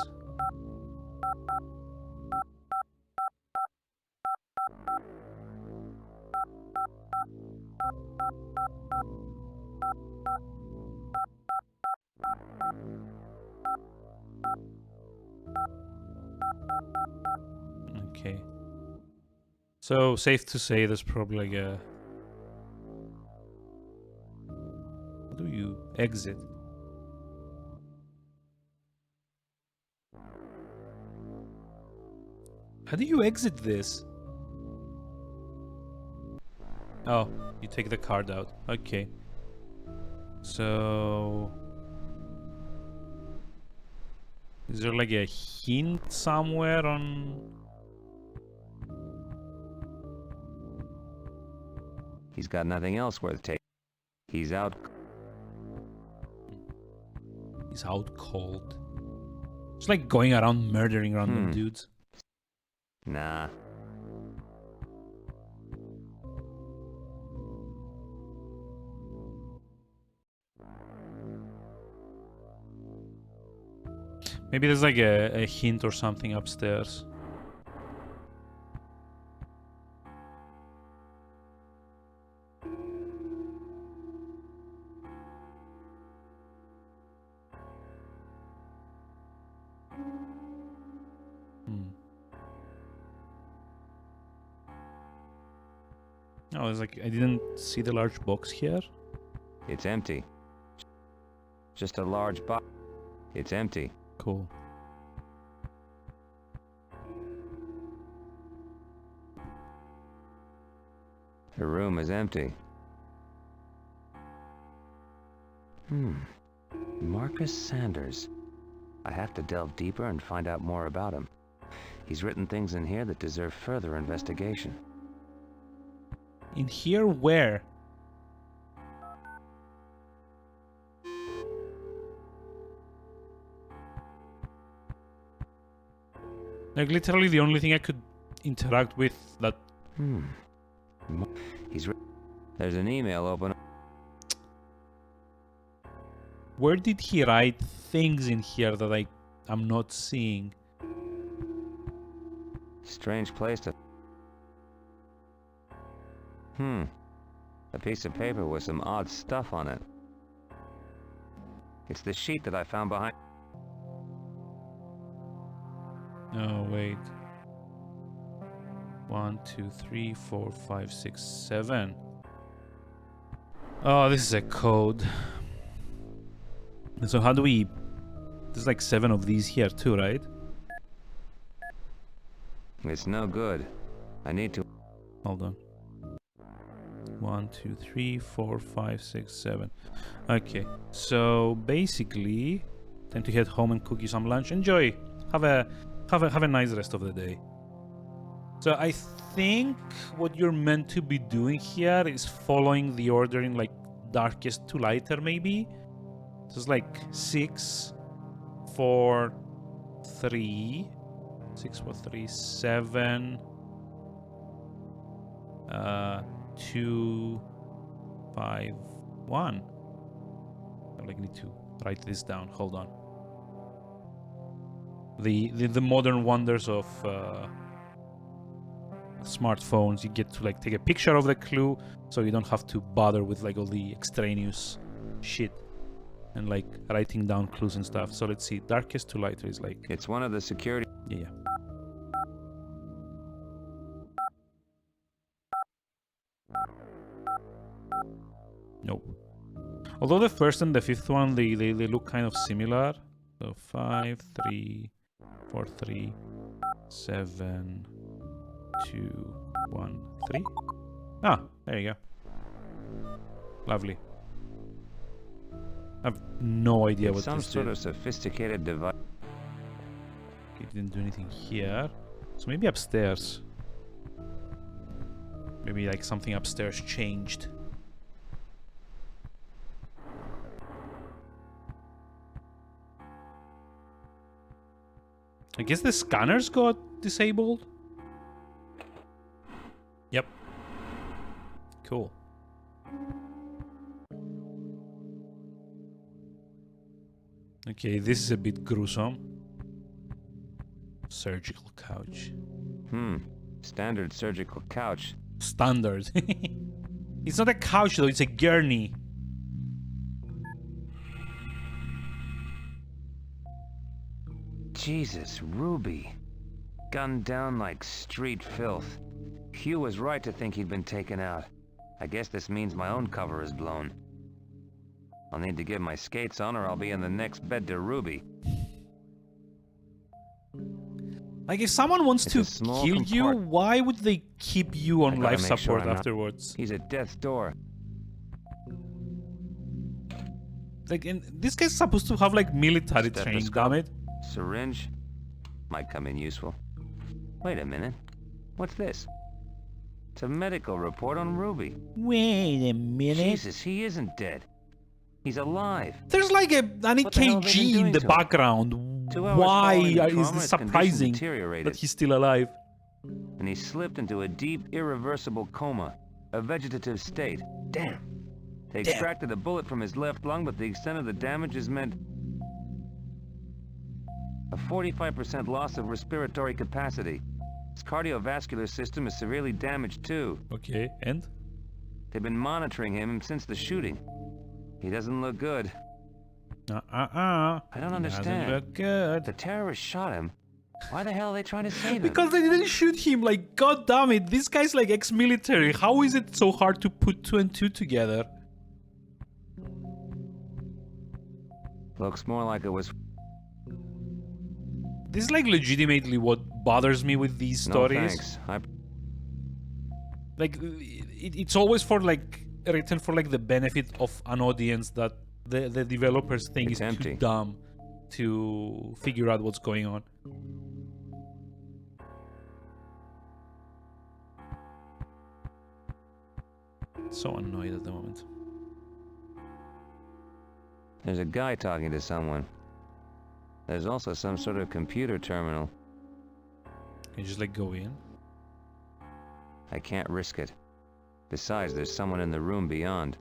Speaker 1: Okay. So, safe to say there's probably like a... How do you exit? How do you exit this? Oh, you take the card out. Okay. So... Is there like a hint somewhere on...
Speaker 2: He's got nothing else worth taking. He's out.
Speaker 1: He's out cold. It's like going around murdering random dudes.
Speaker 2: Nah.
Speaker 1: Maybe there's like a hint or something upstairs. Oh, it's like I didn't see the large box here.
Speaker 2: It's empty. Just a large box. It's empty.
Speaker 1: Cool.
Speaker 2: The room is empty. Marcus Sanders. I have to delve deeper and find out more about him. He's written things in here that deserve further investigation.
Speaker 1: In here where? Like literally the only thing I could interact with that...
Speaker 2: There's an email open.
Speaker 1: Where did he write things in here that I'm not seeing?
Speaker 2: Strange place to... A piece of paper with some odd stuff on it. It's the sheet that I found behind...
Speaker 1: Oh, wait. 1, 2, 3, 4, 5, 6, 7. Oh, this is a code. So how do we... There's like 7 of these here too, right?
Speaker 2: It's no good. I need to...
Speaker 1: Hold on. 1, 2, 3, 4, 5, 6, 7. Okay, so basically, time to head home and cook you some lunch. Enjoy. Have a nice rest of the day. So I think what you're meant to be doing here is following the order in like darkest to lighter, maybe. So it's like 6, 4, 3, 6, 4, 3, 7, 2, 5, 1. I like need to write this down. Hold on. The modern wonders of smartphones, you get to like take a picture of the clue, so you don't have to bother with like all the extraneous shit and like writing down clues and stuff. So let's see, darkest to lighter is like...
Speaker 2: It's one of the security...
Speaker 1: Yeah. Nope. Although the first and the fifth one, they look kind of similar. So 5, 3, 4, 3, 7, 2, 1, 3. Ah, there you go. Lovely. I have no idea what
Speaker 2: some
Speaker 1: this
Speaker 2: sort
Speaker 1: did.
Speaker 2: of sophisticated device.
Speaker 1: It didn't do anything here. So maybe upstairs. Maybe like something upstairs changed. I guess the scanners got disabled. Yep. Cool. Okay, this is a bit gruesome. Surgical couch.
Speaker 2: Standard surgical couch.
Speaker 1: Standard. It's not a couch though, it's a gurney.
Speaker 2: Jesus, Ruby. Gunned down like street filth. Hugh was right to think he'd been taken out. I guess this means my own cover is blown. I'll need to get my skates on or I'll be in the next bed to Ruby.
Speaker 1: Like if someone wants to kill you, why would they keep you on life support afterwards?
Speaker 2: He's at death's door.
Speaker 1: Like, and this guy's supposed to have like military training, damn it.
Speaker 2: Syringe might come in useful. Wait a minute. What's this? It's a medical report on Ruby.
Speaker 1: Wait a minute.
Speaker 2: Jesus, he isn't dead. He's alive.
Speaker 1: There's like an EKG in the background. Why is this surprising that he's still alive?
Speaker 2: And he slipped into a deep, irreversible coma. A vegetative state. Damn. They extracted a bullet from his left lung, but the extent of the damage is meant... a 45% loss of respiratory capacity. His cardiovascular system is severely damaged too.
Speaker 1: Okay, and?
Speaker 2: They've been monitoring him since the shooting. He doesn't look good. I don't understand.
Speaker 1: Doesn't look good.
Speaker 2: The terrorists shot him. Why the hell are they trying to save him?
Speaker 1: Because they didn't shoot him. Like, god damn it, this guy's like ex-military. How is it so hard to put 2 and 2 together?
Speaker 2: Looks more like it was...
Speaker 1: This is like legitimately what bothers me with these stories.
Speaker 2: No thanks.
Speaker 1: Like, it's always for like written for like the benefit of an audience that the developers think
Speaker 2: It's
Speaker 1: is
Speaker 2: empty.
Speaker 1: too dumb to figure out what's going on. So annoyed at the moment.
Speaker 2: There's a guy talking to someone. There's also some sort of computer terminal.
Speaker 1: Can you just like go in?
Speaker 2: I can't risk it. Besides, there's someone in the room beyond.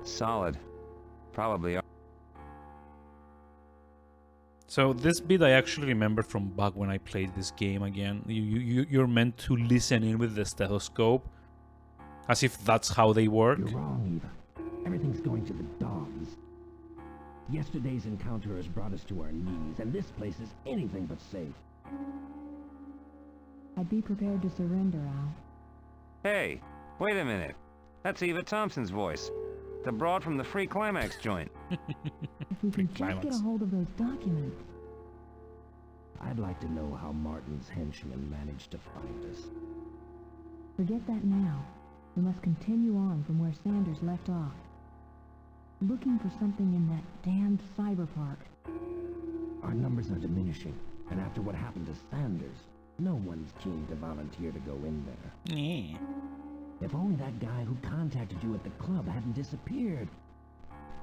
Speaker 2: Solid. Probably.
Speaker 1: So this bit I actually remember from back when I played this game again. You're meant to listen in with the stethoscope, as if that's how they work.
Speaker 14: You're wrong, Eva. Everything's going to the dogs. Yesterday's encounter has brought us to our knees, and this place is anything but safe.
Speaker 8: I'd be prepared to surrender, Al.
Speaker 2: Hey, wait a minute. That's Eva Thompson's voice. The broad from the Free Climax joint.
Speaker 8: If we can just get a hold of those documents.
Speaker 14: I'd like to know how Martin's henchmen managed to find us.
Speaker 8: Forget that now. We must continue on from where Sanders left off. Looking for something in that damned cyber park.
Speaker 14: Our numbers are diminishing, and after what happened to Sanders, no one's keen to volunteer to go in there.
Speaker 1: Yeah.
Speaker 14: If only that guy who contacted you at the club hadn't disappeared.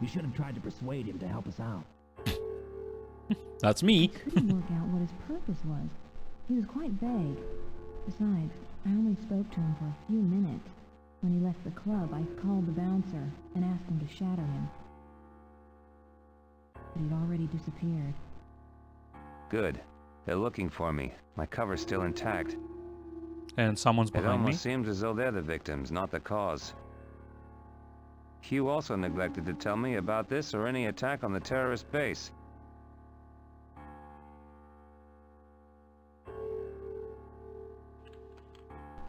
Speaker 14: You should have tried to persuade him to help us out.
Speaker 1: That's me.
Speaker 8: Couldn't work out what his purpose was. He was quite vague. Besides, I only spoke to him for a few minutes. When he left the club, I called the bouncer and asked him to shadow him. But he'd already disappeared.
Speaker 2: Good. They're looking for me. My cover's still intact.
Speaker 1: And someone's
Speaker 2: It
Speaker 1: behind me.
Speaker 2: almost seems as though they're the victims, not the cause. Hugh also neglected to tell me about this or any attack on the terrorist base.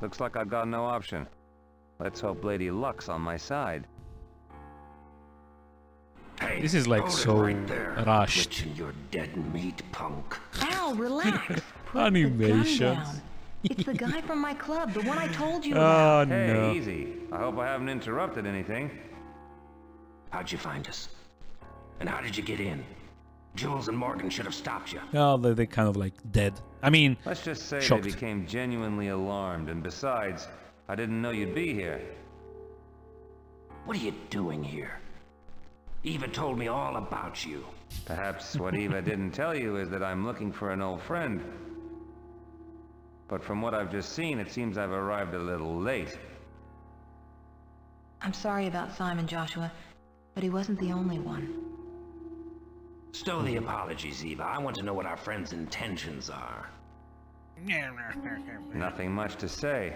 Speaker 2: Looks like I've got no option. Let's hope Lady Luck's on my side.
Speaker 7: Hey,
Speaker 1: This is like
Speaker 7: hold it
Speaker 1: so
Speaker 7: right there.
Speaker 1: rushed.
Speaker 7: Twitching your dead meat, punk.
Speaker 8: Al, relax. Put
Speaker 1: Animations.
Speaker 8: the gun down. It's the guy from my club, the one I told you
Speaker 1: Oh
Speaker 8: about.
Speaker 2: Hey,
Speaker 1: no.
Speaker 2: easy. I hope I haven't interrupted anything.
Speaker 14: How'd you find us? And how did you get in? Jules and Morgan should have stopped you.
Speaker 1: Oh, they're kind of like dead. I mean,
Speaker 2: Let's just say
Speaker 1: shocked.
Speaker 2: they became genuinely alarmed, and besides, I didn't know you'd be here.
Speaker 14: What are you doing here? Eva told me all about you.
Speaker 2: Perhaps what Eva didn't tell you is that I'm looking for an old friend. But from what I've just seen, it seems I've arrived a little late.
Speaker 8: I'm sorry about Simon, Joshua, but he wasn't the only one.
Speaker 14: Stow the apologies, Eva. I want to know what our friend's intentions are.
Speaker 2: Nothing much to say.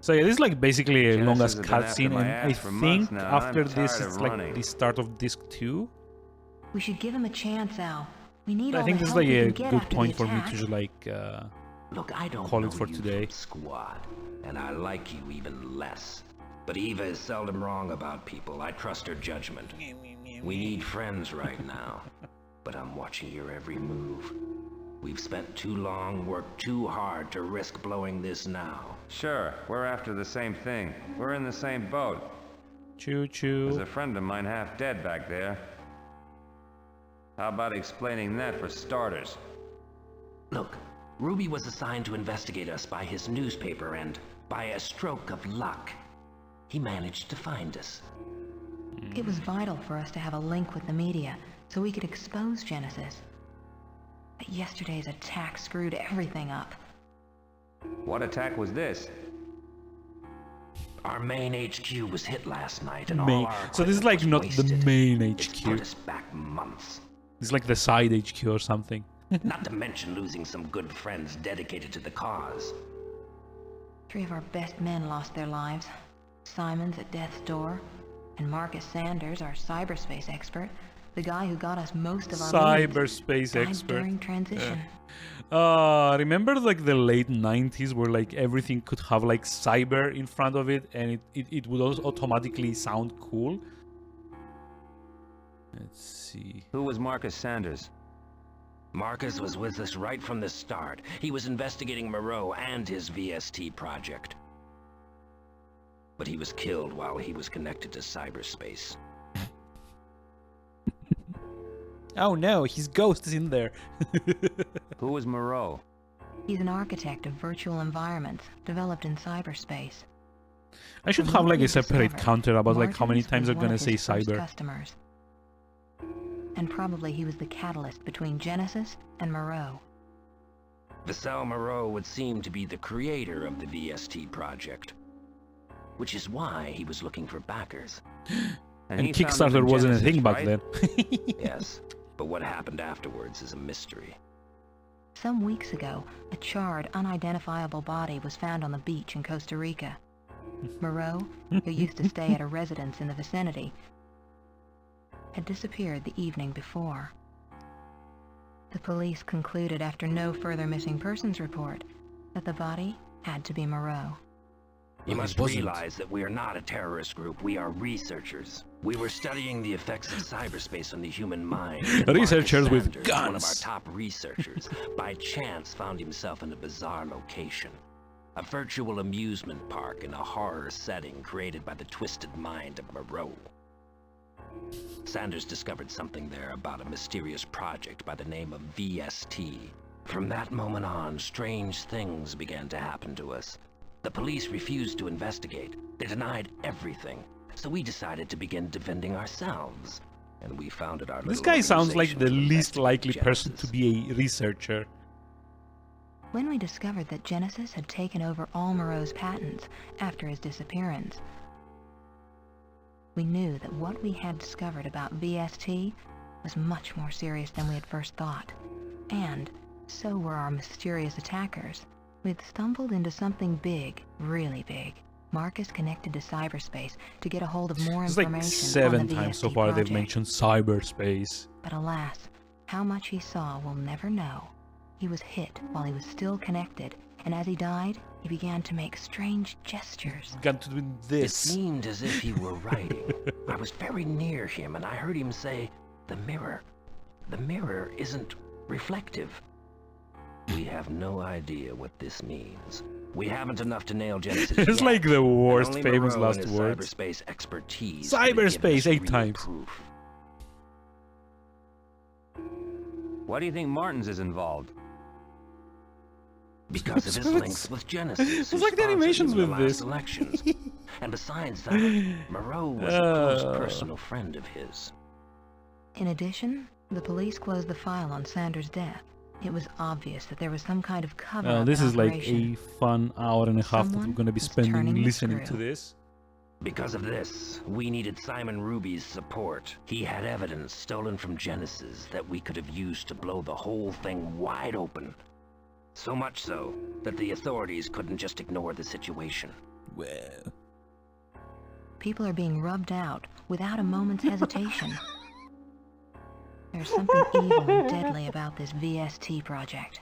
Speaker 1: so yeah, this is like basically a long
Speaker 2: Genesis
Speaker 1: as
Speaker 2: has been after
Speaker 1: cutscene,
Speaker 2: my
Speaker 1: and I
Speaker 2: ass for
Speaker 1: think
Speaker 2: months now, and
Speaker 1: after
Speaker 2: I'm
Speaker 1: this
Speaker 2: tired
Speaker 1: it's
Speaker 2: of
Speaker 1: like
Speaker 2: running.
Speaker 1: the start of disc 2.
Speaker 8: We should give him a chance, Al. We need
Speaker 1: I
Speaker 8: all
Speaker 1: think
Speaker 8: the
Speaker 1: this is
Speaker 8: help
Speaker 1: like
Speaker 8: we
Speaker 1: a
Speaker 8: can get
Speaker 1: good
Speaker 8: after
Speaker 1: point
Speaker 8: the
Speaker 1: for me
Speaker 8: attack.
Speaker 1: to just like
Speaker 14: Look, I don't
Speaker 1: call
Speaker 14: know
Speaker 1: it for
Speaker 14: you
Speaker 1: today.
Speaker 14: from squad, and I like you even less. But Eva is seldom wrong about people. I trust her judgment. We need friends right now, but I'm watching your every move. We've spent too long, worked too hard to risk blowing this now.
Speaker 2: Sure, we're after the same thing. We're in the same boat.
Speaker 1: Choo choo.
Speaker 2: There's a friend of mine half dead back there. How about explaining that for starters?
Speaker 14: Look, Ruby was assigned to investigate us by his newspaper, and by a stroke of luck, he managed to find us.
Speaker 8: It was vital for us to have a link with the media, so we could expose Genesis. But yesterday's attack screwed everything up.
Speaker 2: What attack was this?
Speaker 14: Our main HQ was hit last night, and
Speaker 1: Main.
Speaker 14: all our
Speaker 1: So this is like not
Speaker 14: equipment was
Speaker 1: the
Speaker 14: wasted.
Speaker 1: main
Speaker 14: It's
Speaker 1: HQ.
Speaker 14: put us back months.
Speaker 1: It's like the side HQ or something.
Speaker 14: Not to mention losing some good friends dedicated to the cause.
Speaker 8: 3 of our best men lost their lives. Simon's at death's door, and Marcus Sanders, our cyberspace expert, the guy who got us most of our leads,
Speaker 1: Cyberspace
Speaker 8: died
Speaker 1: expert.
Speaker 8: during transition.
Speaker 1: Remember like the late 90s where like everything could have like cyber in front of it and it would also automatically sound cool? Let's see.
Speaker 2: Who was Marcus Sanders?
Speaker 14: Marcus was with us right from the start. He was investigating Moreau and his VST project. but he was killed while he was connected to cyberspace.
Speaker 1: Oh no, his ghost is in there.
Speaker 2: Who was Moreau?
Speaker 8: He's an architect of virtual environments developed in cyberspace.
Speaker 1: I should
Speaker 8: From
Speaker 1: have
Speaker 8: what
Speaker 1: like a
Speaker 8: we've
Speaker 1: separate
Speaker 8: discovered,
Speaker 1: counter about like how many
Speaker 8: Martins
Speaker 1: times
Speaker 8: was
Speaker 1: I'm
Speaker 8: one
Speaker 1: gonna
Speaker 8: of
Speaker 1: say
Speaker 8: his first
Speaker 1: cyber.
Speaker 8: customers. And probably he was the catalyst between Genesis and Moreau.
Speaker 14: Vassal Moreau would seem to be the creator of the VST project, which is why he was looking for backers.
Speaker 1: And
Speaker 2: he
Speaker 1: Kickstarter
Speaker 2: founded
Speaker 1: wasn't a
Speaker 2: Genesis,
Speaker 1: thing back
Speaker 2: right?
Speaker 1: then.
Speaker 14: Yes, but what happened afterwards is a mystery.
Speaker 8: Some weeks ago, a charred, unidentifiable body was found on the beach in Costa Rica. Moreau, who used to stay at a residence in the vicinity, had disappeared the evening before. The police concluded after no further missing persons report that the body had to be Moreau.
Speaker 14: You must realize that we are not a terrorist group, we are researchers. We were studying the effects of cyberspace on the human mind. and
Speaker 1: Researchers
Speaker 14: Marcus
Speaker 1: with
Speaker 14: Sanders, one of our
Speaker 1: guns.
Speaker 14: top researchers, by chance found himself in a bizarre location. A virtual amusement park in a horror setting created by the twisted mind of Moreau. Sanders discovered something there about a mysterious project by the name of VST. From that moment on, strange things began to happen to us. The police refused to investigate. They denied everything. So we decided to begin defending ourselves. And we founded our
Speaker 1: This
Speaker 14: little
Speaker 1: guy sounds like the
Speaker 14: organization to
Speaker 1: least likely
Speaker 14: investigate
Speaker 1: person to be a researcher.
Speaker 8: When we discovered that Genesis had taken over all Moreau's patents after his disappearance, we knew that what we had discovered about VST was much more serious than we had first thought. And so were our mysterious attackers. We'd stumbled into something big, really big. Marcus connected to cyberspace to get a hold of more
Speaker 1: It's
Speaker 8: information
Speaker 1: like
Speaker 8: on
Speaker 1: 7
Speaker 8: the
Speaker 1: times so
Speaker 8: VST
Speaker 1: far
Speaker 8: project.
Speaker 1: they've mentioned cyberspace.
Speaker 8: But alas, how much he saw we'll never know. He was hit while he was still connected, and as he died, he began to make strange gestures.
Speaker 1: Got to do
Speaker 14: It
Speaker 1: this.
Speaker 14: seemed as if he were writing. I was very near him and I heard him say, "The mirror. The mirror isn't reflective." We have no idea what this means. We haven't enough to nail Genesis
Speaker 1: It's
Speaker 14: yet,
Speaker 1: like the
Speaker 14: and
Speaker 1: worst
Speaker 14: only
Speaker 1: famous
Speaker 14: Moreau and
Speaker 1: last
Speaker 14: his
Speaker 1: words.
Speaker 14: cyberspace expertise could have given
Speaker 1: Cyberspace
Speaker 14: us
Speaker 1: 8
Speaker 14: real
Speaker 1: times.
Speaker 14: proof.
Speaker 2: Why do you think Martins is involved?
Speaker 14: Because of his links with Genesis.
Speaker 1: It's like the animations with this.
Speaker 14: Elections. And besides that, Moreau was a close personal friend of his.
Speaker 8: In addition, the police closed the file on Sanders' death. It was obvious that there was some kind of cover-up
Speaker 1: This is like
Speaker 8: operation.
Speaker 1: a fun hour and a half that we're
Speaker 8: Someone
Speaker 1: gonna be
Speaker 8: was
Speaker 1: spending
Speaker 8: turning the
Speaker 1: listening to
Speaker 8: screw.
Speaker 1: this.
Speaker 14: Because of this, we needed Simon Ruby's support. He had evidence stolen from Genesis that we could have used to blow the whole thing wide open. So much so that the authorities couldn't just ignore the situation.
Speaker 1: Well,
Speaker 8: People are being rubbed out without a moment's hesitation. There's something evil and deadly about this VST project.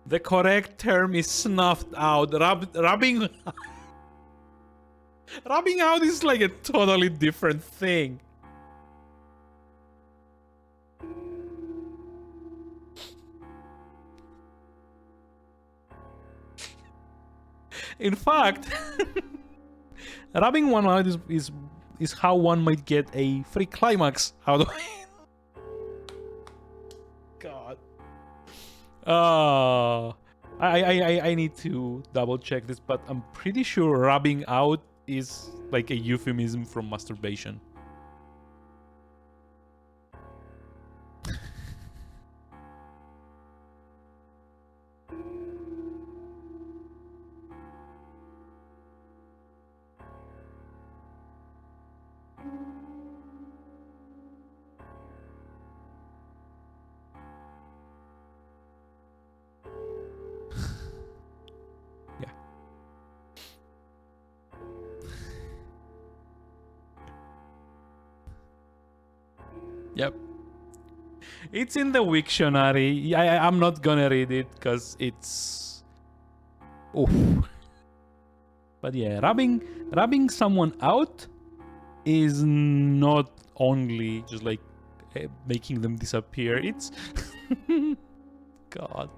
Speaker 1: the correct term is snuffed out. Rubbing rubbing out is like a totally different thing. In fact, rubbing one out is how one might get a free climax out of it. God. I need to double check this, but I'm pretty sure rubbing out is like a euphemism from masturbation. Yep. It's in the Wiktionary. I'm not gonna read it because it's... Oof. But yeah, rubbing someone out is not only just like making them disappear. It's God.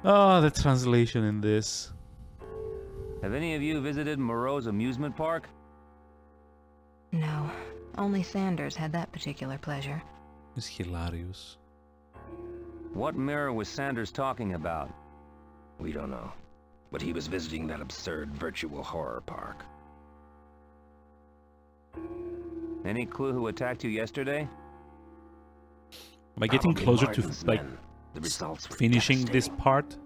Speaker 1: Oh, the translation in this.
Speaker 2: Have any of you visited Moreau's amusement park?
Speaker 8: No, only Sanders had that particular pleasure.
Speaker 1: It's hilarious.
Speaker 2: What mirror was Sanders talking about?
Speaker 14: We don't know. But he was visiting that absurd virtual horror park.
Speaker 2: Any clue who attacked you yesterday?
Speaker 1: Am I getting closer to like
Speaker 14: the results
Speaker 1: finishing this part?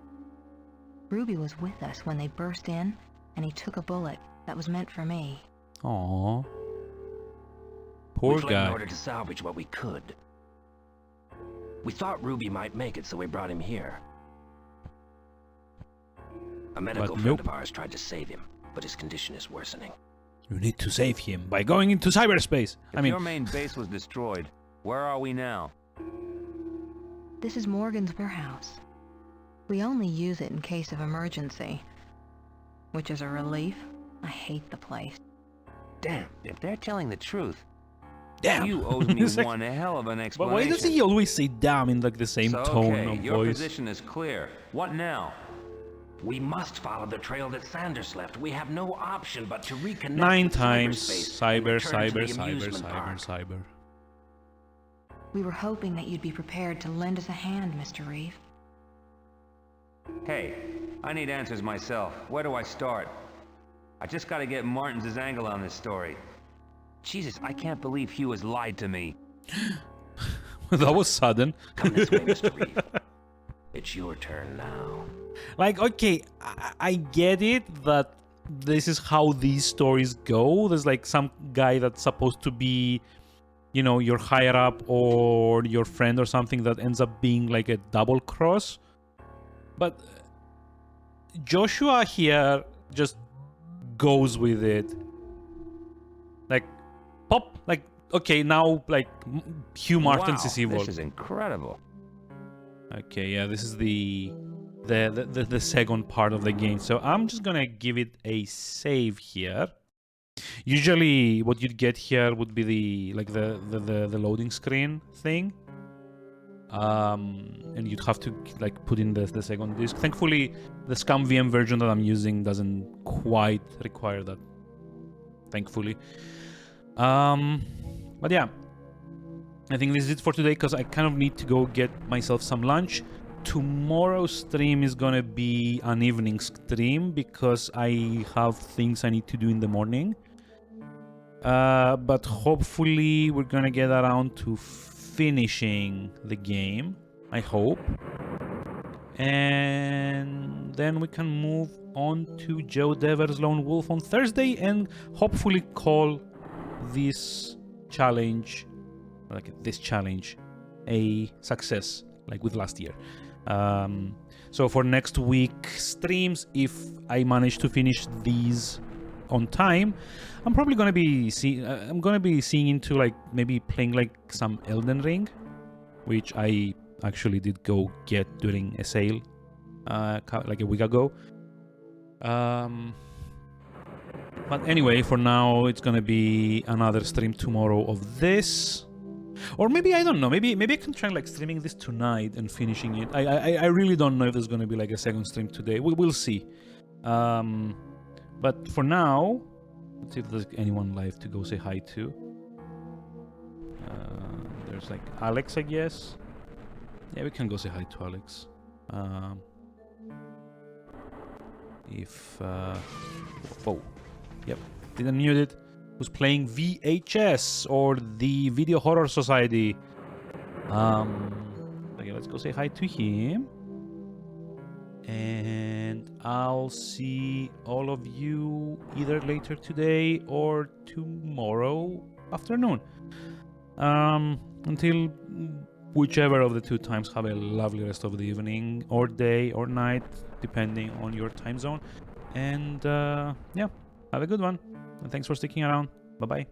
Speaker 8: Ruby was with us when they burst in, and he took a bullet that was meant for me.
Speaker 1: Aww. Poor
Speaker 14: we fled
Speaker 1: guy.
Speaker 14: in order to salvage what we could. We thought Ruby might make it, so we brought him here. A medical friend of ours tried to save him, but his condition is worsening.
Speaker 1: You need to save him by going into cyberspace.
Speaker 2: If your main base was destroyed, where are we now?
Speaker 8: This is Morgan's warehouse. We only use it in case of emergency. Which is a relief. I hate the place.
Speaker 2: Damn, if they're telling the truth,
Speaker 1: damn,
Speaker 2: you owe me
Speaker 1: like,
Speaker 2: one hell of an explanation.
Speaker 1: But why does he always say damn in like the same tone of
Speaker 2: your
Speaker 1: voice?
Speaker 2: position is clear. What now?
Speaker 14: We must follow the trail that Sanders left. We have no option but to reconnect
Speaker 1: 9
Speaker 14: with
Speaker 1: times
Speaker 14: cyberspace
Speaker 1: cyber.
Speaker 8: We were hoping that you'd be prepared to lend us a hand, Mr. Reeve.
Speaker 2: Hey, I need answers myself. Where do I start? I just gotta get Martin's angle on this story. Jesus, I can't believe Hugh has lied to me.
Speaker 1: That was sudden.
Speaker 14: Come this way, Mr. Reeve. It's your turn now.
Speaker 1: Like, okay, I get it that this is how these stories go. There's like some guy that's supposed to be, you know, your higher up or your friend or something that ends up being like a double cross. But Joshua here just goes with it. Like, pop, like, okay, now, like, Hugh Martins is evil.
Speaker 2: This is incredible.
Speaker 1: Okay, yeah, this is the second part of the game. So I'm just gonna give it a save here. Usually what you'd get here would be the loading screen thing. And you'd have to like put in the second disc. Thankfully, the Scum VM version that I'm using doesn't quite require that. Thankfully. But yeah, I think this is it for today because I kind of need to go get myself some lunch. Tomorrow's stream is gonna be an evening stream because I have things I need to do in the morning. But hopefully we're gonna get around to finishing the game, I hope. And then we can move on to Joe Dever's Lone Wolf on Thursday and hopefully call this challenge, a success, like with last year. So for next week's streams, if I manage to finish these on time, I'm probably gonna be seeing into like maybe playing like some Elden Ring, which I actually did go get during a sale like a week ago. But anyway, for now it's gonna be another stream tomorrow of this. Or maybe, I don't know, maybe I can try like streaming this tonight and finishing it. I really don't know if there's gonna be like a second stream today. We'll see. But for now, let's see if there's anyone live to go say hi to. There's like Alex, I guess. Yeah, we can go say hi to Alex. Oh, yep, didn't mute it. Who's playing VHS or the Video Horror Society? Okay, let's go say hi to him. And I'll see all of you either later today or tomorrow afternoon. Until whichever of the two times, have a lovely rest of the evening or day or night, depending on your time zone. And yeah, have a good one. And thanks for sticking around. Bye-bye.